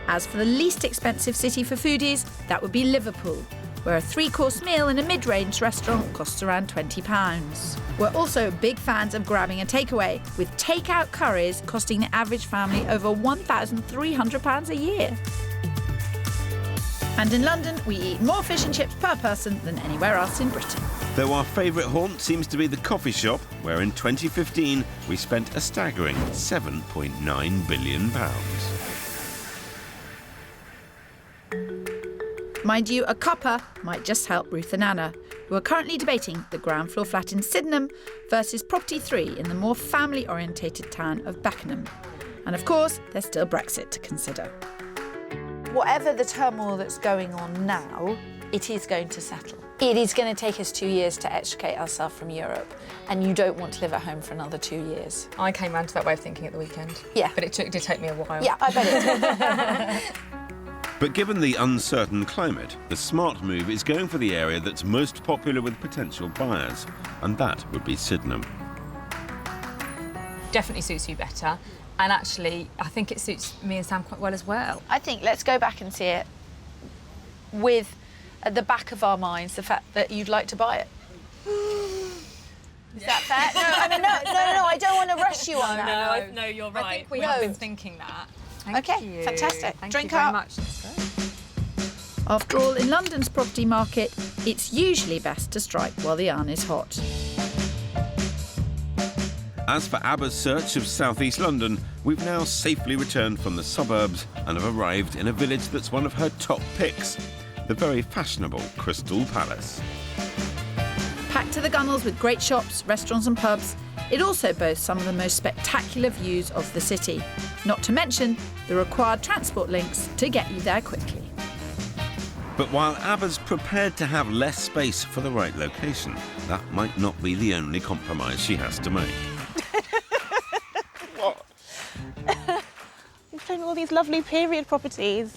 As for the least expensive city for foodies, that would be Liverpool, where a 3-course meal in a mid-range restaurant costs around £20. We're also big fans of grabbing a takeaway, with take-out curries costing the average family over £1,300 a year. And in London, we eat more fish and chips per person than anywhere else in Britain. Though our favourite haunt seems to be the coffee shop, where in 2015 we spent a staggering £7.9 billion. Mind you, a cuppa might just help Ruth and Anna, who are currently debating the ground floor flat in Sydenham versus property 3 in the more family-orientated town of Beckenham. And of course, there's still Brexit to consider. Whatever the turmoil that's going on now, it is going to settle. It is going to take us 2 years to extricate ourselves from Europe, and you don't want to live at home for another 2 years. I came round to that way of thinking at the weekend. Yeah. But it did take me a while. Yeah, I bet it did. But given the uncertain climate, the smart move is going for the area that's most popular with potential buyers, and that would be Sydenham. Definitely suits you better, and actually, I think it suits me and Sam quite well as well. I think let's go back and see it with, at the back of our minds, the fact that you'd like to buy it. Is that fair? No, I mean, no, I don't want to rush you on that. No, you're right. I think we have been thinking that. Thank you. Fantastic. Thank Drink you very up. much. That's great. After all, in London's property market, it's usually best to strike while the iron is hot. As for Abba's search of southeast London, we've now safely returned from the suburbs and have arrived in a village that's one of her top picks, the very fashionable Crystal Palace. Packed to the gunnels with great shops, restaurants and pubs, it also boasts some of the most spectacular views of the city, not to mention the required transport links to get you there quickly. But while Abba's prepared to have less space for the right location, that might not be the only compromise she has to make. What? You've shown all these lovely period properties,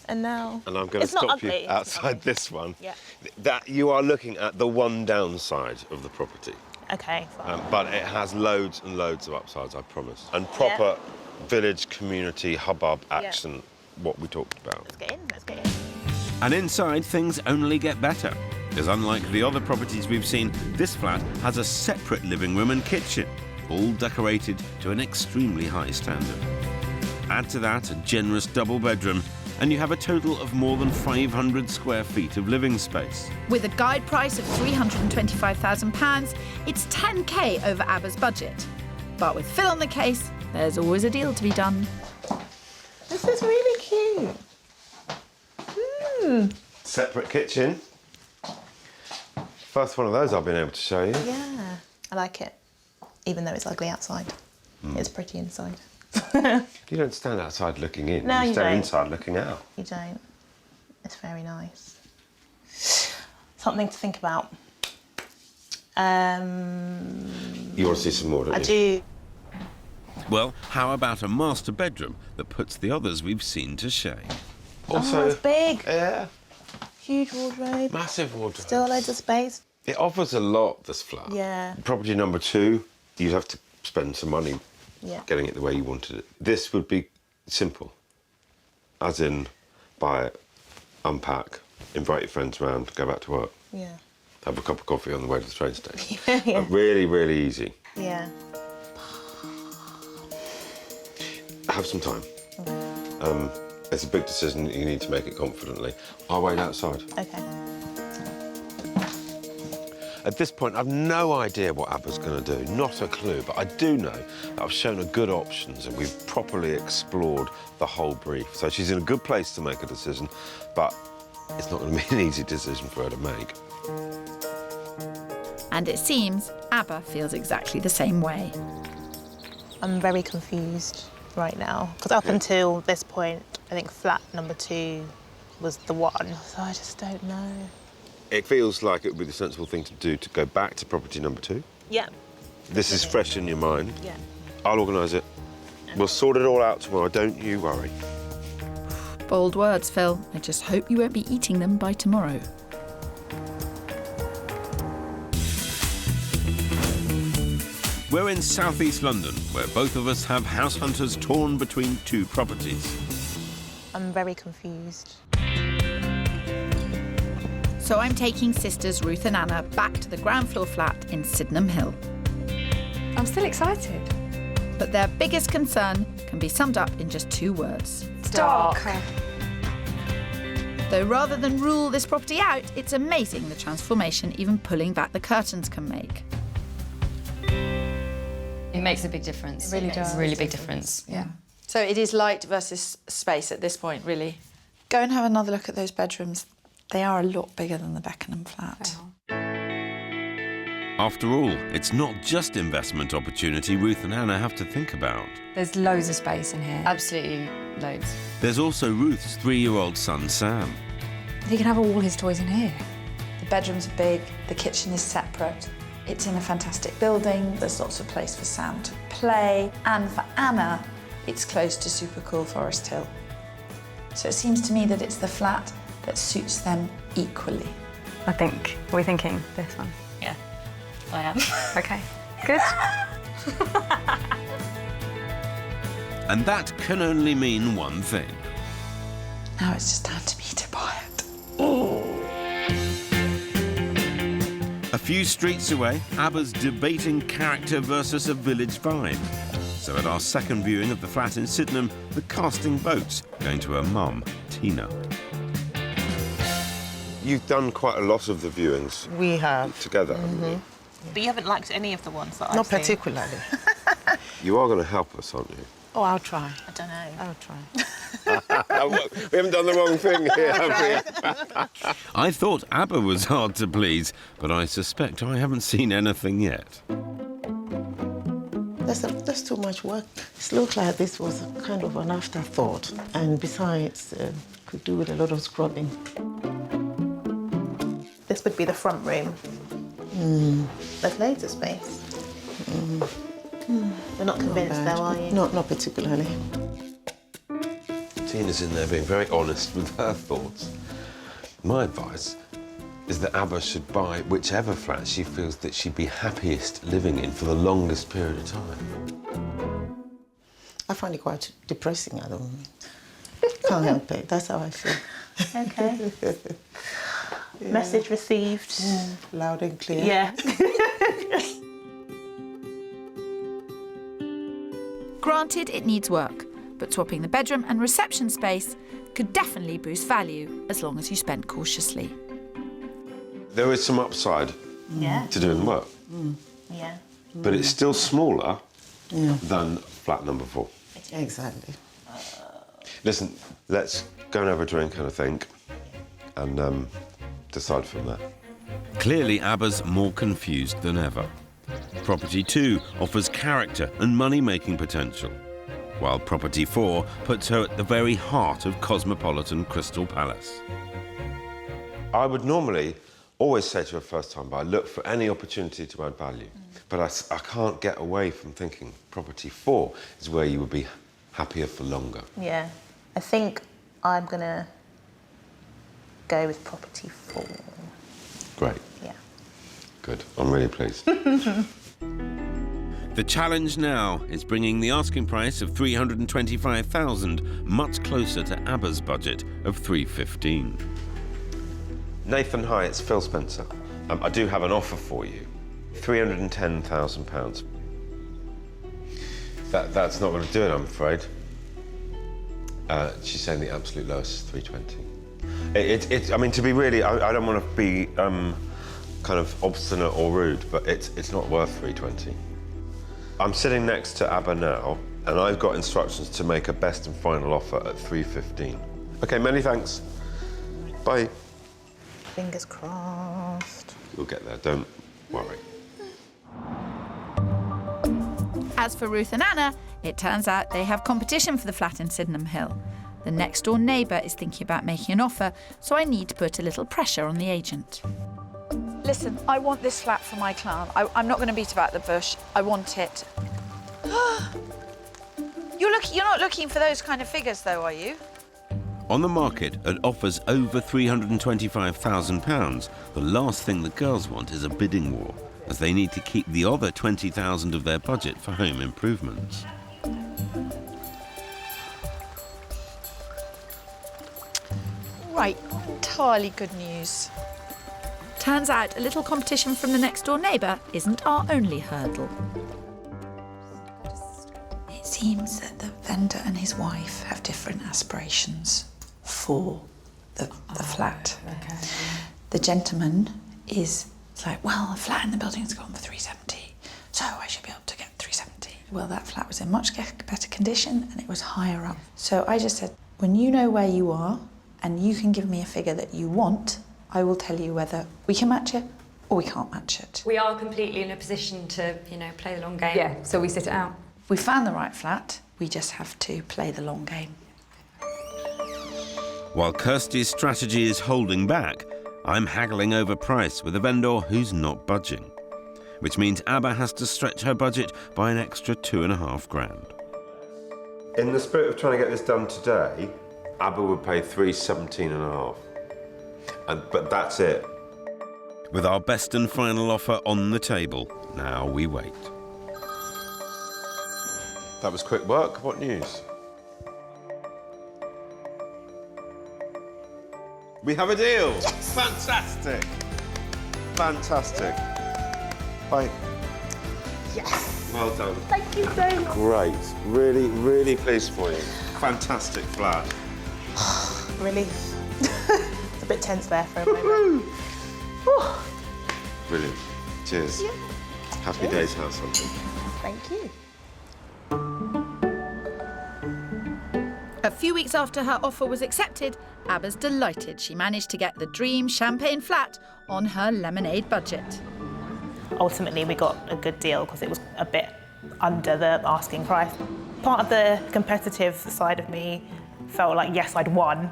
and now And I'm going to it's not stop ugly. you outside this one. Yeah. That you are looking at the one downside of the property. Okay, fine. But it has loads and loads of upsides, I promise. And proper village, community, hubbub action, what we talked about. Let's get in, let's get in. And inside, things only get better. As unlike the other properties we've seen, this flat has a separate living room and kitchen, all decorated to an extremely high standard. Add to that a generous double bedroom, and you have a total of more than 500 square feet of living space. With a guide price of £325,000, it's 10k over Abba's budget. But with Phil on the case, there's always a deal to be done. This is really cute. Separate kitchen. First one of those I've been able to show you. Yeah, I like it. Even though it's ugly outside, it's pretty inside. You don't stand outside looking in. No, you stand don't. inside looking out. You don't. It's very nice. Something to think about. You want to see some more, don't you? I do. Well, how about a master bedroom that puts the others we've seen to shame? Also, it's big. Yeah. Huge wardrobe. Massive wardrobe. Still loads of space. It offers a lot, this flat. Yeah. Property number 2, you'd have to spend some money Yeah. getting it the way you wanted it. This would be simple. As in, buy it, unpack, invite your friends round, go back to work. Yeah. Have a cup of coffee on the way to the train station. Yeah. Really, really easy. Yeah. Have some time. It's a big decision, you need to make it confidently. I'll wait outside. Okay. At this point, I've no idea what Abba's going to do, not a clue, but I do know that I've shown her good options and we've properly explored the whole brief. So she's in a good place to make a decision, but it's not going to be an easy decision for her to make. And it seems Abba feels exactly the same way. I'm very confused right now, because up until this point, I think flat number 2 was the one, so I just don't know. It feels like it would be the sensible thing to do to go back to property number 2. Yeah. This is fresh in your mind. Yeah. I'll organise it. We'll sort it all out tomorrow, don't you worry. Bold words, Phil. I just hope you won't be eating them by tomorrow. We're in southeast London, where both of us have house hunters torn between two properties. I'm very confused. So I'm taking sisters Ruth and Anna back to the ground floor flat in Sydenham Hill. I'm still excited. But their biggest concern can be summed up in just 2 words. Dark. Though rather than rule this property out, it's amazing the transformation even pulling back the curtains can make. It makes a big difference. It really does. Really big difference. Yeah. So it is light versus space at this point, really. Go and have another look at those bedrooms. They are a lot bigger than the Beckenham flat. After all, it's not just investment opportunity Ruth and Anna have to think about. There's loads of space in here. Absolutely loads. There's also Ruth's 3-year-old son, Sam. He can have all his toys in here. The bedrooms are big, the kitchen is separate. It's in a fantastic building, there's lots of place for Sam to play. And for Anna, it's close to super cool Forest Hill. So it seems to me that it's the flat that suits them equally. I think, are we thinking this one? Yeah, I am. Okay, good. And that can only mean one thing. Now it's just down to me to buy it. A few streets away, ABBA's debating character versus a village vibe. So at our second viewing of the flat in Sydenham, the casting votes going to her mum, Tina. You've done quite a lot of the viewings. We have. Together, haven't you? But you haven't liked any of the ones that I've Not seen. particularly. You are going to help us, aren't you? Oh, I'll try. I don't know. I'll try. We haven't done the wrong thing here, have we? I thought ABBA was hard to please, but I suspect I haven't seen anything yet. That's too much work. It looks like this was kind of an afterthought. And besides, could do with a lot of scrubbing. This would be the front room. There's loads of space. You're not convinced though, are you? Not particularly. Tina's in there being very honest with her thoughts. My advice is that ABBA should buy whichever flat she feels that she'd be happiest living in for the longest period of time. I find it quite depressing at the moment. Can't help it. That's how I feel. Okay. Yeah. Message received. Loud and clear. Yeah. Granted, it needs work, but swapping the bedroom and reception space could definitely boost value as long as you spend cautiously. There is some upside to doing the work, Yeah. but it's still smaller than flat number 4. Exactly. Listen, let's go and have a drink and a think and decide from there. Clearly, ABBA's more confused than ever. Property 2 offers character and money-making potential, while Property 4 puts her at the very heart of cosmopolitan Crystal Palace. I would normally always say to a first-time buyer, look for any opportunity to add value. But I can't get away from thinking Property 4 is where you would be happier for longer. Yeah. I think I'm going to go with Property 4. Great. Yeah. Good. I'm really pleased. The challenge now is bringing the asking price of $325,000 much closer to ABBA's budget of $315,000. Nathan, hi, it's Phil Spencer. I do have an offer for you. £310,000. That's not going to do it, I'm afraid. She's saying the absolute lowest is 320. I mean, to be really, I don't want to be kind of obstinate or rude, but it's not worth 320. I'm sitting next to ABBA now, and I've got instructions to make a best and final offer at 315. Okay, many thanks. Bye. Fingers crossed. We'll get there, don't worry. As for Ruth and Anna, it turns out they have competition for the flat in Sydenham Hill. The next-door neighbour is thinking about making an offer, so I need to put a little pressure on the agent. Listen, I want this flat for my clan. I'm not going to beat about the bush. I want it. You're not looking for those kind of figures, though, are you? On the market at offers over £325,000, the last thing the girls want is a bidding war, as they need to keep the other £20,000 of their budget for home improvements. Right, entirely good news. Turns out a little competition from the next door neighbour isn't our only hurdle. It seems that the vendor and his wife have different aspirations for the flat. Okay. The gentleman is like, well, a flat in the building has gone for 370, so I should be able to get 370. Well, that flat was in much better condition and it was higher up. So I just said, when you know where you are and you can give me a figure that you want, I will tell you whether we can match it or we can't match it. We are completely in a position to, play the long game. Yeah, so we sit it out. We found the right flat, we just have to play the long game. While Kirstie's strategy is holding back, I'm haggling over price with a vendor who's not budging, which means ABBA has to stretch her budget by an extra £2,500. In the spirit of trying to get this done today, ABBA would pay £317.5. But that's it. With our best and final offer on the table, now we wait. That was quick work. What news? We have a deal! Yes! Fantastic! Fantastic. Bye. Yes! Well done. Thank you so much. Great. Really, really pleased for you. Fantastic flat. Relief. It's a bit tense there for a moment. Brilliant. Cheers. Yeah. Happy days, house hunting. Thank you. A few weeks after her offer was accepted, ABBA's delighted she managed to get the dream champagne flat on her lemonade budget. Ultimately, we got a good deal because it was a bit under the asking price. Part of the competitive side of me felt like, yes, I'd won.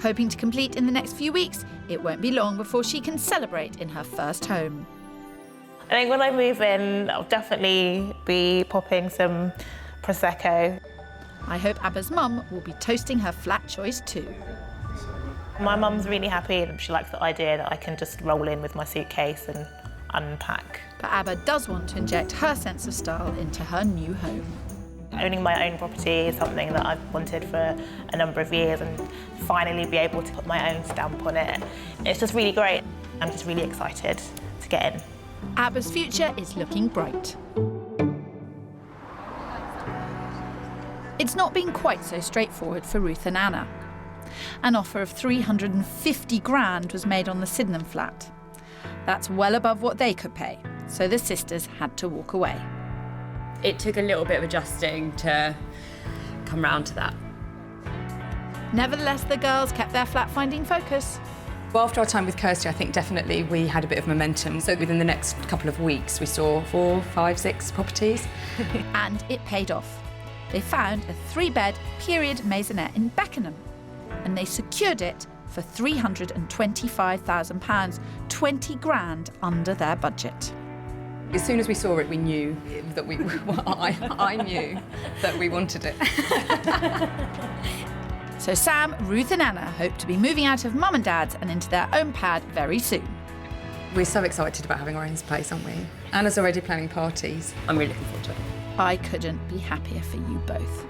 Hoping to complete in the next few weeks, it won't be long before she can celebrate in her first home. I think when I move in, I'll definitely be popping some Prosecco. I hope ABBA's mum will be toasting her flat choice too. My mum's really happy and she likes the idea that I can just roll in with my suitcase and unpack. But ABBA does want to inject her sense of style into her new home. Owning my own property is something that I've wanted for a number of years, and finally be able to put my own stamp on it. It's just really great. I'm just really excited to get in. ABBA's future is looking bright. It's not been quite so straightforward for Ruth and Anna. An offer of £350,000 was made on the Sydenham flat. That's well above what they could pay, so the sisters had to walk away. It took a little bit of adjusting to come round to that. Nevertheless, the girls kept their flat-finding focus. Well, after our time with Kirstie, I think definitely we had a bit of momentum. So within the next couple of weeks, we saw 4, 5, 6 properties. And it paid off. They found a 3-bed period maisonette in Beckenham, and they secured it for £325,000, 20 grand under their budget. As soon as we saw it, we knew that I knew that we wanted it. So Sam, Ruth and Anna hope to be moving out of mum and dad's and into their own pad very soon. We're so excited about having our own place, aren't we? Anna's already planning parties. I'm really looking forward to it. I couldn't be happier for you both.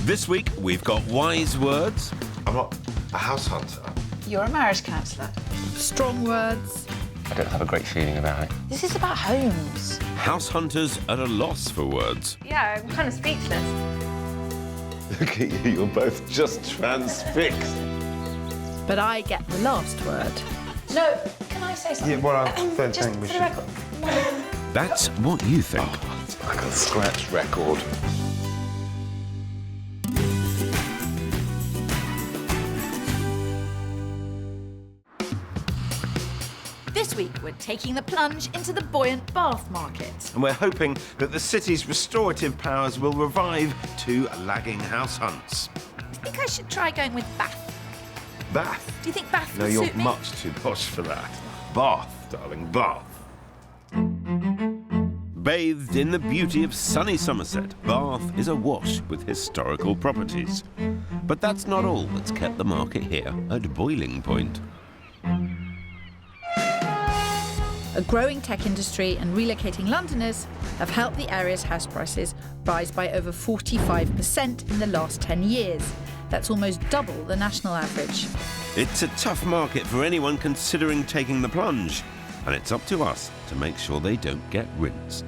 This week, we've got wise words. I'm not a house hunter. You're a marriage counsellor. Strong words. I don't have a great feeling about it. This is about homes. House hunters at a loss for words. Yeah, I'm kind of speechless. Look at you, you're both just transfixed. But I get the last word. No, can I say something? Yeah, well, I don't just think we for should. the record. That's what you think. It's like a scratch record. This week, we're taking the plunge into the buoyant Bath market. And we're hoping that the city's restorative powers will revive 2 lagging house hunts. I think I should try going with Bath. Bath? Do you think Bath No, will you're suit me? much too posh for that. Bath, darling, Bath. Bathed in the beauty of sunny Somerset, Bath is awash with historical properties. But that's not all that's kept the market here at boiling point. A growing tech industry and relocating Londoners have helped the area's house prices rise by over 45% in the last 10 years. That's almost double the national average. It's a tough market for anyone considering taking the plunge, and it's up to us to make sure they don't get rinsed.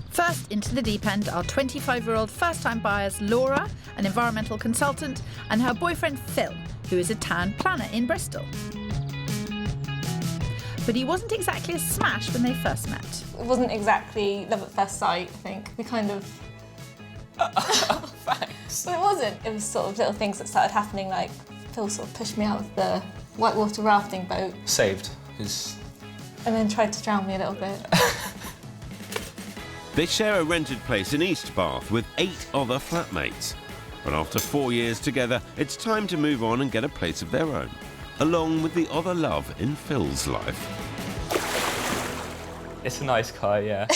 First into the deep end are 25-year-old first-time buyers Laura, an environmental consultant, and her boyfriend Phil, who is a town planner in Bristol. But he wasn't exactly a smash when they first met. It wasn't exactly love at first sight, I think. We kind of... Thanks. It wasn't. It was sort of little things that started happening, like Phil sort of pushed me out of the whitewater rafting boat. Saved. Is... And then tried to drown me a little bit. They share a rented place in East Bath with 8 other flatmates. But after 4 years together, it's time to move on and get a place of their own, along with the other love in Phil's life. It's a nice car, yeah.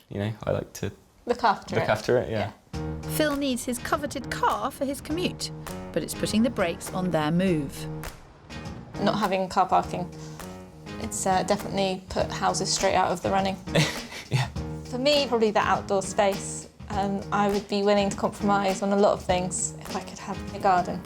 You know, I like to Look after it. Yeah. Phil needs his coveted car for his commute, but it's putting the brakes on their move. Not having car parking, it's definitely put houses straight out of the running. Yeah. For me, probably the outdoor space. I would be willing to compromise on a lot of things if I could have a garden.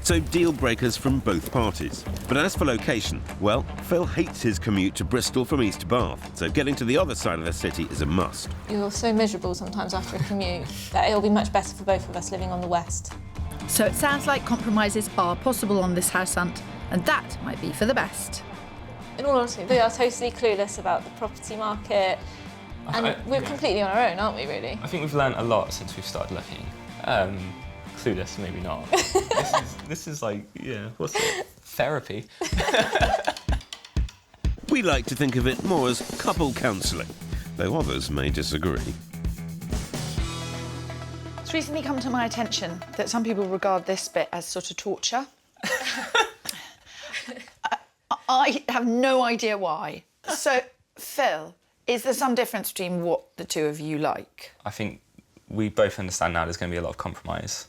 So deal breakers from both parties. But as for location, well, Phil hates his commute to Bristol from East Bath, so getting to the other side of the city is a must. You're so miserable sometimes after a commute that it'll be much better for both of us living on the west. So it sounds like compromises are possible on this house hunt, and that might be for the best. In all honesty, we are totally clueless about the property market, and we're completely on our own, aren't we, really? I think we've learnt a lot since we've started looking. Clueless, maybe not. This is like, yeah, what's it? Therapy. We like to think of it more as couple counselling, though others may disagree. It's recently come to my attention that some people regard this bit as sort of torture. I have no idea why. So, Phil, is there some difference between what the two of you like? I think we both understand now there's going to be a lot of compromise.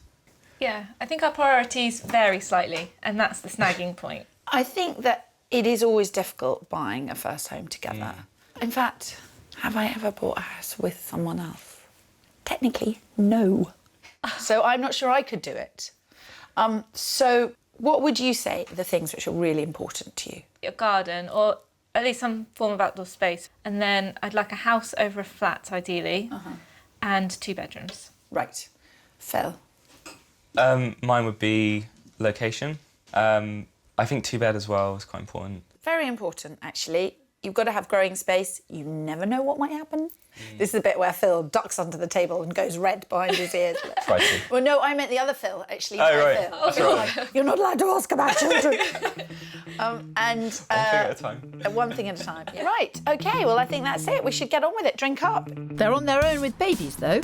Yeah, I think our priorities vary slightly, and that's the snagging point. I think that it is always difficult buying a first home together. In fact, have I ever bought a house with someone else? Technically, no. So I'm not sure I could do it. So what would you say are the things which are really important to you? A garden, or at least some form of outdoor space. And then I'd like a house over a flat, ideally, and 2 bedrooms. Right. Phil? Mine would be location. I think 2-bed as well is quite important. Very important, actually. You've got to have growing space. You never know what might happen. This is the bit where Phil ducks under the table and goes red behind his ears. Try to. Well, no, I meant the other Phil, actually. Oh, right. Phil. That's right. You're not allowed to ask about children. One thing at a time. One thing at a time. Yeah. Right, OK, well, I think that's it. We should get on with it. Drink up. They're on their own with babies, though.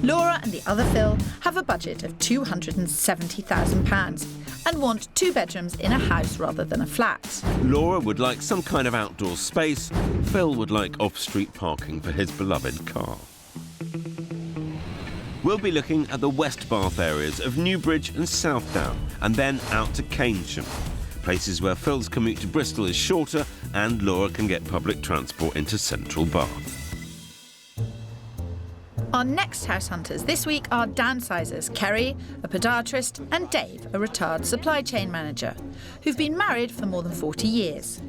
Laura and the other Phil have a budget of £270,000 and want 2 bedrooms in a house rather than a flat. Laura would like some kind of outdoor space. Phil would like off-street parking for his beloved car. We'll be looking at the West Bath areas of Newbridge and Southdown, and then out to Keynsham, places where Phil's commute to Bristol is shorter and Laura can get public transport into central Bath. Our next house hunters this week are downsizers Kerry, a podiatrist, and Dave, a retired supply chain manager, who've been married for more than 40 years.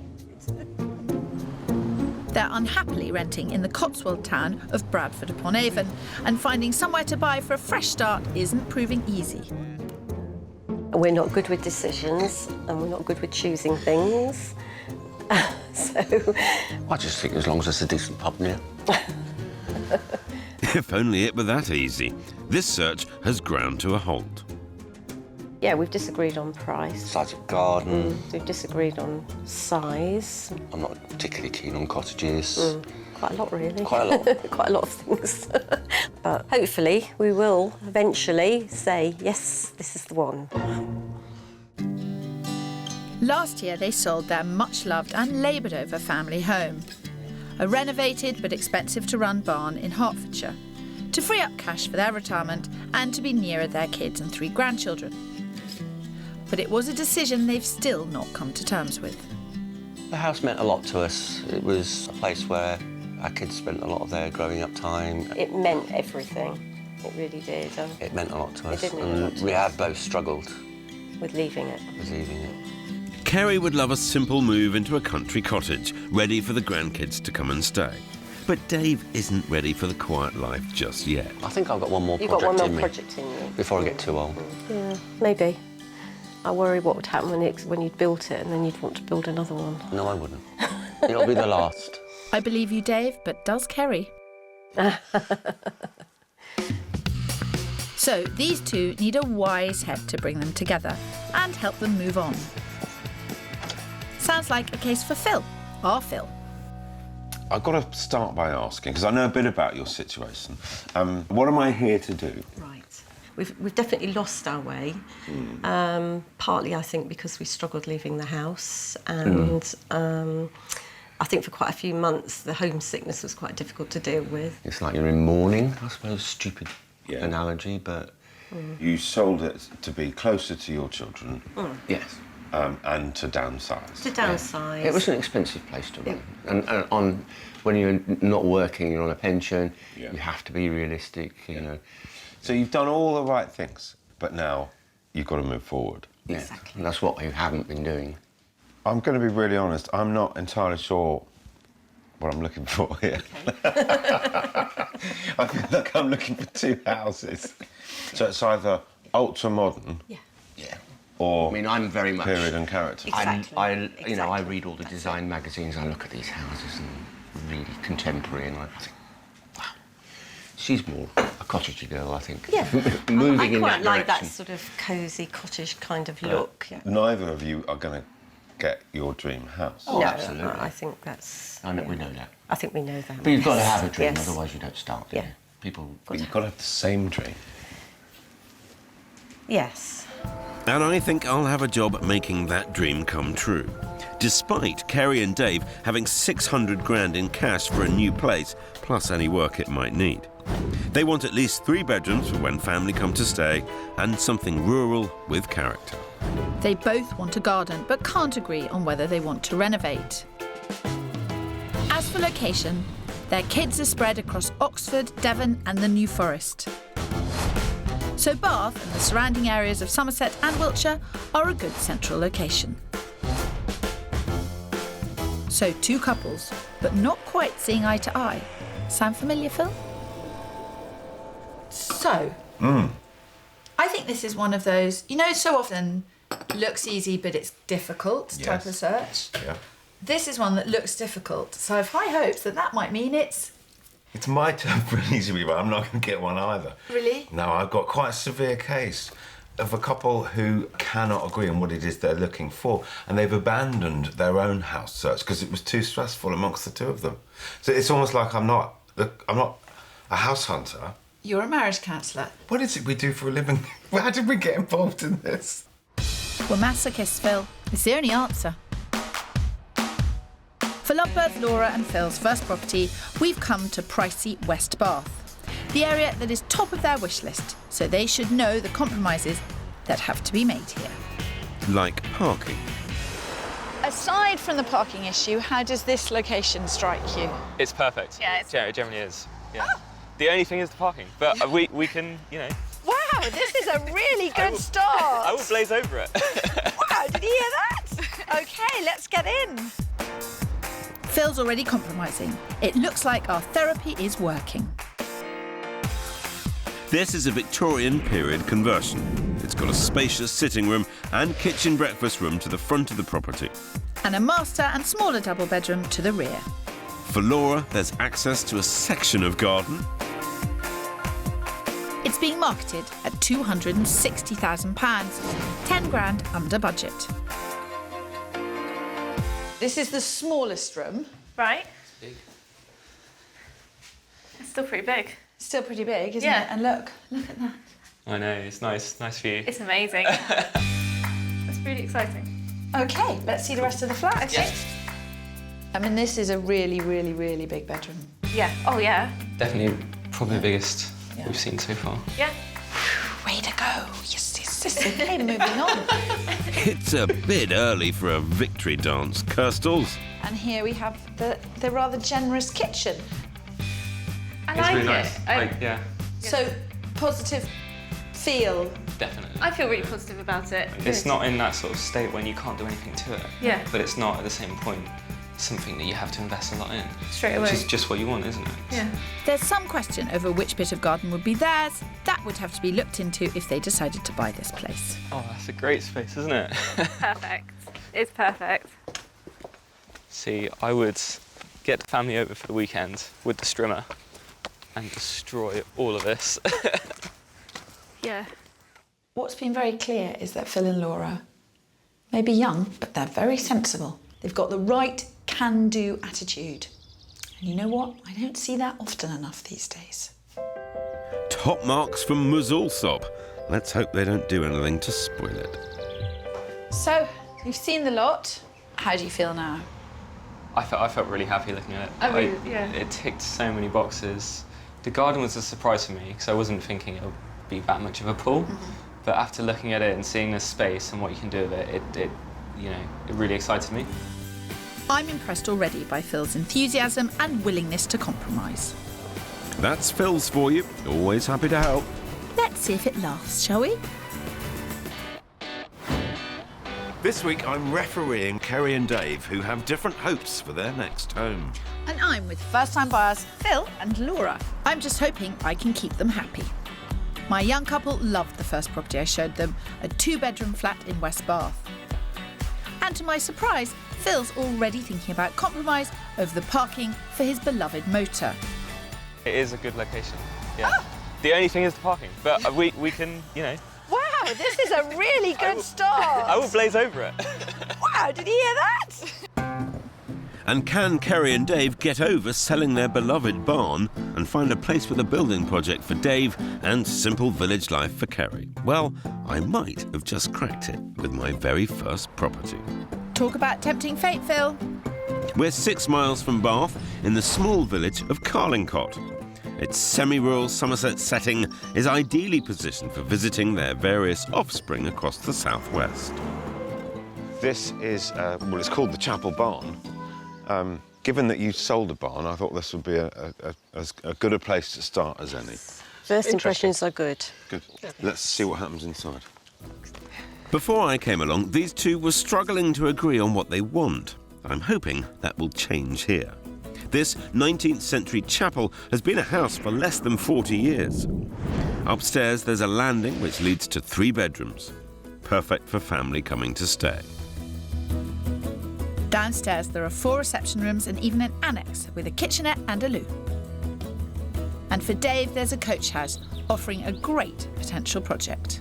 They're unhappily renting in the Cotswold town of Bradford-upon-Avon, and finding somewhere to buy for a fresh start isn't proving easy. We're not good with decisions and we're not good with choosing things. So... I just think as long as it's a decent pub near. If only it were that easy. This search has ground to a halt. Yeah, we've disagreed on price. Size of garden. We've disagreed on size. I'm not particularly keen on cottages. Quite a lot, really. Quite a lot. Quite a lot of things. But hopefully we will eventually say, yes, this is the one. Last year they sold their much-loved and laboured-over family home, a renovated but expensive-to-run barn in Hertfordshire, to free up cash for their retirement and to be nearer their kids and 3 grandchildren. But it was a decision they've still not come to terms with. The house meant a lot to us. It was a place where our kids spent a lot of their growing up time. It meant everything. It really did. It meant a lot to us. It did mean a lot to we us. have both struggled With leaving it. with leaving it. Kerry would love a simple move into a country cottage, ready for the grandkids to come and stay. But Dave isn't ready for the quiet life just yet. I think I've got one more You've project got one in more me project in you. before I get too old. Yeah, maybe. I worry what would happen when you'd built it and then you'd want to build another one. No, I wouldn't. It'll be the last. I believe you, Dave, but does Kerry? So these two need a wise head to bring them together and help them move on. Sounds like a case for Phil, our Phil. I've got to start by asking, because I know a bit about your situation. What am I here to do? Right. We've definitely lost our way. Partly, I think, because we struggled leaving the house, and I think for quite a few months the homesickness was quite difficult to deal with. It's like you're in mourning, I suppose. Stupid analogy, but... You sold it to be closer to your children. Yes. And to downsize. To downsize. It was an expensive place to run. And when you're not working, you're on a pension, you have to be realistic, you know. So you've done all the right things, but now you've got to move forward. Yeah. Exactly. And that's what you haven't been doing. I'm going to be really honest, I'm not entirely sure what I'm looking for here. I feel like I'm looking for 2 houses. So it's either ultra-modern... or I mean, I'm very much period and character. You know, I read all the design magazines. I look at these houses and really contemporary, and I think, wow, she's more a cottagey girl, I think. Yeah, moving I in quite that like that direction. sort of cosy cottage kind of look. Yeah. Neither of you are going to get your dream house. Oh, no, absolutely. I think that's. I know, we know that. I think we know that. But you've got to have a dream, Yes. otherwise you don't start. Do you? People. But you've got to have the same dream. Yes. And I think I'll have a job making that dream come true. Despite Kerry and Dave having 600 grand in cash for a new place, plus any work it might need. They want at least 3 bedrooms for when family come to stay, and something rural with character. They both want a garden, but can't agree on whether they want to renovate. As for location, their kids are spread across Oxford, Devon and the New Forest. So Bath and the surrounding areas of Somerset and Wiltshire are a good central location. So 2 couples, but not quite seeing eye to eye. Sound familiar, Phil? So, I think this is one of those, you know, so often looks easy but it's difficult type of search. Yeah. This is one that looks difficult, so I've high hopes that that might mean it's... It's my turn for an easy, but I'm not going to get one either. Really? No, I've got quite a severe case of a couple who cannot agree on what it is they're looking for, and they've abandoned their own house search because it was too stressful amongst the 2 of them. So it's almost like I'm not a house hunter. You're a marriage counsellor. What is it we do for a living? How did we get involved in this? We're masochists, Phil. It's the only answer. For Lovebirds Laura and Phil's first property, we've come to pricey West Bath, the area that is top of their wish list, so they should know the compromises that have to be made here. Like parking. Aside from the parking issue, how does this location strike you? It's perfect. Yeah, it generally is. Yeah. The only thing is the parking, but we can, you know. Wow, this is a really good start. I will blaze over it. Wow, did you hear that? OK, let's get in. Phil's already compromising. It looks like our therapy is working. This is a Victorian period conversion. It's got a spacious sitting room and kitchen breakfast room to the front of the property. And a master and smaller double bedroom to the rear. For Laura, there's access to a section of garden. It's being marketed at £260,000, 10 grand under budget. This is the smallest room. Right. Big. It's still pretty big. Still pretty big, isn't Yeah. it? And look at that. I know, it's nice view. It's amazing. That's really exciting. OK, let's see the rest of the flat. Okay. I mean, this is a really, really, really big bedroom. Yeah. Oh, yeah. Definitely probably the biggest we've seen so far. Yeah. Way to go. Yes, yes, yes. OK, moving on. It's a bit early for a victory dance, Kirstles. And here we have the rather generous kitchen. I It's like really it. nice. Yeah, So, positive feel. definitely. I feel really positive about it. It's not in that sort of state when you can't do anything to it. Yeah. But it's not at the same point something that you have to invest a lot in. Straight Which away. is just what you want, isn't it? Yeah. There's some question over which bit of garden would be theirs. That would have to be looked into if they decided to buy this place. Oh, that's a great space, isn't it? Perfect. It's perfect. See, I would get the family over for the weekend with the strimmer and destroy all of this. Yeah. What's been very clear is that Phil and Laura may be young, but they're very sensible. They've got the right can-do attitude. And you know what? I don't see that often enough these days. Top marks from Muzulsop. Let's hope they don't do anything to spoil it. So, you've seen the lot. How do you feel now? I felt really happy looking at it. Yeah. It ticked so many boxes. The garden was a surprise for me because I wasn't thinking it would be that much of a pull. But after looking at it and seeing the space and what you can do with it, it really excited me. I'm impressed already by Phil's enthusiasm and willingness to compromise. That's Phil's for you. Always happy to help. Let's see if it lasts, shall we? This week I'm refereeing Kerry and Dave, who have different hopes for their next home. And I'm with first-time buyers Phil and Laura. I'm just hoping I can keep them happy. My young couple loved the first property I showed them, a 2-bedroom flat in West Bath. And to my surprise, Phil's already thinking about compromise over the parking for his beloved motor. It is a good location. Yeah. The only thing is the parking, but we can, Wow, this is a really good start. I will blaze over it. Wow, did you hear that? And can Kerry and Dave get over selling their beloved barn and find a place with a building project for Dave and simple village life for Kerry? Well, I might have just cracked it with my very first property. Talk about tempting fate, Phil. We're 6 miles from Bath in the small village of Carlingcott. Its semi-rural Somerset setting is ideally positioned for visiting their various offspring across the southwest. This is, it's called the Chapel Barn. Given that you sold a barn, I thought this would be as good a place to start as any. First impressions are good. Good. Let's see what happens inside. Before I came along, these two were struggling to agree on what they want. I'm hoping that will change here. This 19th century chapel has been a house for less than 40 years. Upstairs there's a landing which leads to 3 bedrooms. Perfect for family coming to stay. Downstairs there are 4 reception rooms and even an annex with a kitchenette and a loo. And for Dave there's a coach house offering a great potential project.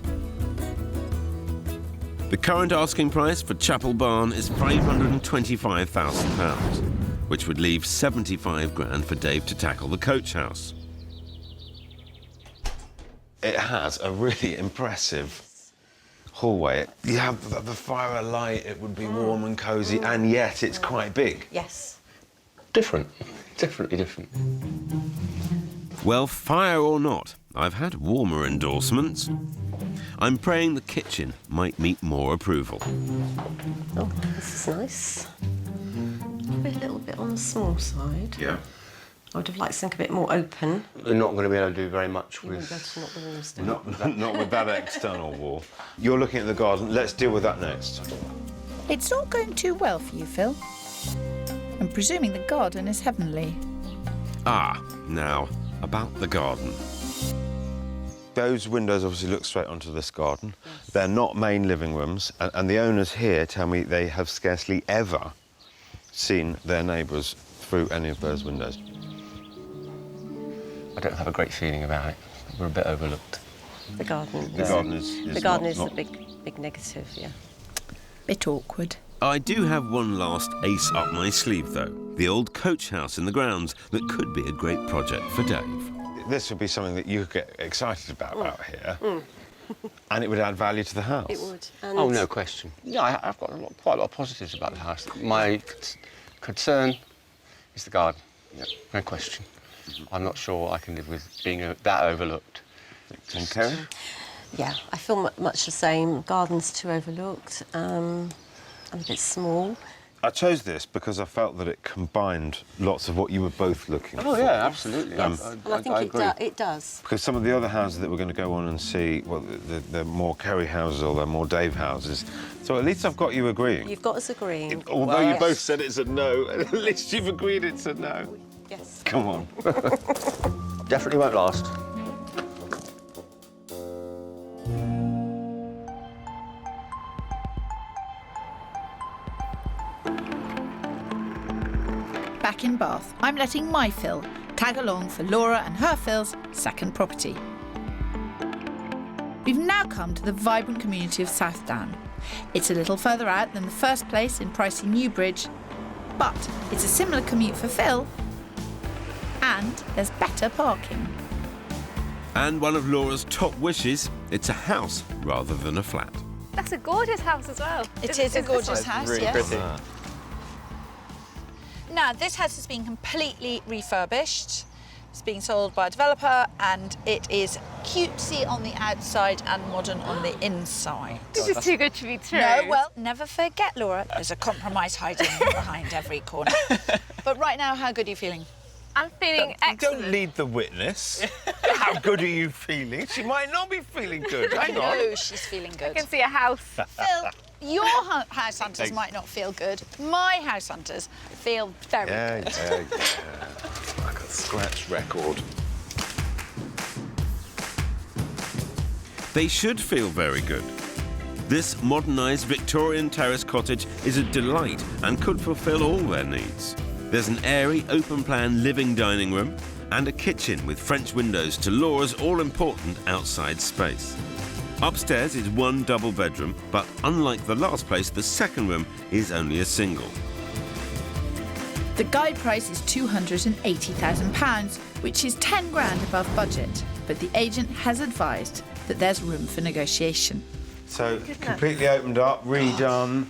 The current asking price for Chapel Barn is £525,000, which would leave 75 grand for Dave to tackle the coach house. It has a really impressive hallway. You have the fire light, it would be warm and cosy, and yet it's quite big. Yes. Different. Definitely different. Well, fire or not, I've had warmer endorsements. I'm praying the kitchen might meet more approval. Oh, this is nice. Probably a little bit on the small side. Yeah. I would have liked something a bit more open. We're not going to be able to do very much You with... wouldn't be able to knock the walls down. Not with that external wall. You're looking at the garden. Let's deal with that next. It's not going too well for you, Phil. I'm presuming the garden is heavenly. Ah, now, about the garden. Those windows obviously look straight onto this garden. Yes. They're not main living rooms, and the owners here tell me they have scarcely ever seen their neighbours through any of those windows. I don't have a great feeling about it. We're a bit overlooked. The garden. The garden is a big negative, yeah. Bit awkward. I do have one last ace up my sleeve, though. The old coach house in the grounds that could be a great project for Dave. This would be something that you could get excited about here, and it would add value to the house. It would. And oh, no question. Yeah, I've got quite a lot of positives about the house. My concern is the garden. Yeah, no question. I'm not sure I can live with being that overlooked. Okay. Yeah, I feel much the same. Garden's too overlooked. I'm a bit small. I chose this because I felt that it combined lots of what you were both looking for. Oh, yeah, absolutely. Yes. And I think it does. Because some of the other houses that we're going to go on and see, well, they're more Kerry houses or they're more Dave houses. So at least I've got you agreeing. You've got us agreeing. Although you both said it's a no, at least you've agreed it's a no. Yes. Come on. Definitely won't last. Back in Bath, I'm letting my Phil tag along for Laura and her Phil's second property. We've now come to the vibrant community of Southampton. It's a little further out than the first place in pricey Newbridge, but it's a similar commute for Phil, and there's better parking. And one of Laura's top wishes, it's a house rather than a flat. That's a gorgeous house as well. It is a gorgeous house, really yes. pretty. Now, this house has been completely refurbished. It's being sold by a developer, and it is cutesy on the outside and modern on the inside. This is too good to be true. No, well, never forget, Laura, there's a compromise hiding behind every corner. But right now, how good are you feeling? I'm feeling excellent. Don't lead the witness. How good are you feeling? She might not be feeling good. Hang on. No, she's feeling good. I can see a house. Phil, your house hunters might not feel good. My house hunters feel very good. Yeah. Like a scratch record. They should feel very good. This modernised Victorian terrace cottage is a delight and could fulfil all their needs. There's an airy, open-plan living dining room and a kitchen with French windows to Laura's all-important outside space. Upstairs is one double bedroom, but unlike the last place, the second room is only a single. The guide price is £280,000, which is 10 grand above budget, but the agent has advised that there's room for negotiation. So, completely opened up, redone,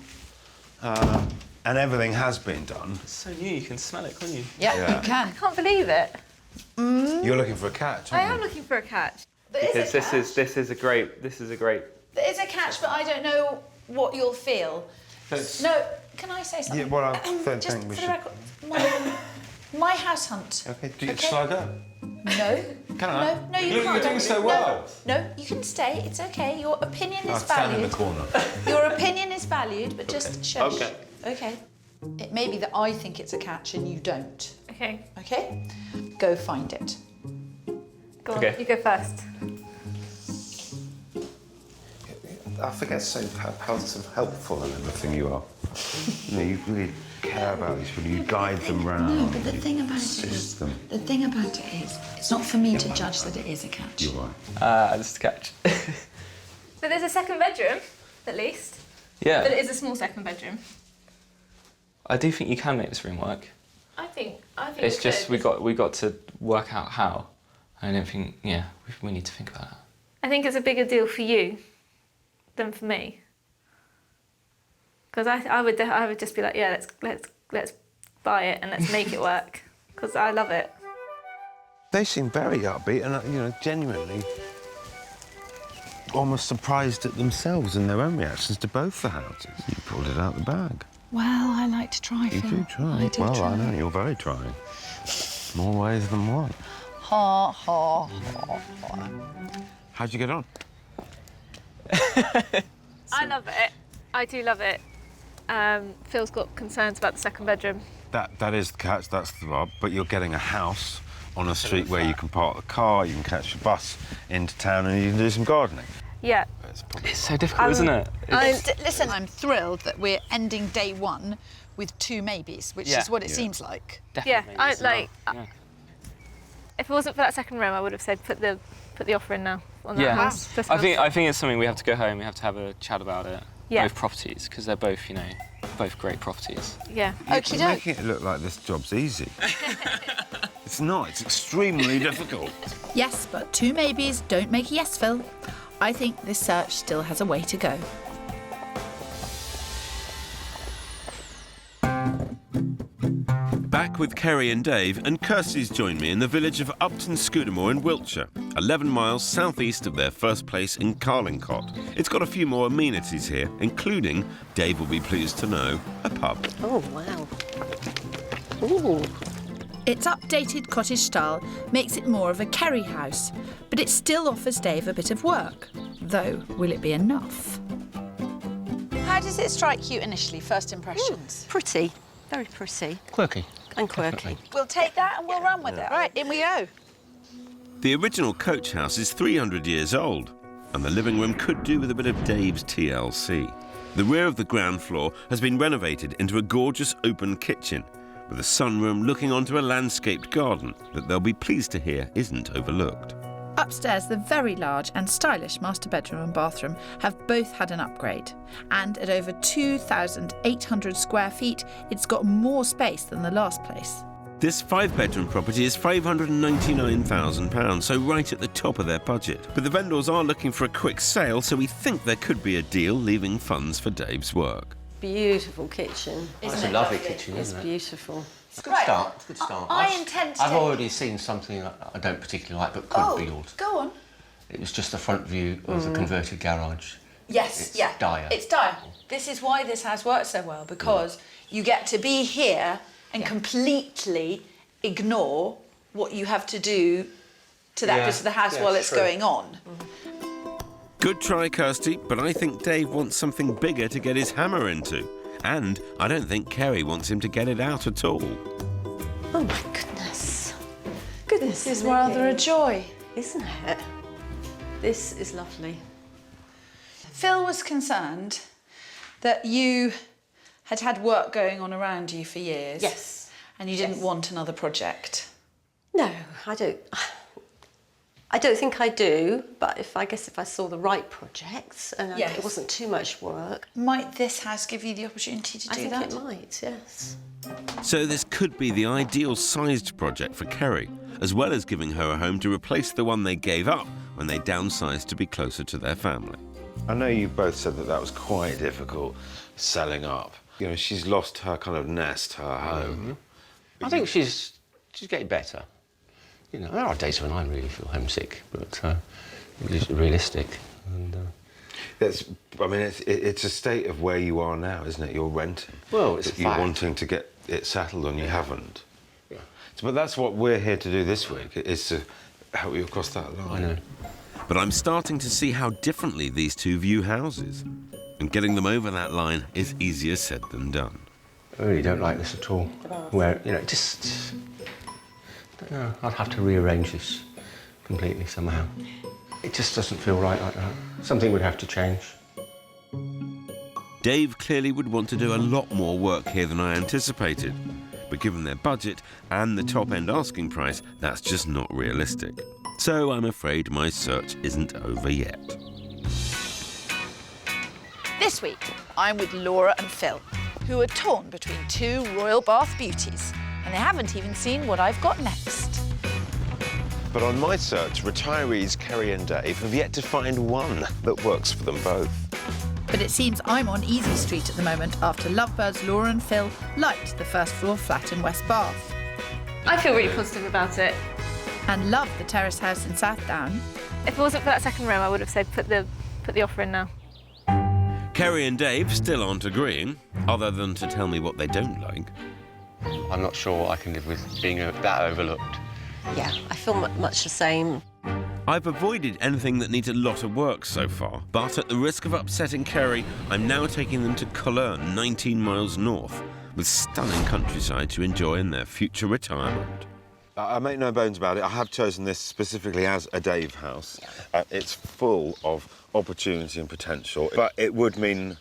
and everything has been done. It's so new, you can smell it, can't you? Yeah, you can. I can't believe it. You're looking for a catch, I aren't am you? looking for a catch. Because this is a great. There is a catch, but I don't know what you'll feel. No, can I say something? Yeah, well, I don't just think we for should. the record, my house hunt. Okay, shall I go? No. Can I? No, you Look, can't. you're doing so well. No, you can stay. It's okay. Your opinion I'll is stand in the valued. corner. Your opinion is valued, but just shush. Okay. Okay. It may be that I think it's a catch and you don't. Okay. Okay? Go find it. Go on, you go first. I forget how sort of helpful and everything you are. You know, you really care about these people. You guide them round. No, but the thing about it is, it's not for me to judge that it is a catch. You're right. Just a catch. So there's a second bedroom, at least. Yeah. But it is a small second bedroom. I do think you can make this room work. I think It's just we got to work out how. I don't think we need to think about that. I think it's a bigger deal for you than for me. Because I would just be like, yeah, let's buy it and let's make it work. Because I love it. They seem very upbeat and, genuinely almost surprised at themselves and their own reactions to both the houses. You pulled it out the bag. Well, I like to try, You Phil. do try. I know, you're very trying. More ways than one. Ha, ha, ha. How'd you get on? I love it. I do love it. Phil's got concerns about the second bedroom. That is the catch, that's the rub, but you're getting a house on a street where you can park the car, you can catch your bus into town and you can do some gardening. Yeah. It's so difficult, isn't it? Listen, I'm thrilled that we're ending day one with 2 maybes, which is what it seems like. Definitely if it wasn't for that second room, I would have said put the offer in now on that house. I think it's something we have to go home. We have to have a chat about it. Yeah. Both properties, because they're both, both great properties. Yeah. You're making it look like this job's easy. It's not. It's extremely difficult. Yes, but 2 maybes don't make a yes, Phil. I think this search still has a way to go. Back with Kerry and Dave, and Kirstie's joined me in the village of Upton Scudamore in Wiltshire, 11 miles southeast of their first place in Carlingcott. It's got a few more amenities here, including, Dave will be pleased to know, a pub. Oh, wow. Ooh. Its updated cottage style makes it more of a Kerry house, but it still offers Dave a bit of work. Though, will it be enough? How does it strike you initially, first impressions? Pretty. Very pretty. Quirky. And quirky. We'll take that and we'll run with it. Right, in we go. The original coach house is 300 years old, and the living room could do with a bit of Dave's TLC. The rear of the ground floor has been renovated into a gorgeous open kitchen, with a sunroom looking onto a landscaped garden that they'll be pleased to hear isn't overlooked. Upstairs, the very large and stylish master bedroom and bathroom have both had an upgrade. And at over 2,800 square feet, it's got more space than the last place. This 5-bedroom property is £599,000, so right at the top of their budget. But the vendors are looking for a quick sale, so we think there could be a deal, leaving funds for Dave's work. Beautiful kitchen. It's a lovely kitchen, isn't it? It's beautiful. It's a good start. It's a good start. I've already seen something that I don't particularly like, but could be yours. Go on. It was just the front view of the converted garage. Yes, It's dire. It's dire. This is why this house works so well, because you get to be here and completely ignore what you have to do to that bit of the house while it's going on. Good try, Kirstie, but I think Dave wants something bigger to get his hammer into. And I don't think Kerry wants him to get it out at all. Oh, my goodness. Goodness, This is rather a joy. Isn't it? This is lovely. Phil was concerned that you had had work going on around you for years. Yes. And you didn't want another project. No, I don't. I don't think I do, but I guess if I saw the right projects and it wasn't too much work. Might this house give you the opportunity to do that? I think it might, yes. So this could be the ideal sized project for Kerry, as well as giving her a home to replace the one they gave up when they downsized to be closer to their family. I know you both said that was quite difficult, selling up. She's lost her kind of nest, her home. I think she's getting better. There are days when I really feel homesick, but it's realistic. And, it's a state of where you are now, isn't it? You're renting. Well, it's you're wanting to get it settled and you haven't. Yeah. But that's what we're here to do this week, is to help you across that line. I know. But I'm starting to see how differently these two view houses. And getting them over that line is easier said than done. I really don't like this at all. Where, No, I'd have to rearrange this completely somehow. It just doesn't feel right like that. Something would have to change. Dave clearly would want to do a lot more work here than I anticipated. But given their budget and the top-end asking price, that's just not realistic. So I'm afraid my search isn't over yet. This week, I'm with Laura and Phil, who are torn between 2 Royal Bath beauties. And they haven't even seen what I've got next. But on my search, retirees Kerry and Dave have yet to find one that works for them both. But it seems I'm on easy street at the moment after lovebirds Laura and Phil liked the first floor flat in West Bath. I feel really positive about it. And loved the terrace house in Southdown. If it wasn't for that second room, I would have said put the offer in now. Kerry and Dave still aren't agreeing, other than to tell me what they don't like. I'm not sure I can live with being that overlooked. Yeah, I feel much the same. I've avoided anything that needs a lot of work so far, but at the risk of upsetting Kerry, I'm now taking them to Cologne, 19 miles north, with stunning countryside to enjoy in their future retirement. I make no bones about it. I have chosen this specifically as a Dave house. It's full of opportunity and potential, but it would mean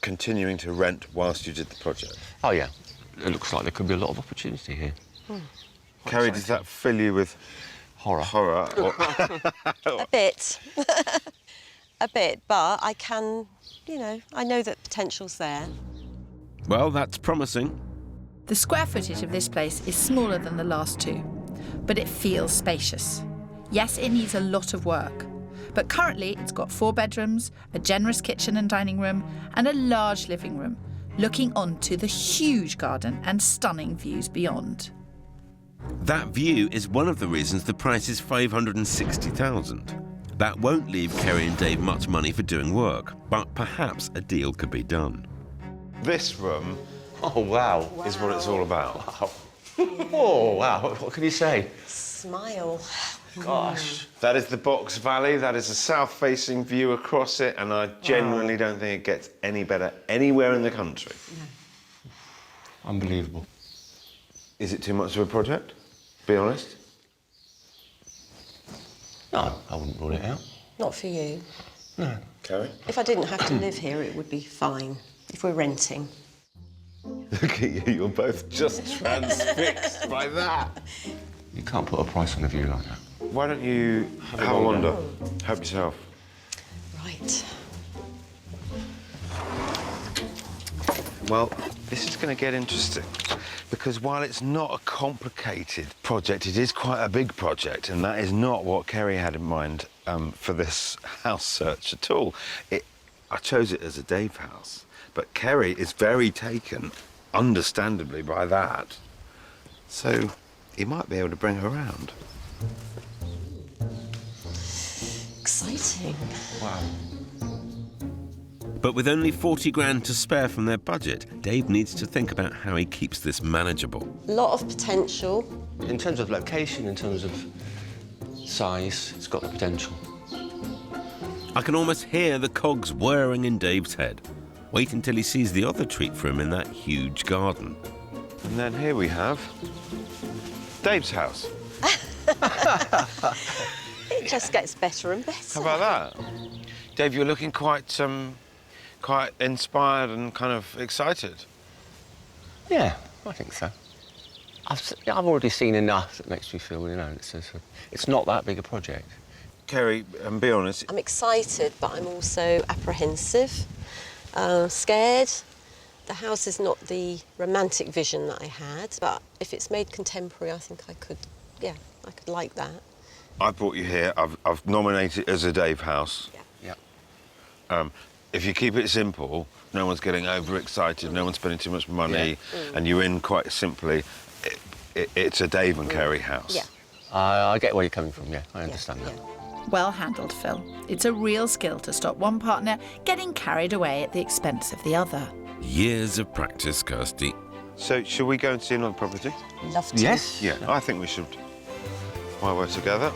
continuing to rent whilst you did the project. Oh, yeah. It looks like there could be a lot of opportunity here. Kerry, does that fill you with horror? A bit. A bit, but I can, you know, I know that potential's there. Well, that's promising. The square footage of this place is smaller than the last two, but it feels spacious. Yes, it needs a lot of work, but currently it's got 4 bedrooms, a generous kitchen and dining room, and a large living room, looking onto the huge garden and stunning views beyond. That view is one of the reasons the price is $560,000. That won't leave Kerry and Dave much money for doing work, but perhaps a deal could be done. This room, oh wow, is what it's all about. Wow. Oh, wow. What can you say? Smile. Gosh. That is the Box Valley. That is a south-facing view across it, and I genuinely don't think it gets any better anywhere in the country. No. Unbelievable. Is it too much of a project? Be honest. No, I wouldn't rule it out. Not for you. No. Kerry? If I didn't have to live here, it would be fine. If we're renting. Look at you, you're both just transfixed by that. You can't put a price on a view like that. Why don't you have a wander? Help yourself. Right. Well, this is going to get interesting, because while it's not a complicated project, it is quite a big project, and that is not what Kerry had in mind for this house search at all. I chose it as a Dave house, but Kerry is very taken, understandably, by that. So he might be able to bring her around. Exciting. Wow. But with only 40 grand to spare from their budget, Dave needs to think about how he keeps this manageable. A lot of potential. In terms of location, in terms of size, it's got the potential. I can almost hear the cogs whirring in Dave's head. Wait until he sees the other treat for him in that huge garden. And then here we have Dave's house. It just gets better and better. How about that? Dave, you're looking quite inspired and kind of excited. Yeah, I think so. I've already seen enough that makes me feel, you know, it's not that big a project. Kerry, be honest. I'm excited, but I'm also apprehensive, scared. The house is not the romantic vision that I had, but if it's made contemporary, I think I could like that. I brought you here. I've nominated it as a Dave house. Yeah. If you keep it simple, no one's getting overexcited, no one's spending too much money, and you're in quite simply, it's a Dave and Kerry house. Yeah. I get where you're coming from, yeah, I understand that. Well handled, Phil. It's a real skill to stop one partner getting carried away at the expense of the other. Years of practice, Kirstie. So, should we go and see another property? Love to. Yes? Yeah, I think we should, while we're together.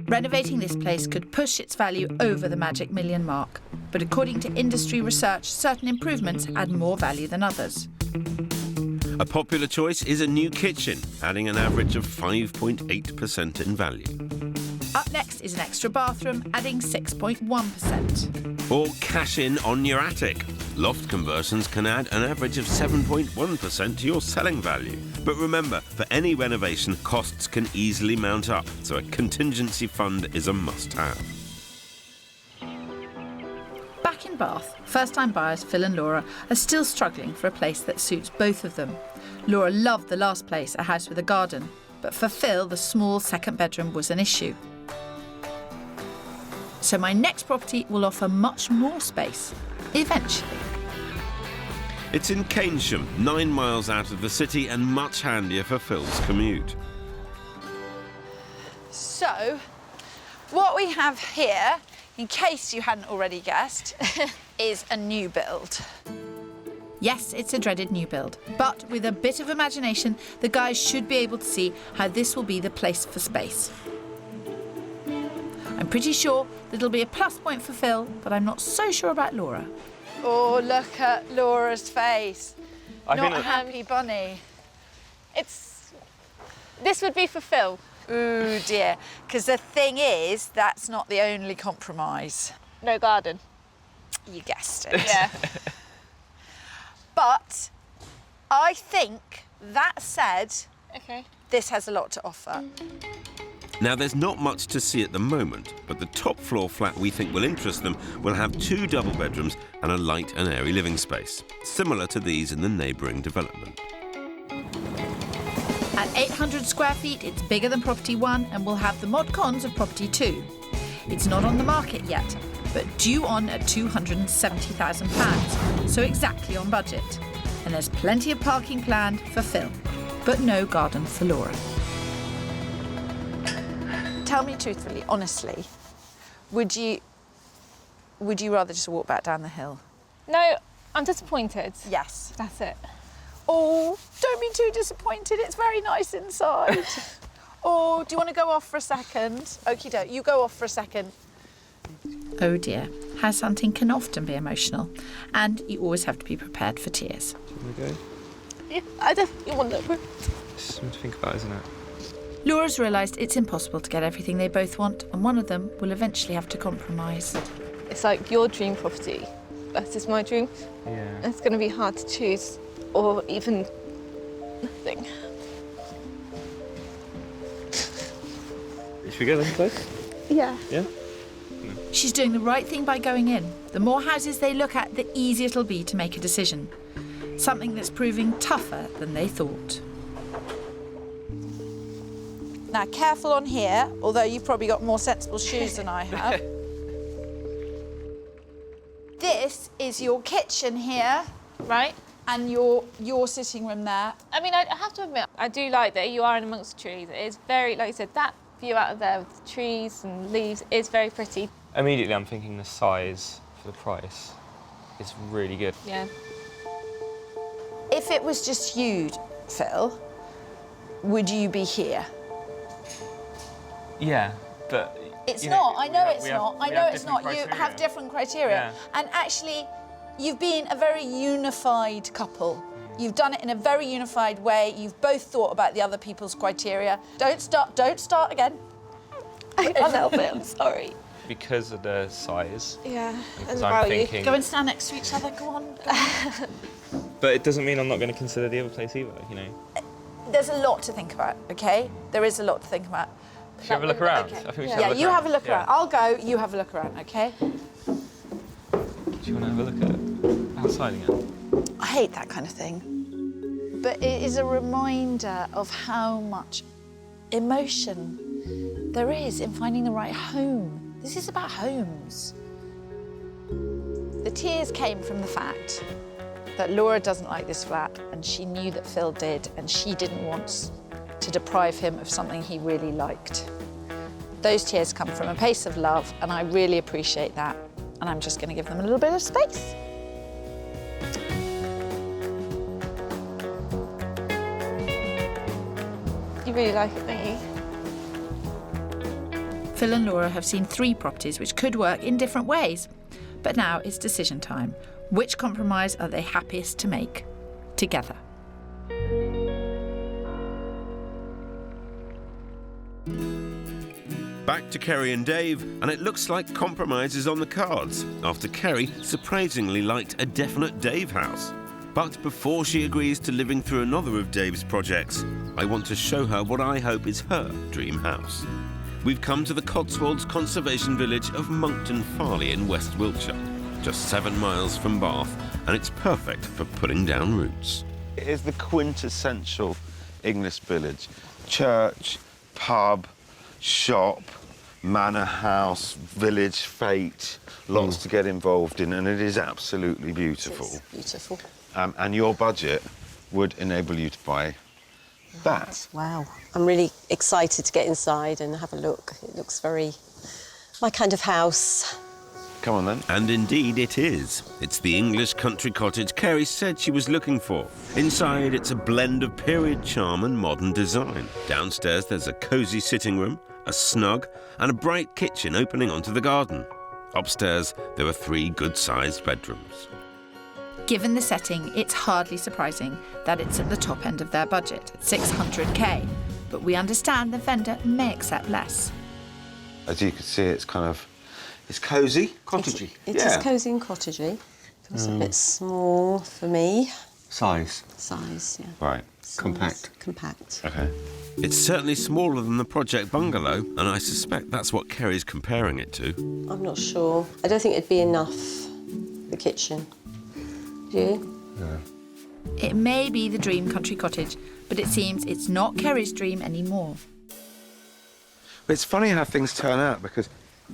Renovating this place could push its value over the magic million mark, but according to industry research, certain improvements add more value than others. A popular choice is a new kitchen, adding an average of 5.8% in value. Up next is an extra bathroom, adding 6.1%. Or cash in on your attic. Loft conversions can add an average of 7.1% to your selling value. But remember, for any renovation, costs can easily mount up, so a contingency fund is a must-have. Back in Bath, first-time buyers Phil and Laura are still struggling for a place that suits both of them. Laura loved the last place, a house with a garden, but for Phil, the small second bedroom was an issue. So my next property will offer much more space, eventually. It's in Keynsham, 9 miles out of the city and much handier for Phil's commute. So, what we have here, in case you hadn't already guessed, is a new build. Yes, it's a dreaded new build, but with a bit of imagination, the guys should be able to see how this will be the place for space. I'm pretty sure that it'll be a plus point for Phil, but I'm not so sure about Laura. Oh, look at Laura's face. I Not think a happy bunny. This would be for Phil. Ooh dear, because the thing is, that's not the only compromise. No garden. You guessed it. Yeah. But I think, that said, Okay. this has a lot to offer. Now, there's not much to see at the moment, but the top floor flat we think will interest them will have 2 double bedrooms and a light and airy living space, similar to these in the neighbouring development. At 800 square feet, it's bigger than property 1 and will have the mod cons of property 2. It's not on the market yet, but due on at £270,000, so exactly on budget. And there's plenty of parking planned for Phil, but no garden for Laura. Tell me truthfully, honestly, would you rather just walk back down the hill? No, I'm disappointed. Yes. That's it. Oh, don't be too disappointed. It's very nice inside. Oh, do you want to go off for a second? Okie doke, you go off for a second. Oh dear, house hunting can often be emotional, and you always have to be prepared for tears. Do you want to go? Yeah, I definitely want to. It's something to think about, isn't it? Laura's realised it's impossible to get everything they both want, and one of them will eventually have to compromise. It's like your dream property versus my dream. Yeah. It's going to be hard to choose, or even nothing. Should we go this place? Yeah. Yeah? She's doing the right thing by going in. The more houses they look at, the easier it'll be to make a decision. Something that's proving tougher than they thought. Now, careful on here, although you've probably got more sensible shoes than I have. This is your kitchen here. Right. And your sitting room there. I mean, I have to admit, I do like that you are in amongst the trees. It is very, like you said, that view out of there with the trees and leaves is very pretty. Immediately I'm thinking the size for the price is really good. Yeah. If it was just you, Phil, would you be here? Yeah, but... It's not. I know it's not. I know it's not. You criteria. have different criteria. Yeah. And actually, you've been a very unified couple. You've done it in a very unified way. You've both thought about the other people's criteria. Don't start again. I can't help it, I'm sorry. Because of the size. Yeah, And and because the I'm value. thinking... Go and stand next to each other. Go on. Go on. But it doesn't mean I'm not going to consider the other place either, you know. There's a lot to think about, OK? There is a lot to think about. Should we have a look around? Okay. I think we should Yeah, have a look you around. have a look Yeah. around. I'll go, you have a look around, OK? Do you want to have a look at outside again? I hate that kind of thing. But it is a reminder of how much emotion there is in finding the right home. This is about homes. The tears came from the fact that Laura doesn't like this flat, and she knew that Phil did, and she didn't want to deprive him of something he really liked. Those tears come from a place of love, and I really appreciate that. And I'm just going to give them a little bit of space. You really like it, don't you? Phil and Laura have seen 3 properties which could work in different ways. But now it's decision time. Which compromise are they happiest to make together? Back to Kerry and Dave, and it looks like compromise is on the cards, after Kerry surprisingly liked a definite Dave house. But before she agrees to living through another of Dave's projects, I want to show her what I hope is her dream house. We've come to the Cotswolds conservation village of Monkton Farley in West Wiltshire, just 7 miles from Bath, and it's perfect for putting down roots. It is the quintessential English village. Church, pub, shop, manor house, village fete, lots to get involved in, and it is absolutely beautiful. It's beautiful. And your budget would enable you to buy that. Wow. I'm really excited to get inside and have a look. It looks very my kind of house. Come on then. And indeed it is. It's the English country cottage Kerry said she was looking for. Inside, it's a blend of period charm and modern design. Downstairs, there's a cosy sitting room, a snug, and a bright kitchen opening onto the garden. Upstairs, there are 3 good-sized bedrooms. Given the setting, it's hardly surprising that it's at the top end of their budget, at 600k. But we understand the vendor may accept less. As you can see, it's cosy, cottagey. It is cosy and cottagey. Feels a bit small for me. Size. Size, yeah. Right. Size. Compact. OK. It's certainly smaller than the project bungalow, and I suspect that's what Kerry's comparing it to. I'm not sure. I don't think it'd be enough, the kitchen. Do you? No. It may be the dream country cottage, but it seems it's not Kerry's dream anymore. It's funny how things turn out, because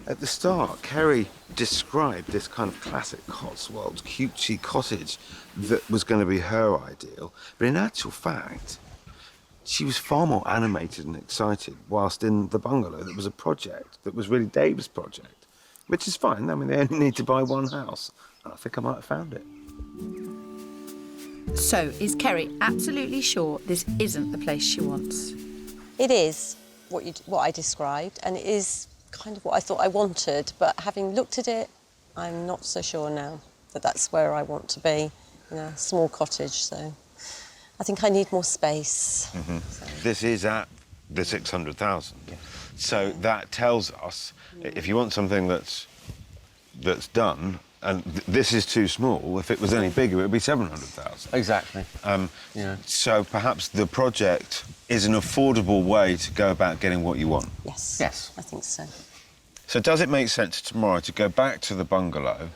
at the start, Kerry described this kind of classic Cotswolds cutesy cottage that was going to be her ideal, but in actual fact, she was far more animated and excited, whilst in the bungalow that was a project that was really Dave's project, which is fine. I mean, they only need to buy one house, and I think I might have found it. So, is Kerry absolutely sure this isn't the place she wants? It is what I described, and it is kind of what I thought I wanted, but having looked at it, I'm not so sure now that that's where I want to be, in a small cottage, so I think I need more space. Mm-hmm. So. This is at the 600,000. Yeah. So that tells us, if you want something that's done, and this is too small, if it was any bigger, it would be 700,000. Exactly. Yeah. So perhaps the project is an affordable way to go about getting what you want. Yes. Yes. I think so. So does it make sense tomorrow to go back to the bungalow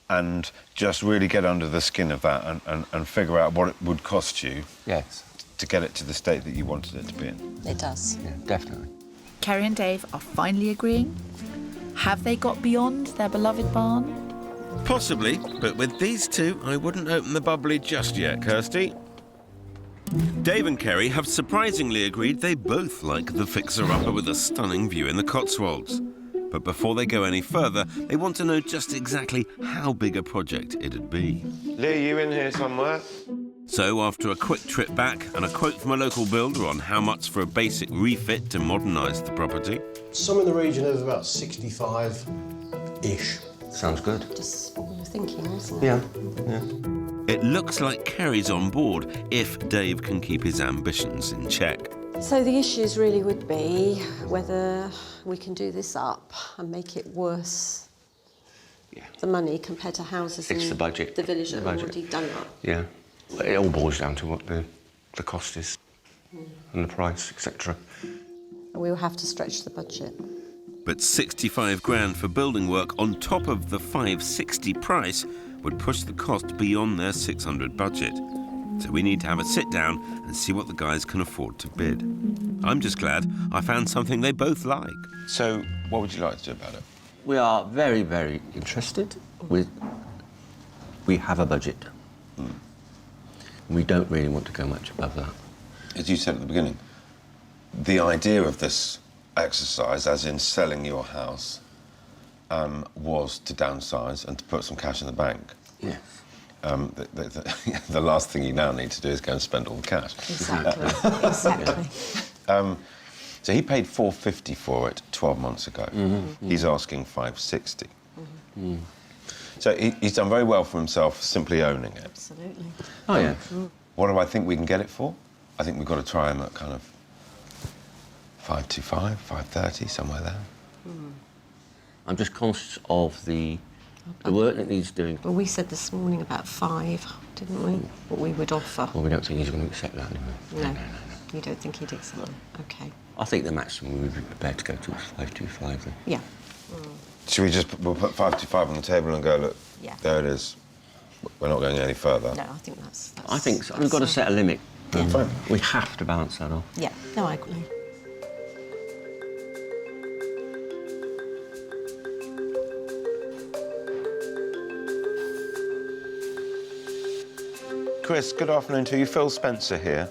and just really get under the skin of that and figure out what it would cost you to get it to the state that you wanted it to be in? It does. Yeah, definitely. Kerry and Dave are finally agreeing. Have they got beyond their beloved barn? Possibly, but with these two, I wouldn't open the bubbly just yet, Kirstie. Dave and Kerry have surprisingly agreed they both like the fixer-upper with a stunning view in the Cotswolds. But before they go any further, they want to know just exactly how big a project it'd be. Lee, you in here somewhere? So, after a quick trip back and a quote from a local builder on how much for a basic refit to modernise the property... Some in the region of about 65-ish. Sounds good. Just what we were thinking, wasn't it? Yeah. It looks like Kerry's on board if Dave can keep his ambitions in check. So the issues really would be whether we can do this up and make it worth the money compared to houses It's in the budget. the village The that are budget. already done up. Yeah. It all boils down to what the cost is and the price, etc. And we will have to stretch the budget. But 65 grand for building work on top of the 560 price would push the cost beyond their 600 budget. So we need to have a sit down and see what the guys can afford to bid. I'm just glad I found something they both like. So what would you like to do about it? We are very, very interested. We have a budget. We don't really want to go much above that. As you said at the beginning, the idea of this exercise, as in selling your house, was to downsize and to put some cash in the bank. Yeah. The last thing you now need to do is go and spend all the cash. Exactly. Exactly. So he paid $450 for it 12 months ago. Mm-hmm. He's asking $560. Mm-hmm. So he's done very well for himself simply owning it. Absolutely. Oh, yeah. What do I think we can get it for? I think we've got to try him at kind of 525, 530, somewhere there. I'm just conscious of the work that needs doing. Well, we said this morning about 5, didn't we? What we would offer. Well, we don't think he's going to accept that anyway. No. You don't think he'd accept that? OK. I think the maximum we would be prepared to go to is 525 then. Yeah. Should we just we'll put 525 on the table and go, look, there it is. We're not going any further. No, I think that's I think so. We've got to set a limit. Yeah. Fine. We have to balance that off. Yeah. No, I agree. Chris, good afternoon to you. Phil Spencer here.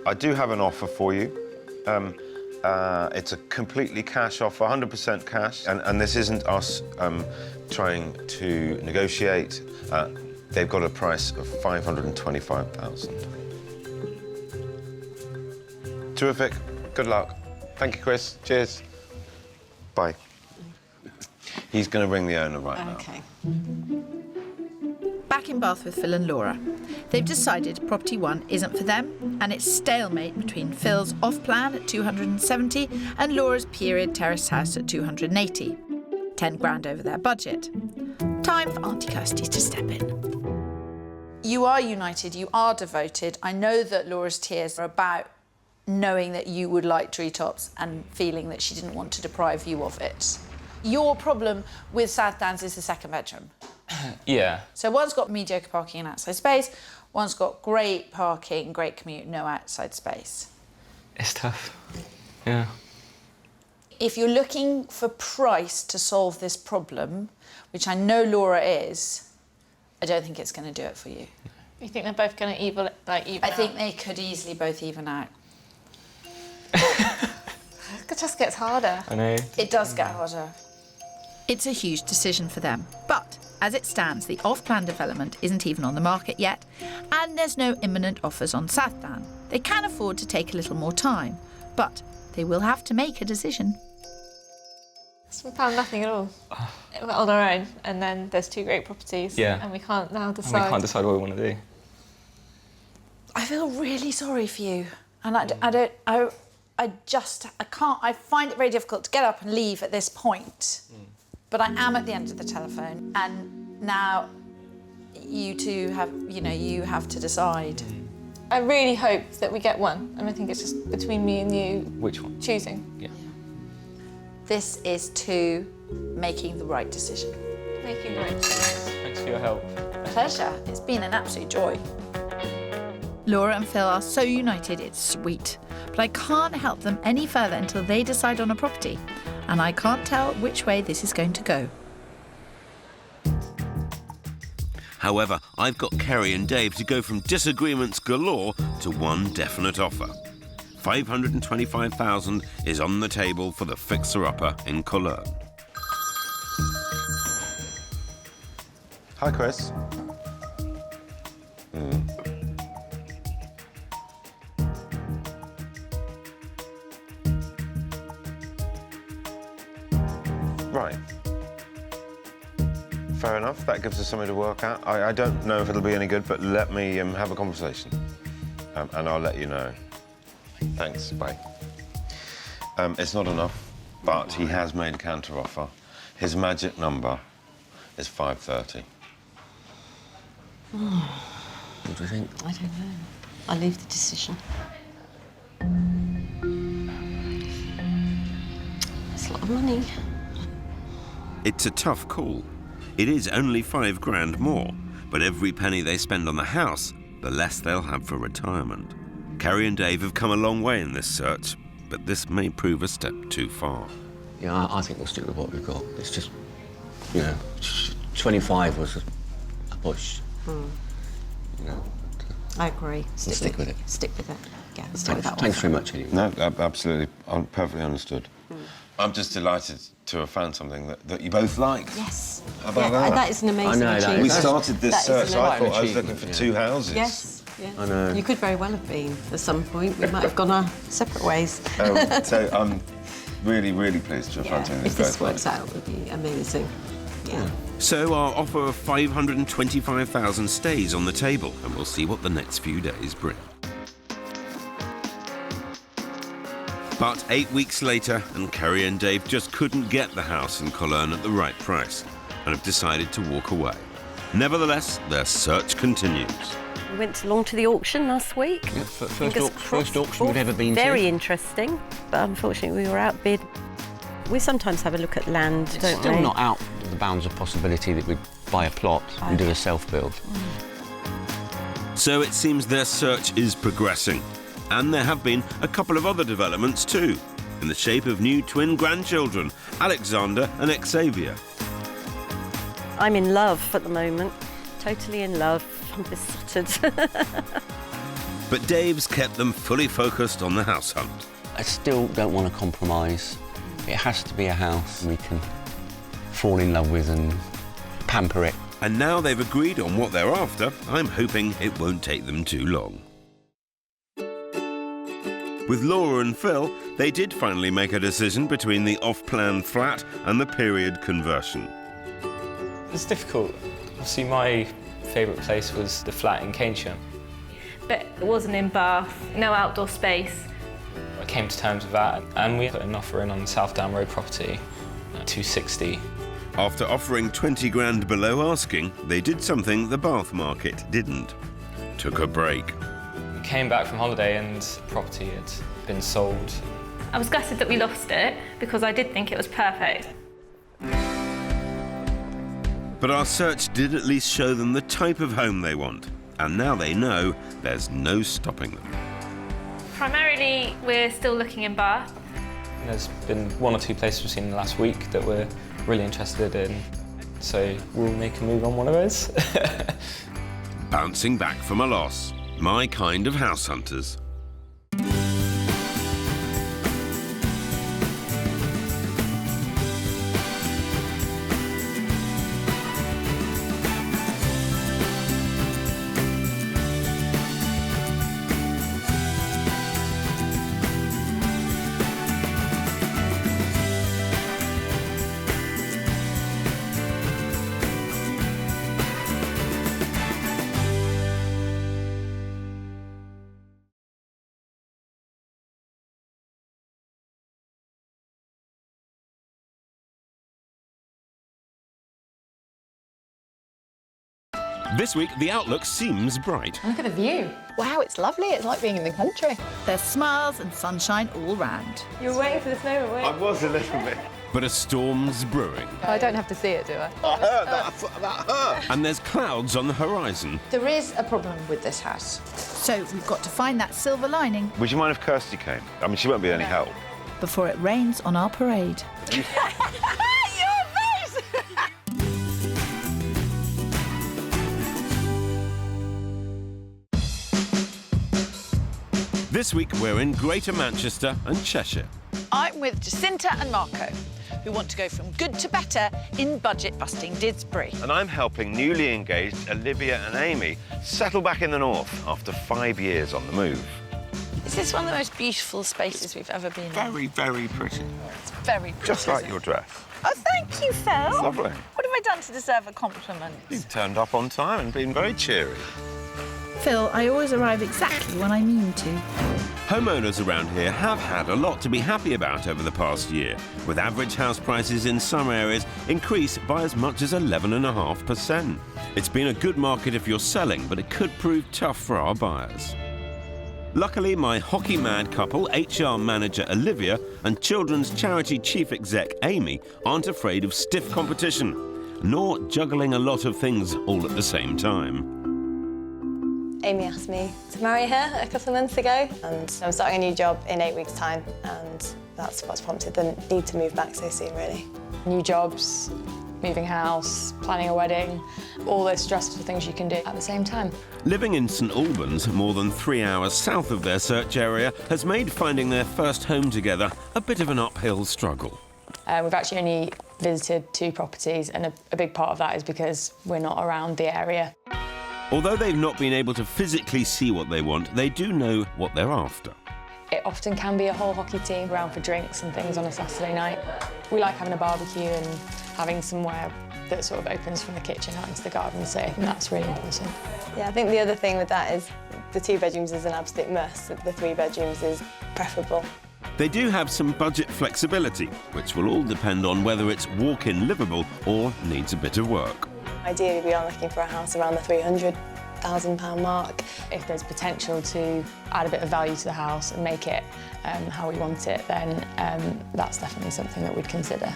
I do have an offer for you. It's a completely cash offer, 100% cash, and this isn't us trying to negotiate. They've got a price of $525,000. Terrific. Good luck. Thank you, Chris. Cheers. Bye. He's going to ring the owner right now. OK. back in Bath with Phil and Laura. They've decided property 1 isn't for them, and it's stalemate between Phil's off-plan at 270 and Laura's period terrace house at 280. 10 grand over their budget. Time for Auntie Kirstie to step in. You are united, you are devoted. I know that Laura's tears are about knowing that you would like treetops and feeling that she didn't want to deprive you of it. Your problem with South Downs is the second bedroom. Yeah. So one's got mediocre parking and outside space, one's got great parking, great commute, no outside space. It's tough. Yeah. If you're looking for price to solve this problem, which I know Laura is, I don't think it's going to do it for you. You think they're both going to even I out? think they could easily both even out. It just gets harder. I know. It does get harder. It's a huge decision for them, but as it stands, the off-plan development isn't even on the market yet, and there's no imminent offers on South Down. They can afford to take a little more time, but they will have to make a decision. So we found nothing at all. We're on our own, and then there's 2 great properties. Yeah. And we can't now decide. And we can't decide what we want to do. I feel really sorry for you, and I find it very difficult to get up and leave at this point. But I am at the end of the telephone, and now you two have, you have to decide. I really hope that we get one, and I think it's just between me and you. Which one? Choosing. Yeah. This is 2 making the right decision. Making the right decision. Thanks for your help. Pleasure. It's been an absolute joy. Laura and Phil are so united, it's sweet. But I can't help them any further until they decide on a property. And I can't tell which way this is going to go. However, I've got Kerry and Dave to go from disagreements galore to one definite offer. $525,000 is on the table for the fixer-upper in Cologne. Hi, Chris. Right. Fair enough. That gives us something to work at. I don't know if it'll be any good, but let me have a conversation, and I'll let you know. Thanks. Bye. It's not enough, but he has made a counter-offer. His magic number is 530. What do you think? I don't know. I'll leave the decision. It's a lot of money. It's a tough call. It is only $5,000 more, but every penny they spend on the house, the less they'll have for retirement. Kerry and Dave have come a long way in this search, but this may prove a step too far. Yeah, I think we'll stick with what we've got. It's just, 25 was a push. I agree. Stick with it. Stick with it. Yeah, stick with that one. Thanks very much, anyway. No, absolutely. I'm perfectly understood. I'm just delighted to have found something that you both like. Yes. How about Yeah, that? that is an amazing achievement. We started this That is search, an I thought I was achievement, looking for 2 houses. Yes. Yeah. I know. You could very well have been at some point. We might have gone our separate ways. So I'm really, really pleased to have found something If that this both works out, it would be amazing. Yeah. So our offer of $525,000 stays on the table, and we'll see what the next few days bring. But 8 weeks later, and Kerry and Dave just couldn't get the house in Cologne at the right price, and have decided to walk away. Nevertheless, their search continues. We went along to the auction last week. Yeah, first auction we've ever been to. Very interesting, but unfortunately we were outbid. We sometimes have a look at land, don't we? Still not out of the bounds of possibility that we'd buy a plot and do a self-build. So it seems their search is progressing. And there have been a couple of other developments too, in the shape of new twin grandchildren, Alexander and Xavier. I'm in love at the moment, totally in love. I'm besotted. But Dave's kept them fully focused on the house hunt. I still don't want to compromise. It has to be a house we can fall in love with and pamper it. And now they've agreed on what they're after, I'm hoping it won't take them too long. With Laura and Phil, they did finally make a decision between the off-plan flat and the period conversion. It's difficult. Obviously, my favourite place was the flat in Cambridgeshire. But it wasn't in Bath, no outdoor space. I came to terms with that and we put an offer in on the South Down Road property at 260. After offering 20 grand below asking, they did something the Bath market didn't. Took a break. We came back from holiday and the property had been sold. I was gutted that we lost it because I did think it was perfect. But our search did at least show them the type of home they want. And now they know there's no stopping them. Primarily, we're still looking in Bath. There's been 1 or 2 places we've seen in the last week that we're really interested in, so we'll make a move on one of those. Bouncing back from a loss. My kind of house hunters. This week, the outlook seems bright. Look at the view. Wow, it's lovely. It's like being in the country. There's smiles and sunshine all round. You were waiting for this moment, weren't you? I was a little bit. But a storm's brewing. I don't have to see it, do I? I heard that hurt. And there's clouds on the horizon. There is a problem with this house. So we've got to find that silver lining Would you mind if Kirstie came? I mean, she won't be any help. before it rains on our parade. This week, we're in Greater Manchester and Cheshire. I'm with Jacinta and Marco, who want to go from good to better in budget-busting Didsbury. And I'm helping newly engaged Olivia and Amy settle back in the north after 5 years on the move. Is this one of the most beautiful spaces we've ever been in? Very, very pretty. It's very pretty. Just like your dress. Oh, thank you, Phil. It's lovely. What have I done to deserve a compliment? You've turned up on time and been very cheery. Phil, I always arrive exactly when I mean to. Homeowners around here have had a lot to be happy about over the past year, with average house prices in some areas increased by as much as 11.5%. It's been a good market if you're selling, but it could prove tough for our buyers. Luckily, my hockey-mad couple, HR manager Olivia and children's charity chief exec Amy, aren't afraid of stiff competition, nor juggling a lot of things all at the same time. Amy asked me to marry her a couple of months ago, and I'm starting a new job in 8 weeks' time, and that's what's prompted the need to move back so soon, really. New jobs, moving house, planning a wedding, all those stressful things you can do at the same time. Living in St Albans, more than 3 hours south of their search area, has made finding their first home together a bit of an uphill struggle. We've actually only visited 2 properties, and a big part of that is because we're not around the area. Although they've not been able to physically see what they want, they do know what they're after. It often can be a whole hockey team around for drinks and things on a Saturday night. We like having a barbecue and having somewhere that sort of opens from the kitchen out into the garden, so I think that's really important. Yeah, I think the other thing with that is the 2 bedrooms is an absolute must. The 3 bedrooms is preferable. They do have some budget flexibility, which will all depend on whether it's walk-in livable or needs a bit of work. Ideally, we are looking for a house around the £300,000 mark. If there's potential to add a bit of value to the house and make it how we want it, then that's definitely something that we'd consider.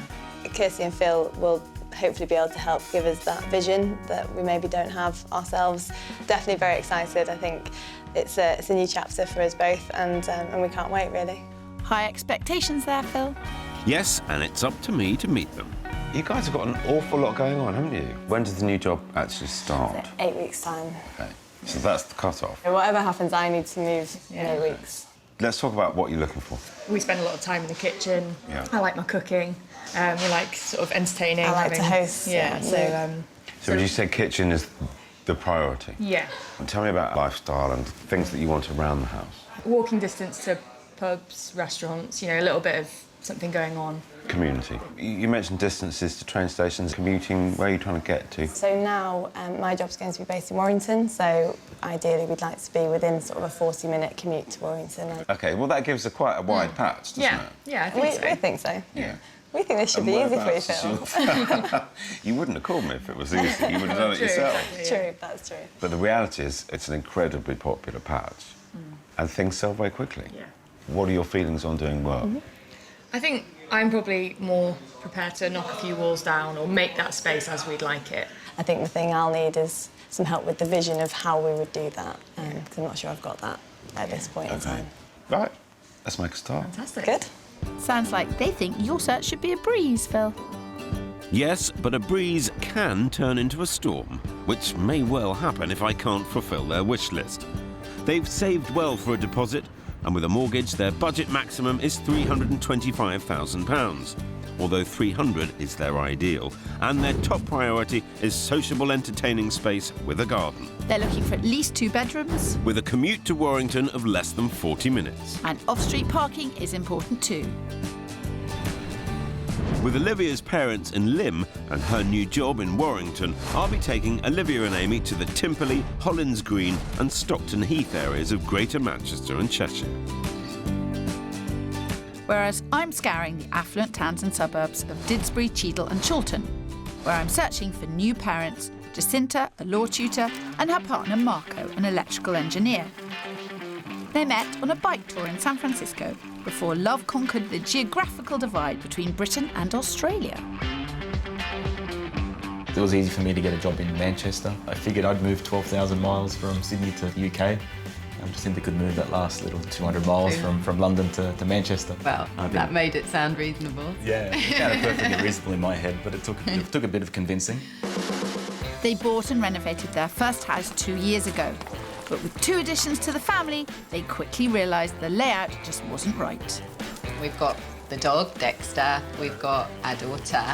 Kirstie and Phil will hopefully be able to help give us that vision that we maybe don't have ourselves. Definitely very excited. I think it's a new chapter for us both, and we can't wait, really. High expectations there, Phil. Yes, and it's up to me to meet them. You guys have got an awful lot going on, haven't you? When does the new job actually start? 8 weeks' time. Okay, so that's the cut-off. Whatever happens, I need to move in 8 weeks. Let's talk about what you're looking for. We spend a lot of time in the kitchen. Yeah. I like my cooking. We like sort of entertaining. I like to host. Yeah, So would you say kitchen is the priority? Yeah. And tell me about lifestyle and things that you want around the house. Walking distance to pubs, restaurants, you know, a little bit of something going on. Community. You mentioned distances to train stations, commuting. Where are you trying to get to? So now my job's going to be based in Warrington, so ideally we'd like to be within sort of a 40-minute commute to Warrington. OK, well, that gives quite a wide patch, doesn't it? Yeah, I think so. We think so. Yeah. We think this should be easy for you, Phil. You wouldn't have called me if it was easy. You would have done it yourself. True, that's true. But the reality is it's an incredibly popular patch and things sell very quickly. Yeah. What are your feelings on doing work? I think I'm probably more prepared to knock a few walls down or make that space as we'd like it. I think the thing I'll need is some help with the vision of how we would do that, because I'm not sure I've got that at this point in time. Right, let's make a start. Fantastic. Good. Sounds like they think your search should be a breeze, Phil. Yes, but a breeze can turn into a storm, which may well happen if I can't fulfil their wish list. They've saved well for a deposit, and with a mortgage, their budget maximum is £325,000, although 300 is their ideal, and their top priority is sociable entertaining space with a garden. They're looking for at least 2 bedrooms. With a commute to Warrington of less than 40 minutes. And off-street parking is important too. With Olivia's parents in Lymm and her new job in Warrington, I'll be taking Olivia and Amy to the Timperley, Hollins Green and Stockton Heath areas of Greater Manchester and Cheshire. Whereas I'm scouring the affluent towns and suburbs of Didsbury, Cheadle and Chorlton, where I'm searching for new parents, Jacinta, a law tutor, and her partner Marco, an electrical engineer. They met on a bike tour in San Francisco before love conquered the geographical divide between Britain and Australia. It was easy for me to get a job in Manchester. I figured I'd move 12,000 miles from Sydney to the UK. Jacinta could move that last little 200 miles from London to Manchester. Well, that made it sound reasonable. Yeah, it sounded perfectly reasonable in my head, but it took a bit of convincing. They bought and renovated their first house 2 years ago. But with 2 additions to the family, they quickly realised the layout just wasn't right. We've got the dog, Dexter, we've got our daughter,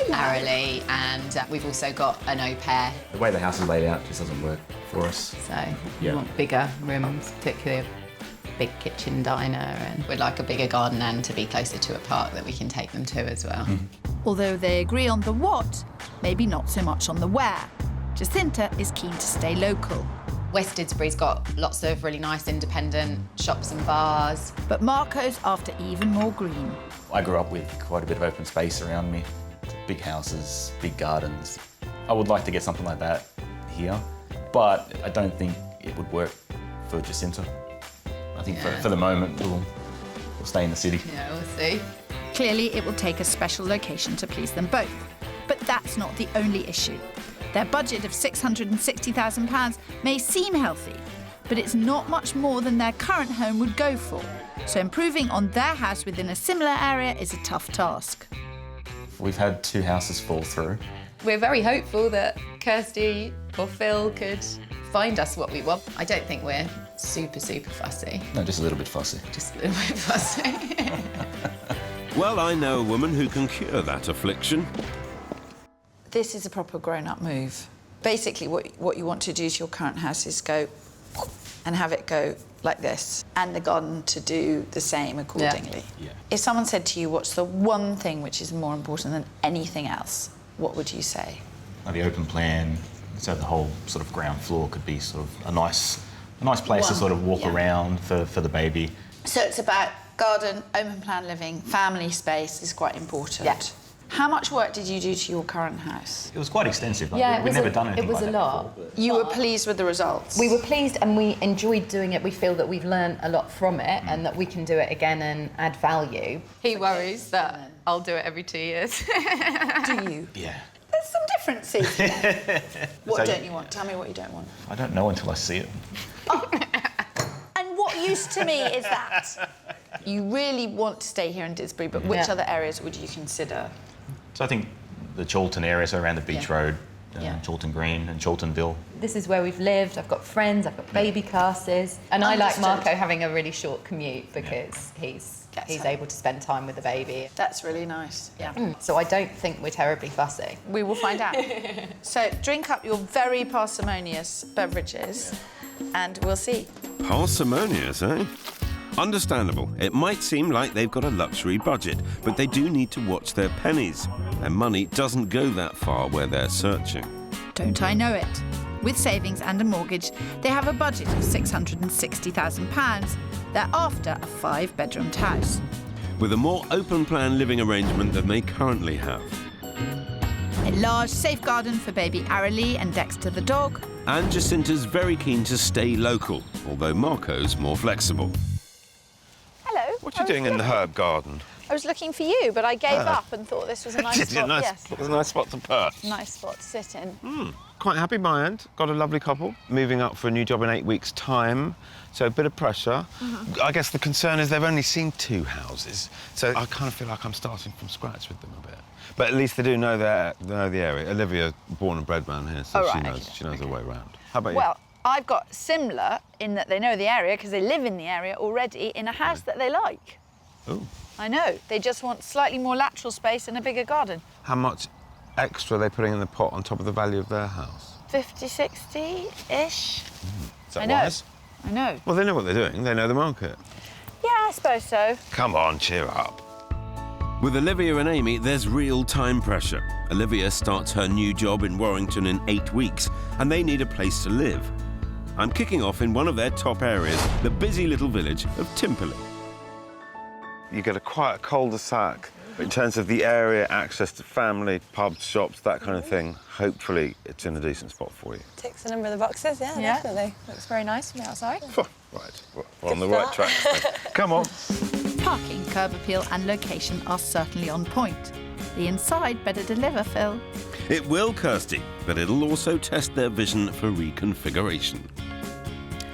Marilee, and we've also got an au pair. The way the house is laid out just doesn't work for us. So we want bigger rooms, particularly a big kitchen diner, and we'd like a bigger garden and to be closer to a park that we can take them to as well. Although they agree on the what, maybe not so much on the where. Jacinta is keen to stay local. West Didsbury's got lots of really nice independent shops and bars. But Marco's after even more green. I grew up with quite a bit of open space around me. Big houses, big gardens. I would like to get something like that here, but I don't think it would work for Jacinta. I think for the moment, we'll stay in the city. Yeah, we'll see. Clearly, it will take a special location to please them both. But that's not the only issue. Their budget of £660,000 may seem healthy, but it's not much more than their current home would go for. So improving on their house within a similar area is a tough task. We've had 2 houses fall through. We're very hopeful that Kirstie or Phil could find us what we want. I don't think we're super fussy. No, just a little bit fussy. Just a little bit fussy. Well, I know a woman who can cure that affliction. This is a proper grown-up move. Basically, what you want to do to your current house is go and have it go like this, and the garden to do the same accordingly. Yeah. If someone said to you, what's the one thing which is more important than anything else, what would you say? The open plan, so the whole sort of ground floor could be sort of a nice place to sort of walk around for the baby. So it's about garden, open plan living, family space is quite important. Yeah. How much work did you do to your current house? It was quite extensive. We've never done anything It was like a that lot. before. You were pleased with the results? We were pleased and we enjoyed doing it. We feel that we've learned a lot from it and that we can do it again and add value. He worries that I'll do it every 2 years. Do you? Yeah. There's some differences. What don't you want? Tell me what you don't want. I don't know until I see it. And what use to me is that? You really want to stay here in Didsbury, but which other areas would you consider? So I think the Chorlton area, so around the beach road, Chorlton Green and Chorltonville. This is where we've lived. I've got friends, I've got baby classes. And I like Marco having a really short commute because he's able to spend time with the baby. That's really nice, yeah. So I don't think we're terribly fussy. We will find out. So drink up your very parsimonious beverages and we'll see. Parsimonious, eh? Understandable, it might seem like they've got a luxury budget, but they do need to watch their pennies. Their money doesn't go that far where they're searching. Don't I know it? With savings and a mortgage, they have a budget of £660,000. They're after a 5-bedroomed house. With a more open-plan living arrangement than they currently have. A large safe garden for baby Aralee and Dexter the dog. And Jacinta's very keen to stay local, although Marco's more flexible. Hello. What are you doing in the herb garden? I was looking for you, but I gave up and thought this was a nice spot. Yes. It was a nice spot to perch. Nice spot to sit in. Quite happy my end. Got a lovely couple. Moving up for a new job in 8 weeks' time, so a bit of pressure. I guess the concern is they've only seen 2 houses, so I kind of feel like I'm starting from scratch with them a bit. But at least they do know the area. Olivia, born and bred round here, so she knows her way around. How about you? Well, I've got similar in that they know the area because they live in the area already in a house that they like. Oh. I know. They just want slightly more lateral space and a bigger garden. How much extra are they putting in the pot on top of the value of their house? 50, 60-ish. Is that I know. wise? I know. Well, they know what they're doing. They know the market. Yeah, I suppose so. Come on, cheer up. With Olivia and Amy, there's real time pressure. Olivia starts her new job in Warrington in 8 weeks, and they need a place to live. I'm kicking off in one of their top areas, the busy little village of Timperley. You get a quiet cul-de-sac. In terms of the area, access to family, pubs, shops, that kind of thing, hopefully it's in a decent spot for you. Ticks a number of the boxes, yeah, definitely. Looks very nice from the outside. Right, we're on the right track. Come on. Parking, curb appeal and location are certainly on point. The inside better deliver, Phil. It will, Kirstie, but it'll also test their vision for reconfiguration.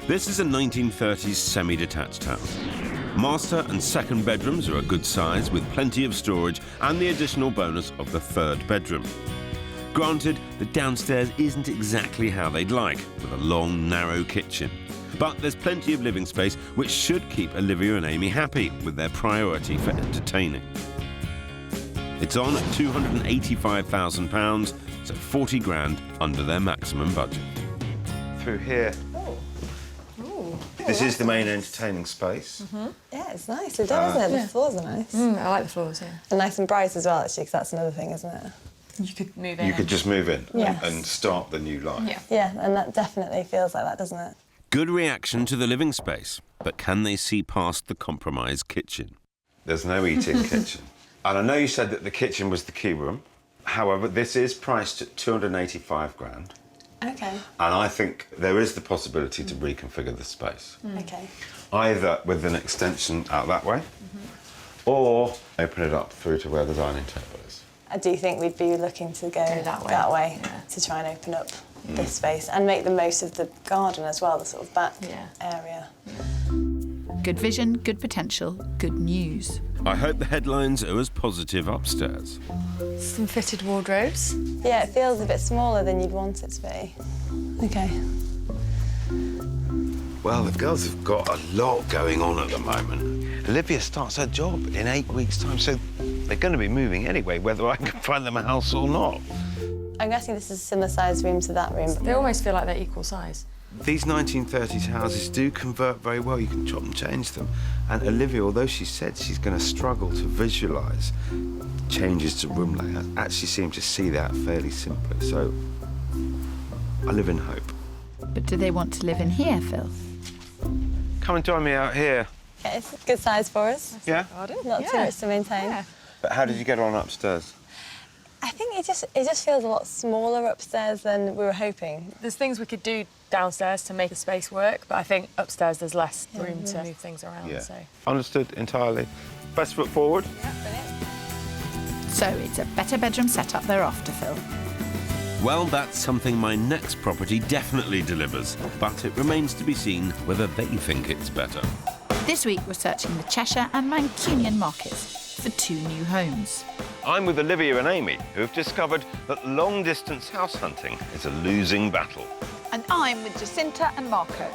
This is a 1930s semi-detached house. Master and second bedrooms are a good size with plenty of storage and the additional bonus of the 3rd bedroom. Granted, the downstairs isn't exactly how they'd like, with a long, narrow kitchen. But there's plenty of living space which should keep Olivia and Amy happy with their priority for entertaining. It's on at £285,000, so 40 grand under their maximum budget. Through here. This is the main entertaining space. Yeah, it's nicely done, isn't it? The floors are nice. I like the floors, yeah. And nice and bright as well, actually, because that's another thing, isn't it? You could move in. You could just move in Yes. and start the new life. Yeah, and that definitely feels like that, doesn't it? Good reaction to the living space, but can they see past the compromised kitchen? There's no eating kitchen. And I know you said that the kitchen was the key room. However, this is priced at 285 grand. Okay. And I think there is the possibility to reconfigure the space. Okay. Either with an extension out that way, or open it up through to where the dining table is. I do think we'd be looking to go that way to try and open up this space and make the most of the garden as well, the sort of back area. Good vision, good potential, good news. I hope the headlines are as positive upstairs. Some fitted wardrobes. Yeah, it feels a bit smaller than you'd want it to be. Okay. Well, the girls have got a lot going on at the moment. Olivia starts her job in 8 weeks' time, so they're going to be moving anyway, whether I can find them a house or not. I'm guessing this is a similar size room to that room. They almost feel like they're equal size. These 1930s houses do convert very well. You can chop and change them. And Olivia, although she said she's going to struggle to visualise changes to room layout, actually seems to see that fairly simply. So I live in hope. But do they want to live in here, Phil? Come and join me out here. Yeah, it's a good size for us. Yeah? Not too much to maintain. But how did you get on upstairs? I think it just feels a lot smaller upstairs than we were hoping. There's things we could do downstairs to make the space work, but I think upstairs there's less room to move things around. Yeah. So. Understood entirely. Best foot forward. So it's a better bedroom setup they're after, Phil. Well, that's something my next property definitely delivers, but it remains to be seen whether they think it's better. This week we're searching the Cheshire and Mancunian markets for 2 new homes. I'm with Olivia and Amy, who have discovered that long-distance house hunting is a losing battle. And I'm with Jacinta and Marco,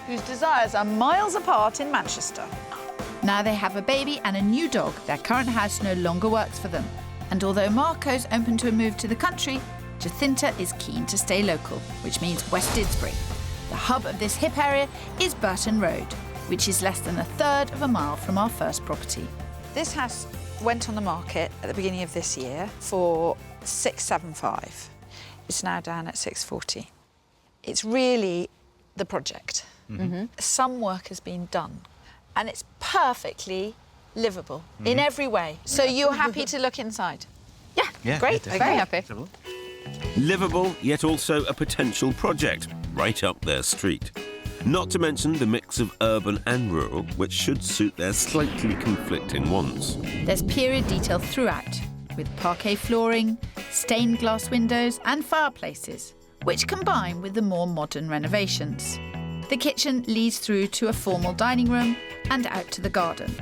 whose desires are miles apart in Manchester. Now they have a baby and a new dog, their current house no longer works for them. And although Marco's open to a move to the country, Jacinta is keen to stay local, which means West Didsbury. The hub of this hip area is Burton Road. which is less than a third of a mile from our first property. This house went on the market at the beginning of this year for 675. It's now down at 640. It's really the project. Some work has been done, and it's perfectly livable in every way. So you're happy to look inside? Yeah, great. yeah, Very happy. Livable, yet also a potential project right up their street. Not to mention the mix of urban and rural, which should suit their slightly conflicting wants. There's period detail throughout, with parquet flooring, stained glass windows and fireplaces, which combine with the more modern renovations. The kitchen leads through to a formal dining room and out to the garden.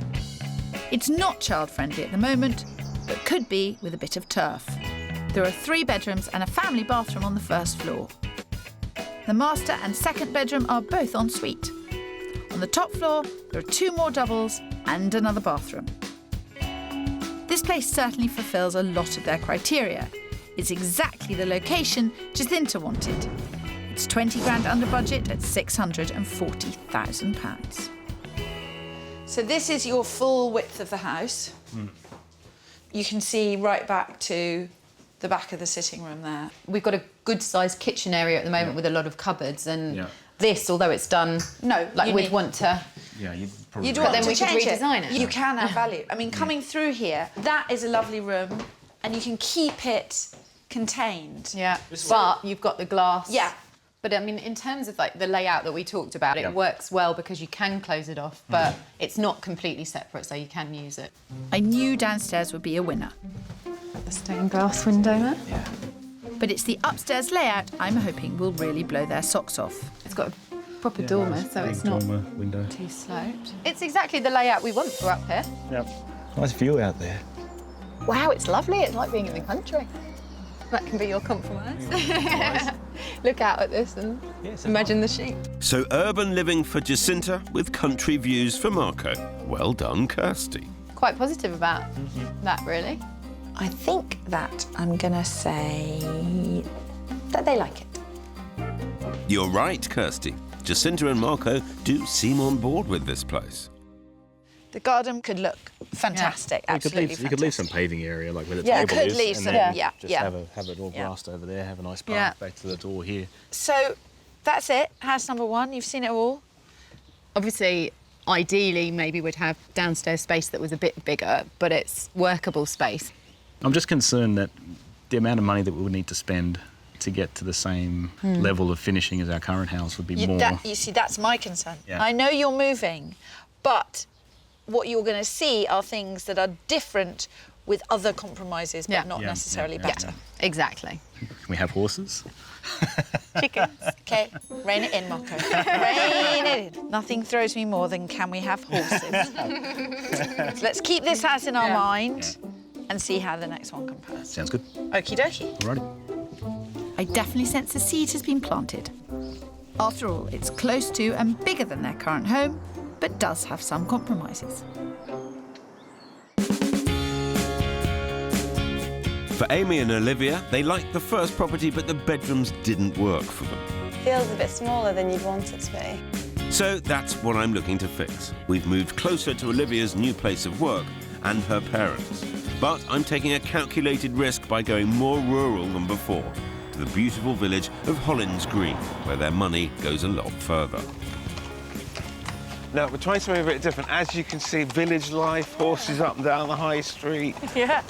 It's not child-friendly at the moment, but could be with a bit of turf. There are 3 bedrooms and a family bathroom on the first floor. The master and second bedroom are both en suite. On the top floor, there are 2 more doubles and another bathroom. This place certainly fulfills a lot of their criteria. It's exactly the location Jacinta wanted. It's 20 grand under budget at £640,000. So this is your full width of the house. You can see right back to the back of the sitting room there. We've got a good-sized kitchen area at the moment with a lot of cupboards, and this, although it's done, like we'd want to. Yeah, You'd But want then to we could change redesign it. You can add value. I mean, coming through here, that is a lovely room, and you can keep it contained. Yeah, but you've got the glass. Yeah. But I mean, in terms of like the layout that we talked about, it works well because you can close it off, but it's not completely separate, so you can use it. I knew downstairs would be a winner. The stained glass window there. Yeah. But it's the upstairs layout I'm hoping will really blow their socks off. It's got a proper dormer, so it's not window. too sloped. It's exactly the layout we want for up here. Yeah. Nice view out there. Wow, it's lovely. It's like being in the country. That can be your compromise. Look out at this and imagine the sheep. So urban living for Jacinta with country views for Marco. Well done, Kirstie. Quite positive about that, really. I think that I'm gonna say that they like it. You're right, Kirstie. Jacinta and Marco do seem on board with this place. The garden could look fantastic, absolutely You could leave some paving area, like where the Yeah, table could is, leave and some- then yeah, just yeah. have it all grassed over there, have a nice path Yeah. back to the door here. So that's it, house number 1, you've seen it all. Obviously, ideally, maybe we'd have downstairs space that was a bit bigger, but it's workable space. I'm just concerned that the amount of money that we would need to spend to get to the same level of finishing as our current house would be more. You see, that's my concern. Yeah. I know you're moving, but what you're going to see are things that are different with other compromises, but not necessarily better. Exactly. Can we have horses? Chickens. OK, rein it in, Marco. Rein it in. Nothing throws me more than can we have horses. So let's keep this house in our mind and see how the next one compares. Sounds good. Okie dokie. Alrighty. I definitely sense a seed has been planted. After all, it's close to and bigger than their current home, but does have some compromises. For Amy and Olivia, they liked the first property, but the bedrooms didn't work for them. Feels a bit smaller than you'd want it to be. So that's what I'm looking to fix. We've moved closer to Olivia's new place of work and her parents. But I'm taking a calculated risk by going more rural than before, to the beautiful village of Hollins Green, where their money goes a lot further. Now, we're trying something a bit different. As you can see, village life, horses up and down the high street. Yeah.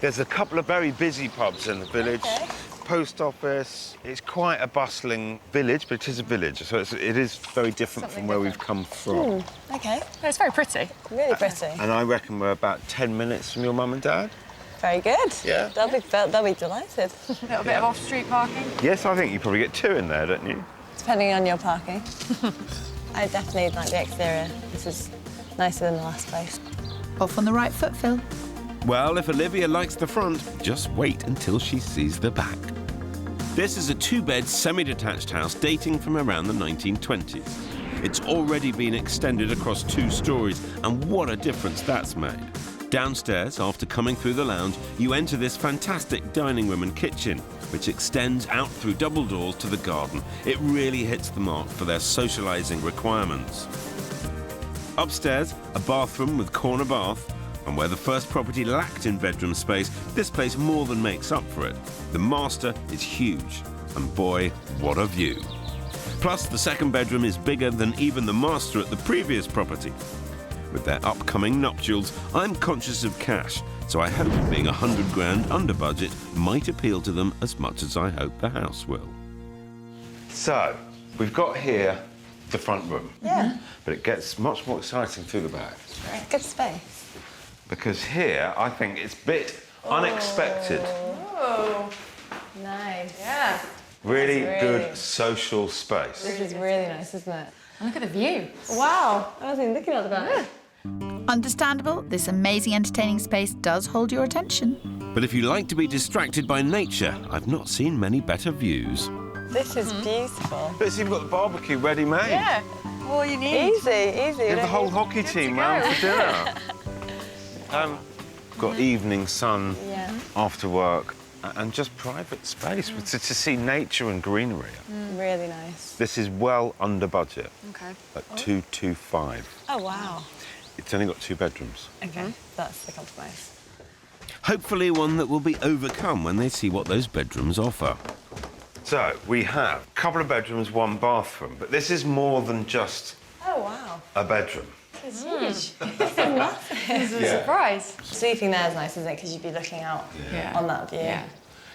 There's a couple of very busy pubs in the village. Okay. Post office. It's quite a bustling village, but it is a village, so it is very different from where we've come from. OK. It's very pretty. Really pretty. And I reckon we're about 10 minutes from your mum and dad. Very good. Yeah. They'll be delighted. A little bit of off-street parking. Yes, I think you probably get 2 in there, don't you? Depending on your parking. I definitely like the exterior. This is nicer than the last place. Off on the right foot, Phil. Well, if Olivia likes the front, just wait until she sees the back. This is a 2-bed, semi-detached house dating from around the 1920s. It's already been extended across 2 stories, and what a difference that's made. Downstairs, after coming through the lounge, you enter this fantastic dining room and kitchen, which extends out through double doors to the garden. It really hits the mark for their socialising requirements. Upstairs, a bathroom with corner bath. And where the first property lacked in bedroom space, this place more than makes up for it. The master is huge. And boy, what a view. Plus, the second bedroom is bigger than even the master at the previous property. With their upcoming nuptials, I'm conscious of cash, so I hope being 100 grand under budget might appeal to them as much as I hope the house will. So, we've got here the front room. Yeah. But it gets much more exciting through the back. Good space. Because here, I think it's a bit unexpected. Oh, nice. Yeah. Really That's good really- social space. This is really nice, isn't it? Look at the view. Wow, I wasn't even looking at that. Understandable, this amazing entertaining space does hold your attention. But if you like to be distracted by nature, I've not seen many better views. This is beautiful. But it's even got the barbecue ready-made. Yeah. All you need. Easy. You have the whole hockey team round for dinner. Got evening sun after work and just private space to see nature and greenery. Really nice. This is well under budget. Okay. At 225. Oh, wow. It's only got 2 bedrooms. Okay, that's the compromise. Hopefully one that will be overcome when they see what those bedrooms offer. So, we have a couple of bedrooms, 1 bathroom, but this is more than just Oh, wow. a bedroom. It's huge. It's massive. It's a surprise. Sleeping there is nice, isn't it? Because you'd be looking out on that view. Yeah.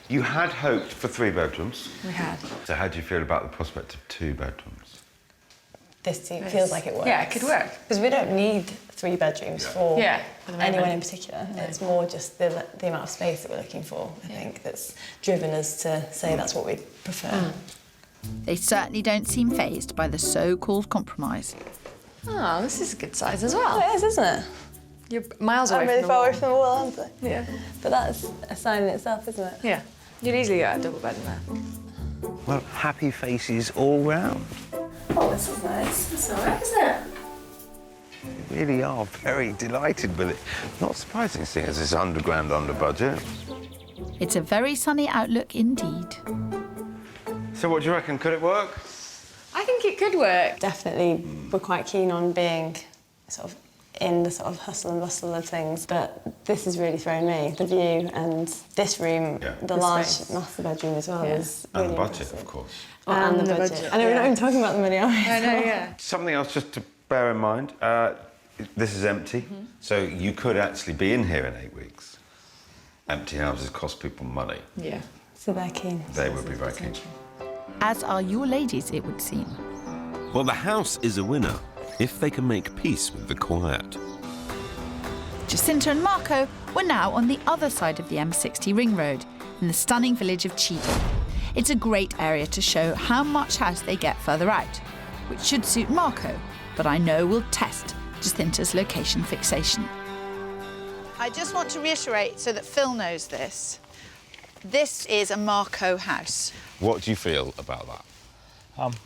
You had hoped for 3 bedrooms. We had. So how do you feel about the prospect of 2 bedrooms? This feels like it works. Yeah, it could work. Because we don't need 3 bedrooms for the anyone moment. in particular. It's more just the amount of space that we're looking for, I think, that's driven us to say that's what we prefer. They certainly don't seem fazed by the so-called compromise. Oh, this is a good size as well. It is, isn't it? You're miles away I'm from really the far wall. away from the wall, aren't I? Yeah. But that's a sign in itself, isn't it? Yeah. You'd easily get a double bed in there. Well, happy faces all round. Oh, this is nice. It's all right, isn't it? We really are very delighted with it. Not surprising, seeing as it's 100 grand under budget. It's a very sunny outlook indeed. So what do you reckon? Could it work? I think it could work. Definitely, we're quite keen on being sort of in the sort of hustle and bustle of things, but this has really thrown me. The view and this room, the large master bedroom as well is And really the budget, impressive. of course. Oh, and the budget. I know we're not even talking about the money, are we? I know, yeah. Something else just to bear in mind, this is empty, so you could actually be in here in 8 weeks. Empty houses cost people money. Yeah. So they're keen. They would be very keen. As are your ladies, it would seem. Well, the house is a winner if they can make peace with the quiet. Jacinta and Marco were now on the other side of the M60 ring road, in the stunning village of Cheadle. It's a great area to show how much house they get further out, which should suit Marco, but I know will test Jacinta's location fixation. I just want to reiterate so that Phil knows this. This is a Marco house. What do you feel about that?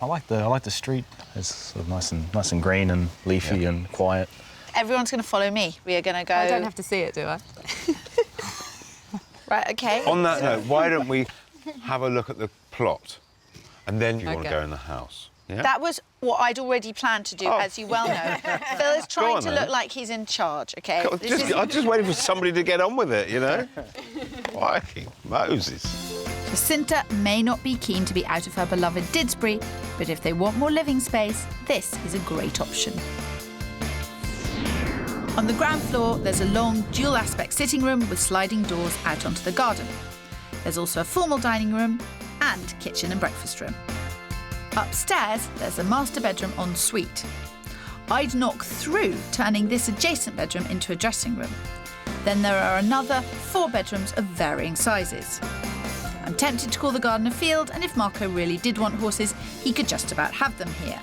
I like the street. It's sort of nice and green and leafy and quiet. Everyone's going to follow me. We are going to go... I don't have to see it, do I? Right, OK. On that note, why don't we have a look at the plot and then you want to Okay. go in the house? Yeah? That was what I'd already planned to do, as you well know. Phil is trying on, to then. look like he's in charge, OK? God, I'm just waiting for somebody to get on with it, you know? Crikey, Moses. Jacinta may not be keen to be out of her beloved Didsbury, but if they want more living space, this is a great option. On the ground floor, there's a long, dual-aspect sitting room with sliding doors out onto the garden. There's also a formal dining room and kitchen and breakfast room. Upstairs, there's a master bedroom en suite. I'd knock through, turning this adjacent bedroom into a dressing room. Then there are another 4 bedrooms of varying sizes. I'm tempted to call the garden a field, and if Marco really did want horses, he could just about have them here.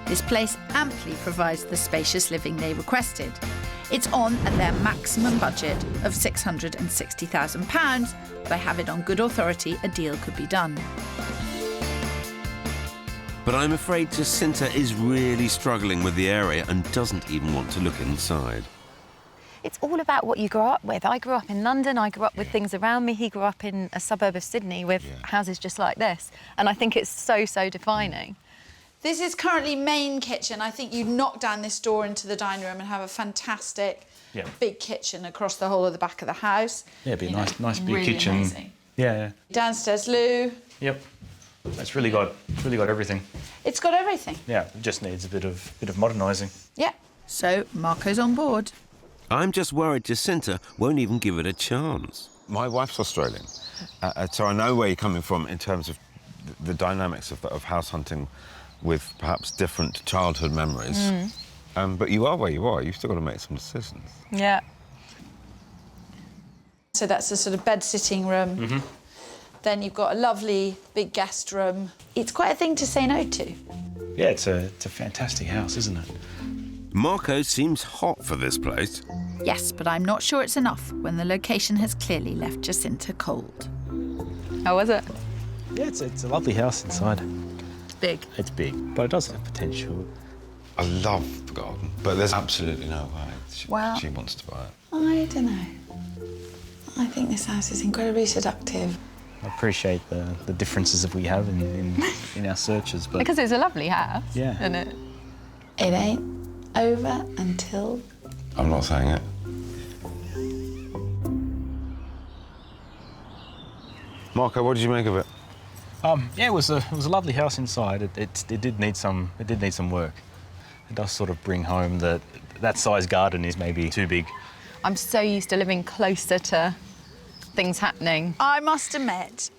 This place amply provides the spacious living they requested. It's on at their maximum budget of £660,000, but I have it on good authority a deal could be done. But I'm afraid Jacinta is really struggling with the area and doesn't even want to look inside. It's all about what you grow up with. I grew up in London, I grew up with things around me. He grew up in a suburb of Sydney with houses just like this. And I think it's so defining. This is currently main kitchen. I think you'd knock down this door into the dining room and have a fantastic big kitchen across the whole of the back of the house. Yeah, it'd be a nice big really kitchen. amazing. Yeah. Downstairs loo. Yep. It's really got everything. It's got everything. Yeah, it just needs a bit of modernising. Yeah. So Marco's on board. I'm just worried Jacinta won't even give it a chance. My wife's Australian, so I know where you're coming from in terms of the dynamics of house hunting with perhaps different childhood memories. But you are where you are. You've still got to make some decisions. Yeah. So that's a sort of bed-sitting room. Then you've got a lovely big guest room. It's quite a thing to say no to. Yeah, it's a fantastic house, isn't it? Marco seems hot for this place. Yes, but I'm not sure it's enough when the location has clearly left Jacinta cold. How was it? Yeah, it's a lovely house inside. It's big. It's big, but it does have potential. I love the garden, but there's absolutely no way she wants to buy it. I don't know. I think this house is incredibly seductive. I appreciate the differences that we have in our searches, but... Because it's a lovely house, yeah. isn't it? It ain't over until... I'm not saying it. Marco, what did you make of it? Yeah, it was a lovely house inside. It did need some work. It does sort of bring home that size garden is maybe too big. I'm so used to living closer to things happening. I must admit,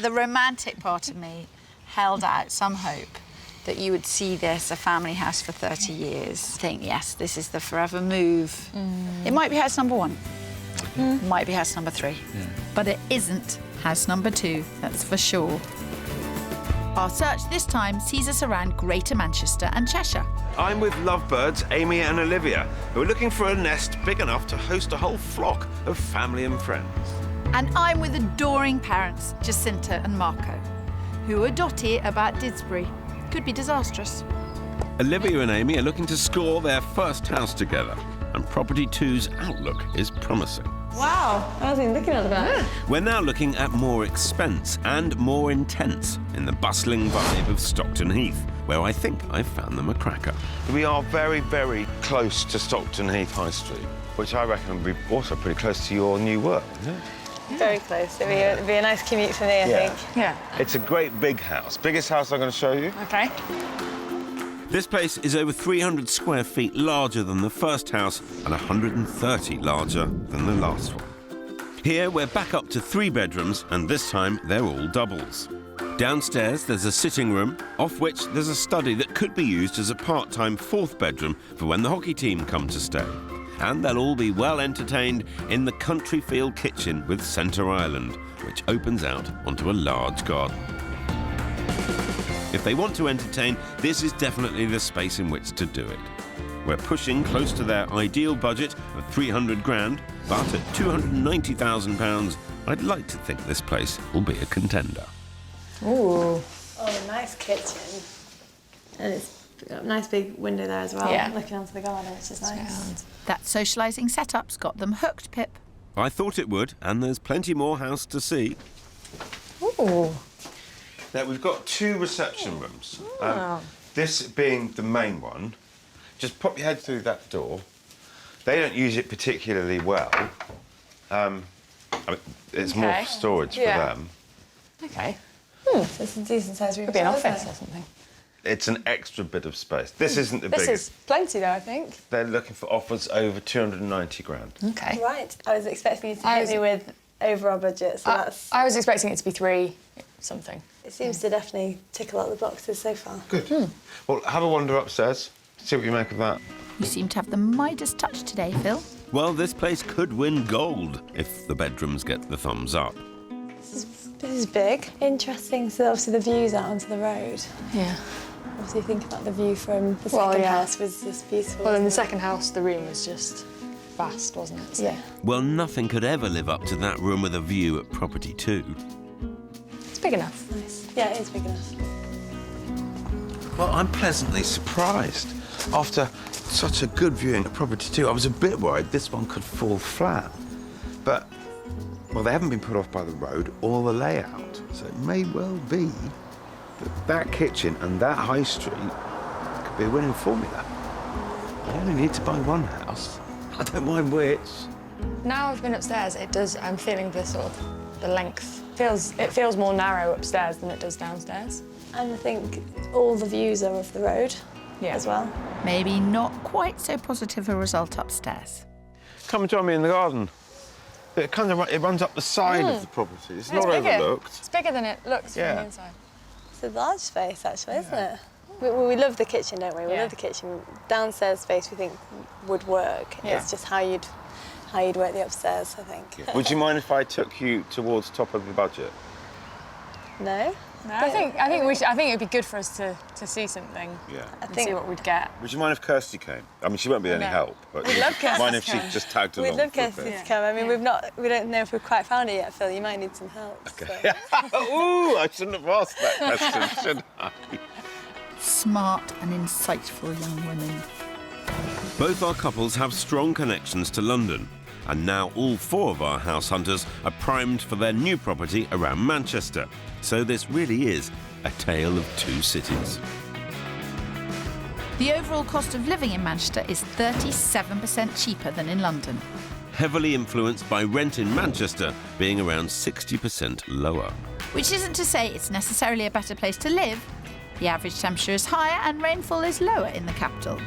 the romantic part of me held out some hope that you would see this, a family house for 30 years, think, yes, this is the forever move. It might be house number 1. It might be house number 3. But it isn't house number 2, that's for sure. Our search this time sees us around Greater Manchester and Cheshire. I'm with lovebirds Amy and Olivia, who are looking for a nest big enough to host a whole flock of family and friends. And I'm with adoring parents, Jacinta and Marco, who are dotty about Didsbury. Could be disastrous. Olivia and Amy are looking to score their first house together, and Property 2's outlook is promising. Wow, I wasn't even looking at that. We're now looking at more expense and more intense in the bustling vibe of Stockton Heath, where I think I've found them a cracker. We are very, very close to Stockton Heath High Street, which I reckon would be also pretty close to your new work, isn't it? Very close. It'd be a nice commute for me, I think. Yeah. It's a great big house. Biggest house I'm going to show you. OK. This place is over 300 square feet larger than the first house and 130 larger than the last one. Here we're back up to 3 bedrooms, and this time they're all doubles. Downstairs there's a sitting room, off which there's a study that could be used as a part-time 4th bedroom for when the hockey team come to stay. And they'll all be well entertained in the country feel kitchen with centre island, which opens out onto a large garden. If they want to entertain, this is definitely the space in which to do it. We're pushing close to their ideal budget of 300 grand, but at £290,000, I'd like to think this place will be a contender. Ooh. Oh, nice kitchen. And it's got a nice big window there as well, looking onto the garden, which is nice. That socialising setup's got them hooked, Pip. I thought it would, and there's plenty more house to see. Ooh. Now, we've got 2 reception rooms. This being the main one. Just pop your head through that door. They don't use it particularly well. It's more storage for them. OK. So it's a decent sized room. Could be an office or something. It's an extra bit of space. This isn't the biggest. This is plenty, though, I think. They're looking for offers over 290 grand. OK. Right. I was expecting you to hit me with over our budget, so that's... I was expecting it to be 3 something. It seems to definitely tick a lot of the boxes so far. Good. Well, have a wander upstairs. See what you make of that. You seem to have the Midas touch today, Phil. Well, this place could win gold if the bedrooms get the thumbs up. This is big. Interesting. So obviously the views out onto the road. Yeah. Obviously think about the view from the second house was just beautiful. Well, in the second house, the room was just vast, wasn't it? So. Yeah. Well, nothing could ever live up to that room with a view at Property 2. It's big enough. Nice. Yeah, it is big enough. Well, I'm pleasantly surprised. After such a good viewing at Property 2, I was a bit worried this one could fall flat. But, well, they haven't been put off by the road or the layout, so it may well be That kitchen and that high street could be a winning formula. I only need to buy one house. I don't mind which. Now I've been upstairs, I'm feeling the sort of the length. It feels more narrow upstairs than it does downstairs. And I think all the views are of the road as well. Maybe not quite so positive a result upstairs. Come and join me in the garden. It runs up the side of the property. It's not overlooked. It's bigger than it looks from the inside. It's a large space, actually, isn't it? We love the kitchen, don't we? We love the kitchen. Downstairs space we think would work. Yeah. It's just how you'd work the upstairs, I think. Would you mind if I took you towards top of the budget? No? No, I think it'd be good for us to see something. Yeah. And see what we'd get. Would you mind if Kirstie came? I mean, she won't be any help, but We'd love Kirstie mind if to she come. just tagged along? We'd love for a Kirstie bit? to come. I mean, we don't know if we've quite found it yet, Phil. You might need some help. Okay. Ooh, I shouldn't have asked that question, should I? Smart and insightful young women. Both our couples have strong connections to London, and now all 4 of our house hunters are primed for their new property around Manchester. So this really is a tale of 2 cities. The overall cost of living in Manchester is 37% cheaper than in London. Heavily influenced by rent in Manchester being around 60% lower. Which isn't to say it's necessarily a better place to live. The average temperature is higher and rainfall is lower in the capital.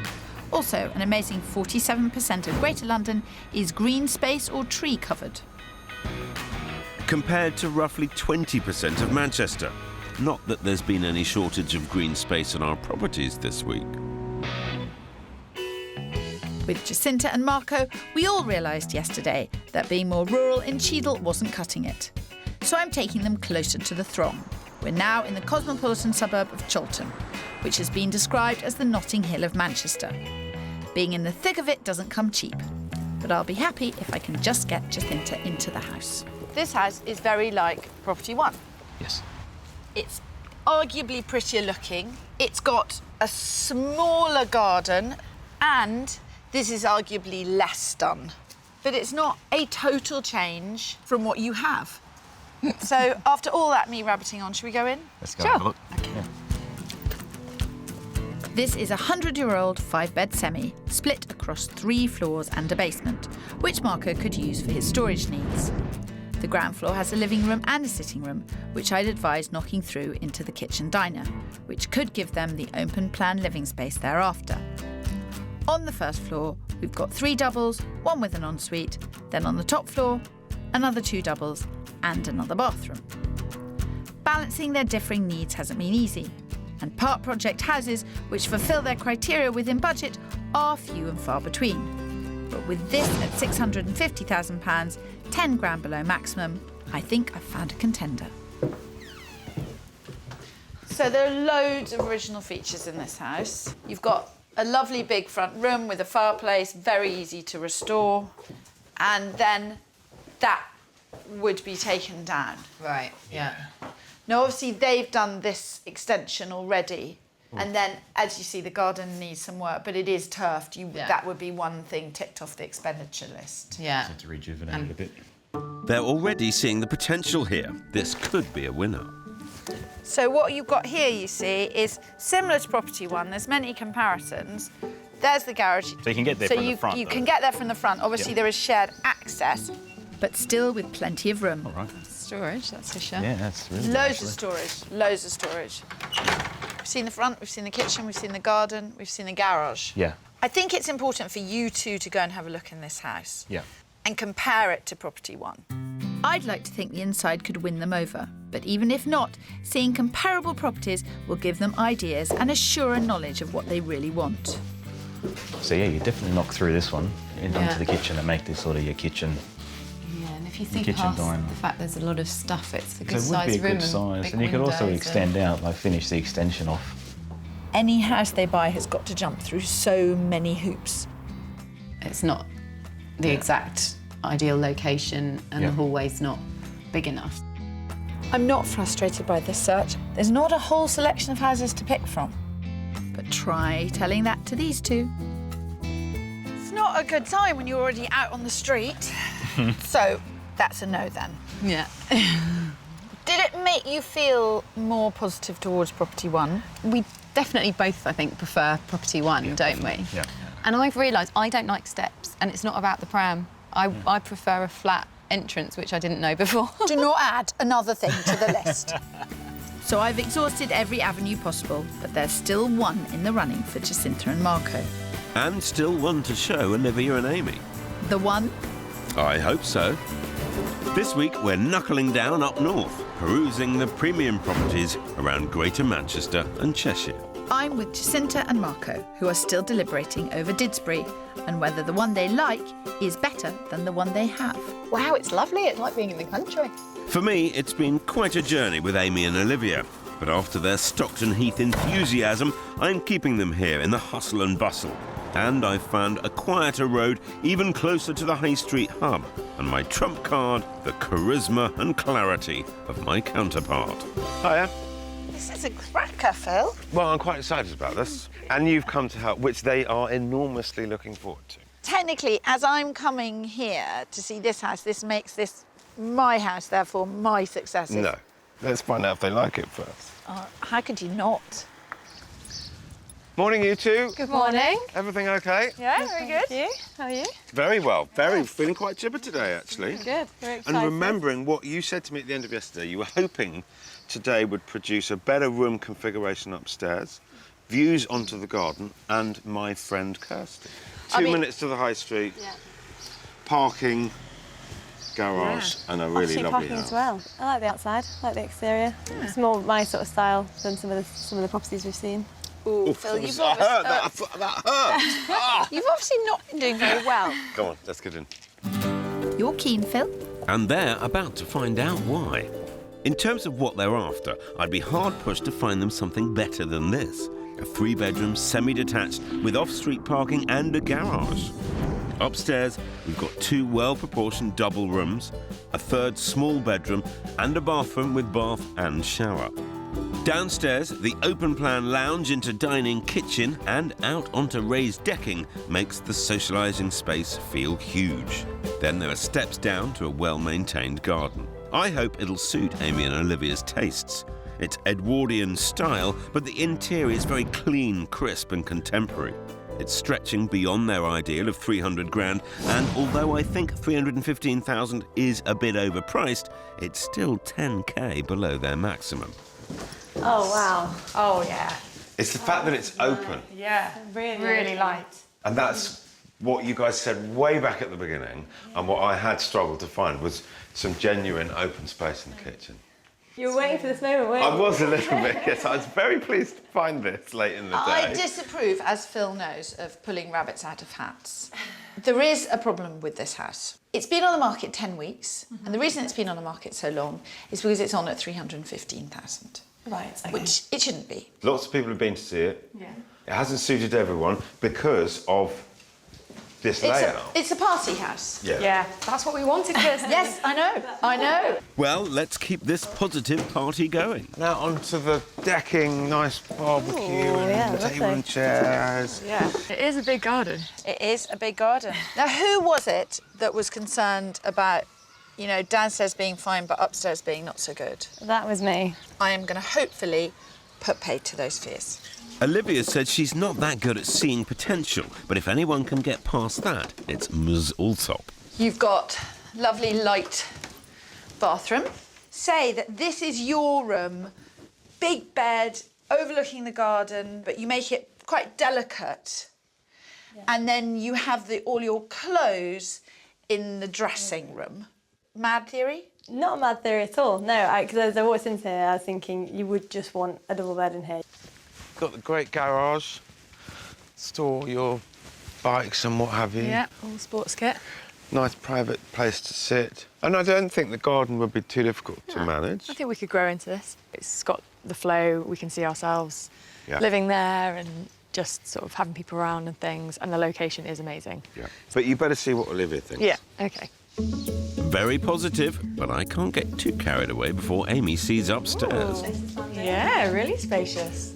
Also, an amazing 47% of Greater London is green space or tree covered. Compared to roughly 20% of Manchester. Not that there's been any shortage of green space on our properties this week. With Jacinta and Marco, we all realised yesterday that being more rural in Cheadle wasn't cutting it. So I'm taking them closer to the throng. We're now in the cosmopolitan suburb of Chorlton, which has been described as the Notting Hill of Manchester. Being in the thick of it doesn't come cheap, but I'll be happy if I can just get Jacinta into the house. This house is very like property 1. Yes. It's arguably prettier looking. It's got a smaller garden, and this is arguably less done. But it's not a total change from what you have. So after all that me rabbiting on, should we go in? Let's go have a look. Okay. Yeah. This is a 100-year-old 5-bed semi, split across 3 floors and a basement, which Marco could use for his storage needs. The ground floor has a living room and a sitting room, which I'd advise knocking through into the kitchen diner, which could give them the open-plan living space thereafter. On the first floor, we've got 3 doubles, 1 with an ensuite, then on the top floor, another 2 doubles and another bathroom. Balancing their differing needs hasn't been easy, and part project houses which fulfil their criteria within budget are few and far between. But with this at £650,000, 10 grand below maximum, I think I've found a contender. So there are loads of original features in this house. You've got a lovely big front room with a fireplace, very easy to restore, and then that would be taken down. Right, yeah. Now, obviously, they've done this extension already, and then, as you see, the garden needs some work, but it is turfed. That would be one thing ticked off the expenditure list. Yeah. To rejuvenate it a bit. They're already seeing the potential here. This could be a winner. So what you've got here, you see, is similar to property 1. There's many comparisons. There's the garage. So you can get there from the front. You can get there from the front. Obviously, there is shared access. But still with plenty of room. All right. Storage, that's for sure. Yeah, that's really good, Loads of actually. storage, loads of storage. We've seen the front, we've seen the kitchen, we've seen the garden, we've seen the garage. Yeah. I think it's important for you two to go and have a look in this house. Yeah. And compare it to property 1. I'd like to think the inside could win them over, but even if not, seeing comparable properties will give them ideas and a surer knowledge of what they really want. So yeah, you definitely knock through this one into the kitchen and make this sort of your kitchen. Yeah, and if you think kitchen past diner. the fact there's a lot of stuff, it's a good So it would sized be a room good size, big and you could also windows extend out, like finish the extension off. Any house they buy has got to jump through so many hoops. It's not the exact ideal location, and the hallway's not big enough. I'm not frustrated by this search. There's not a whole selection of houses to pick from. But try telling that to these two. It's not a good time when you're already out on the street. So that's a no then. Yeah. Did it make you feel more positive towards property one? We definitely both, I think, prefer property one, don't we? Yeah. And I've realised I don't like steps, and it's not about the pram. I prefer a flat entrance, which I didn't know before. Do not add another thing to the list. So I've exhausted every avenue possible, but there's still one in the running for Jacinta and Marco. And still one to show Olivia and Amy. The one? I hope so. This week, we're knuckling down up north, perusing the premium properties around Greater Manchester and Cheshire. I'm with Jacinta and Marco, who are still deliberating over Didsbury and whether the one they like is better than the one they have. Wow, it's lovely. It's like being in the country. For me, it's been quite a journey with Amy and Olivia. But after their Stockton Heath enthusiasm, I'm keeping them here in the hustle and bustle. And I've found a quieter road even closer to the High Street hub. And my trump card, the charisma and clarity of my counterpart. Hiya. This is a cracker, Phil. Well, I'm quite excited about this. And you've come to help, which they are enormously looking forward to. Technically, as I'm coming here to see this house, this makes this my house, therefore my successes. No. Let's find out if they like it first. How could you not? Morning, you two. Good morning. Everything okay? Yeah, very good. You? How are you? Very well. Feeling quite chipper today, actually. Good. Very excited. And remembering what you said to me at the end of yesterday, you were hoping today would produce a better room configuration upstairs, views onto the garden, and my friend Kirstie. 2 minutes to the high street, parking, garage, and a really lovely parking house. as well. I like the outside. I like the exterior. Yeah. It's more my sort of style than some of the properties we've seen. Ooh, Phil, you've that obviously... hurt. That hurt. You've obviously not been doing very well. Come on, let's get in. You're keen, Phil? And they're about to find out why. In terms of what they're after, I'd be hard-pushed to find them something better than this. A 3-bedroom, semi-detached, with off-street parking and a garage. Upstairs, we've got 2 well-proportioned double rooms, a 3rd small bedroom, and a bathroom with bath and shower. Downstairs, the open-plan lounge into dining kitchen and out onto raised decking makes the socialising space feel huge. Then there are steps down to a well-maintained garden. I hope it'll suit Amy and Olivia's tastes. It's Edwardian style, but the interior is very clean, crisp and contemporary. It's stretching beyond their ideal of 300 grand, and although I think 315,000 is a bit overpriced, it's still 10k below their maximum. Oh, wow. Oh, yeah. It's the fact that it's open. Yeah, really light. And that's what you guys said way back at the beginning, and what I had struggled to find was some genuine open space in the kitchen. You were waiting for this moment, weren't you? I was a little bit, yes. I was very pleased to find this late in the day. I disapprove, as Phil knows, of pulling rabbits out of hats. There is a problem with this house. It's been on the market 10 weeks, and the reason it's been on the market so long is because it's on at 315,000. Right, okay. Which it shouldn't be. Lots of people have been to see it. Yeah. It hasn't suited everyone because of this layout. It's a party house. Yeah. That's what we wanted, Kirstie. Yes, I know. Well, let's keep this positive party going. Now onto the decking, nice barbecue and table and chairs. Yeah. It is a big garden. It is a big garden. Now, who was it that was concerned about, you know, downstairs being fine but upstairs being not so good? That was me. I am going to hopefully put paid to those fears. Olivia said she's not that good at seeing potential, but if anyone can get past that, it's Ms. Alsop. You've got lovely light bathroom. Say that this is your room, big bed, overlooking the garden, but you make it quite delicate. Yeah. And then you have all your clothes in the dressing room. Mad theory? Not a mad theory at all, no, because as I walked into here, I was thinking you would just want a double bed in here. Got the great garage, store your bikes and what have you. Yeah, all sports kit. Nice private place to sit. And I don't think the garden would be too difficult to manage. I think we could grow into this. It's got the flow, we can see ourselves living there and just sort of having people around and things, and the location is amazing. Yeah. But you better see what Olivia thinks. Yeah, OK. Very positive, but I can't get too carried away before Amy sees upstairs. Yeah, really spacious.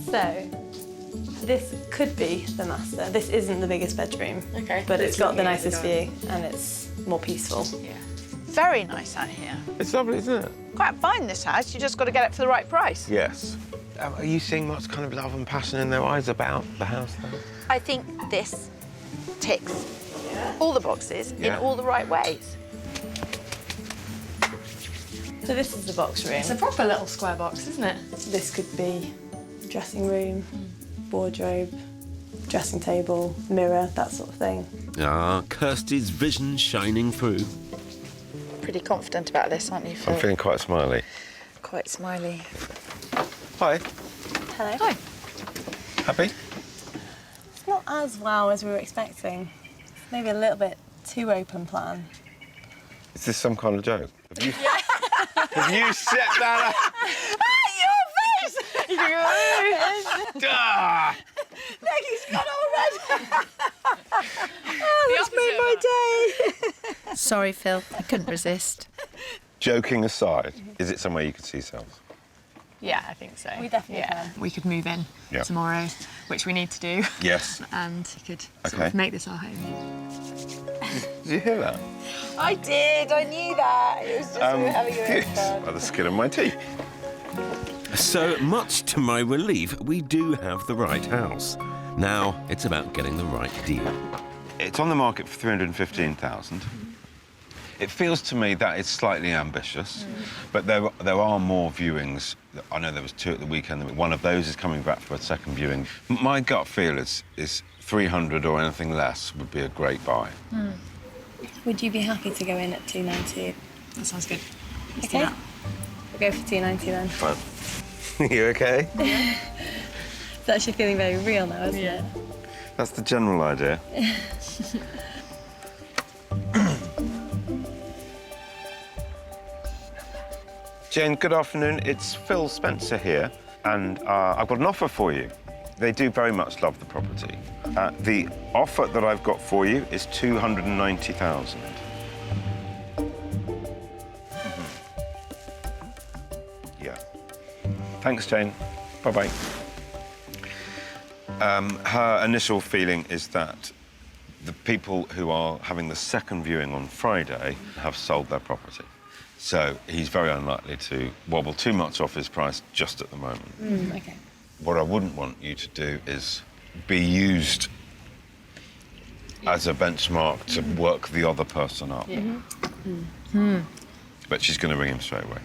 So, this could be the master. This isn't the biggest bedroom, but it's got the nicest view and it's more peaceful. Yeah. very nice out here. It's lovely, isn't it? Quite fine, this house. You just got to get it for the right price. Yes. Are you seeing much kind of love and passion in their eyes about the house, though? I think this ticks all the boxes in all the right ways. So this is the box room. It's a proper little square box, isn't it? This could be dressing room, wardrobe, dressing table, mirror, that sort of thing. Ah, Kirstie's vision shining through. Pretty confident about this, aren't you, Phil? I'm feeling quite smiley. Quite smiley. Hi. Hello. Hi. Happy? It's not as well as we were expecting. Maybe a little bit too open plan. Is this some kind of joke? Have you, have you set that Your face! up? Look, he's got all red. Oh, that's made my day. Sorry, Phil. I couldn't resist. Joking aside, is it somewhere you could see yourselves? Yeah, I think so. We definitely can. We could move in tomorrow, which we need to do. Yes. And we could sort Okay. of make this our home. Did you hear that? I did. I knew that. It was just we were having a bit of fun. By the skin of my teeth. So, much to my relief, we do have the right house. Now, it's about getting the right deal. It's on the market for 315,000. It feels to me that it's slightly ambitious, but there are more viewings. I know there was 2 at the weekend. One of those is coming back for a second viewing. My gut feel is 300 or anything less would be a great buy. Would you be happy to go in at 290? That sounds good. Okay. We'll go for 290 then. Fine. You okay? It's actually feeling very real now, isn't it? That's the general idea. Jane, good afternoon. It's Phil Spencer here, and I've got an offer for you. They do very much love the property. The offer that I've got for you is 290,000. Yeah. Thanks, Jane. Bye-bye. Her initial feeling is that the people who are having the second viewing on Friday have sold their property. So he's very unlikely to wobble too much off his price just at the moment. Okay. What I wouldn't want you to do is be used as a benchmark to work the other person up. But she's going to ring him straight away.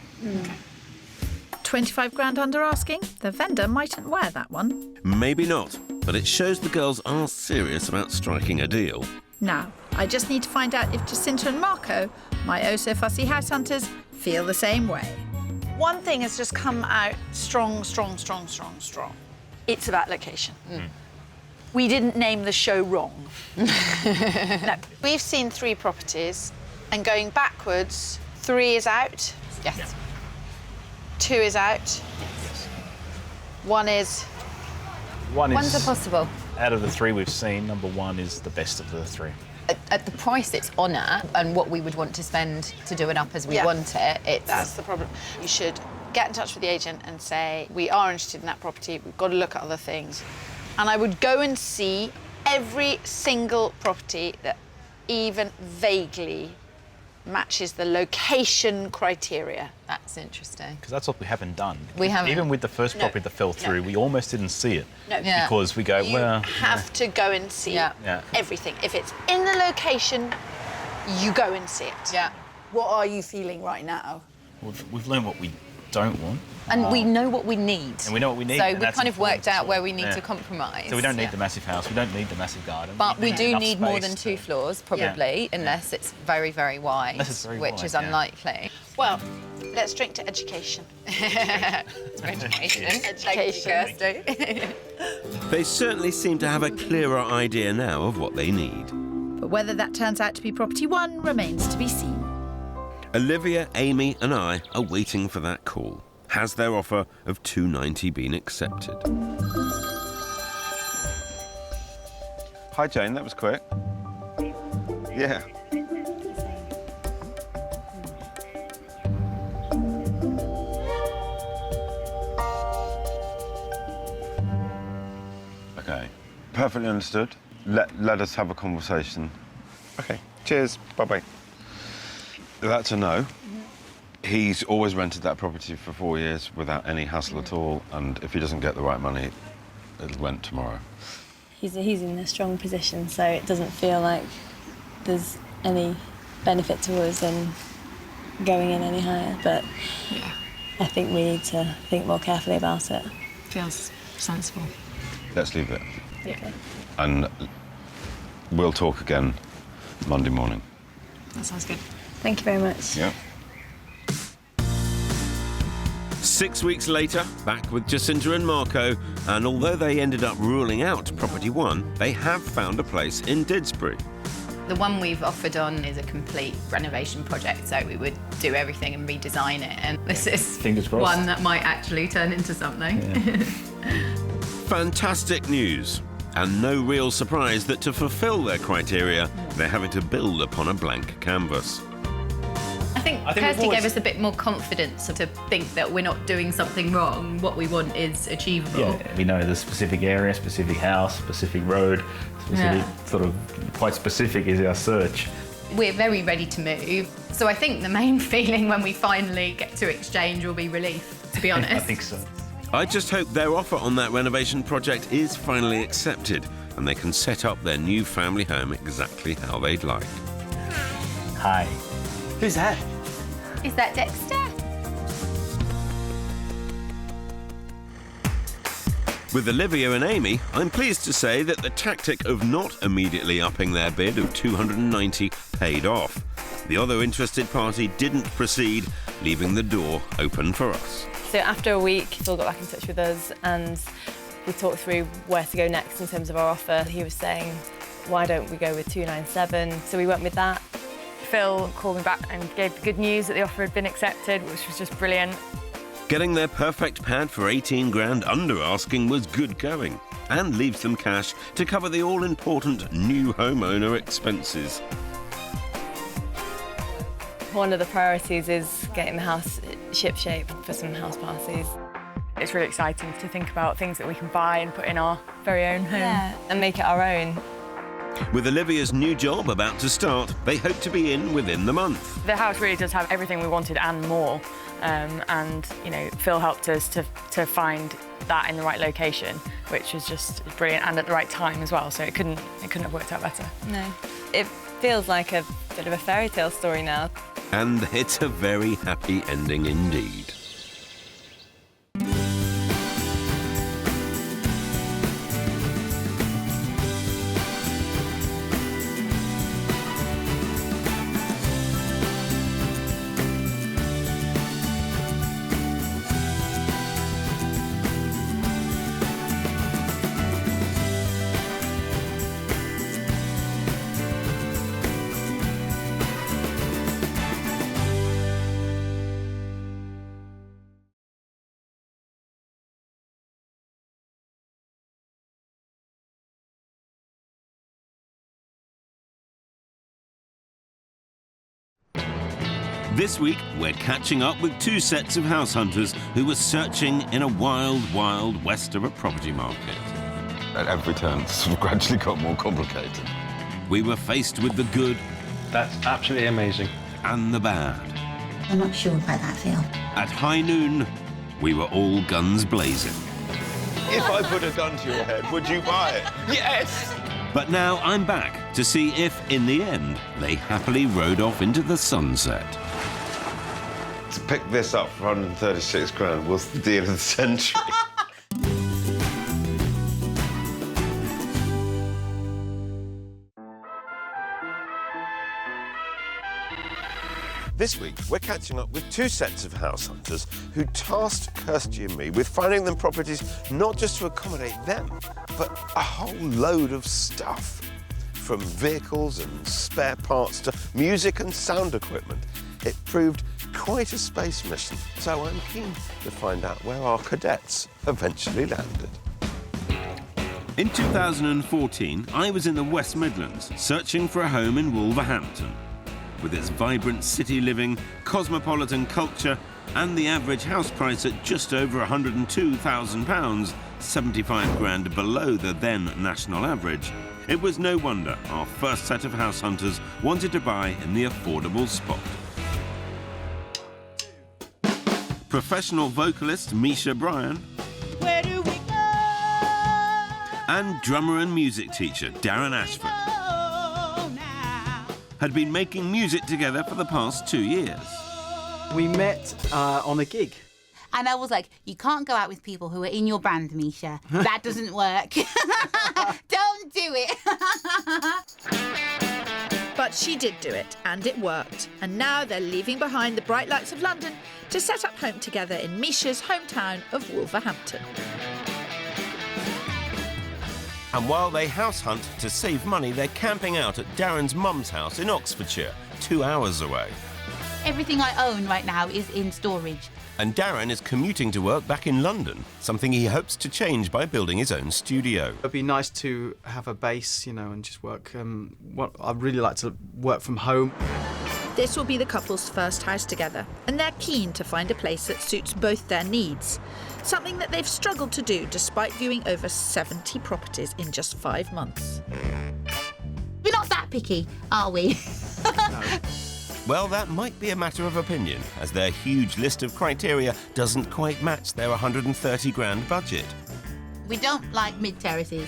25 grand under asking? The vendor mightn't wear that one. Maybe not, but it shows the girls are serious about striking a deal. Now, I just need to find out if Jacinta and Marco, my oh-so-fussy house hunters, feel the same way. One thing has just come out strong. It's about location. We didn't name the show wrong. No, we've seen 3 properties, and going backwards, 3 is out. Yes. 2 is out. Yes. 1 is... One's a possible. Out of the 3 we've seen, number 1 is the best of the 3. At the price it's on at and what we would want to spend to do it up as we want it, That's the problem. You should get in touch with the agent and say, we are interested in that property, we've got to look at other things. And I would go and see every single property that even vaguely matches the location criteria. That's interesting. Because that's what we haven't done. We haven't. Even with the first property that fell through, we almost didn't see it. No. Yeah. Because we go, You well... have to go and see everything. If it's in the location, you go and see it. Yeah. What are you feeling right now? We've learned what we don't want. And we know what we need. And we know what we need. So and we've that's kind of worked out important. where we need Yeah. to compromise. So we don't need the massive house, we don't need the massive garden. But we do enough need more space than to- 2 floors, probably, unless it's very, very wide, Unless it's very which wide, is yeah. unlikely. Well, let's drink to education. Education. Thank you, Kirstie. They certainly seem to have a clearer idea now of what they need. But whether that turns out to be property 1 remains to be seen. Olivia, Amy and I are waiting for that call. Has their offer of 290 been accepted? Hi, Jane. That was quick. Yeah. Okay. Perfectly understood. Let us have a conversation. Okay. Cheers. Bye-bye. That's a no. He's always rented that property for 4 years without any hassle at all, and if he doesn't get the right money, it'll rent tomorrow. He's in a strong position, so it doesn't feel like there's any benefit to us in going in any higher, but I think we need to think more carefully about it. Feels sensible. Let's leave it. Okay. And we'll talk again Monday morning. That sounds good. Thank you very much. Yeah. 6 weeks later, back with Jacinta and Marco, and although they ended up ruling out Property 1, they have found a place in Didsbury. The one we've offered on is a complete renovation project, so we would do everything and redesign it, and this is Fingers crossed. one that might actually turn into something. Fantastic news, and no real surprise that to fulfil their criteria, they're having to build upon a blank canvas. I think Kirstie gave us a bit more confidence to think that we're not doing something wrong. What we want is achievable. Yeah, we know the specific area, specific house, specific road, specific sort of quite specific is our search. We're very ready to move. So I think the main feeling when we finally get to exchange will be relief, to be honest. I think so. I just hope their offer on that renovation project is finally accepted and they can set up their new family home exactly how they'd like. Hi. Who's that? Is that Dexter? With Olivia and Amy, I'm pleased to say that the tactic of not immediately upping their bid of $290 paid off. The other interested party didn't proceed, leaving the door open for us. So after a week, Phil got back in touch with us and we talked through where to go next in terms of our offer. He was saying, why don't we go with 297? So we went with that. Phil called me back and gave the good news that the offer had been accepted, which was just brilliant. Getting their perfect pad for 18 grand under asking was good going and leaves them cash to cover the all-important new homeowner expenses. One of the priorities is getting the house ship-shape for some house parties. It's really exciting to think about things that we can buy and put in our very own home. Yeah, and make it our own. With Olivia's new job about to start, they hope to be in within the month. The house really does have everything we wanted and more. And you know, Phil helped us to find that in the right location, which was just brilliant, and at the right time as well. So it couldn't have worked out better. No, it feels like a bit of a fairy tale story now. And it's a very happy ending indeed. This week, we're catching up with two sets of house hunters who were searching in a wild, wild west of a property market. At every turn, it sort of gradually got more complicated. We were faced with the good. That's absolutely amazing. And the bad. I'm not sure about that, Phil. At high noon, we were all guns blazing. If I put a gun to your head, would you buy it? Yes! But now I'm back to see if, in the end, they happily rode off into the sunset. To pick this up for 136 grand was the deal of the century. This week, we're catching up with two sets of house hunters who tasked Kirstie and me with finding them properties not just to accommodate them, but a whole load of stuff. From vehicles and spare parts to music and sound equipment. It proved quite a space mission, so I'm keen to find out where our cadets eventually landed. In 2014, I was in the West Midlands, searching for a home in Wolverhampton. With its vibrant city living, cosmopolitan culture, and the average house price at just over £102,000, 75 grand below the then national average, it was no wonder our first set of house hunters wanted to buy in the affordable spot. professional vocalist Misha Bryan, Where do we go? and drummer and music teacher Darren Ashford had been making music together for the past 2 years. We met on a gig. And I was like, you can't go out with people who are in your band, Misha. That doesn't work. Don't do it. But she did do it, and it worked. And now they're leaving behind the bright lights of London to set up home together in Misha's hometown of Wolverhampton. And while they house hunt to save money, they're camping out at Darren's mum's house in Oxfordshire, 2 hours away. Everything I own right now is in storage. And Darren is commuting to work back in London, something he hopes to change by building his own studio. It'd be nice to have a base, you know, and just work. I'd really like to work from home. This will be the couple's first house together, and they're keen to find a place that suits both their needs. Something that they've struggled to do despite viewing over 70 properties in just 5 months. We're not that picky, are we? No. Well, that might be a matter of opinion, as their huge list of criteria doesn't quite match their 130 grand budget. We don't like mid-terraces.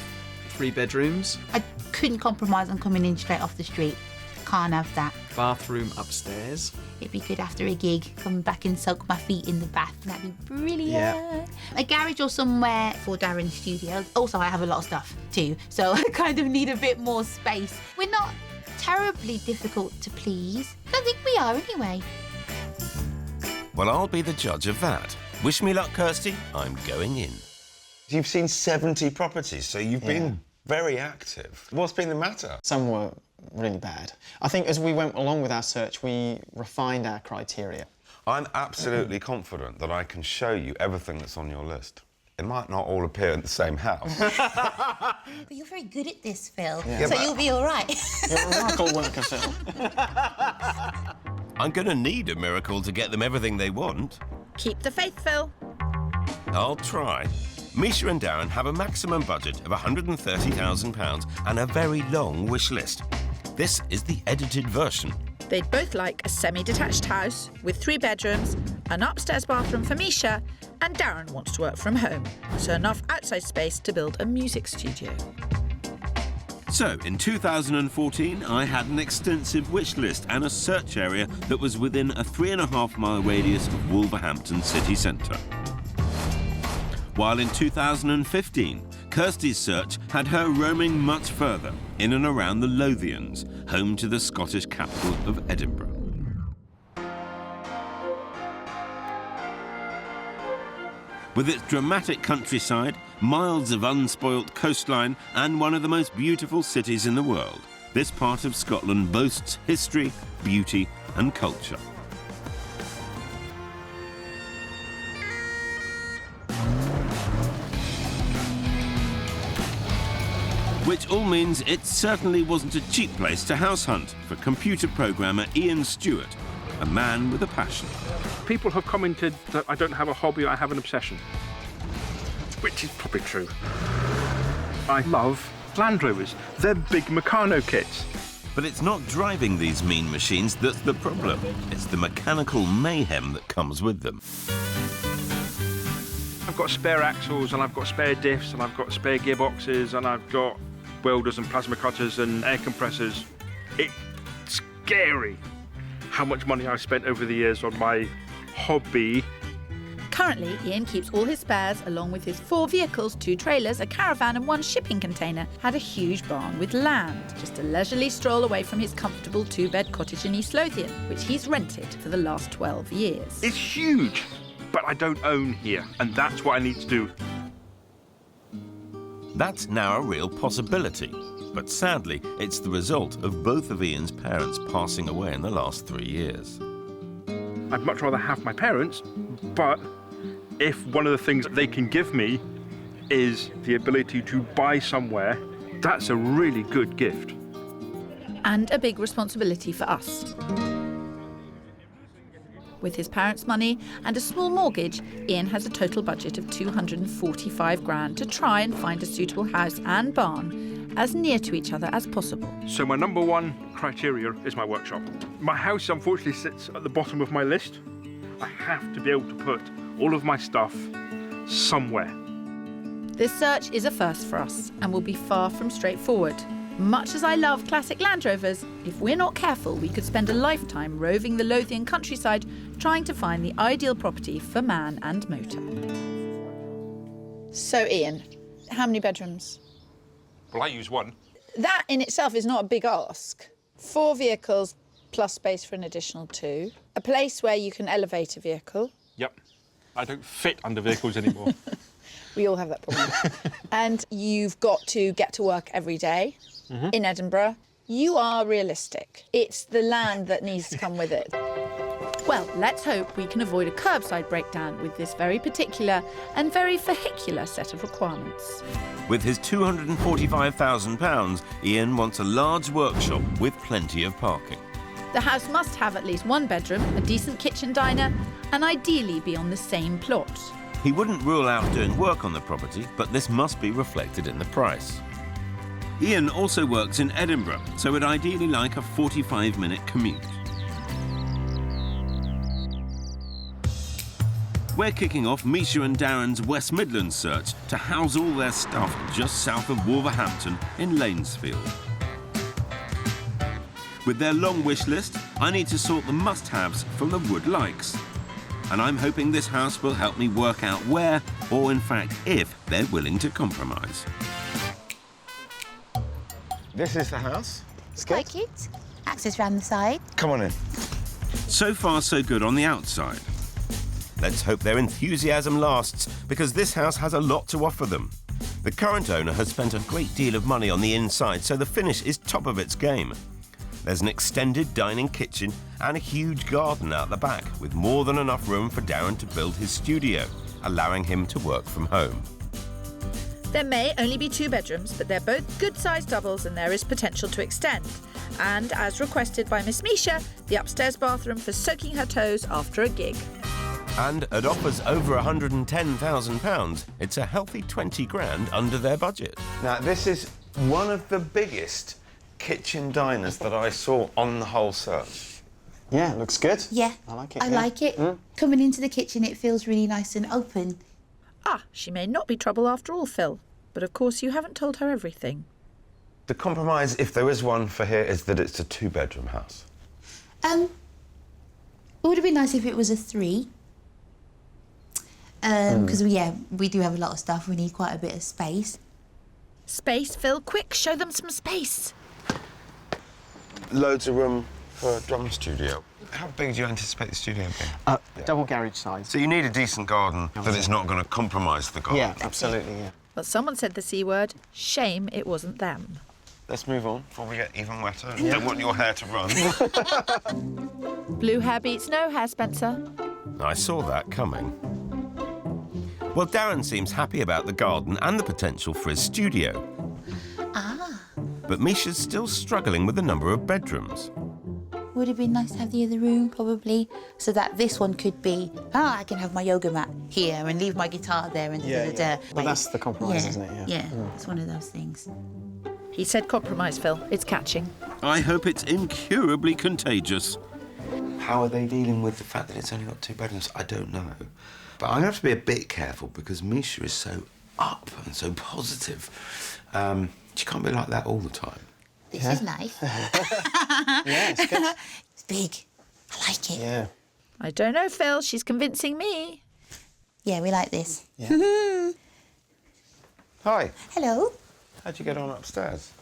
3 bedrooms. I couldn't compromise on coming in straight off the street. Can't have that. Bathroom upstairs. It'd be good after a gig, come back and soak my feet in the bath. That'd be brilliant. Yeah. A garage or somewhere for Darren's studio. Also, I have a lot of stuff too, so I kind of need a bit more space. We're not terribly difficult to please. I don't think we are anyway. Well, I'll be the judge of that. Wish me luck, Kirstie. I'm going in. You've seen 70 properties, so you've been very active. What's been the matter? Some were really bad. I think as we went along with our search, we refined our criteria. I'm absolutely confident that I can show you everything that's on your list. It might not all appear in the same house. But you're very good at this, Phil, Yeah, so but- you'll be all right. You're a miracle worker, Phil. I'm going to need a miracle to get them everything they want. Keep the faith, Phil. I'll try. Misha and Darren have a maximum budget of £130,000 and a very long wish list. This is the edited version. They'd both like a semi-detached house with 3 bedrooms, an upstairs bathroom for Misha, and Darren wants to work from home, so enough outside space to build a music studio. So, in 2014, I had an extensive wish list and a search area that was within a 3.5-mile radius of Wolverhampton city centre. While in 2015, Kirstie's search had her roaming much further, in and around the Lothians, home to the Scottish capital of Edinburgh. With its dramatic countryside, miles of unspoilt coastline, and one of the most beautiful cities in the world, this part of Scotland boasts history, beauty, and culture. Which all means it certainly wasn't a cheap place to house hunt for computer programmer Ian Stewart, a man with a passion. People have commented that I don't have a hobby, I have an obsession. Which is probably true. I love Land Rovers. They're big Meccano kits. But it's not driving these mean machines that's the problem. It's the mechanical mayhem that comes with them. I've got spare axles, and I've got spare diffs, and I've got spare gearboxes, and I've got welders and plasma cutters and air compressors. It's scary how much money I've spent over the years on my hobby. Currently, Ian keeps all his spares along with his 4 vehicles, 2 trailers, a caravan and 1 shipping container, and a huge barn with land. Just a leisurely stroll away from his comfortable 2-bed cottage in East Lothian, which he's rented for the last 12 years. It's huge, but I don't own here, and that's what I need to do. That's now a real possibility. But sadly, it's the result of both of Ian's parents passing away in the last 3 years. I'd much rather have my parents, but if one of the things they can give me is the ability to buy somewhere, that's a really good gift. And a big responsibility for us. With his parents' money and a small mortgage, Ian has a total budget of 245 grand to try and find a suitable house and barn as near to each other as possible. So my number 1 criteria is my workshop. My house unfortunately sits at the bottom of my list. I have to be able to put all of my stuff somewhere. This search is a first for us and will be far from straightforward. Much as I love classic Land Rovers, if we're not careful, we could spend a lifetime roving the Lothian countryside trying to find the ideal property for man and motor. So, Ian, how many bedrooms? Well, I use one. That in itself is not a big ask. 4 vehicles plus space for an additional 2. A place where you can elevate a vehicle. Yep. I don't fit under vehicles anymore. We all have that problem. And you've got to get to work every day in Edinburgh. You are realistic. It's the land that needs to come with it. Well, let's hope we can avoid a curbside breakdown with this very particular and very vehicular set of requirements. With his £245,000, Ian wants a large workshop with plenty of parking. The house must have at least 1 bedroom, a decent kitchen diner, and ideally be on the same plot. He wouldn't rule out doing work on the property, but this must be reflected in the price. Ian also works in Edinburgh, so would ideally like a 45-minute commute. We're kicking off Misha and Darren's West Midlands search to house all their stuff just south of Wolverhampton in Lanesfield. With their long wish list, I need to sort the must-haves from the wood likes. And I'm hoping this house will help me work out where, or in fact if, they're willing to compromise. This is the house. It's good. Quite cute. Access round the side. Come on in. So far, so good on the outside. Let's hope their enthusiasm lasts, because this house has a lot to offer them. The current owner has spent a great deal of money on the inside, so the finish is top of its game. There's an extended dining kitchen and a huge garden out the back, with more than enough room for Darren to build his studio, allowing him to work from home. There may only be 2 bedrooms, but they're both good-sized doubles and there is potential to extend. And, as requested by Miss Misha, the upstairs bathroom for soaking her toes after a gig. And at offers over £110,000, it's a healthy 20 grand under their budget. Now, this is one of the biggest kitchen diners that I saw on the whole search. Yeah, it looks good. Yeah, I like it. I like it. Coming into the kitchen, it feels really nice and open. Ah, she may not be trouble after all, Phil. But of course you haven't told her everything. The compromise, if there is one for here, is that it's a 2-bedroom house. It would have been nice if it was a 3. Because, we do have a lot of stuff. We need quite a bit of space. Space, Phil, quick, show them some space. Loads of room for a drum studio. How big do you anticipate the studio being? Double garage size. So you need a decent garden that it's not going to compromise the garden. Yeah, absolutely, yeah. Well, someone said the C word. Shame it wasn't them. Let's move on before we get even wetter. I don't want your hair to run. Blue hair beats no hair, Spencer. I saw that coming. Well, Darren seems happy about the garden and the potential for his studio. Ah. But Misha's still struggling with the number of bedrooms. Would have been nice to have the other room, probably, so that this one could be, I can have my yoga mat here and leave my guitar there and But that's the compromise, isn't it? Yeah, it's one of those things. He said compromise, Phil. It's catching. I hope it's incurably contagious. How are they dealing with the fact that it's only got 2 bedrooms? I don't know. But I'm going to have to be a bit careful because Misha is so up and so positive. She can't be like that all the time. This is nice. Yeah, it's good. It's big. I like it. Yeah. I don't know, Phil. She's convincing me. Yeah, we like this. Yeah. Hi. Hello. How'd you get on upstairs?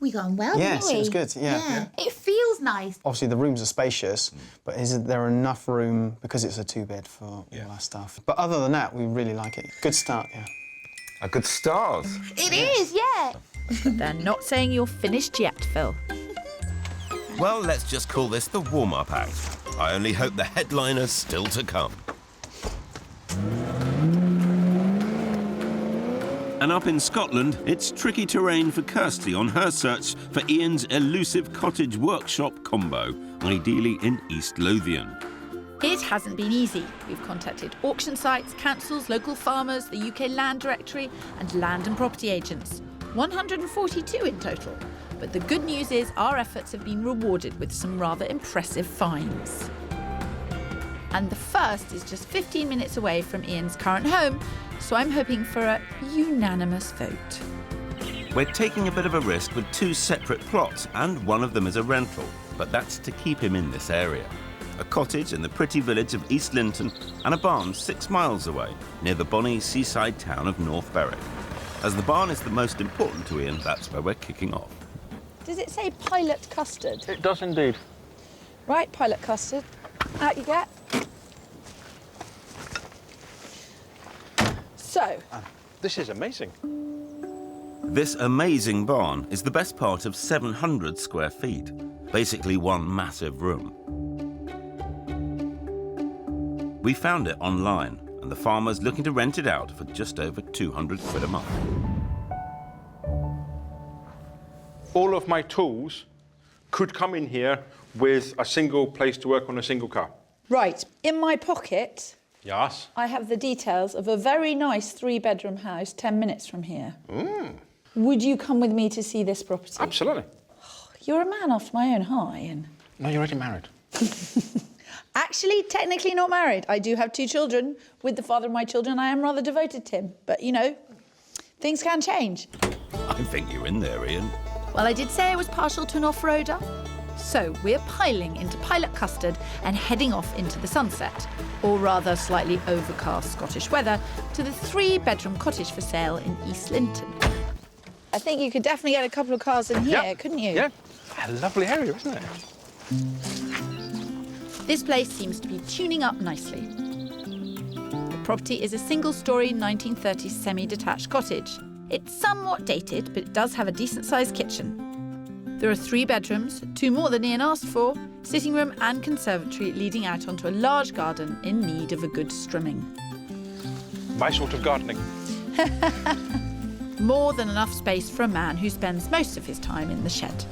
We got on well, Yes, didn't we? it was good, yeah. It feels nice. Obviously, the rooms are spacious, but is there enough room, because it's a 2-bed, for all our stuff? But other than that, we really like it. Good start, yeah. A good start. It is, yeah. But they're not saying you're finished yet, Phil. Well, let's just call this the warm-up act. I only hope the headliner's still to come. And up in Scotland, it's tricky terrain for Kirstie on her search for Ian's elusive cottage workshop combo, ideally in East Lothian. It hasn't been easy. We've contacted auction sites, councils, local farmers, the UK Land Directory and land and property agents. 142 in total. But the good news is our efforts have been rewarded with some rather impressive finds. And the first is just 15 minutes away from Ian's current home, so I'm hoping for a unanimous vote. We're taking a bit of a risk with 2 separate plots, and one of them is a rental, but that's to keep him in this area. A cottage in the pretty village of East Linton and a barn 6 miles away, near the bonny seaside town of North Berwick. As the barn is the most important to Ian, that's where we're kicking off. Does it say pilot custard? It does indeed. Right, pilot custard. Out you get. So. This is amazing. This amazing barn is the best part of 700 square feet, basically one massive room. We found it online, and the farmer's looking to rent it out for just over 200 quid a month. All of my tools could come in here with a single place to work on a single car. Right, in my pocket, Yes. I have the details of a very nice 3-bedroom house 10 minutes from here. Would you come with me to see this property? Absolutely. You're a man after my own heart, Ian. No, you're already married. Actually, technically not married. I do have 2 children. With the father of my children, I am rather devoted to him. But, you know, things can change. I think you're in there, Ian. Well, I did say I was partial to an off-roader. So we're piling into pilot custard and heading off into the sunset, or rather slightly overcast Scottish weather, to the 3-bedroom cottage for sale in East Linton. I think you could definitely get a couple of cars in here, couldn't you? Yeah. A lovely area, isn't it? This place seems to be tuning up nicely. The property is a single-storey 1930s semi-detached cottage. It's somewhat dated, but it does have a decent-sized kitchen. There are 3 bedrooms, 2 more than Ian asked for, sitting room and conservatory leading out onto a large garden in need of a good strimming. My sort of gardening. More than enough space for a man who spends most of his time in the shed.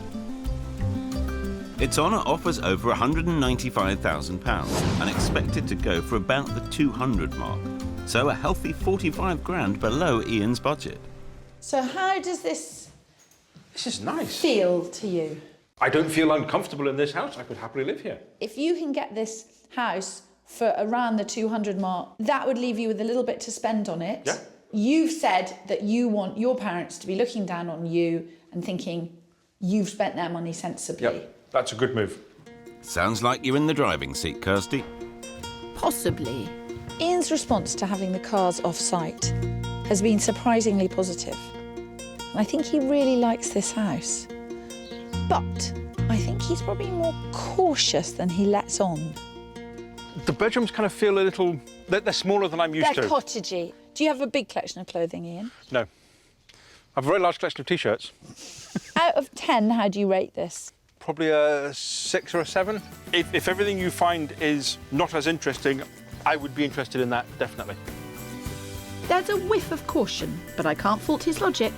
Its owner offers over £195,000 and expected to go for about the 200 mark. So a healthy 45 grand below Ian's budget. So how does this is nice. feel to you? I don't feel uncomfortable in this house. I could happily live here. If you can get this house for around the 200 mark, that would leave you with a little bit to spend on it. Yeah. You've said that you want your parents to be looking down on you and thinking you've spent their money sensibly. Yep, that's a good move. Sounds like you're in the driving seat, Kirstie. Possibly. Ian's response to having the cars off-site has been surprisingly positive. And I think he really likes this house. But I think he's probably more cautious than he lets on. The bedrooms kind of feel a little... They're smaller than I'm used to. They're cottagey. Do you have a big collection of clothing, Ian? No. I have a very large collection of T-shirts. Out of 10, how do you rate this? Probably a 6 or a 7. If everything you find is not as interesting, I would be interested in that, definitely. There's a whiff of caution, but I can't fault his logic.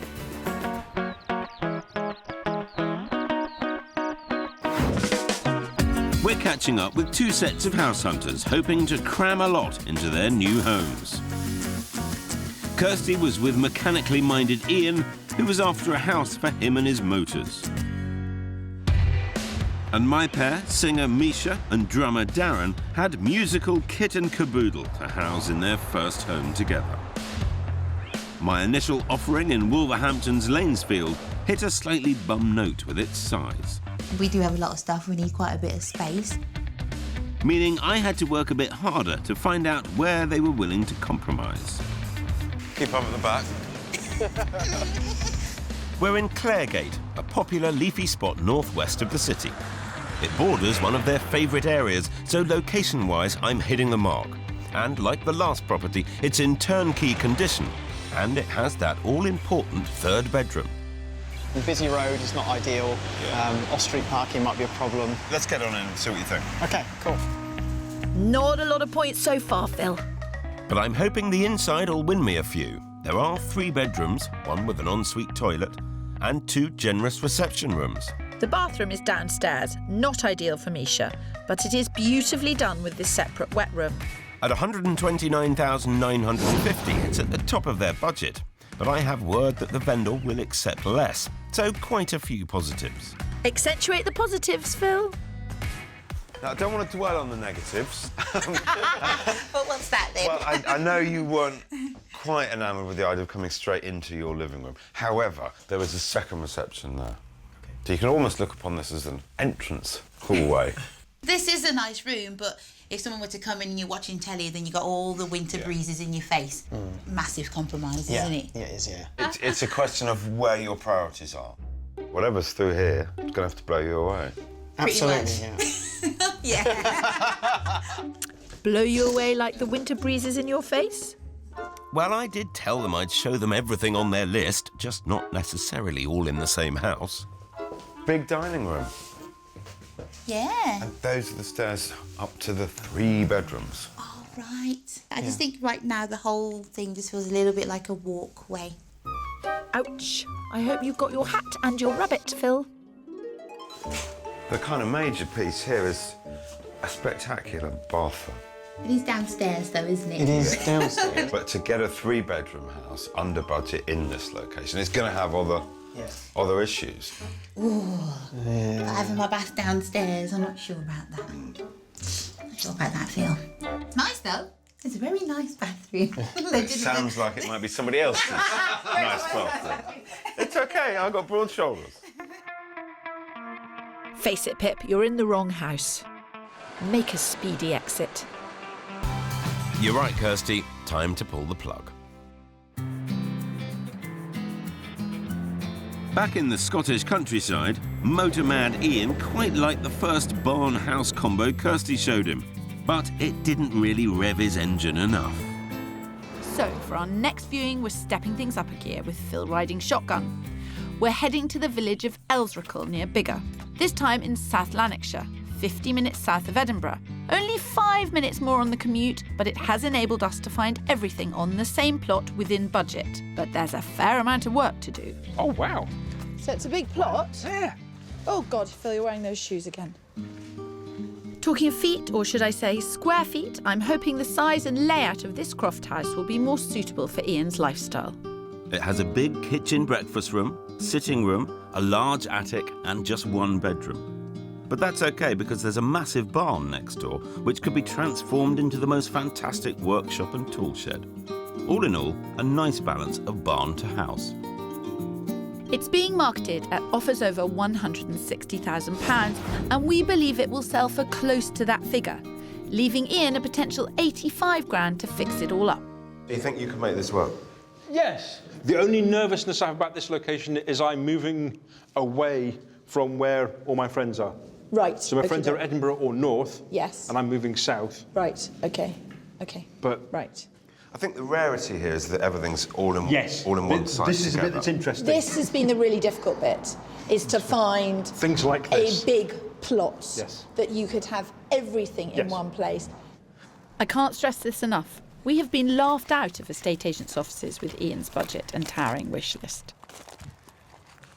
We're catching up with 2 sets of house hunters hoping to cram a lot into their new homes. Kirstie was with mechanically minded Ian, who was after a house for him and his motors. And my pair, singer Misha and drummer Darren, had musical kit and caboodle to house in their first home together. My initial offering in Wolverhampton's Lanesfield hit a slightly bum note with its size. We do have a lot of stuff, we need quite a bit of space. Meaning I had to work a bit harder to find out where they were willing to compromise. Keep up at the back. We're in Claregate, a popular leafy spot northwest of the city. It borders one of their favourite areas, so location-wise I'm hitting the mark. And like the last property, it's in turnkey condition, and it has that all-important 3rd bedroom. The busy road is not ideal. Off-street parking might be a problem. Let's get on in and see what you think. OK, cool. Not a lot of points so far, Phil. But I'm hoping the inside will win me a few. There are 3 bedrooms, one with an ensuite toilet, and 2 generous reception rooms. The bathroom is downstairs, not ideal for Misha, but it is beautifully done with this separate wet room. At $129,950, it's at the top of their budget. But I have word that the vendor will accept less, so quite a few positives. Accentuate the positives, Phil. Now, I don't want to dwell on the negatives. But what's that then? Well, I know you weren't quite enamoured with the idea of coming straight into your living room. However, there was a second reception there. Okay. So you can almost look upon this as an entrance hallway. This is a nice room, but if someone were to come in and you're watching telly, then you got all the winter breezes in your face. Massive compromise, isn't it? Yeah, it is, yeah. It's a question of where your priorities are. Whatever's through here, it's going to have to blow you away. Absolutely, yeah. Yeah. Blow you away like the winter breezes in your face? Well, I did tell them I'd show them everything on their list, just not necessarily all in the same house. Big dining room. Yeah. And those are the stairs up to the 3 bedrooms. Oh, right. I just think right now the whole thing just feels a little bit like a walkway. Ouch. I hope you've got your hat and your rabbit, Phil. The kind of major piece here is a spectacular bathroom. It is downstairs, though, isn't it? It is downstairs. But to get a 3-bedroom house under budget in this location, it's going to have other issues. Ooh. Yeah. Having my bath downstairs, I'm not sure about that. Not sure about that, Phil. Nice, though. It's a very nice bathroom. It sounds like it might be somebody else's nice bathroom. It's OK, I've got broad shoulders. Face it, Pip, you're in the wrong house. Make a speedy exit. You're right, Kirstie. Time to pull the plug. Back in the Scottish countryside, motor-mad Ian quite liked the first barn-house combo Kirstie showed him. But it didn't really rev his engine enough. So, for our next viewing, we're stepping things up a gear with Phil riding shotgun. We're heading to the village of Elsrickle near Biggar, this time in South Lanarkshire, 50 minutes south of Edinburgh. Only 5 minutes more on the commute, but it has enabled us to find everything on the same plot within budget. But there's a fair amount of work to do. Oh, wow. So it's a big plot? Yeah. Oh, God, Phil, you're wearing those shoes again. Talking of feet, or should I say square feet, I'm hoping the size and layout of this croft house will be more suitable for Ian's lifestyle. It has a big kitchen breakfast room, sitting room, a large attic and just 1 bedroom. But that's OK because there's a massive barn next door which could be transformed into the most fantastic workshop and tool shed. All in all, a nice balance of barn to house. It's being marketed at offers over £160,000 and we believe it will sell for close to that figure, leaving Ian a potential 85 grand to fix it all up. Do you think you can make this work? Yes. The only nervousness I have about this location is I'm moving away from where all my friends are. Right. So my friends are Edinburgh or north. Yes. And I'm moving south. Right. OK. OK. But right. I think the rarity here is that everything's all in one site. This is the bit that's interesting. This has been the really difficult bit, is to find things like this. A big plot that you could have everything in one place. I can't stress this enough. We have been laughed out of estate agents' offices with Ian's budget and towering wish list.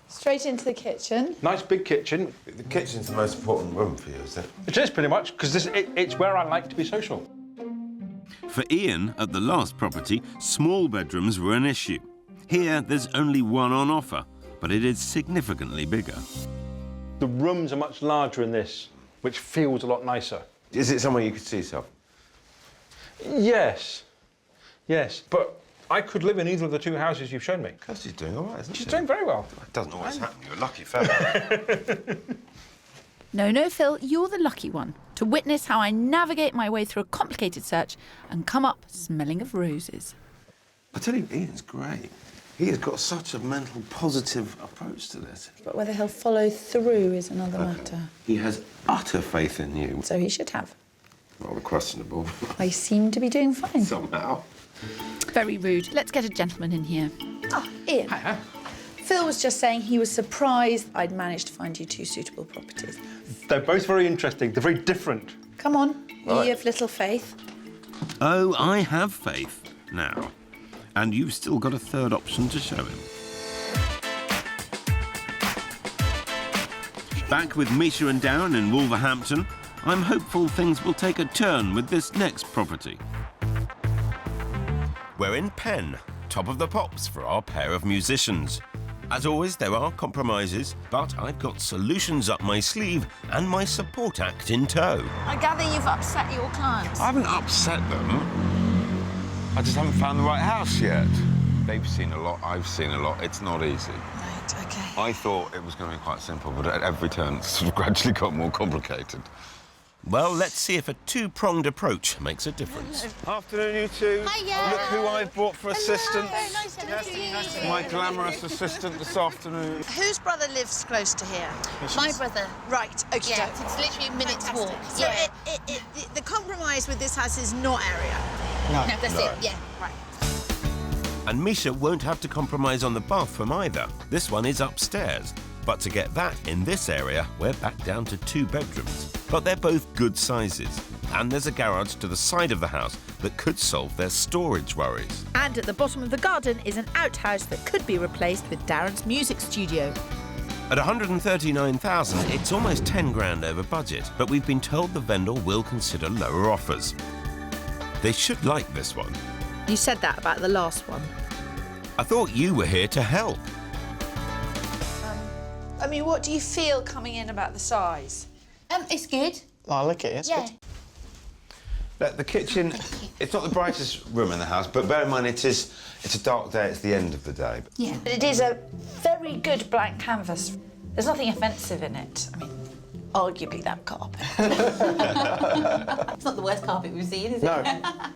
Straight into the kitchen. Nice big kitchen. The kitchen's the most important room for you, is it? It is pretty much, because it's where I like to be social. For Ian, at the last property, small bedrooms were an issue. Here, there's only 1 on offer, but it is significantly bigger. The rooms are much larger in this, which feels a lot nicer. Is it somewhere you could see yourself? Yes. Yes, but I could live in either of the 2 houses you've shown me. Kirstie's doing all right, isn't she? She's doing very well. It doesn't always happen. You're a lucky fella. No, Phil, you're the lucky one to witness how I navigate my way through a complicated search and come up smelling of roses. I tell you, Ian's great. He has got such a mental, positive approach to this. But whether he'll follow through is another matter. He has utter faith in you. So he should have. Rather questionable. I seem to be doing fine. Somehow. Very rude. Let's get a gentleman in here. Ah, Ian. Hiya. Phil was just saying he was surprised I'd managed to find you 2 suitable properties. They're both very interesting. They're very different. Come on, ye of little faith. Oh, I have faith now. And you've still got a 3rd option to show him. Back with Misha and Darren in Wolverhampton, I'm hopeful things will take a turn with this next property. We're in Penn, top of the pops for our pair of musicians. As always, there are compromises, but I've got solutions up my sleeve and my support act in tow. I gather you've upset your clients. I haven't upset them. I just haven't found the right house yet. They've seen a lot, I've seen a lot. It's not easy. Right, OK. I thought it was going to be quite simple, but at every turn it's sort of gradually got more complicated. Well, let's see if a two-pronged approach makes a difference. Afternoon, you two. Hiya. Look who I've brought for assistance. Very nice to meet you. My glamorous assistant this afternoon. Whose brother lives close to here? My brother. Right, OK. Yeah, it's literally a minute's walk. So the compromise with this house is not area. No. No, that's it, yeah. Right. And Misha won't have to compromise on the bathroom either. This one is upstairs. But to get that in this area, we're back down to 2 bedrooms. But they're both good sizes. And there's a garage to the side of the house that could solve their storage worries. And at the bottom of the garden is an outhouse that could be replaced with Darren's music studio. At 139,000, it's almost 10 grand over budget, but we've been told the vendor will consider lower offers. They should like this one. You said that about the last one. I thought you were here to help. I mean, what do you feel coming in about the size? It's good. I like it, it's Yeah. good. The kitchen, it's not the brightest room in the house, but bear in mind it's a dark day, it's the end of the day. Yeah. It is a very good blank canvas. There's nothing offensive in it. I mean, arguably that carpet. It's not the worst carpet we've seen, is it? No,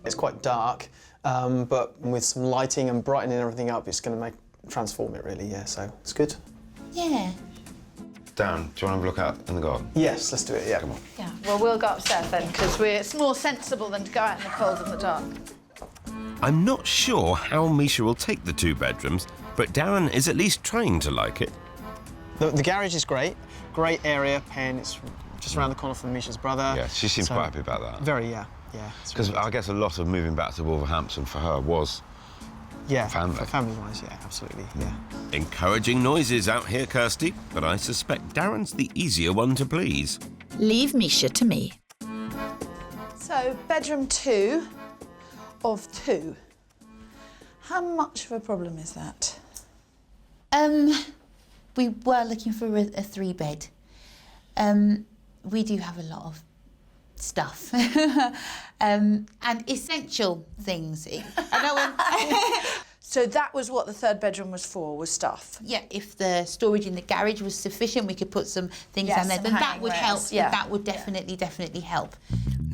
it's quite dark, but with some lighting and brightening everything up, it's going to transform it really, yeah, so it's good. Yeah. Dan, do you want to have a look out in the garden? Yes, let's do it, yeah. Come on. Yeah, well, we'll go upstairs then, because it's more sensible than to go out in the cold and the dark. I'm not sure how Misha will take the 2 bedrooms, but Darren is at least trying to like it. The garage is great. Great area, pen. It's just around the corner from Misha's brother. Yeah, she seems quite happy about that. Very, yeah. Because I guess a lot of moving back to Wolverhampton for her was family. Family-wise, yeah, absolutely, yeah. Encouraging noises out here, Kirstie, but I suspect Darren's the easier one to please. Leave Misha to me. So, bedroom 2 of 2. How much of a problem is that? We were looking for a 3-bed. We do have a lot of stuff and essential things. I know So that was what the 3rd bedroom was for, was stuff? Yeah, if the storage in the garage was sufficient, we could put some things Yes, down there. some Then that hanging would rails, help. yeah. That would definitely help.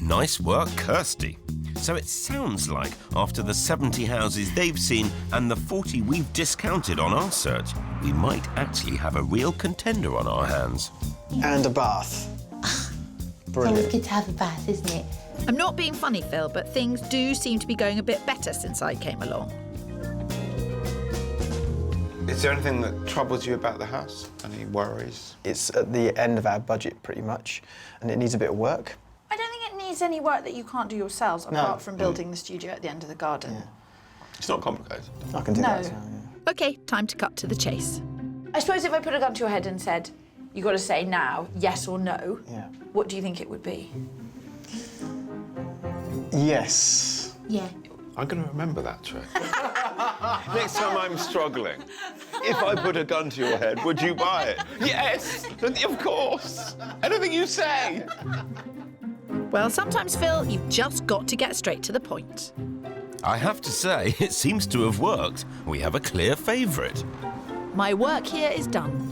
Nice work, Kirstie. So it sounds like after the 70 houses they've seen and the 40 we've discounted on our search, we might actually have a real contender on our hands. And a bath. It's always good to have a bath, isn't it? I'm not being funny, Phil, but things do seem to be going a bit better since I came along. Is there anything that troubles you about the house? Any worries? It's at the end of our budget, pretty much, and it needs a bit of work. I don't think it needs any work that you can't do yourselves, No. apart from building the studio at the end of the garden. It's not complicated. I can do No. that. So, yeah. OK, time to cut to the chase. I suppose if I put a gun to your head and said, you've got to say now, yes or no, what do you think it would be? Yes. Yeah. I'm going to remember that trick. Next time I'm struggling, if I put a gun to your head, would you buy it? Yes, of course. Anything you say. Well, sometimes, Phil, you've just got to get straight to the point. I have to say, it seems to have worked. We have a clear favourite. My work here is done.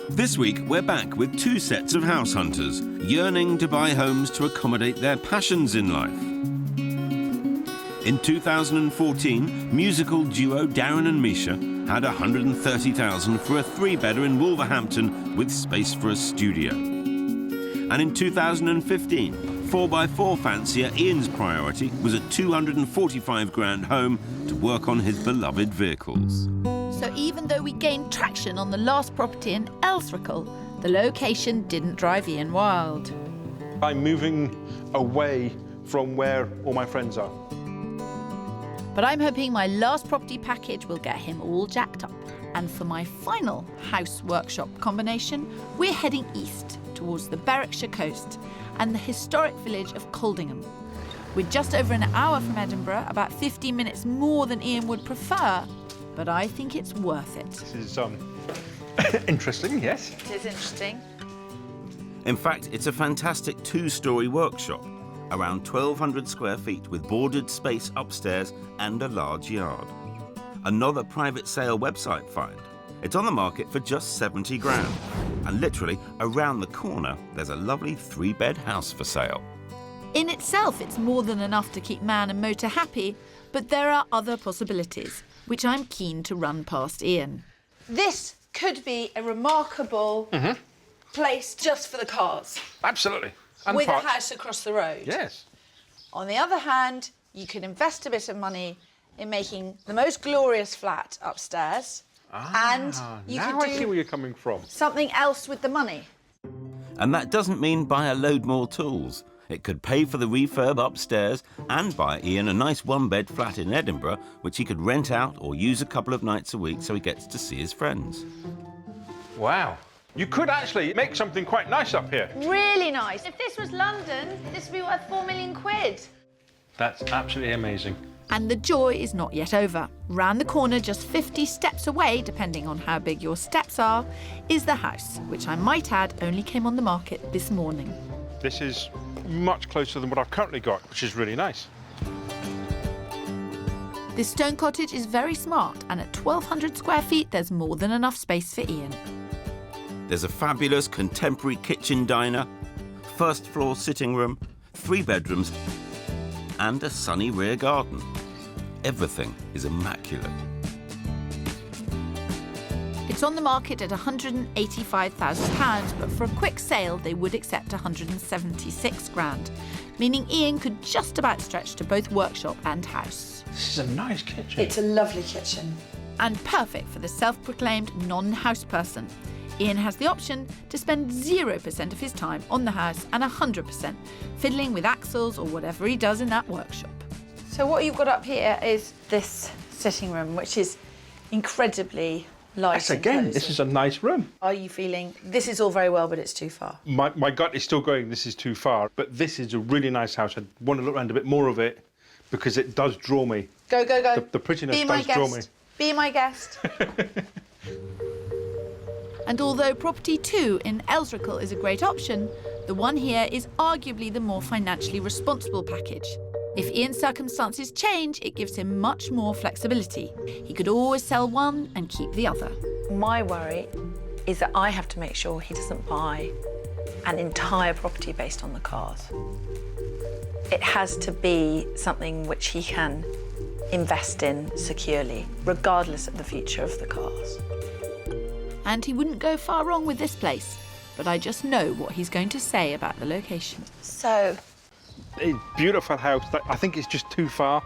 This week, we're back with 2 sets of house hunters, yearning to buy homes to accommodate their passions in life. In 2014, musical duo Darren and Misha had 130,000 for a 3-bedder in Wolverhampton with space for a studio. And in 2015, 4x4 fancier Ian's priority was a 245 grand home to work on his beloved vehicles. So even though we gained traction on the last property in Elsrickle, the location didn't drive Ian wild. I'm moving away from where all my friends are. But I'm hoping my last property package will get him all jacked up. And for my final house-workshop combination, we're heading east towards the Berwickshire coast and the historic village of Coldingham. We're just over an hour from Edinburgh, about 15 minutes more than Ian would prefer, but I think it's worth it. This is interesting, yes. It is interesting. In fact, it's a fantastic two-storey workshop, around 1,200 square feet with boarded space upstairs and a large yard. Another private sale website find. It's on the market for just 70 grand. And literally, around the corner, there's a lovely 3-bed house for sale. In itself, it's more than enough to keep man and motor happy, but there are other possibilities, which I'm keen to run past Ian. This could be a remarkable place just for the cars. Absolutely. And with parks. a house across the road. Yes. On the other hand, you can invest a bit of money in making the most glorious flat upstairs, and you now could I see do where you're coming from. something else with the money. And that doesn't mean buy a load more tools. It could pay for the refurb upstairs and buy Ian a nice 1-bed flat in Edinburgh, which he could rent out or use a couple of nights a week so he gets to see his friends. Wow. You could actually make something quite nice up here. Really nice. If this was London, this would be worth 4 million quid. That's absolutely amazing. And the joy is not yet over. Round the corner, just 50 steps away, depending on how big your steps are, is the house, which I might add only came on the market this morning. This is much closer than what I've currently got, which is really nice. This stone cottage is very smart, and at 1,200 square feet, there's more than enough space for Ian. There's a fabulous contemporary kitchen diner, first floor sitting room, 3 bedrooms, and a sunny rear garden. Everything is immaculate. It's on the market at £185,000, but for a quick sale, they would accept 176 grand, meaning Ian could just about stretch to both workshop and house. This is a nice kitchen. It's a lovely kitchen. And perfect for the self-proclaimed non-house person. Ian has the option to spend 0% of his time on the house and 100% fiddling with axles or whatever he does in that workshop. So what you've got up here is this sitting room, which is incredibly light Yes, and again, cosy. this is a nice room. Are you feeling this is all very well, but it's too far? My gut is still going, this is too far, but this is a really nice house. I want to look around a bit more of it because it does draw me. Go, go, go. The prettiness Be my does draw me. guest. Be my guest. And although property 2 in Elsrickle is a great option, the one here is arguably the more financially responsible package. If Ian's circumstances change, it gives him much more flexibility. He could always sell one and keep the other. My worry is that I have to make sure he doesn't buy an entire property based on the cars. It has to be something which he can invest in securely, regardless of the future of the cars. And he wouldn't go far wrong with this place, but I just know what he's going to say about the location. So, A beautiful house. I think it's just too far.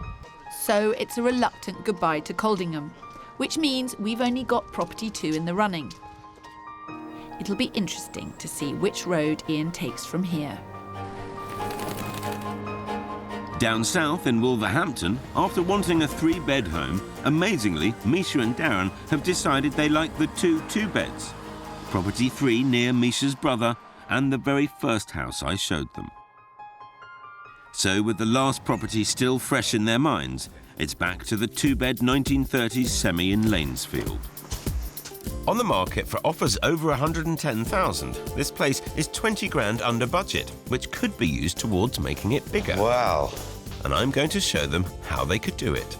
So it's a reluctant goodbye to Coldingham, which means we've only got property 2 in the running. It'll be interesting to see which road Ian takes from here. Down south in Wolverhampton, after wanting a 3-bed home, amazingly, Misha and Darren have decided they like the 2 2-beds. Property 3 near Misha's brother and the very first house I showed them. So with the last property still fresh in their minds, it's back to the 2-bed 1930s semi in Lanesfield. On the market for offers over 110,000, this place is 20 grand under budget, which could be used towards making it bigger. Wow. And I'm going to show them how they could do it.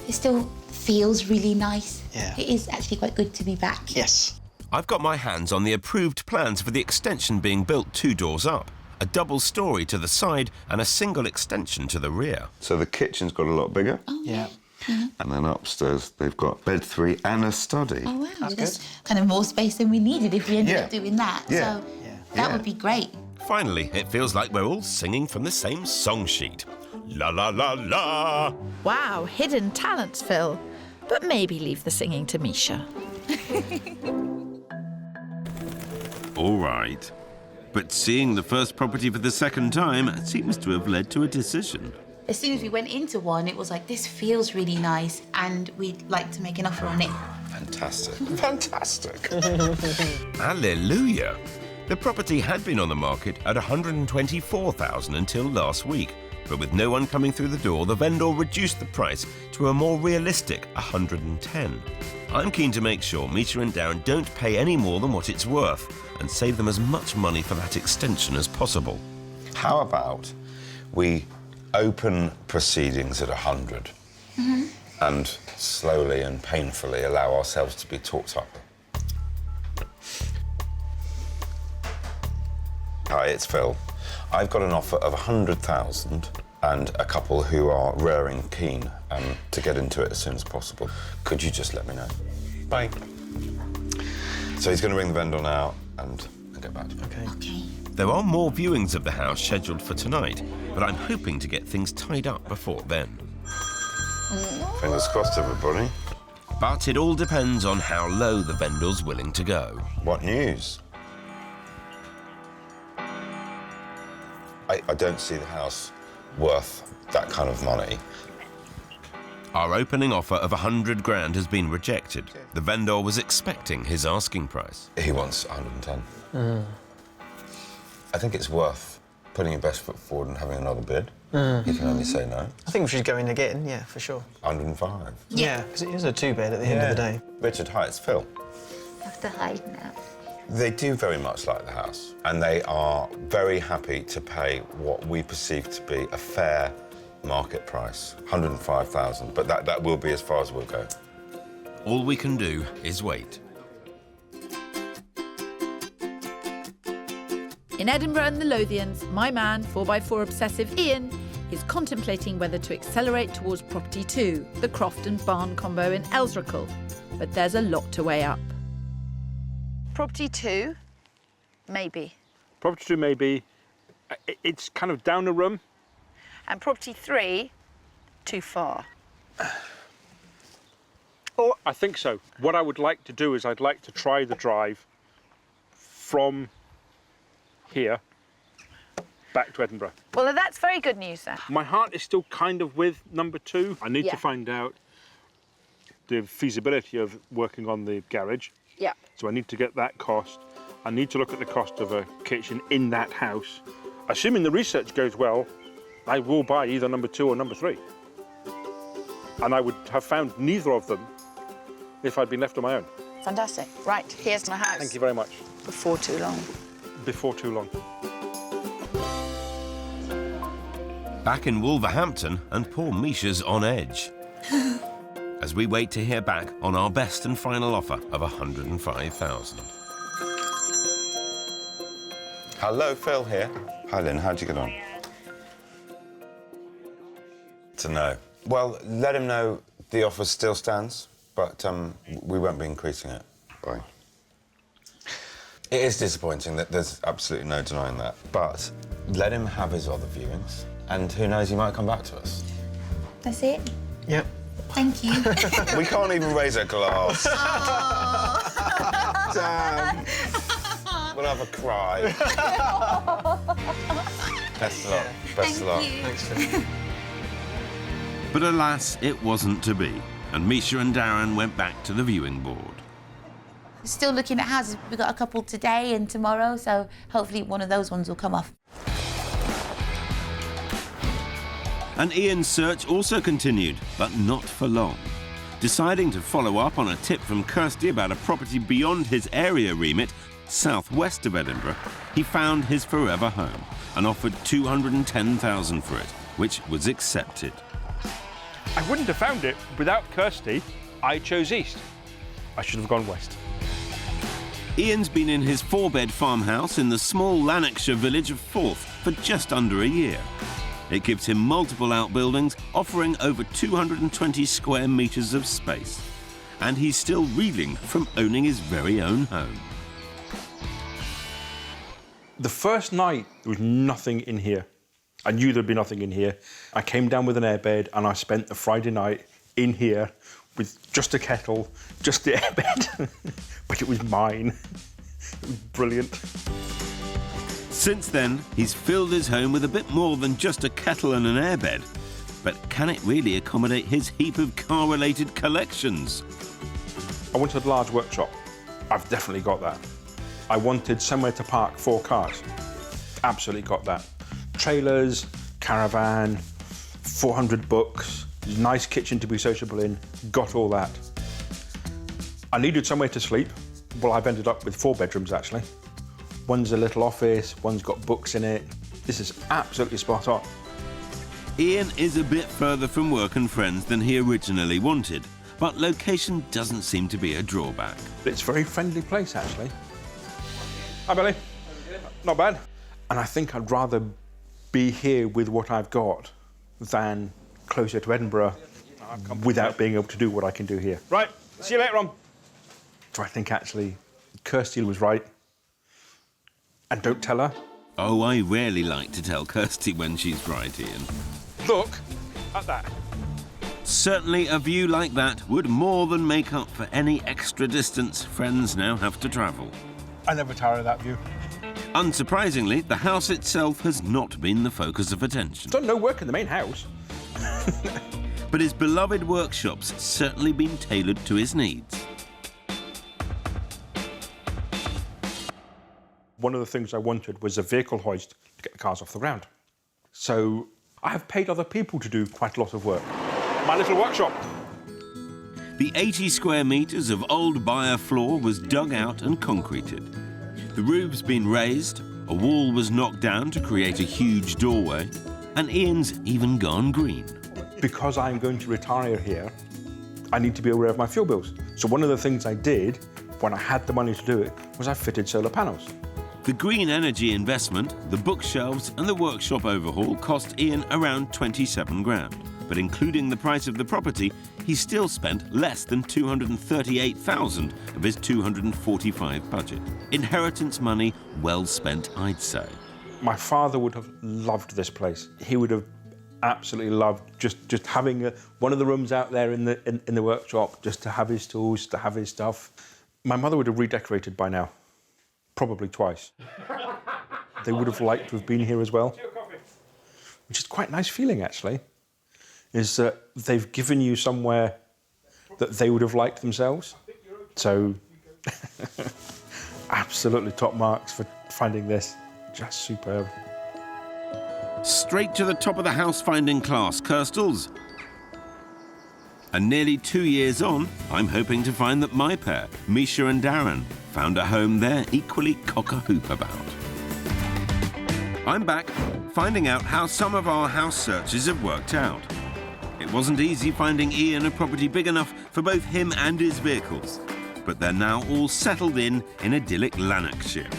It still feels really nice. Yeah. It is actually quite good to be back. Yes. I've got my hands on the approved plans for the extension being built 2 doors up, a double storey to the side and a single extension to the rear. So the kitchen's got a lot bigger. Oh, Yeah. And then upstairs, they've got bed 3 and a study. Oh, wow. That's kind of more space than we needed if we ended Yeah. up doing that. Yeah. So that would be great. Finally, it feels like we're all singing from the same song sheet. La la la la! Wow, hidden talents, Phil. But maybe leave the singing to Misha. All right. But seeing the first property for the second time seems to have led to a decision. As soon as we went into one, it was like, this feels really nice and we'd like to make an offer on it. Fantastic. Fantastic. Hallelujah! The property had been on the market at 124,000 until last week, But with no one coming through the door, the vendor reduced the price to a more realistic 110. I'm keen to make sure Misha and Darren don't pay any more than what it's worth and save them as much money for that extension as possible. How about we open proceedings at 100 and slowly and painfully allow ourselves to be talked up? Hi, it's Phil. I've got an offer of 100,000 and a couple who are raring keen to get into it as soon as possible. Could you just let me know? Bye. So he's going to ring the vendor now and get back to me. Okay. There are more viewings of the house scheduled for tonight, but I'm hoping to get things tied up before then. Fingers crossed, everybody. But it all depends on how low the vendor's willing to go. What news? I don't see the house worth that kind of money. Our opening offer of 100 grand has been rejected. The vendor was expecting his asking price. He wants 110. I think it's worth putting your best foot forward and having another bid. You can only say no. I think we should go in again, yeah, for sure. 105. Yeah, because it is a two-bed at the end of the day. Richard, hi, it's Phil. I have to hide now. They do very much like the house, and they are very happy to pay what we perceive to be a fair market price, 105,000, but that will be as far as we'll go. All we can do is wait. In Edinburgh and the Lothians, my man, 4x4 obsessive Ian, is contemplating whether to accelerate towards property 2, the Croft and Barn combo in Elsrickle. But there's a lot to weigh up. Property 2, maybe. Property 2 maybe. It's kind of down a room. And property 3, too far. I think so. What I would like to do is I'd like to try the drive from here back to Edinburgh. Well, that's very good news then. My heart is still kind of with number 2. I need Yeah. to find out the feasibility of working on the garage. Yeah. So I need to get that cost. I need to look at the cost of a kitchen in that house. Assuming the research goes well, I will buy either number 2 or number 3. And I would have found neither of them if I'd been left on my own. Fantastic. Right, here's my house. Thank you very much. Before too long. Before too long. Back in Wolverhampton, and poor Misha's on edge. As we wait to hear back on our best and final offer of 105,000. Hello, Phil here. Hi, Lynn, how'd you get on? To know. Well, let him know the offer still stands, but we won't be increasing it. Bye. It is disappointing that there's absolutely no denying that, but let him have his other viewings, and who knows, he might come back to us. That's it? Yep. Thank you. We can't even raise a glass. Oh. Damn. We'll have a cry. Best of luck. Best of luck. Thanks, Phil. But alas, it wasn't to be, and Misha and Darren went back to the viewing board. Still looking at houses. We've got a couple today and tomorrow, so hopefully one of those ones will come off. And Ian's search also continued, but not for long. Deciding to follow up on a tip from Kirstie about a property beyond his area remit, southwest of Edinburgh, he found his forever home and offered 210,000 for it, which was accepted. I wouldn't have found it without Kirstie. I chose east. I should have gone west. Ian's been in his 4-bed farmhouse in the small Lanarkshire village of Forth for just under a year. It gives him multiple outbuildings, offering over 220 square metres of space. And he's still reeling from owning his very own home. The first night, there was nothing in here. I knew there'd be nothing in here. I came down with an airbed and I spent the Friday night in here with just a kettle, just the airbed. But it was mine. It was brilliant. Since then, he's filled his home with a bit more than just a kettle and an airbed. But can it really accommodate his heap of car-related collections? I wanted a large workshop. I've definitely got that. I wanted somewhere to park 4 cars. Absolutely got that. Trailers, caravan, 400 books, nice kitchen to be sociable in, got all that. I needed somewhere to sleep. Well, I've ended up with 4 bedrooms, actually. One's a little office, one's got books in it. This is absolutely spot on. Ian is a bit further from work and friends than he originally wanted, but location doesn't seem to be a drawback. It's a very friendly place, actually. Hi, Billy. Not bad. And I think I'd rather be here with what I've got than closer to Edinburgh without being able to do what I can do here. Right, see you later on. So I think, actually, Kirstie was right. And don't tell her. Oh, I rarely like to tell Kirstie when she's right, Ian. Look at that. Certainly a view like that would more than make up for any extra distance friends now have to travel. I never tire of that view. Unsurprisingly, the house itself has not been the focus of attention. Done no work in the main house. But his beloved workshop's certainly been tailored to his needs. One of the things I wanted was a vehicle hoist to get the cars off the ground. So I have paid other people to do quite a lot of work. My little workshop. The 80 square metres of old byre floor was dug out and concreted. The roof's been raised, a wall was knocked down to create a huge doorway, and Ian's even gone green. Because I'm going to retire here, I need to be aware of my fuel bills. So one of the things I did when I had the money to do it was I fitted solar panels. The green energy investment, the bookshelves and the workshop overhaul cost Ian around 27 grand. But including the price of the property, he still spent less than 238,000 of his 245 budget. Inheritance money well spent, I'd say. My father would have loved this place. He would have absolutely loved just having one of the rooms out there in the workshop, just to have his tools, to have his stuff. My mother would have redecorated by now, probably twice. They would have liked to have been here as well, which is quite a nice feeling, actually, is that they've given you somewhere that they would have liked themselves. So, absolutely top marks for finding this. Just superb. Straight to the top of the house-finding class, Kirstles. And nearly 2 years on, I'm hoping to find that my pair, Misha and Darren, found a home they're equally cock-a-hoop about. I'm back, finding out how some of our house searches have worked out. It wasn't easy finding Ian a property big enough for both him and his vehicles, but they're now all settled in idyllic Lanarkshire.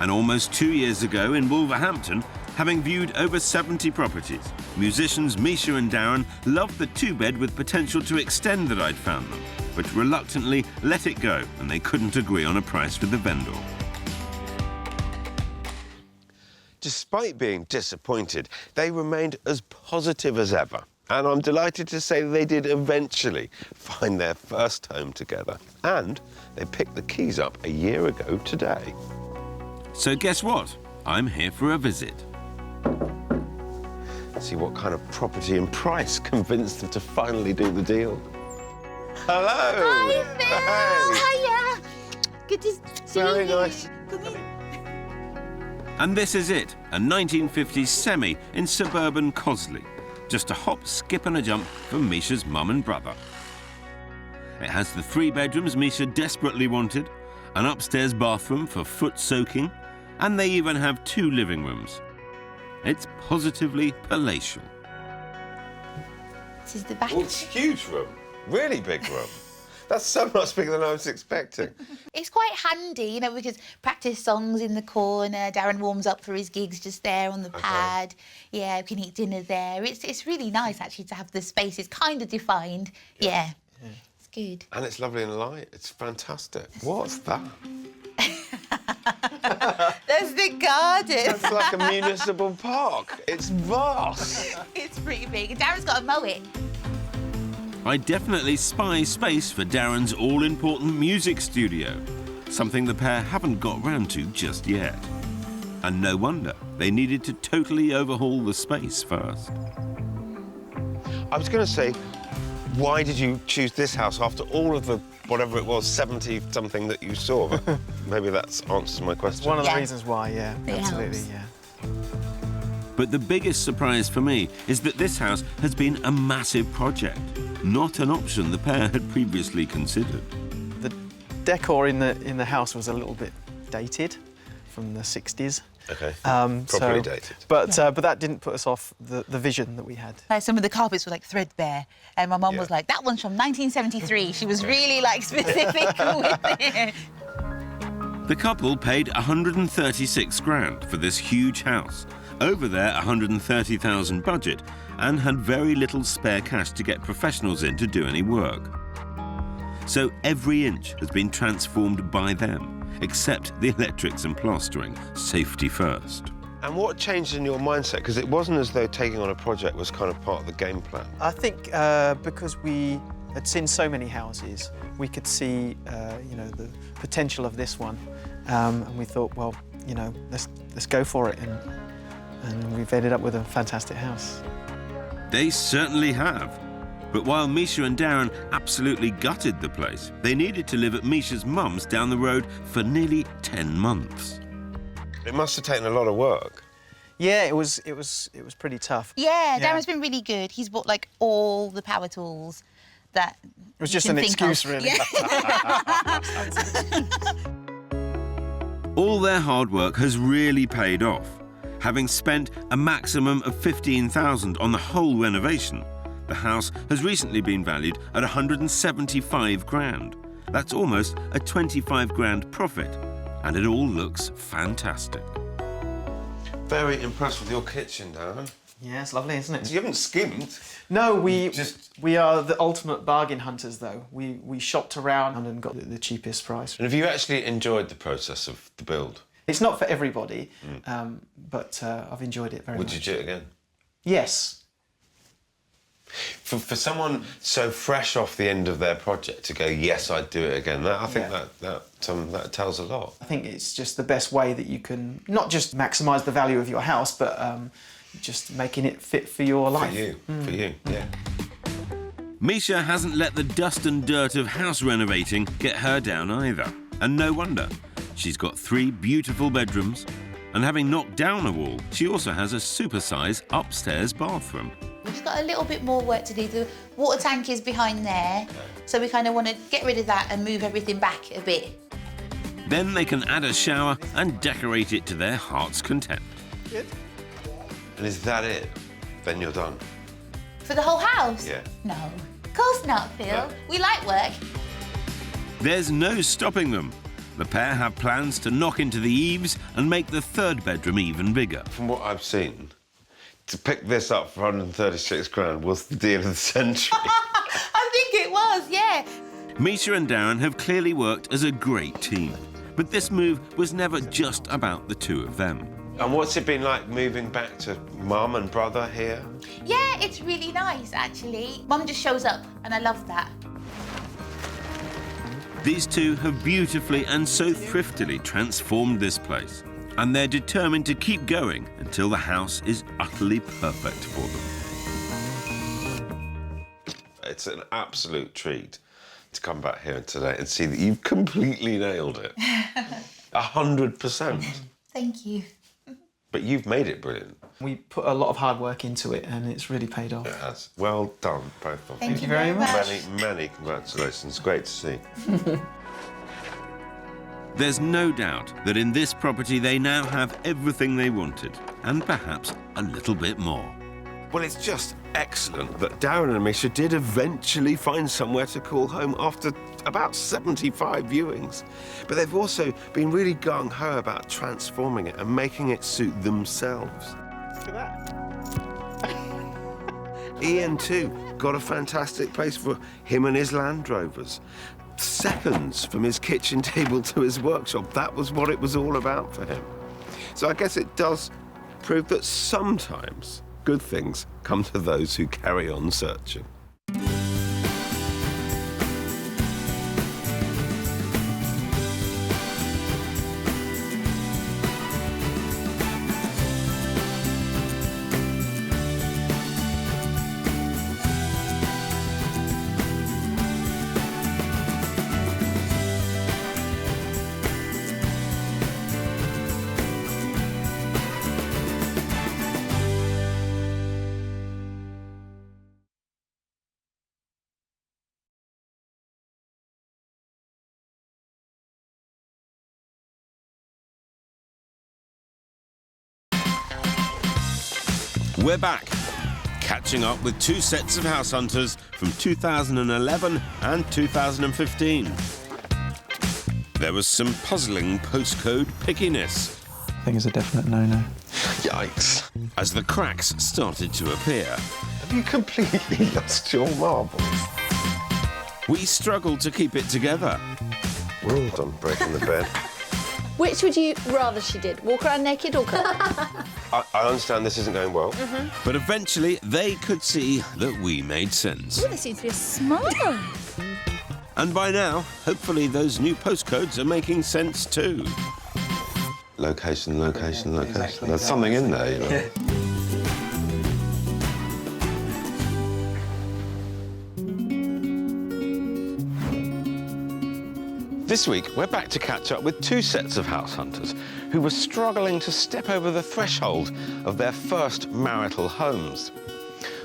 And almost 2 years ago in Wolverhampton, having viewed over 70 properties, musicians Misha and Darren loved the 2-bed with potential to extend that I'd found them, but reluctantly let it go, and they couldn't agree on a price with the vendor. Despite being disappointed, they remained as positive as ever. And I'm delighted to say they did eventually find their first home together. And they picked the keys up a year ago today. So guess what? I'm here for a visit. See what kind of property and price convinced them to finally do the deal. Hello! Hi, Phil! Hiya! Good to see you. Very nice. And this is it, a 1950s semi in suburban Cosley. Just a hop, skip and a jump from Misha's mum and brother. It has the 3 bedrooms Misha desperately wanted, an upstairs bathroom for foot soaking, and they even have 2 living rooms. It's positively palatial. This is the back. Oh, it's a huge room. Really big room. That's so much bigger than I was expecting. It's quite handy, you know, we could practice songs in the corner. Darren warms up for his gigs just there on the pad. Yeah, we can eat dinner there. It's really nice, actually, to have the spaces kind of defined. Yeah. It's good. And it's lovely and light. It's fantastic. What's that? That's the garden. It's like a municipal park. It's vast. It's pretty big. Darren's got to mow it. I definitely spy space for Darren's all-important music studio, something the pair haven't got round to just yet. And no wonder, they needed to totally overhaul the space first. I was going to say, why did you choose this house after all of the, whatever it was, 70-something that you saw? maybe that answers my question. One of the reasons why, yeah, It absolutely, helps. yeah. But the biggest surprise for me is that this house has been a massive project, not an option the pair had previously considered. The decor in the house was a little bit dated, from the 60s. Okay. Properly dated. But that didn't put us off the vision that we had. Like some of the carpets were like threadbare, and my mum was like, "That one's from 1973." She was really like specific with it. The couple paid 136 grand for this huge house, over their 130,000 budget, and had very little spare cash to get professionals in to do any work. So every inch has been transformed by them, except the electrics and plastering, safety first. And what changed in your mindset? Because it wasn't as though taking on a project was kind of part of the game plan. I think because we had seen so many houses, we could see, you know, the potential of this one, and we thought, well, you know, let's go for it, and we've ended up with a fantastic house. They certainly have. But while Misha and Darren absolutely gutted the place, they needed to live at Misha's mum's down the road for nearly 10 months. It must have taken a lot of work. Yeah, it was pretty tough. Yeah, Darren's been really good. He's bought like all the power tools that It was just an excuse, really. All their hard work has really paid off. Having spent a maximum of 15,000 on the whole renovation, the house has recently been valued at 175 grand. That's almost a 25 grand profit, and it all looks fantastic. Very impressed with your kitchen, Darren. Yeah, it's lovely, isn't it? You haven't skimmed. No, we are the ultimate bargain hunters, though. We shopped around and got the cheapest price. And have you actually enjoyed the process of the build? It's not for everybody, but I've enjoyed it very much. Would you do it again? Yes. For someone so fresh off the end of their project to go, yes, I'd do it again, I think that tells a lot. I think it's just the best way that you can not just maximise the value of your house, but just making it fit for your life. For you, yeah. Misha hasn't let the dust and dirt of house renovating get her down either. And no wonder. She's got 3 beautiful bedrooms, and having knocked down a wall, she also has a super-size upstairs bathroom. We've just got a little bit more work to do. The water tank is behind there, so we kind of want to get rid of that and move everything back a bit. Then they can add a shower and decorate it to their heart's content. Good. And is that it? Then you're done? For the whole house? Yeah. No. Of course not, Phil. No. We like work. There's no stopping them. The pair have plans to knock into the eaves and make the 3rd bedroom even bigger. From what I've seen, to pick this up for 136 grand was the deal of the century. I think it was, yeah. Misha and Darren have clearly worked as a great team, but this move was never just about the 2 of them. And what's it been like moving back to mum and brother here? Yeah, it's really nice, actually. Mum just shows up, and I love that. These 2 have beautifully and so thriftily transformed this place, and they're determined to keep going until the house is utterly perfect for them. It's an absolute treat to come back here today and see that you've completely nailed it. 100%. Thank you. But you've made it brilliant. We put a lot of hard work into it, and it's really paid off. It has. Well done, both of you. Thank you very much. Many congratulations. Great to see. There's no doubt that in this property they now have everything they wanted, and perhaps a little bit more. Well, it's just excellent that Darren and Misha did eventually find somewhere to call home after about 75 viewings. But they've also been really gung-ho about transforming it and making it suit themselves. Look at that. Ian, too, got a fantastic place for him and his Land Rovers. Seconds from his kitchen table to his workshop. That was what it was all about for him. So I guess it does prove that sometimes good things come to those who carry on searching. We're back, catching up with two sets of house hunters from 2011 and 2015. There was some puzzling postcode pickiness. I think it's a definite no-no. Yikes. As the cracks started to appear. Have you completely lost your marbles? We struggled to keep it together. Well done, breaking the bed. Which would you rather she did? Walk around naked or cook? I understand this isn't going well. But eventually they could see that we made sense. Oh, there seems to be a smile. And by now, hopefully those new postcodes are making sense too. Location, location, location. Exactly. There's something in there, you know. This week, we're back to catch up with two sets of house hunters who were struggling to step over the threshold of their first marital homes.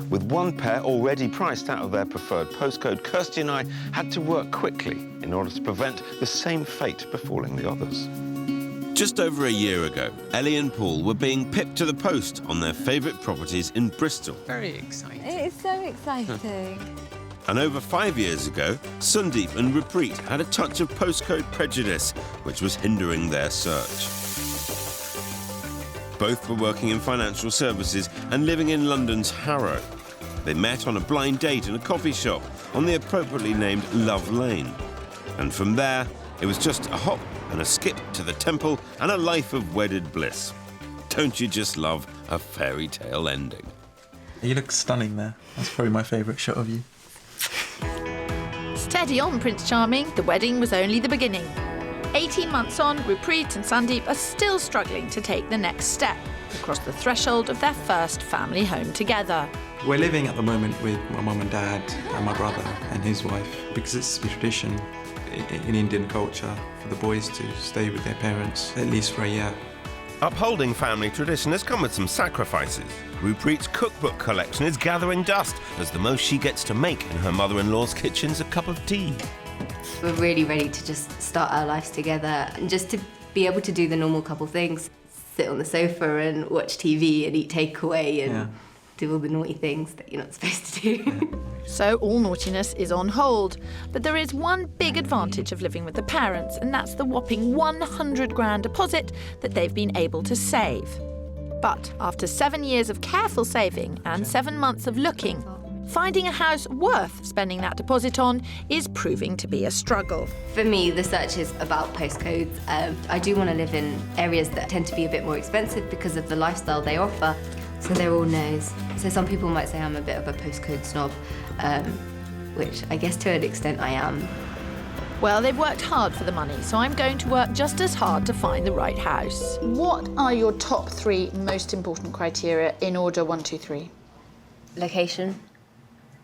With one pair already priced out of their preferred postcode, Kirstie and I had to work quickly in order to prevent the same fate befalling the others. Just over a year ago, Ellie and Paul were being pipped to the post on their favourite properties in Bristol. Very exciting. It is so exciting. And over 5 years ago, Sandeep and Rupreet had a touch of postcode prejudice, which was hindering their search. Both were working in financial services and living in London's Harrow. They met on a blind date in a coffee shop on the appropriately named Love Lane. And from there, it was just a hop and a skip to the temple and a life of wedded bliss. Don't you just love a fairy tale ending? You look stunning there. That's probably my favourite shot of you. Steady on, Prince Charming. The wedding was only the beginning. 18 months on, Rupreet and Sandeep are still struggling to take the next step across the threshold of their first family home together. We're living at the moment with my mum and dad and my brother and his wife because it's the tradition in Indian culture for the boys to stay with their parents at least for a year. Upholding family tradition has come with some sacrifices. Rupreet's cookbook collection is gathering dust as the most she gets to make in her mother-in-law's kitchen's a cup of tea. We're really ready to just start our lives together and just to be able to do the normal couple things. Sit on the sofa and watch TV and eat takeaway and do all the naughty things that you're not supposed to do. So all naughtiness is on hold. But there is one big advantage of living with the parents, and that's the whopping 100 grand deposit that they've been able to save. But after 7 years of careful saving and 7 months of looking, finding a house worth spending that deposit on is proving to be a struggle. For me, the search is about postcodes. I do want to live in areas that tend to be a bit more expensive because of the lifestyle they offer. So they're all no's. So some people might say I'm a bit of a postcode snob, which I guess to an extent I am. Well, they've worked hard for the money, so I'm going to work just as hard to find the right house. What are your top 3 most important criteria in order 1, 2, 3? Location,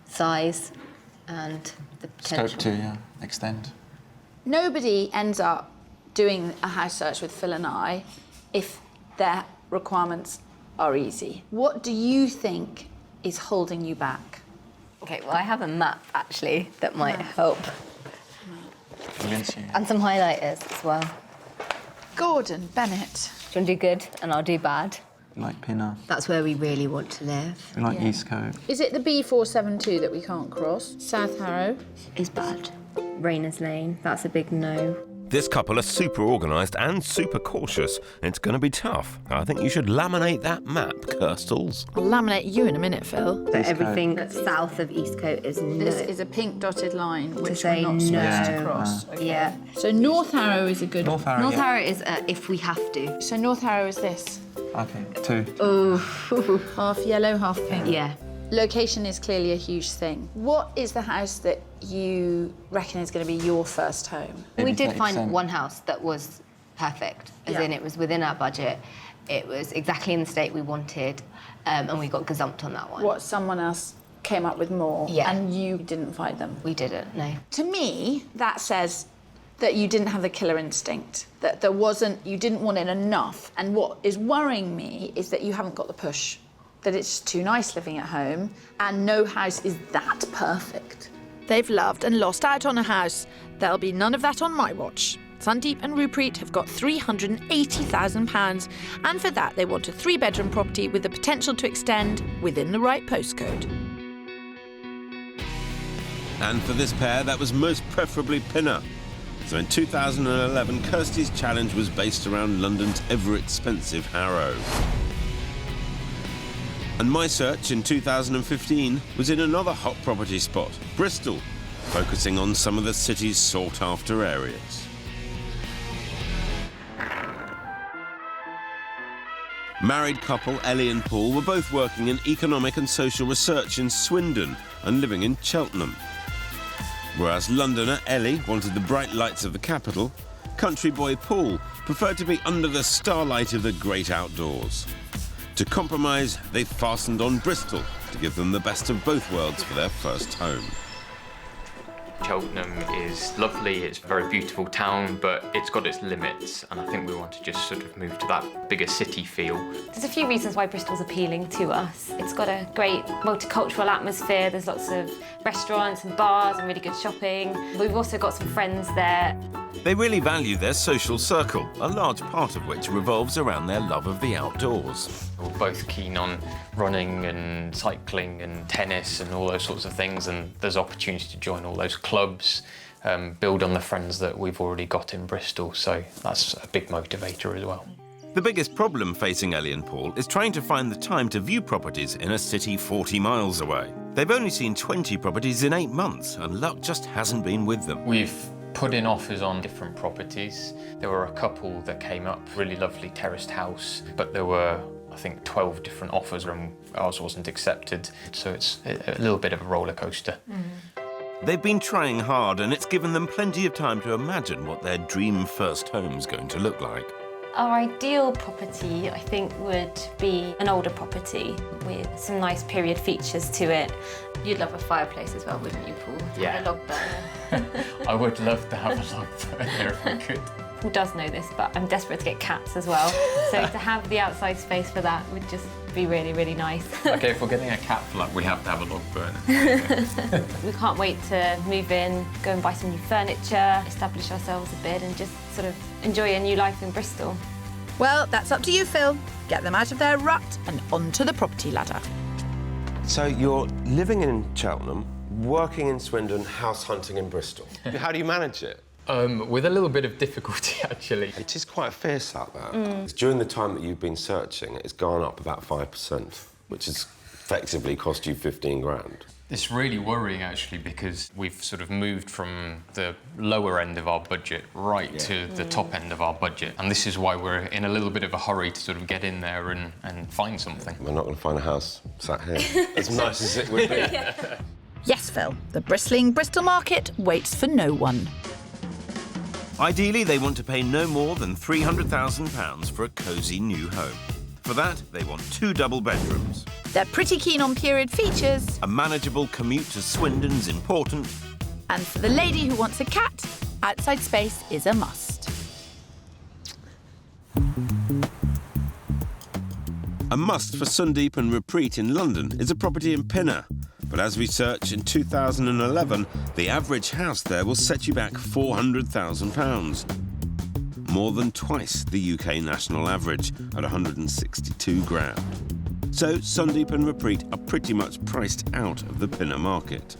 size, and the potential. Scope to, extend. Nobody ends up doing a house search with Phil and I if their requirements are easy. What do you think is holding you back? Okay, well, I have a map, actually, that might help. Convince you. And some highlighters as well. Gordon Bennett. Do you want to do good and I'll do bad? Like Pinner. That's where we really want to live. We like Eastcote. Is it the B472 that we can't cross? South Harrow? Is bad. Rayners Lane, that's a big no. This couple are super organised and super cautious. It's going to be tough. I think you should laminate that map, Kirstles. I'll laminate you in a minute, Phil. So everything that's south of Eastcote is no. This is a pink dotted line, which say we're not supposed to no. cross. Okay. Yeah. So North Harrow is a good North Harrow, North Harrow is if we have to. So North Harrow is this. Okay, 2. Oh. Half yellow, half pink. Yeah. Location is clearly a huge thing. What is the house that you reckon is going to be your first home? We did find one house that was perfect, as in it was within our budget. It was exactly in the state we wanted, and we got gazumped on that one. What, someone else came up with more? Yeah. And you didn't find them? We didn't, no. To me, that says that you didn't have the killer instinct, that you didn't want it enough. And what is worrying me is that you haven't got the push, that it's too nice living at home, and no house is that perfect. They've loved and lost out on a house. There'll be none of that on my watch. Sandeep and Ruppreet have got £380,000, and for that they want a 3-bedroom property with the potential to extend within the right postcode. And for this pair, that was most preferably Pinner. So in 2011, Kirstie's challenge was based around London's ever-expensive Harrow. And my search in 2015 was in another hot property spot, Bristol, focusing on some of the city's sought-after areas. Married couple Ellie and Paul were both working in economic and social research in Swindon and living in Cheltenham. Whereas Londoner Ellie wanted the bright lights of the capital, country boy Paul preferred to be under the starlight of the great outdoors. To compromise, they fastened on Bristol to give them the best of both worlds for their first home. Cheltenham is lovely, it's a very beautiful town, but it's got its limits, and I think we want to just sort of move to that bigger city feel. There's a few reasons why Bristol's appealing to us. It's got a great multicultural atmosphere, there's lots of restaurants and bars and really good shopping. We've also got some friends there. They really value their social circle, a large part of which revolves around their love of the outdoors. We're both keen on running and cycling and tennis and all those sorts of things, and there's opportunity to join all those clubs, build on the friends that we've already got in Bristol, so that's a big motivator as well. The biggest problem facing Ellie and Paul is trying to find the time to view properties in a city 40 miles away. They've only seen 20 properties in 8 months, and luck just hasn't been with them. We've put in offers on different properties. There were a couple that came up, really lovely terraced house, but there were, I think, 12 different offers and ours wasn't accepted, so it's a little bit of a roller coaster. They've been trying hard, and it's given them plenty of time to imagine what their dream first home's going to look like. Our ideal property, I think, would be an older property with some nice period features to it. You'd love a fireplace as well, wouldn't you, Paul? Yeah. A log burner. I would love to have a log burner if we could. Paul does know this, but I'm desperate to get cats as well. So to have the outside space for that would just be really, really nice. Okay, if we're getting a cat flat, we have to have a log burner. We can't wait to move in, go and buy some new furniture, establish ourselves a bit and just sort of enjoy a new life in Bristol. Well, that's up to you, Phil. Get them out of their rut and onto the property ladder. So you're living in Cheltenham, working in Swindon, house hunting in Bristol. How do you manage it? With a little bit of difficulty, actually. It is quite fierce out there. During the time that you've been searching, it's gone up about 5%, which has effectively cost you 15 grand. It's really worrying, actually, because we've sort of moved from the lower end of our budget right to the top end of our budget. And this is why we're in a little bit of a hurry to sort of get in there and find something. We're not going to find a house sat here, as nice as it would be. Yes, Phil, the bristling Bristol market waits for no one. Ideally, they want to pay no more than £300,000 for a cosy new home. For that, they want 2 double bedrooms. They're pretty keen on period features. A manageable commute to Swindon's important. And for the lady who wants a cat, outside space is a must. A must for Sandeep and Ruppreet in London is a property in Pinner. But as we search in 2011, the average house there will set you back £400,000. More than twice the UK national average at 162 grand. So Sandeep and Ruppreet are pretty much priced out of the Pinner market.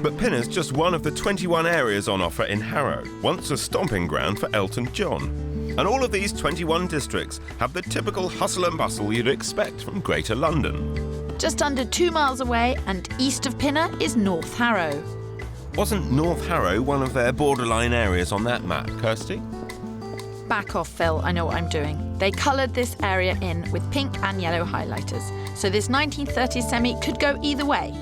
But Pinner's just one of the 21 areas on offer in Harrow, once a stomping ground for Elton John. And all of these 21 districts have the typical hustle and bustle you'd expect from Greater London. Just under 2 miles away and east of Pinner is North Harrow. Wasn't North Harrow one of their borderline areas on that map, Kirstie? Back off, Phil, I know what I'm doing. They coloured this area in with pink and yellow highlighters, so this 1930s semi could go either way.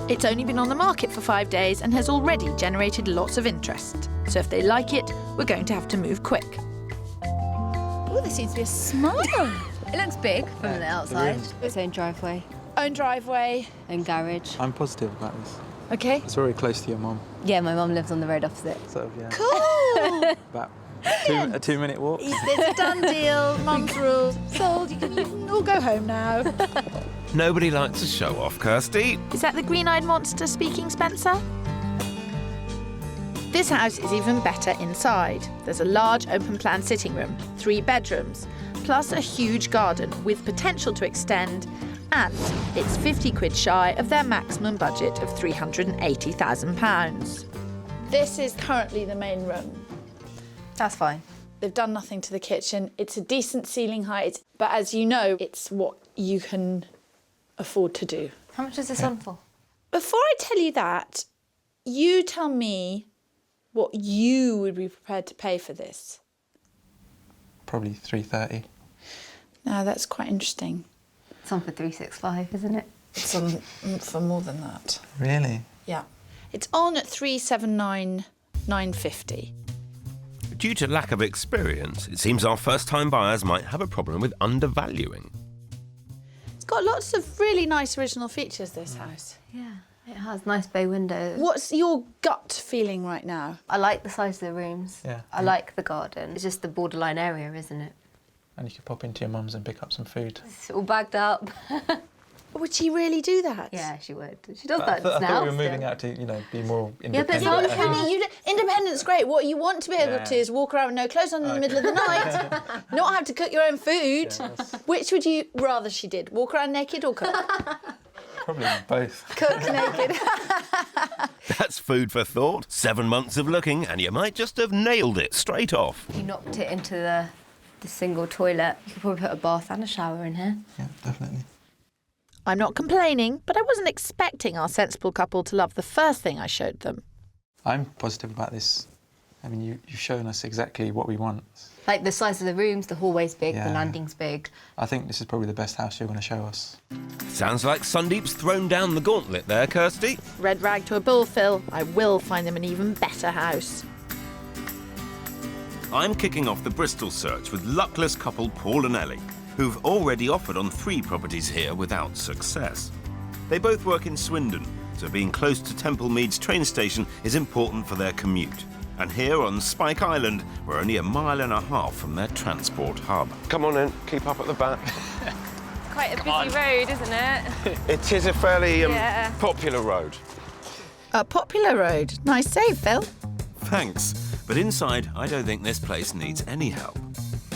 It's only been on the market for 5 days and has already generated lots of interest. So if they like it, we're going to have to move quick. Oh, there seems to be a smile. It looks big from the outside. Its own driveway. Own driveway. Own garage. I'm positive about this. Okay. It's very close to your mum. Yeah, my mum lives on the road opposite. So, yeah. Cool! About a 2-minute walk. It's a done deal. Mum's ruled. Sold. You can all go home now. Nobody likes a show-off, Kirstie. Is that the green-eyed monster speaking, Spencer? This house is even better inside. There's a large open-plan sitting room, 3 bedrooms, plus a huge garden with potential to extend, and it's 50 quid shy of their maximum budget of £380,000. This is currently the main room. That's fine. They've done nothing to the kitchen. It's a decent ceiling height, but as you know, it's what you can afford to do. How much is this on for? Before I tell you that, you tell me what you would be prepared to pay for this. Probably 330. Now, that's quite interesting. It's on for 365, isn't it? It's on for more than that. Really? Yeah. It's on at 379,950. Due to lack of experience, it seems our first-time buyers might have a problem with undervaluing. It's got lots of really nice original features, this house. Yeah, it has nice bay windows. What's your gut feeling right now? I like the size of the rooms. Yeah. I like the garden. It's just the borderline area, isn't it? And you could pop into your mum's and pick up some food. It's all bagged up. Would she really do that? Yeah, she would. She does I that thought now. you were moving out to, be more independent. Yeah, but independence great. What you want to be able Yeah. to is walk around with no clothes on in the middle of the night, not have to cook your own food. Which would you rather she did? Walk around naked or cook? Probably both. Cook naked. That's food for thought. 7 months of looking, and you might just have nailed it straight off. You knocked it into the single toilet. You could probably put a bath and a shower in here. Yeah, definitely. I'm not complaining, but I wasn't expecting our sensible couple to love the first thing I showed them. I'm positive about this. I mean, you've shown us exactly what we want. Like the size of the rooms, the hallway's big, Yeah. the landing's big. I think this is probably the best house you're going to show us. Sounds like Sundeep's thrown down the gauntlet there, Kirstie. Red rag to a bull, Phil. I will find them an even better house. I'm kicking off the Bristol search with luckless couple Paul and Ellie, who've already offered on 3 properties here without success. They both work in Swindon, so being close to Temple Meads train station is important for their commute. And here on Spike Island, we're only 1.5 miles from their transport hub. Come on in, keep up at the back. Quite a busy road, isn't it? It is a fairly Yeah. popular road. A popular road. Nice save, Phil. Thanks, but inside, I don't think this place needs any help.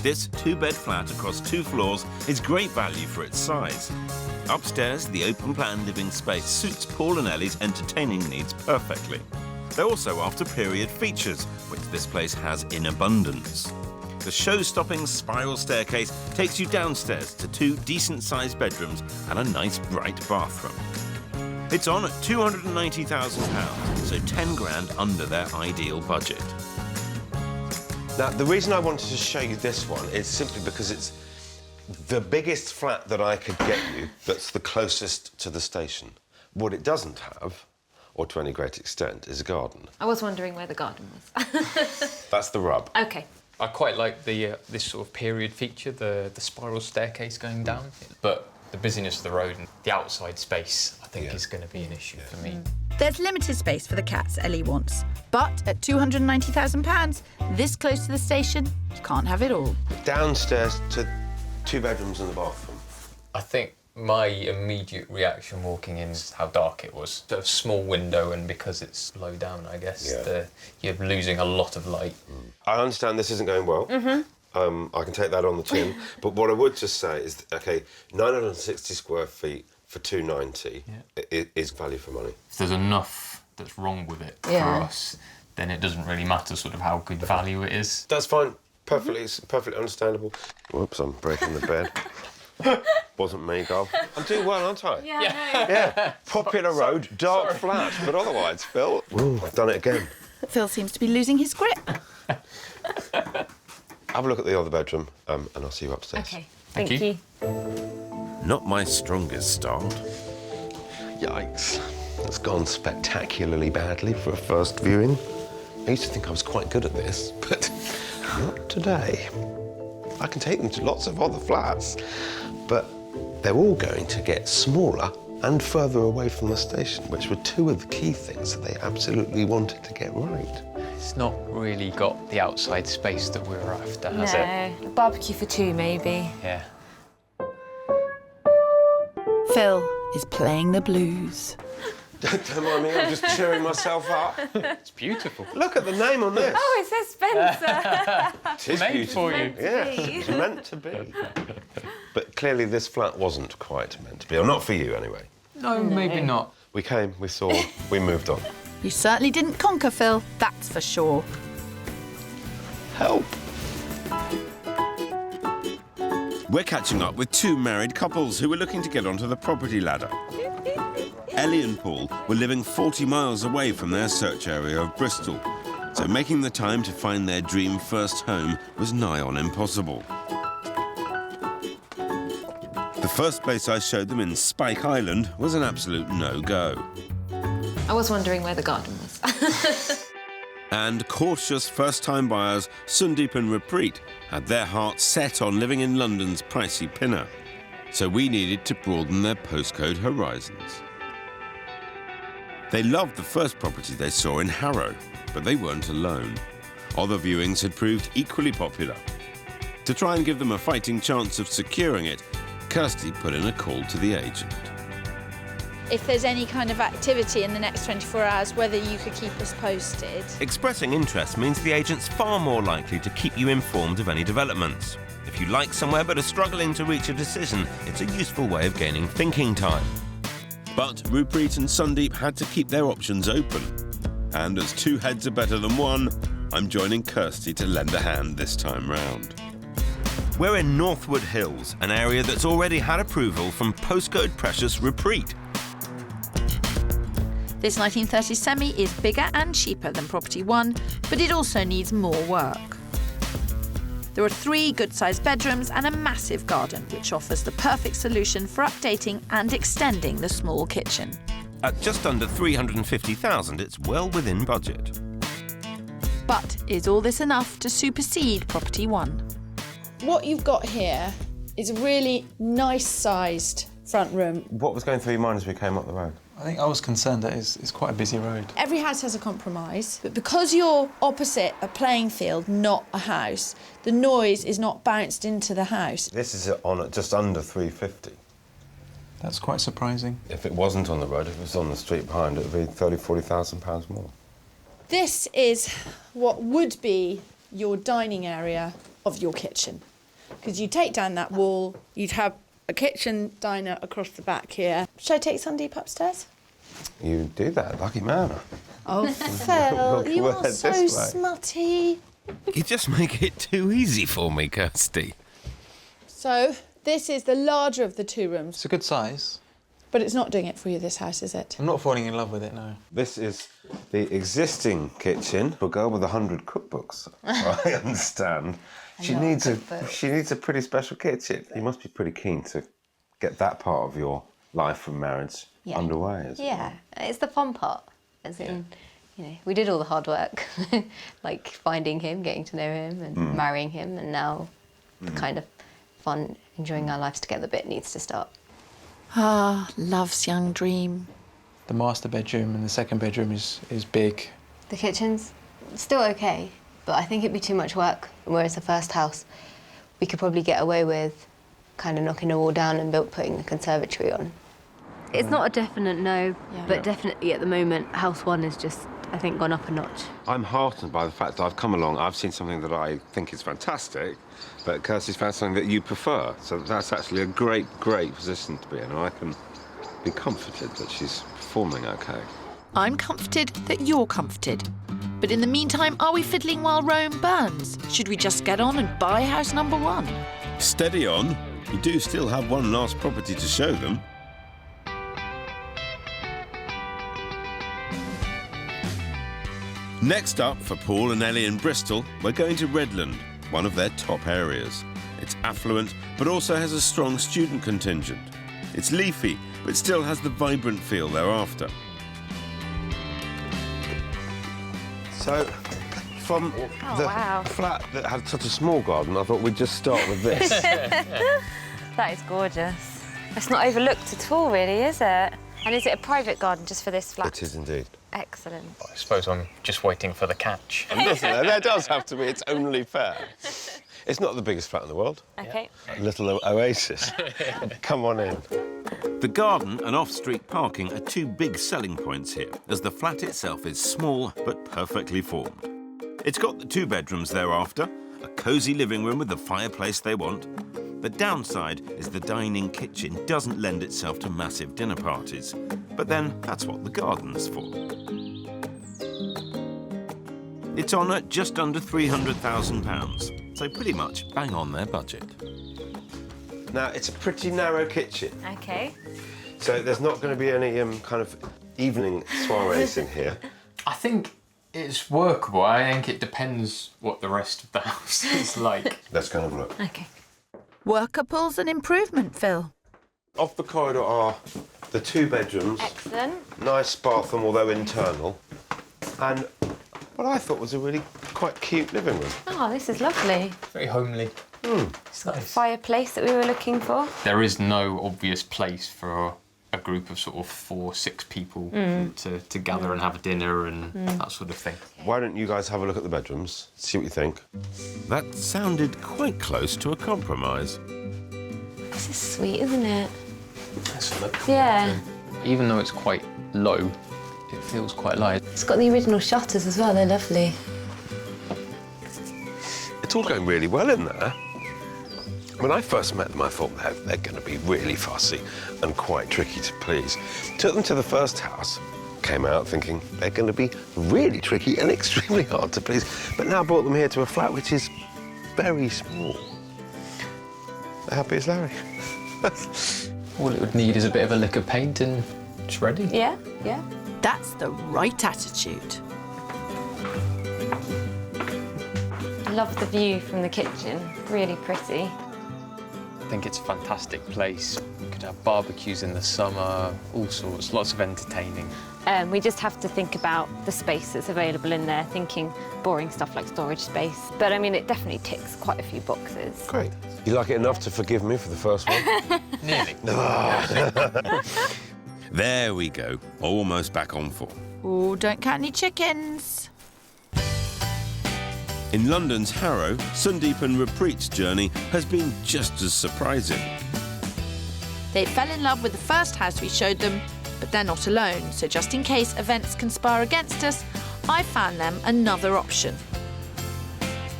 This 2-bed flat across 2 floors is great value for its size. Upstairs, the open-plan living space suits Paul and Ellie's entertaining needs perfectly. They're also after period features, which this place has in abundance. The show-stopping spiral staircase takes you downstairs to 2 decent-sized bedrooms and a nice bright bathroom. It's on at £290,000, so 10 grand under their ideal budget. Now, the reason I wanted to show you this one is simply because it's the biggest flat that I could get you that's the closest to the station. What it doesn't have, or to any great extent, is a garden. I was wondering where the garden was. That's the rub. Okay. I quite like the this sort of period feature, the spiral staircase going down, but the busyness of the road and the outside space, I think, is going to be an issue for me. There's limited space for the cats Ellie wants, but at £290,000, this close to the station, you can't have it all. Downstairs to 2 bedrooms and a bathroom. I think my immediate reaction walking in is how dark it was. A small window, and because it's low down, I guess, you're losing a lot of light. I understand this isn't going well. I can take that on the chin. But what I would just say is, OK, 960 square feet for 290 is value for money. If there's enough that's wrong with it for us, then it doesn't really matter sort of how good value it is. That's fine. Perfectly understandable. Whoops, I'm breaking the bed. Wasn't me, Gov. I'm doing well, aren't I? Yeah. Popular road, dark flat, but otherwise, Phil, I've done it again. Phil seems to be losing his grip. Have a look at the other bedroom, and I'll see you upstairs. Okay, thank you. Not my strongest start. Yikes. It's gone spectacularly badly for a first viewing. I used to think I was quite good at this, but not today. I can take them to lots of other flats, but they're all going to get smaller and further away from the station, which were 2 of the key things that they absolutely wanted to get right. It's not really got the outside space that we were after, has it? No, a barbecue for 2 maybe. Yeah. Phil is playing the blues. Don't mind me, I'm just cheering myself up. It's beautiful. Look at the name on this. Oh, it says Spencer. It is Made beautiful. for you. Yes, it's meant to be. But clearly this flat wasn't quite meant to be, or not for you anyway. No, maybe not. We came, we saw, we moved on. You certainly didn't conquer, Phil, that's for sure. Help. We're catching up with two married couples who were looking to get onto the property ladder. Ellie and Paul were living 40 miles away from their search area of Bristol, so making the time to find their dream first home was nigh on impossible. The first place I showed them in Spike Island was an absolute no-go. I was wondering where the garden was. And cautious first-time buyers Sundeep and Rupreet had their hearts set on living in London's pricey Pinner, so we needed to broaden their postcode horizons. They loved the first property they saw in Harrow, but they weren't alone. Other viewings had proved equally popular. To try and give them a fighting chance of securing it, Kirstie put in a call to the agent. If there's any kind of activity in the next 24 hours, whether you could keep us posted. Expressing interest means the agent's far more likely to keep you informed of any developments. If you like somewhere but are struggling to reach a decision, it's a useful way of gaining thinking time. But Rupreet and Sundeep had to keep their options open. And as two heads are better than one, I'm joining Kirstie to lend a hand this time round. We're in Northwood Hills, an area that's already had approval from postcode precious Rupreet. This 1930s semi is bigger and cheaper than Property 1, but it also needs more work. There are 3 good-sized bedrooms and a massive garden, which offers the perfect solution for updating and extending the small kitchen. At just under $350,000, it's well within budget. But is all this enough to supersede Property 1? What you've got here is a really nice-sized front room. What was going through your mind as we came up the road? I think I was concerned that it's quite a busy road. Every house has a compromise, but because you're opposite a playing field, not a house, the noise is not bounced into the house. This is on at just under 350. That's quite surprising. If it wasn't on the road, if it was on the street behind, it would be £30,000–40,000 more. This is what would be your dining area of your kitchen. Because you take down that wall, you'd have a kitchen diner across the back here. Should I take Sundeep upstairs? You do that, lucky man. Oh, Phil, you are so smutty. You just make it too easy for me, Kirstie. So, this is the larger of the 2 rooms. It's a good size. But it's not doing it for you, this house, is it? I'm not falling in love with it, no. This is the existing kitchen for a girl with 100 cookbooks, I understand. She needs a pretty special kitchen. You must be pretty keen to get that part of your life from marriage underway, isn't it? Yeah, it's the fun part. As in, you know, we did all the hard work, like finding him, getting to know him and marrying him, and now the kind of fun, enjoying our lives together bit needs to start. Ah, love's young dream. The master bedroom and the second bedroom is big. The kitchen's still okay, but I think it'd be too much work. Whereas the first house, we could probably get away with kind of knocking a wall down and putting the conservatory on. It's not a definite no, but definitely at the moment, house 1 is just, I think, gone up a notch. I'm heartened by the fact that I've come along, I've seen something that I think is fantastic, but Kirstie's found something that you prefer. So that's actually a great, great position to be in, and I can be comforted that she's performing okay. I'm comforted that you're comforted. But in the meantime, are we fiddling while Rome burns? Should we just get on and buy house number 1? Steady on. You do still have one last property to show them. Next up, for Paul and Ellie in Bristol, we're going to Redland, one of their top areas. It's affluent, but also has a strong student contingent. It's leafy, but still has the vibrant feel they're after. So, from the flat that had such a small garden, I thought we'd just start with this. That is gorgeous. It's not overlooked at all, really, is it? And is it a private garden just for this flat? It is indeed. Excellent. I suppose I'm just waiting for the catch. There does have to be, it's only fair. It's not the biggest flat in the world. Okay. A little oasis. Come on in. The garden and off-street parking are two big selling points here, as the flat itself is small but perfectly formed. It's got the 2 bedrooms they're after, a cosy living room with the fireplace they want. The downside is the dining kitchen doesn't lend itself to massive dinner parties. But then, that's what the garden's for. It's on at just under £300,000, so pretty much bang on their budget. Now, it's a pretty narrow kitchen, Okay. so there's not going to be any kind of evening soirees in here. I think it's workable. I think it depends what the rest of the house is like. Let's go and have a look. Okay. Workable's an improvement, Phil. Off the corridor are the 2 bedrooms. Excellent. Nice bathroom, although internal. And what I thought was a really quite cute living room. Oh, this is lovely. Very homely. It's got the fireplace that we were looking for. There is no obvious place for a group of sort of 4, 6 people to gather and have a dinner and that sort of thing. Why don't you guys have a look at the bedrooms, see what you think? That sounded quite close to a compromise. This is sweet, isn't it? Let's have a look. Yeah. Even though it's quite low, it feels quite light. It's got the original shutters as well, they're lovely. It's all going really well in there. When I first met them, I thought they're going to be really fussy and quite tricky to please. Took them to the first house, came out thinking they're going to be really tricky and extremely hard to please, but now brought them here to a flat which is very small. They're happy as Larry. All it would need is a bit of a lick of paint and it's ready. Yeah, yeah. That's the right attitude. I love the view from the kitchen. Really pretty. I think it's a fantastic place. You could have barbecues in the summer, all sorts, lots of entertaining. We just have to think about the space that's available in there, thinking boring stuff like storage space. But I mean, it definitely ticks quite a few boxes. Great. You like it enough to forgive me for the first one? Nearly. There we go, almost back on form. Oh, don't count any chickens. In London's Harrow, Sundeep and Rapreet's journey has been just as surprising. They fell in love with the first house we showed them, but they're not alone, so just in case events conspire against us, I found them another option.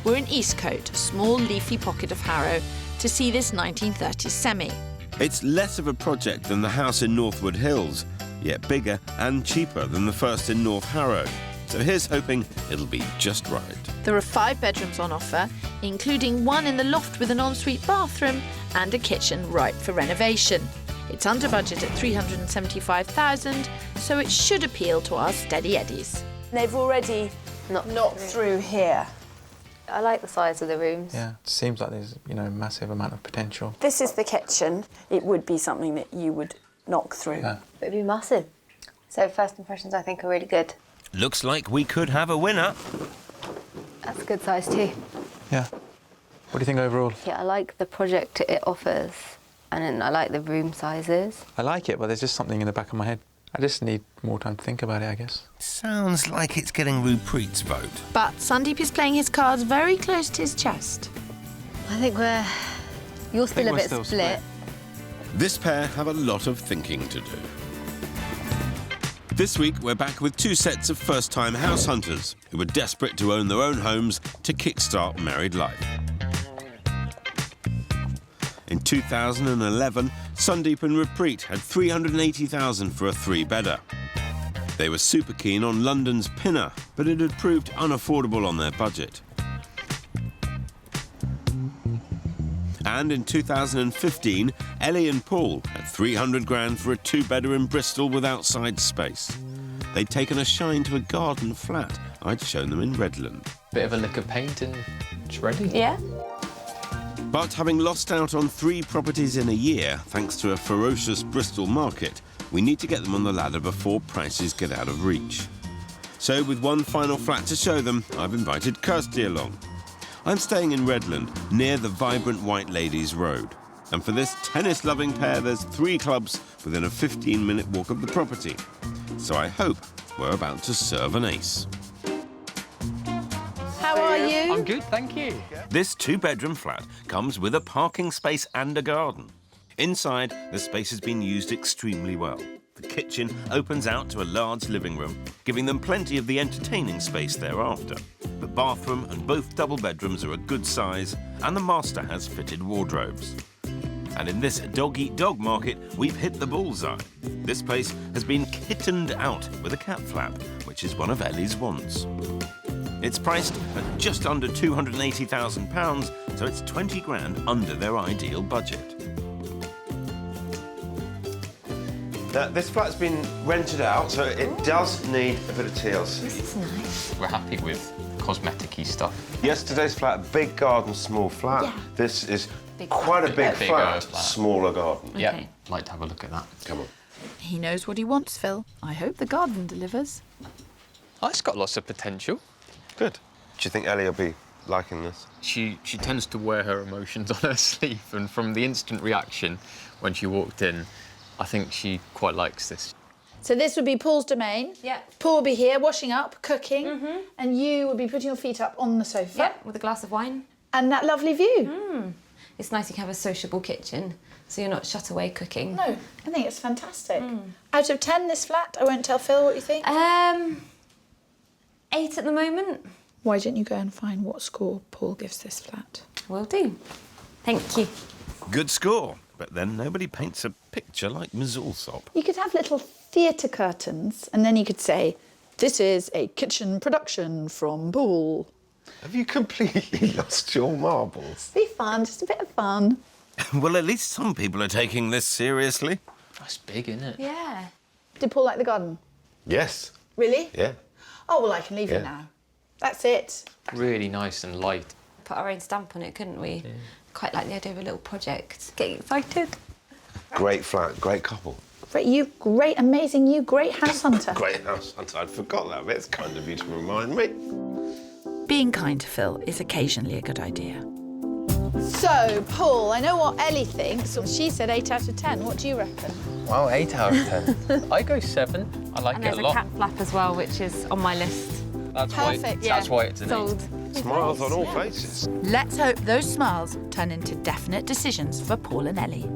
We're in Eastcote, a small leafy pocket of Harrow, to see this 1930s semi. It's less of a project than the house in Northwood Hills, yet bigger and cheaper than the first in North Harrow. So here's hoping it'll be just right. There are 5 bedrooms on offer, including one in the loft with an ensuite bathroom and a kitchen ripe for renovation. It's under budget at $375,000, so it should appeal to our steady eddies. They've already knocked through here. I like the size of the rooms. Yeah, it seems like there's, you know, a massive amount of potential. This is the kitchen. It would be something that you would knock through. Yeah. It'd be massive. So first impressions, I think, are really good. Looks like we could have a winner. That's a good size too. Yeah. What do you think overall? Yeah, I like the project it offers, and then I like the room sizes. I like it, but there's just something in the back of my head. I just need more time to think about it, I guess. Sounds like it's getting Rapreet's vote. But Sundeep is playing his cards very close to his chest. I think you're still a bit split. This pair have a lot of thinking to do. This week, we're back with 2 sets of first-time house hunters who are desperate to own their own homes to kickstart married life. In 2011, Sundeep and Rapreet had $380,000 for a 3-bedder. They were super keen on London's Pinner, but it had proved unaffordable on their budget. And in 2015, Ellie and Paul had $300,000 for a 2-bedder in Bristol with outside space. They'd taken a shine to a garden flat I'd shown them in Redland. Bit of a lick of paint and it's ready. Yeah. But having lost out on 3 properties in a year, thanks to a ferocious Bristol market, we need to get them on the ladder before prices get out of reach. So with one final flat to show them, I've invited Kirstie along. I'm staying in Redland, near the vibrant White Ladies Road. And for this tennis-loving pair, there's 3 clubs within a 15-minute walk of the property. So I hope we're about to serve an ace. How are you? you? I'm good, thank you. This two-bedroom flat comes with a parking space and a garden. Inside, the space has been used extremely well. The kitchen opens out to a large living room, giving them plenty of the entertaining space thereafter. The bathroom and both double bedrooms are a good size, and the master has fitted wardrobes. And in this dog-eat-dog market, we've hit the bullseye. This place has been kittened out with a cat flap, which is one of Ellie's wants. It's priced at just under £280,000, so it's 20 grand under their ideal budget. Now, this flat's been rented out, so it does need a bit of TLC. This is nice. We're happy with cosmetic-y stuff. Yesterday's flat, big garden, small flat. Yeah. This is quite a big Bigger flat, flat. smaller garden. Yeah, Okay. like to have a look at that. Come on. He knows what he wants, Phil. I hope the garden delivers. Oh, it's got lots of potential. Good. Do you think Ellie will be liking this? She tends to wear her emotions on her sleeve, and from the instant reaction when she walked in, I think she quite likes this. So this would be Paul's domain. Yeah. Paul would be here, washing up, cooking, and you would be putting your feet up on the sofa. Yeah, with a glass of wine. And that lovely view. It's nice you can have a sociable kitchen, so you're not shut away cooking. No, I think it's fantastic. Out of 10, this flat, I won't tell Phil what you think. 8 at the moment. Why don't you go and find what score Paul gives this flat? Will do. Thank you. Good score, but then nobody paints a picture like Ms. Allsop. You could have little theatre curtains, and then you could say, this is a kitchen production from Paul. Have you completely lost your marbles? Be fun, just a bit of fun. Well, at least some people are taking this seriously. That's big, isn't it? Yeah. Did Paul like the garden? Yes. Really? Yeah. Oh, well, I can leave you now. That's it. Really nice and light. Put our own stamp on it, couldn't we? Quite like the idea of a little project. Getting excited. Great flat, great couple. Great, you, great, amazing you, great house hunter. Great house hunter. I'd forgot that bit. It's kind of you to remind me. Being kind to Phil is occasionally a good idea. So, Paul, I know what Ellie thinks. She said 8 out of 10. What do you reckon? Wow, 8 out of 10. I go 7. I like And it there's a a lot. cat flap as well, which is on my list. That's Perfect. Yeah, That's why it's an sold. 8. Smiles on all faces. Let's hope those smiles turn into definite decisions for Paul and Ellie.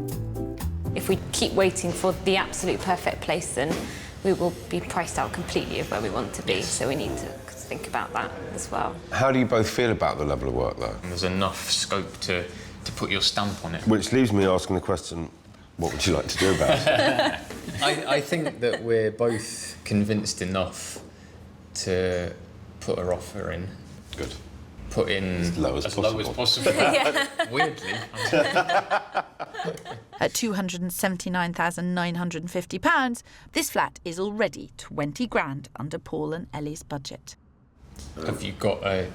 If we keep waiting for the absolute perfect place, then we will be priced out completely of where we want to be. So we need to think about that as well. How do you both feel about the level of work, though? There's enough scope to put your stamp on it. Which leaves me asking the question, what would you like to do about it? I think that we're both convinced enough to put our offer in. Good. Put in As low as possible. Weirdly. At £279,950, this flat is already 20 grand under Paul and Ellie's budget. Have you got an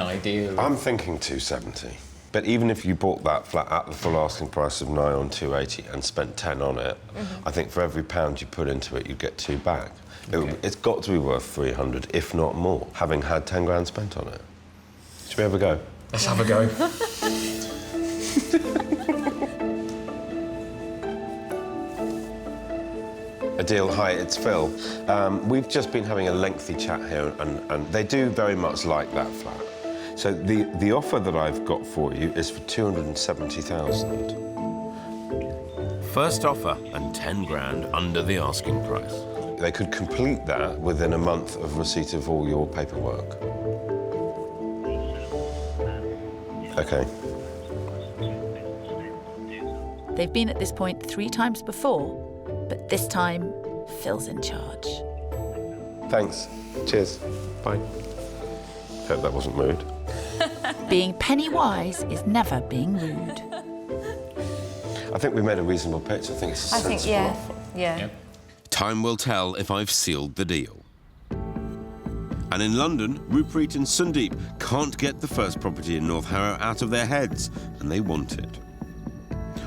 idea? I'm thinking 270. But even if you bought that flat at the full asking price of 9 on 280 and spent 10 on it, I think for every pound you put into it, you get 2 back. It's got to be worth 300, if not more, having had 10 grand spent on it. Should we have a go? Let's have a go. Adil, hi, it's Phil. We've just been having a lengthy chat here, and they do very much like that flat. So the offer that I've got for you is for 270,000. First offer and 10 grand under the asking price. They could complete that within a month of receipt of all your paperwork. OK. They've been at this point 3 times before, but this time, Phil's in charge. Thanks. Cheers. Bye. Hope that wasn't rude. Being penny wise is never being rude. I think we made a reasonable pitch. I think it's a sensible offer. Yeah. Time will tell if I've sealed the deal. And in London, Rupreet and Sundeep can't get the first property in North Harrow out of their heads, and they want it.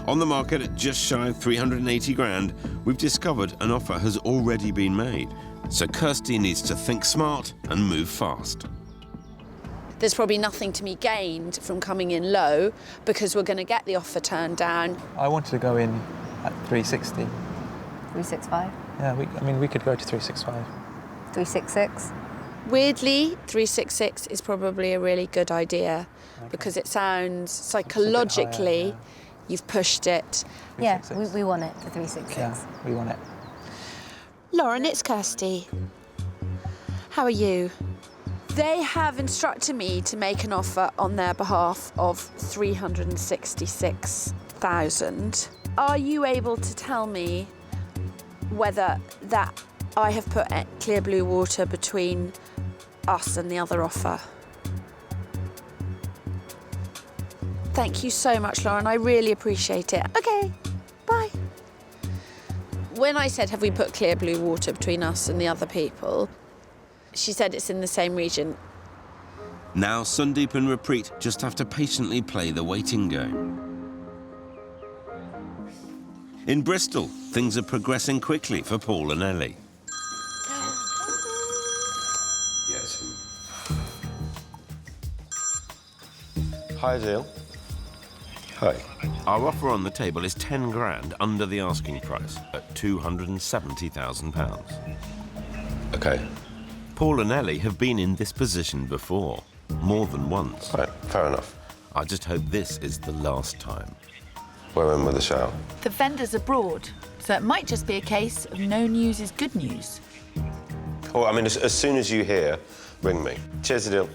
On the market at just shy of 380 grand, we've discovered an offer has already been made. So Kirstie needs to think smart and move fast. There's probably nothing to be gained from coming in low because we're going to get the offer turned down. I wanted to go in at 360. 365, Yeah, we could go to 365. 366. Weirdly, 366 is probably a really good idea because it sounds psychologically you've pushed it. Yeah, we want it for 366. Yeah, we want it. Lauren, it's Kirstie. How are you? They have instructed me to make an offer on their behalf of 366,000. Are you able to tell me whether that I have put clear blue water between us and the other offer? Thank you so much, Lauren. I really appreciate it. Okay, bye. When I said, have we put clear blue water between us and the other people, she said it's in the same region. Now Sundeep and Repreet just have to patiently play the waiting game. In Bristol, things are progressing quickly for Paul and Ellie. Yes. Hi, Adele. Hi. Our offer on the table is 10 grand under the asking price at £270,000. OK. Paul and Ellie have been in this position before, more than once. Right, fair enough. I just hope this is the last time. We're in with a shout. The vendor's abroad, so it might just be a case of no news is good news. Well, I mean, as soon as you hear, ring me. Cheers, Adele.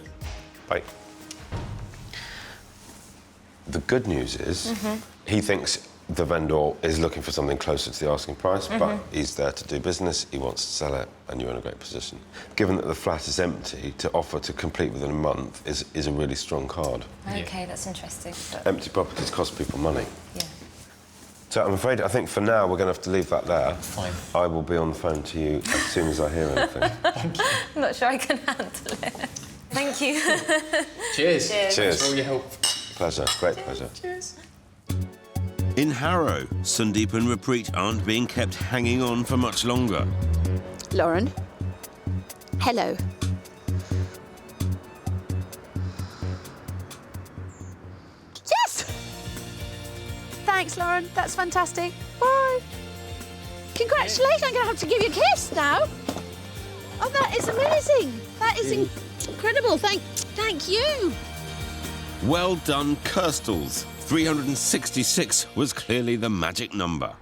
Bye. The good news is he thinks the vendor is looking for something closer to the asking price, but he's there to do business, he wants to sell it, and you're in a great position. Given that the flat is empty, to offer to complete within a month is a really strong card. OK, that's interesting. But... Empty properties cost people money. Yeah. So I'm afraid, I think for now, we're going to have to leave that there. Fine. I will be on the phone to you as soon as I hear anything. Thank you. I'm not sure I can handle it. Thank you. Cheers. Cheers. Thanks for all your help. Pleasure, great pleasure. Cheers. In Harrow, Sundeep and Repreet aren't being kept hanging on for much longer. Lauren? Hello. Yes! Thanks, Lauren. That's fantastic. Bye. Congratulations. I'm going to have to give you a kiss now. Oh, that is amazing. That is incredible. Thank you. Well done, Kirstles. 366 was clearly the magic number.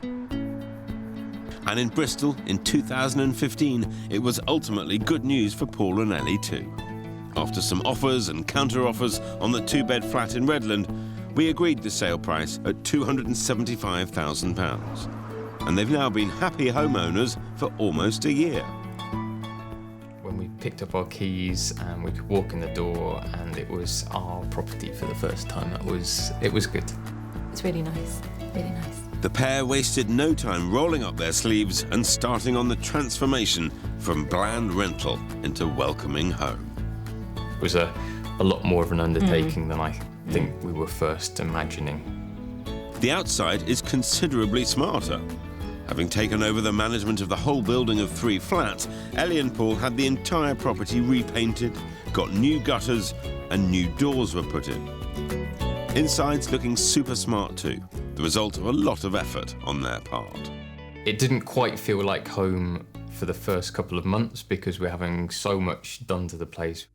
And in Bristol, in 2015, it was ultimately good news for Paul and Ellie too. After some offers and counter-offers on the two-bed flat in Redland, we agreed the sale price at £275,000. And they've now been happy homeowners for almost a year. When we picked up our keys and we could walk in the door and it was our property for the first time, it was good. It's really nice, really nice. The pair wasted no time rolling up their sleeves and starting on the transformation from bland rental into welcoming home. It was a lot more of an undertaking than I think we were first imagining. The outside is considerably smarter. Having taken over the management of the whole building of 3 flats, Ellie and Paul had the entire property repainted, got new gutters, and new doors were put in. Inside's looking super smart too, the result of a lot of effort on their part. It didn't quite feel like home for the first couple of months because we're having so much done to the place.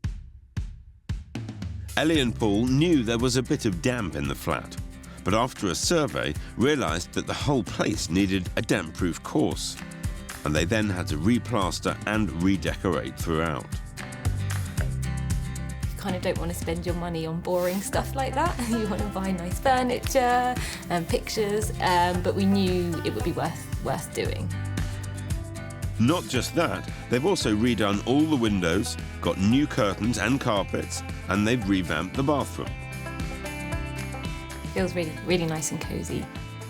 Ellie and Paul knew there was a bit of damp in the flat, but after a survey, realised that the whole place needed a damp-proof course, and they then had to replaster and redecorate throughout. You kind of don't want to spend your money on boring stuff like that. You want to buy nice furniture and pictures, but we knew it would be worth doing. Not just that, they've also redone all the windows, got new curtains and carpets, and they've revamped the bathroom. Feels really, really nice and cosy.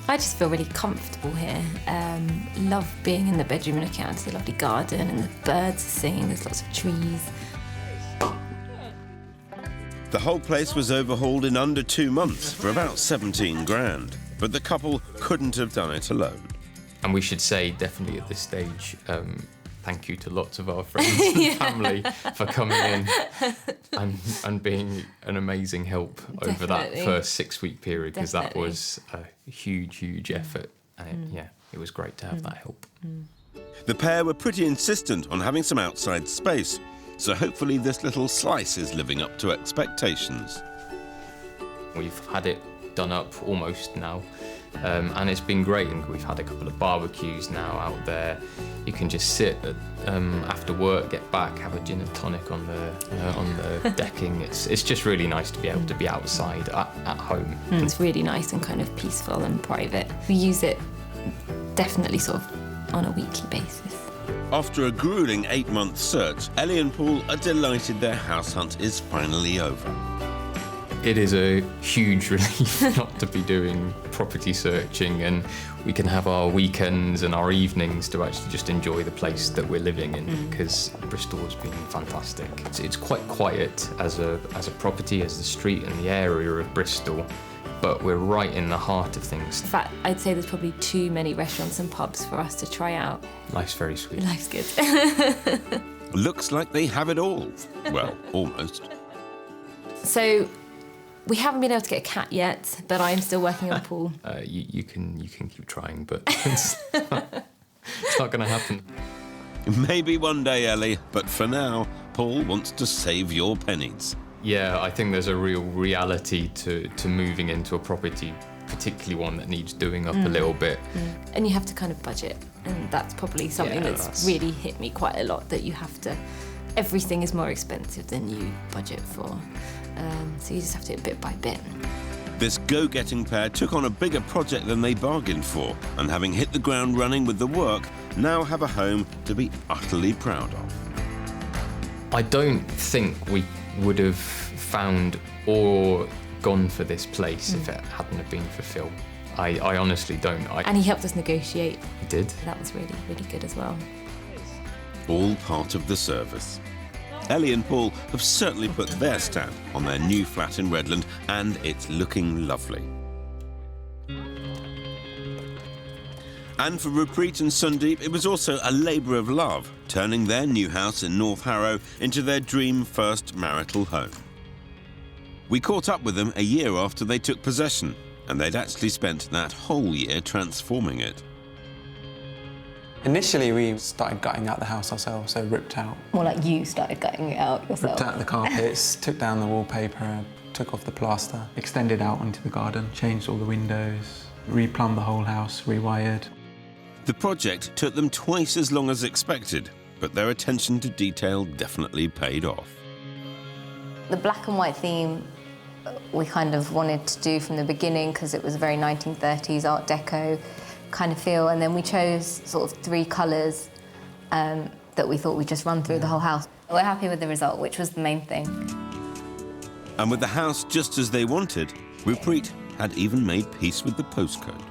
I just feel really comfortable here. Love being in the bedroom and looking out into the lovely garden and the birds are singing, there's lots of trees. The whole place was overhauled in under 2 months for about 17 grand, but the couple couldn't have done it alone. And we should say, definitely at this stage, thank you to lots of our friends and family for coming in and being an amazing help over that first 6-week period, because that was a huge, huge effort. And it was great to have that help. The pair were pretty insistent on having some outside space, so hopefully this little slice is living up to expectations. We've had it done up almost now, and it's been great. And we've had a couple of barbecues now out there. You can just sit after work, get back, have a gin and tonic on the decking. It's just really nice to be able to be outside at home. It's really nice and kind of peaceful and private. We use it definitely sort of on a weekly basis. After a gruelling 8-month search, Ellie and Paul are delighted their house hunt is finally over. It is a huge relief not to be doing property searching, and we can have our weekends and our evenings to actually just enjoy the place that we're living in, because Bristol has been fantastic. It's quite quiet as a property, as the street and the area of Bristol, but we're right in the heart of things. In fact, I'd say there's probably too many restaurants and pubs for us to try out. Life's very sweet. Life's good. Looks like they have it all. Well, almost. So, we haven't been able to get a cat yet, but I'm still working on Paul. You can keep trying, but it's not going to happen. Maybe one day, Ellie, but for now, Paul wants to save your pennies. Yeah, I think there's a real reality to moving into a property, particularly one that needs doing up a little bit. And you have to kind of budget, and that's probably something that's really hit me quite a lot, that you have to... Everything is more expensive than you budget for. So you just have to do it bit by bit. This go-getting pair took on a bigger project than they bargained for, and having hit the ground running with the work, now have a home to be utterly proud of. I don't think we would have found or gone for this place if it hadn't have been for Phil. I honestly don't. And he helped us negotiate. He did. That was really, really good as well. All part of the service. Ellie and Paul have certainly put their stamp on their new flat in Redland, and it's looking lovely. And for Rupreet and Sundeep, it was also a labour of love, turning their new house in North Harrow into their dream first marital home. We caught up with them a year after they took possession, and they'd actually spent that whole year transforming it. Initially, we started gutting out the house ourselves, so ripped out. More like you started gutting it out yourself. Ripped out the carpets, took down the wallpaper, took off the plaster, extended out onto the garden, changed all the windows, replumbed the whole house, rewired. The project took them twice as long as expected, but their attention to detail definitely paid off. The black and white theme we kind of wanted to do from the beginning, because it was very 1930s Art Deco kind of feel, and then we chose sort of 3 colours that we thought we'd just run through the whole house. We're happy with the result, which was the main thing. And with the house just as they wanted, Rupreet had even made peace with the postcode.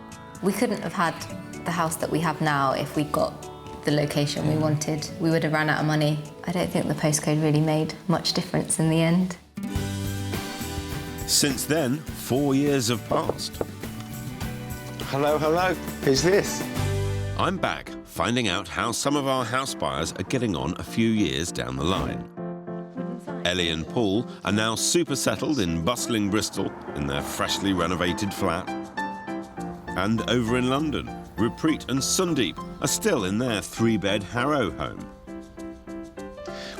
We couldn't have had the house that we have now if we got the location we wanted. We would have run out of money. I don't think the postcode really made much difference in the end. Since then, 4 years have passed. Hello, hello. Who's this? I'm back, finding out how some of our house buyers are getting on a few years down the line. Ellie and Paul are now super settled in bustling Bristol in their freshly renovated flat. And over in London, Rupreet and Sundeep are still in their 3-bed Harrow home.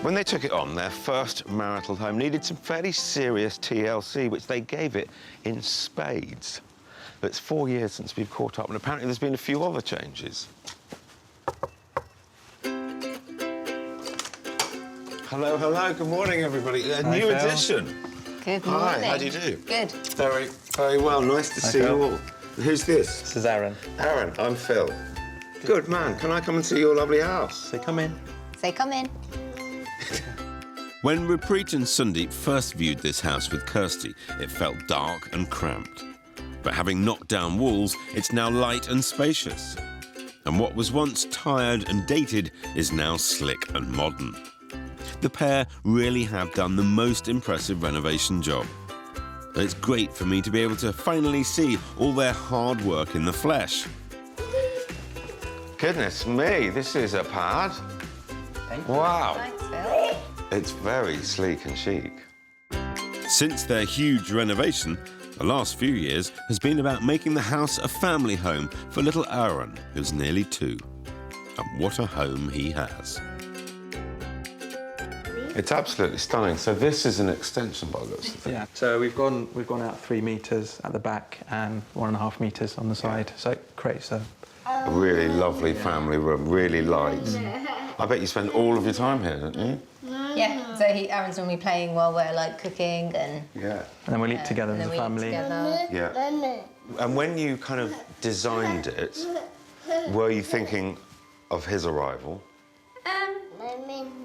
When they took it on, their first marital home needed some fairly serious TLC, which they gave it in spades. But it's 4 years since we've caught up, and apparently there's been a few other changes. Hello, hello. Good morning, everybody. A new addition. Good morning. Hi, how do you do? Good. Very, very well. Nice to see you all. Who's this? This is Aaron. Aaron, I'm Phil. Good man. Can I come and see your lovely house? Say come in. Say come in. When Rupreet and Sundeep first viewed this house with Kirstie, it felt dark and cramped. But having knocked down walls, it's now light and spacious. And what was once tired and dated is now slick and modern. The pair really have done the most impressive renovation job. But it's great for me to be able to finally see all their hard work in the flesh. Goodness me, this is a pad. Thank you. Wow. Thanks, Phil. It's very sleek and chic. Since their huge renovation, the last few years has been about making the house a family home for little Aaron, who's nearly 2. And what a home he has. It's absolutely stunning. So this is an extension by the looks of it. Yeah. So we've gone out 3 metres at the back and 1.5 metres on the side. So it creates a really lovely family room, really light. I bet you spend all of your time here, don't you? Yeah, so Aaron's normally playing while we're like cooking and... Yeah. And then we'll eat together as a family. Yeah. And when you kind of designed it, were you thinking of his arrival?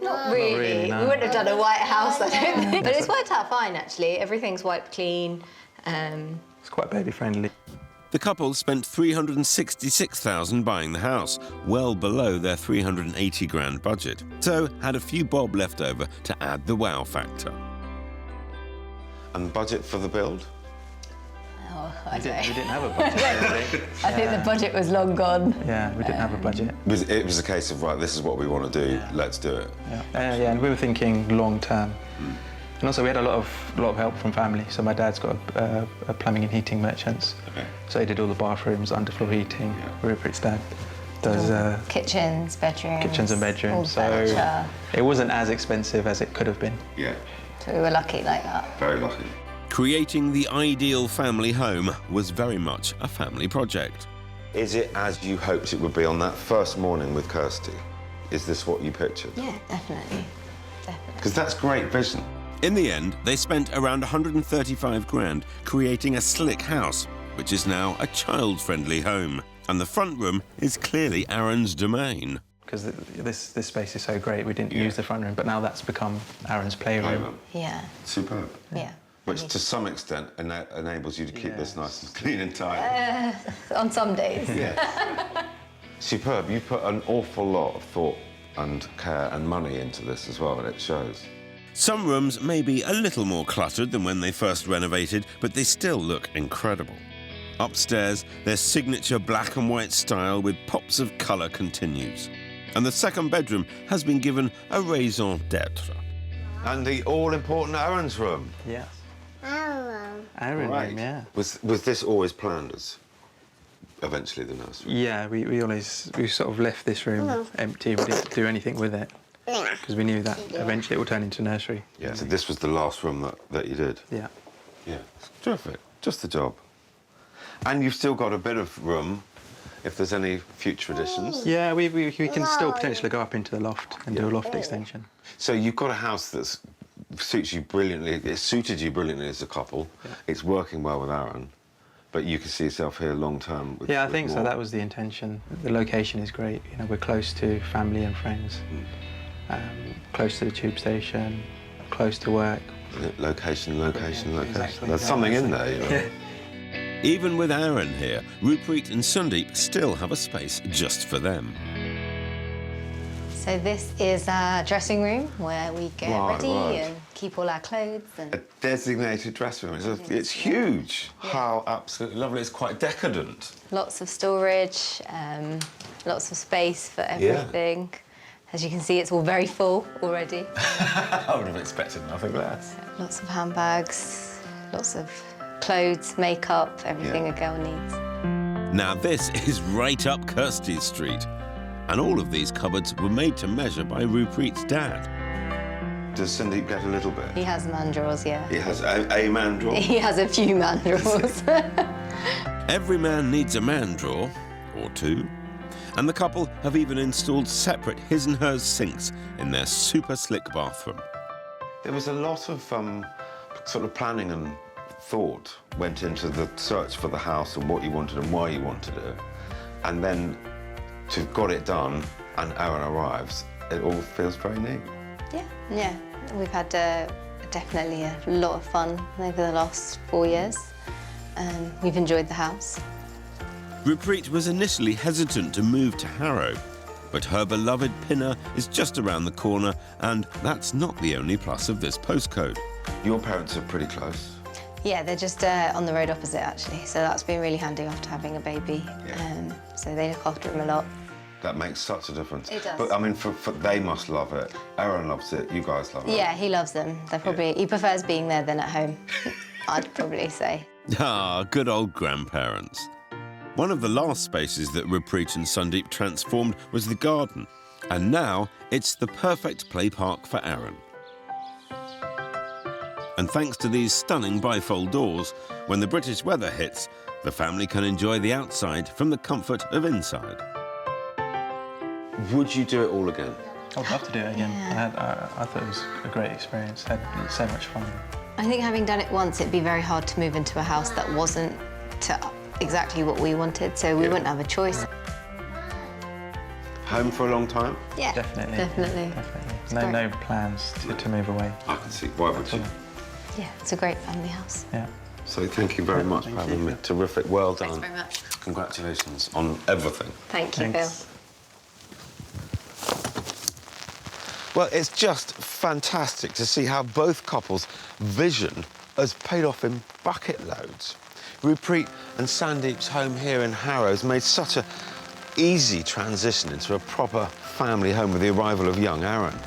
Not really. no. We wouldn't have done a white house, I don't think. But it's worked out fine, actually. Everything's wiped clean. It's quite baby-friendly. The couple spent $366,000 buying the house, well below their 380 grand budget, so had a few bob left over to add the wow factor. And budget for the build? Oh, We didn't have a budget. I think the budget was long gone. Yeah, we didn't have a budget. It was a case of, right, this is what we want to do, let's do it. Yeah, and we were thinking long term. And also we had a lot of help from family. So my dad's got a plumbing and heating merchants. Okay. So he did all the bathrooms, underfloor heating. Rupert's dad does kitchens, bedrooms. and bedrooms. All the So furniture. it wasn't as expensive as it could have been. Yeah. So we were lucky like that. Very lucky. Creating the ideal family home was very much a family project. Is it as you hoped it would be on that first morning with Kirstie? Is this what you pictured? Yeah, definitely. Because that's great vision. In the end, they spent around 135 grand creating a slick house, which is now a child-friendly home. And the front room is clearly Aaron's domain. Because this space is so great, we didn't use the front room, but now that's become Aaron's playroom. Yeah. Superb. Yeah. Which to some extent enables you to keep this nice and clean and tidy. On some days. Yeah. Superb. You put an awful lot of thought and care and money into this as well, and it shows. Some rooms may be a little more cluttered than when they first renovated, but they still look incredible. Upstairs, their signature black and white style with pops of colour continues. And the second bedroom has been given a raison d'etre. And the all-important Aaron's room. Yes. Aaron Right. room, yeah. Was this always planned as eventually the nursery? Yeah, we sort of left this room empty. We didn't do anything with it because we knew that eventually it would turn into nursery. Yeah, so this was the last room that you did? Yeah. Yeah, terrific. Just the job. And you've still got a bit of room if there's any future additions? Yeah, we can still potentially go up into the loft and do a loft extension. So you've got a house that suits you brilliantly. It suited you brilliantly as a couple. Yeah. It's working well with Aaron, but you can see yourself here long term. Yeah, I think so. That was the intention. The location is great. You know, we're close to family and friends, close to the tube station, close to work. Location. Exactly. There's something in there, you know. Yeah. Even with Aaron here, Rupert and Sundeep still have a space just for them. So this is our dressing room where we get ready and keep all our clothes. And a designated dressing room. It's huge. Yeah. How absolutely lovely. It's quite decadent. Lots of storage, lots of space for everything. Yeah. As you can see, it's all very full already. I would have expected nothing less. Lots of handbags, lots of clothes, makeup, everything a girl needs. Now this is right up Kirstie Street. And all of these cupboards were made to measure by Rupert's dad. Does Sundeep get a little bit? He has man drawers, yeah. He has a man drawer? He has a few man drawers. Every man needs a man drawer, or two. And the couple have even installed separate his and hers sinks in their super slick bathroom. There was a lot of sort of planning and thought went into the search for the house and what you wanted and why you wanted it. And then to have got it done and Aaron arrives, it all feels very neat. Yeah. We've had definitely a lot of fun over the last 4 years. We've enjoyed the house. Rupert was initially hesitant to move to Harrow, but her beloved Pinner is just around the corner, and that's not the only plus of this postcode. Your parents are pretty close. Yeah, they're just on the road opposite, actually, so that's been really handy after having a baby. So they look after him a lot. That makes such a difference. It does. But, I mean, they must love it. Aaron loves it, you guys love it. Yeah, he loves them. He prefers being there than at home, I'd probably say. Ah, good old grandparents. One of the last spaces that Rupert and Sundeep transformed was the garden, and now it's the perfect play park for Aaron. And thanks to these stunning bifold doors, when the British weather hits, the family can enjoy the outside from the comfort of inside. Would you do it all again? I would love to do it again. I thought it was a great experience. Had so much fun. I think having done it once, it'd be very hard to move into a house that wasn't to exactly what we wanted, so we wouldn't have a choice. Home for a long time? Yeah, definitely. Definitely. No plans to move away. I can see. Why would you? Yeah, it's a great family house. Yeah. So thank you very much for having me. Terrific. Well done. Thanks very much. Congratulations on everything. Thank you, Bill. Well, it's just fantastic to see how both couples' vision has paid off in bucket loads. Rupreet and Sandeep's home here in Harrow's made such a easy transition into a proper family home with the arrival of young Aaron.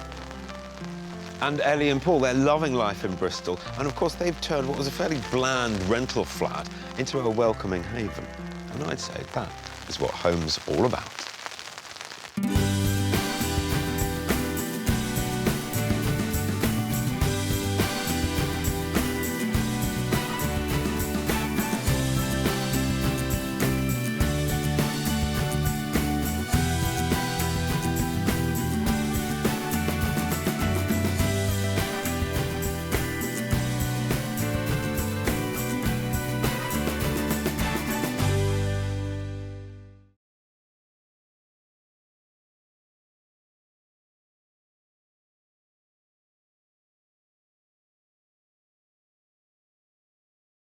And Ellie and Paul, they're loving life in Bristol, and of course they've turned what was a fairly bland rental flat into a welcoming haven. And I'd say that is what home's all about.